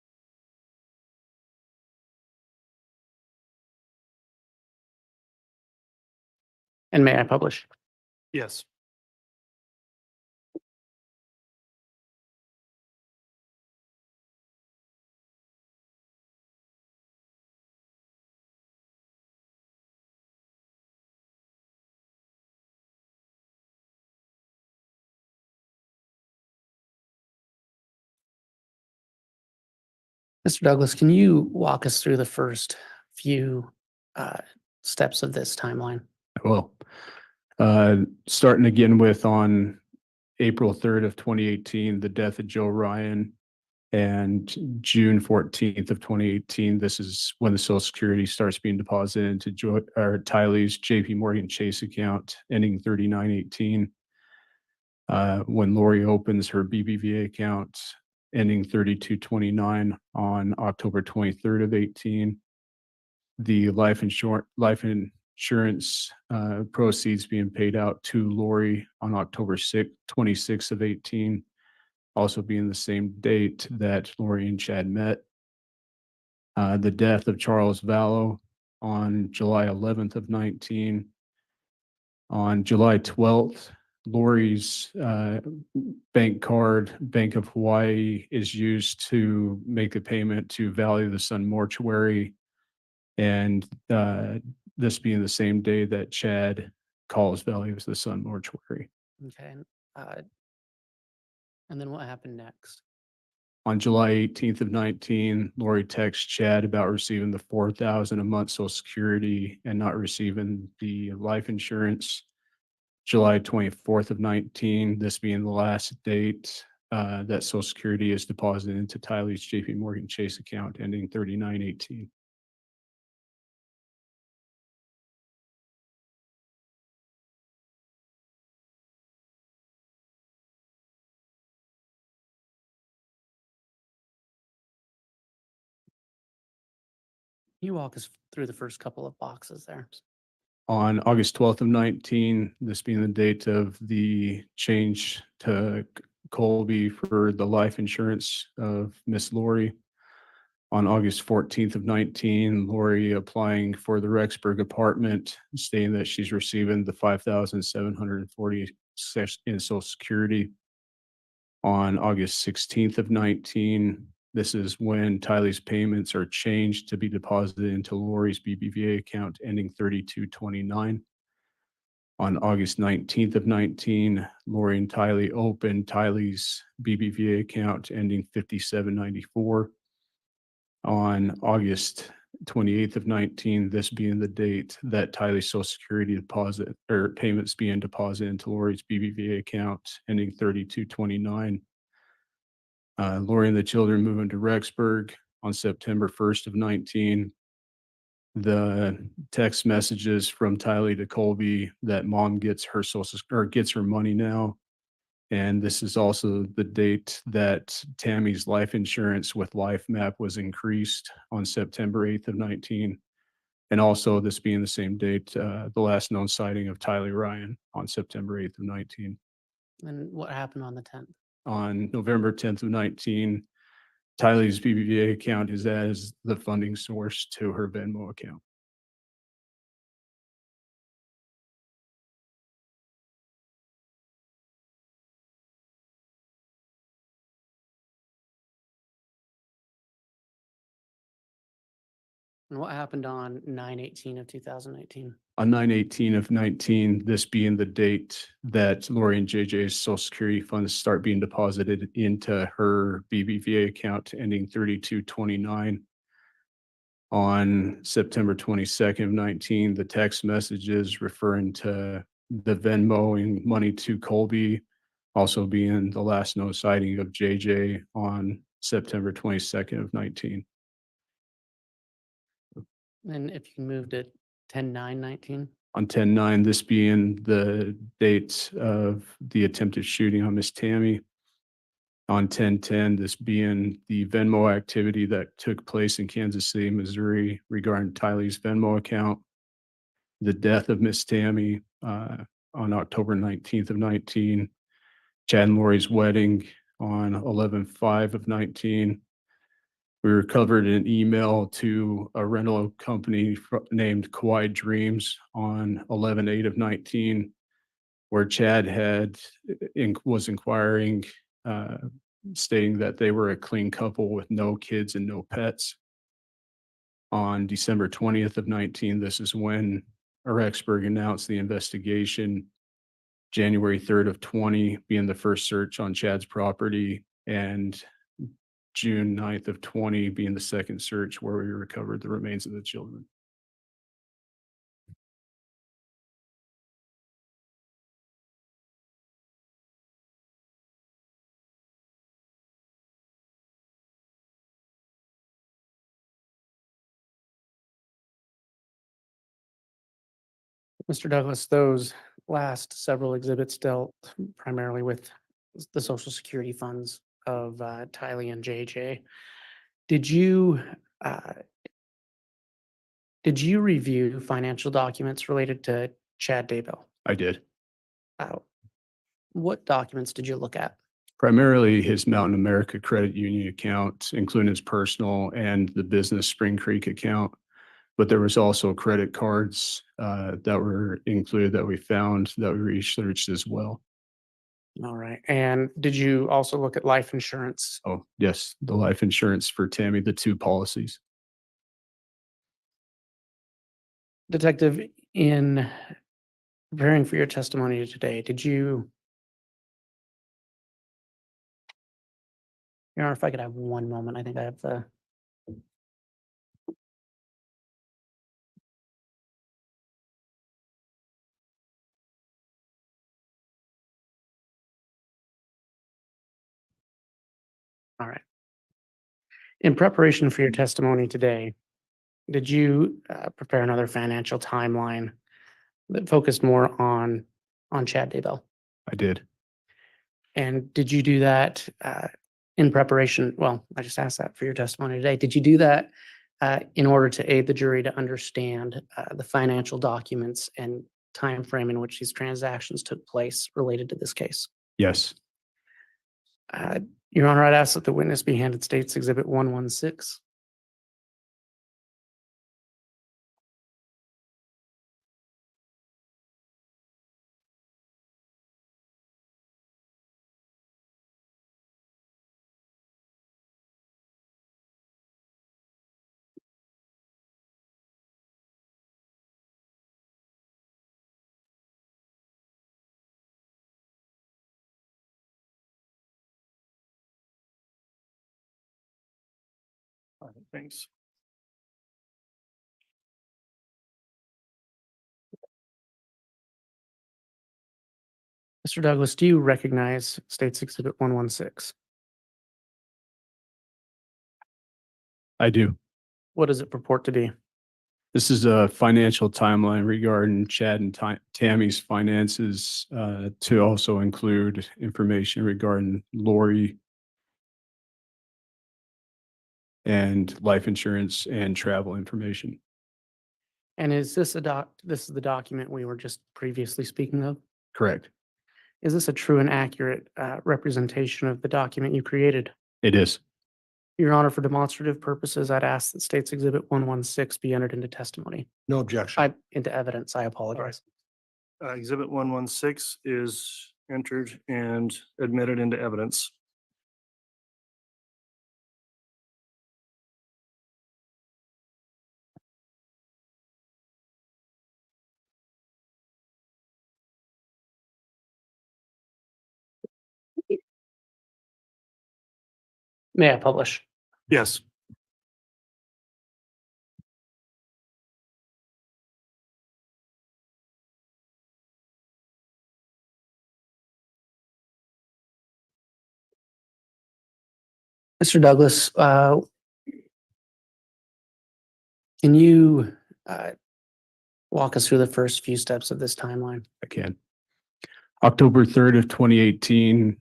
And may I publish? Yes. Mr. Douglas, can you walk us through the first few steps of this timeline? Well, starting again with on April 3rd of 2018, the death of Joe Ryan, and June 14th of 2018, this is when the Social Security starts being deposited into Tylee's JP Morgan Chase account, ending 3918. When Lori opens her BBVA account, ending 3229 on October 23rd of 18. The life insurance proceeds being paid out to Lori on October 26th of 18, also being the same date that Lori and Chad met. The death of Charles Vallow on July 11th of 19. On July 12th, Lori's bank card, Bank of Hawaii, is used to make a payment to Value the Sun Mortuary. And this being the same day that Chad calls Value the Sun Mortuary. Okay. And then what happened next? On July 18th of 19, Lori texts Chad about receiving the $4,000 a month Social Security and not receiving the life insurance. July 24th of 19, this being the last date that Social Security is deposited into Tylee's JP Morgan Chase account, ending 3918. You walk us through the first couple of boxes there. On August 12th of 19, this being the date of the change to Colby for the life insurance of Miss Lori. On August 14th of 19, Lori applying for the Rexburg apartment, stating that she's receiving the 5,740 in Social Security. On August 16th of 19, this is when Tylee's payments are changed to be deposited into Lori's BBVA account ending 3229. On August 19th of 19, Lori and Tylee opened Tylee's BBVA account ending 5794. On August 28th of 19, this being the date that Tylee's Social Security deposit or payments being deposited into Lori's BBVA account ending 3229. Lori and the children moving to Rexburg on September 1st of 19. The text messages from Tylee to Colby that mom gets her gets her money now. And this is also the date that Tammy's life insurance with LifeMap was increased on September 8th of 19. And also this being the same date, the last known sighting of Tylee Ryan on September 8th of 19. And what happened on the 10th? On November 10th of 19, Tylee's BBVA account is as the funding source to her Venmo account. And what happened on 9/18 of 2019? On 9/18 of 19, this being the date that Lori and JJ's Social Security funds start being deposited into her BBVA account ending 3229. On September 22nd of 19, the text messages referring to the Venmoing money to Colby, also being the last known sighting of JJ on September 22nd of 19. And if you can move to 10/9/19? On 10/9, this being the date of the attempted shooting on Miss Tammy. On 10/10, this being the Venmo activity that took place in Kansas City, Missouri regarding Tylee's Venmo account. The death of Miss Tammy on October 19th of 19. Chad and Lori's wedding on 11/5 of 19. We recovered an email to a rental company named Kauai Dreams on 11/8 of 19, where Chad was inquiring, stating that they were a clean couple with no kids and no pets. On December 20th of 19, this is when Rexburg announced the investigation. January 3rd of 20 being the first search on Chad's property, and June 9th of 20 being the second search where we recovered the remains of the children. Mr. Douglas, those last several exhibits dealt primarily with the Social Security funds of Tylee and JJ. Did you review financial documents related to Chad Daybell? I did. What documents did you look at? Primarily his Mountain America Credit Union account, including his personal and the business Spring Creek account. But there was also credit cards that were included that we found that we researched as well. All right. And did you also look at life insurance? Oh, yes, the life insurance for Tammy, the 2 policies. Detective, in preparing for your testimony today, did you, Your Honor, if I could have one moment, I think I have the. All right. In preparation for your testimony today, did you prepare another financial timeline that focused more on Chad Daybell? I did. And did you do that in preparation? Well, I just asked that for your testimony today. Did you do that in order to aid the jury to understand the financial documents and time frame in which these transactions took place related to this case. Yes. Your Honor, I'd ask that the witness be handed State's Exhibit 116. All right, thanks. Mr. Douglas, do you recognize State's Exhibit 116? I do. What does it purport to be? This is a financial timeline regarding Chad and Tammy's finances, to also include information regarding Lori and life insurance and travel information. And is this this is the document we were just previously speaking of? Correct. Is this a true and accurate representation of the document you created? It is. Your Honor, for demonstrative purposes, I'd ask that State's Exhibit 116 be entered into testimony. No objection. Into evidence. I apologize. Exhibit 116 is entered and admitted into evidence. May I publish? Yes. Mr. Douglas, can you walk us through the first few steps of this timeline? I can. October 3rd of 2018,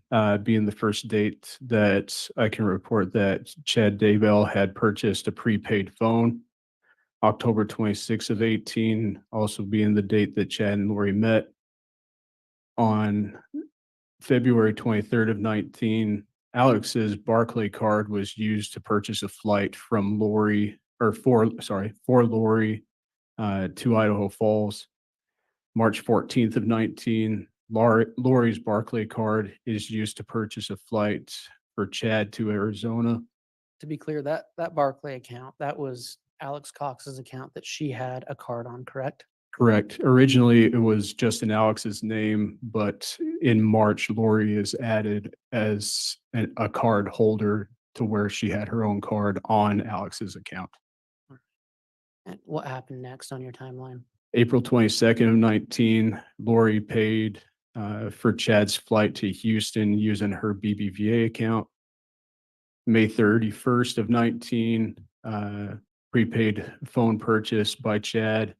being the first date that I can report that Chad Daybell had purchased a prepaid phone. October 26th of 18, also being the date that Chad and Lori met. On February 23rd of 19, Alex's Barclay card was used to purchase a flight from Lori, or for Lori, to Idaho Falls. March 14th of 19, Lori's Barclay card is used to purchase a flight for Chad to Arizona. To be clear, that Barclay account, that was Alex Cox's account that she had a card on, correct? Correct. Originally, it was just in Alex's name, but in March, Lori is added as a card holder to where she had her own card on Alex's account. And what happened next on your timeline? April 22nd of 19, Lori paid for Chad's flight to Houston using her BBVA account. May 31st of 19, prepaid phone purchase by Chad.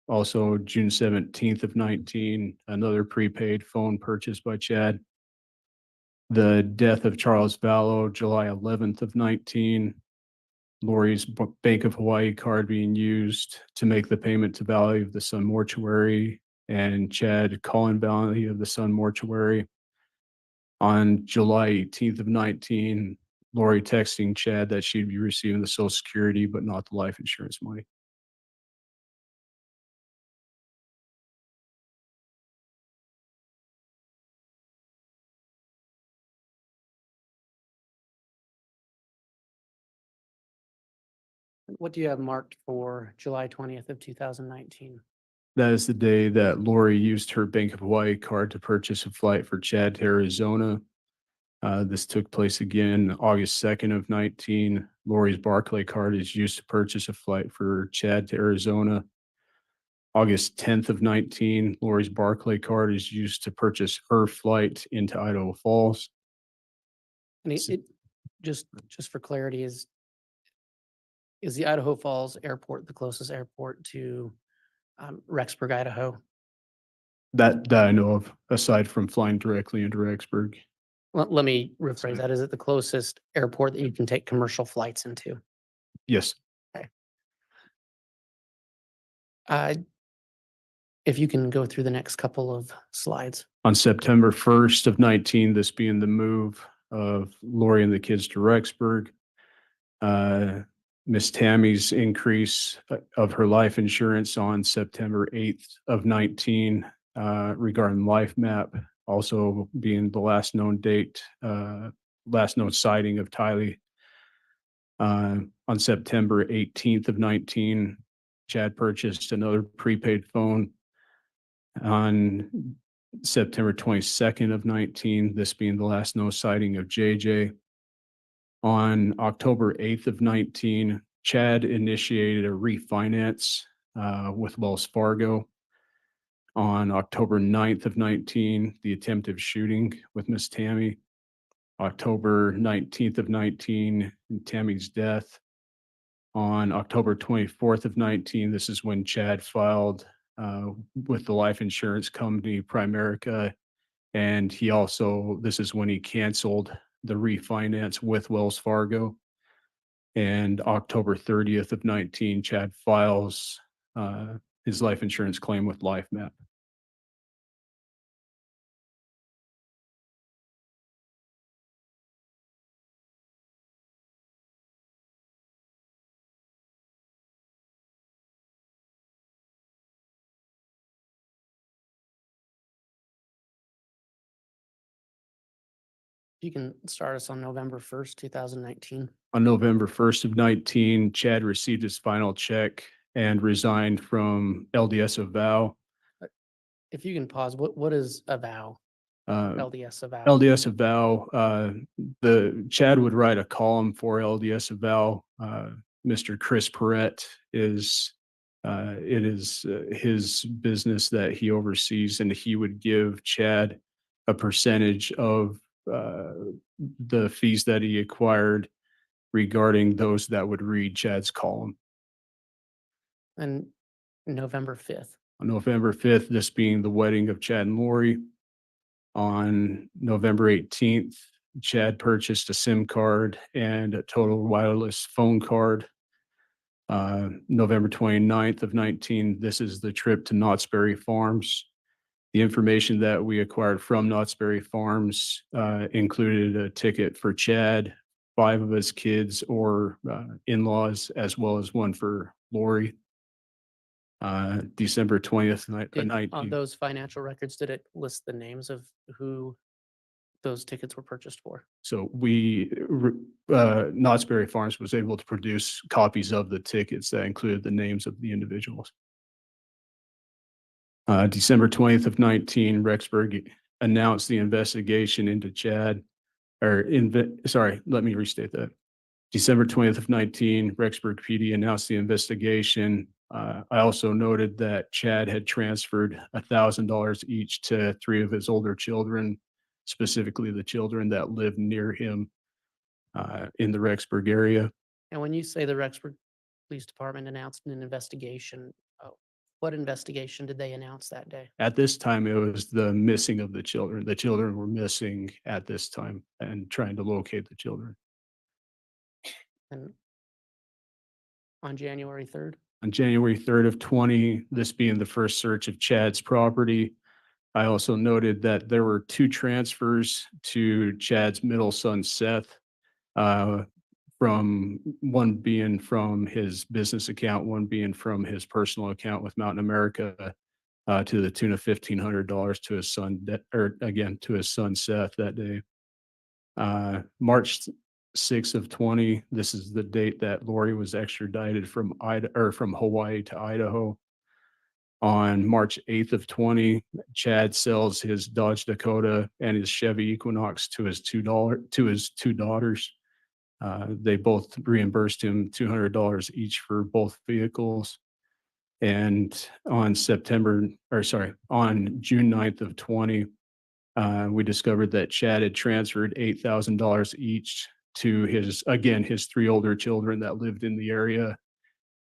Also June 17th of 19, another prepaid phone purchase by Chad. The death of Charles Vallow, July 11th of 19, Lori's Bank of Hawaii card being used to make the payment to Valley of the Sun Mortuary, and Chad calling Valley of the Sun Mortuary. On July 18th of 19, Lori texting Chad that she'd be receiving the Social Security, but not the life insurance money. What do you have marked for July 20th of 2019? That is the day that Lori used her Bank of Hawaii card to purchase a flight for Chad to Arizona. This took place again August 2nd of 19. Lori's Barclay card is used to purchase a flight for Chad to Arizona. August 10th of 19, Lori's Barclay card is used to purchase her flight into Idaho Falls. And just for clarity, is the Idaho Falls Airport the closest airport to Rexburg, Idaho? That I know of, aside from flying directly into Rexburg. Let me rephrase that. Is it the closest airport that you can take commercial flights into? Yes. Uh, If you can go through the next couple of slides. On September 1st of 19, this being the move of Lori and the kids to Rexburg. Miss Tammy's increase of her life insurance on September 8th of 19 regarding life map, also being the last known date, last known sighting of Tylee. On September 18th of 19, Chad purchased another prepaid phone. On September 22nd of 19, this being the last known sighting of JJ. On October 8th of 19, Chad initiated a refinance with Wells Fargo. On October 9th of 19, the attempted shooting with Miss Tammy. October 19th of 19, Tammy's death. On October 24th of 19, this is when Chad filed with the life insurance company Primerica. And he also, this is when he canceled the refinance with Wells Fargo. And October 30th of 19, Chad files his life insurance claim with LifeMap. You can start us on November 1st, 2019. On November 1st of 19, Chad received his final check and resigned from LDS of Vallow. If you can pause, what is a vow? LDS of vow? LDS of Vallow, the Chad would write a column for LDS of Vallow. Mr. Chris Perrett is it is his business that he oversees, and he would give Chad a percentage of the fees that he acquired regarding those that would read Chad's column. And November 5th. On November 5th, this being the wedding of Chad and Lori. On November 18th, Chad purchased a SIM card and a total wireless phone card. November 29th of 19, this is the trip to Knott's Berry Farms. The information that we acquired from Knott's Berry Farms included a ticket for Chad, 5 of his kids or in-laws, as well as one for Lori. December 20th, On 19. those financial records, did it list the names of who those tickets were purchased for? So Knott's Berry Farms was able to produce copies of the tickets that included the names of the individuals. December 20th of 19, Rexburg announced the investigation into Chad, sorry, let me restate that. December 20th of 19, Rexburg PD announced the investigation. I also noted that Chad had transferred $1,000 each to 3 of his older children, specifically the children that lived near him in the Rexburg area. And when you say the Rexburg Police Department announced an investigation, what investigation did they announce that day? At this time, it was the missing of the children. The children were missing at this time and trying to locate the children. And on January 3rd? On January 3rd of 20, this being the first search of Chad's property, I also noted that there were 2 transfers to Chad's middle son, Seth, from one being from his business account, one being from his personal account with Mountain America, to the tune of $1,500 to his son, to his son Seth that day. March 6th of 20, this is the date that Lori was extradited from Hawaii to Idaho. On March 8th of 20, Chad sells his Dodge Dakota and his Chevy Equinox to his two daughters. They both reimbursed him $200 each for both vehicles. And on June 9th of 20, we discovered that Chad had transferred $8,000 each to his 3 older children that lived in the area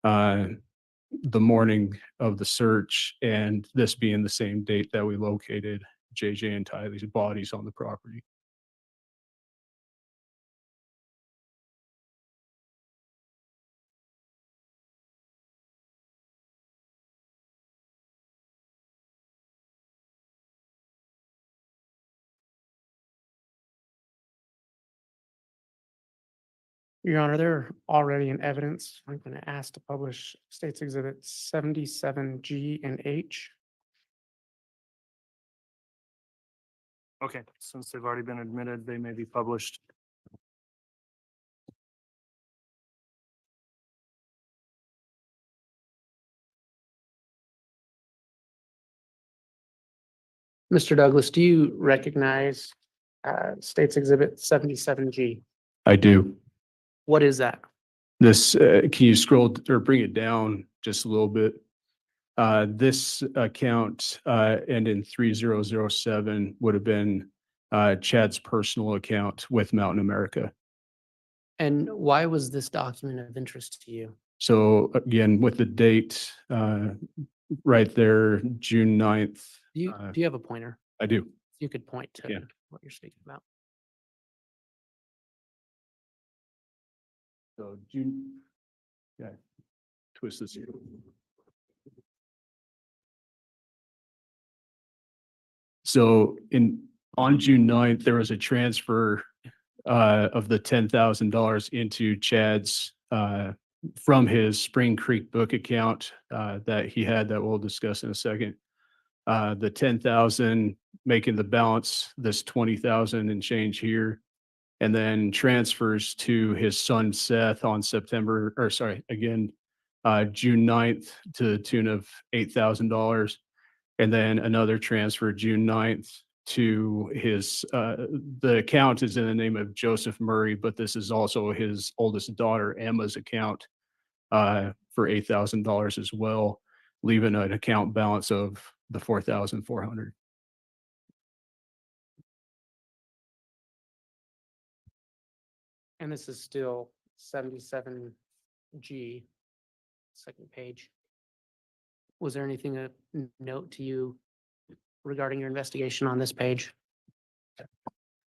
the morning of the search, and this being the same date that we located JJ and Tylee's bodies on the property. Your Honor, they're already in evidence. I'm going to ask to publish States Exhibit 77G and H. Okay, since they've already been admitted, they may be published. Mr. Douglas, do you recognize States Exhibit 77G? I do. What is that? This, can you scroll or bring it down just a little bit? This account, and in 3007 would have been Chad's personal account with Mountain America. And why was this document of interest to you? So again, with the date, right there, June 9th. Do you have a pointer? I do. You could point to Yeah. what you're speaking about. So June. Yeah. Twist this here. So on June 9th, there was a transfer of the $10,000 into Chad's from his Spring Creek book account that he had that we'll discuss in a second. The 10,000 making the balance, this 20,000 and change here. And then transfers to his son Seth on June 9th to the tune of $8,000. And then another transfer June 9th to his, the account is in the name of Joseph Murray, but this is also his oldest daughter Emma's account for $8,000 as well, leaving an account balance of the $4,400. And this is still 77G, second page. Was there anything of note to you regarding your investigation on this page?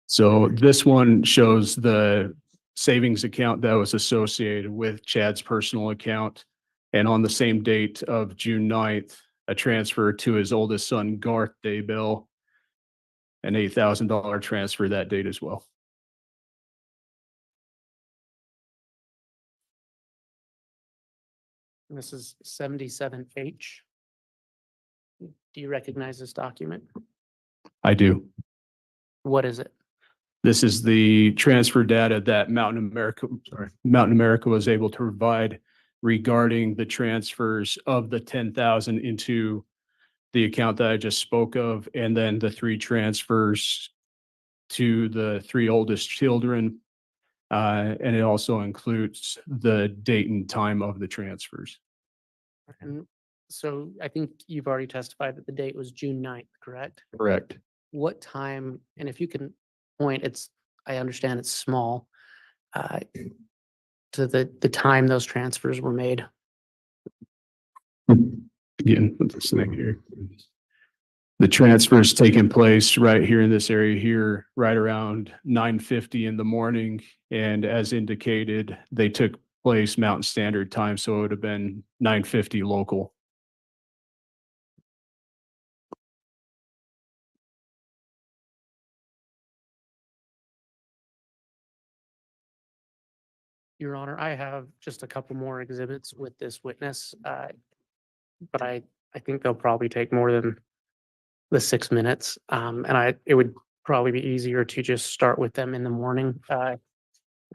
So this one shows the savings account that was associated with Chad's personal account. And on the same date of June 9th, a transfer to his oldest son, Garth Daybell, an $8,000 transfer that date as well. And this is 77H. Do you recognize this document? I do. What is it? This is the transfer data that Mountain America was able to provide regarding the transfers of the 10,000 into the account that I just spoke of, and then the 3 transfers to the 3 oldest children. And it also includes the date and time of the transfers. And so I think you've already testified that the date was June 9th, correct? Correct. What time, and if you can point, I understand it's small, to the time those transfers were made. Again, put this thing here. The transfers taking place right here in this area here, right around 9:50 in the morning. And as indicated, they took place Mountain Standard Time, so it would have been 9:50 local. Your Honor, I have just a couple more exhibits with this witness, but I think they'll probably take more than the 6 minutes. And it would probably be easier to just start with them in the morning. I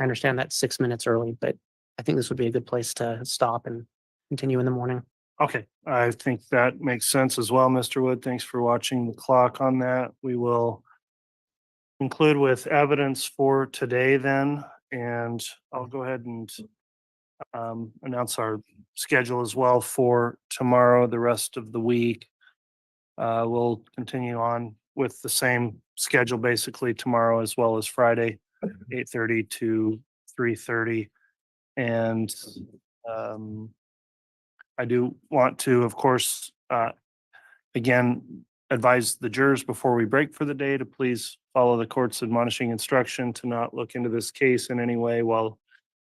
understand that's 6 minutes early, but I think this would be a good place to stop and continue in the morning. Okay, I think that makes sense as well, Mr. Wood. Thanks for watching the clock on that. We will conclude with evidence for today then, and I'll go ahead and announce our schedule as well for tomorrow, the rest of the week. We'll continue on with the same schedule basically tomorrow as well as Friday, 8:30 to 3:30. And I do want to, of course, again, advise the jurors before we break for the day to please follow the court's admonishing instruction to not look into this case in any way while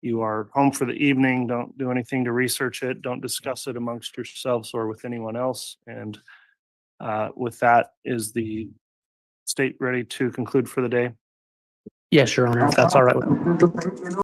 you are home for the evening. Don't do anything to research it. Don't discuss it amongst yourselves or with anyone else. And with that, is the state ready to conclude for the day? Yes, Your Honor, if that's all right with me.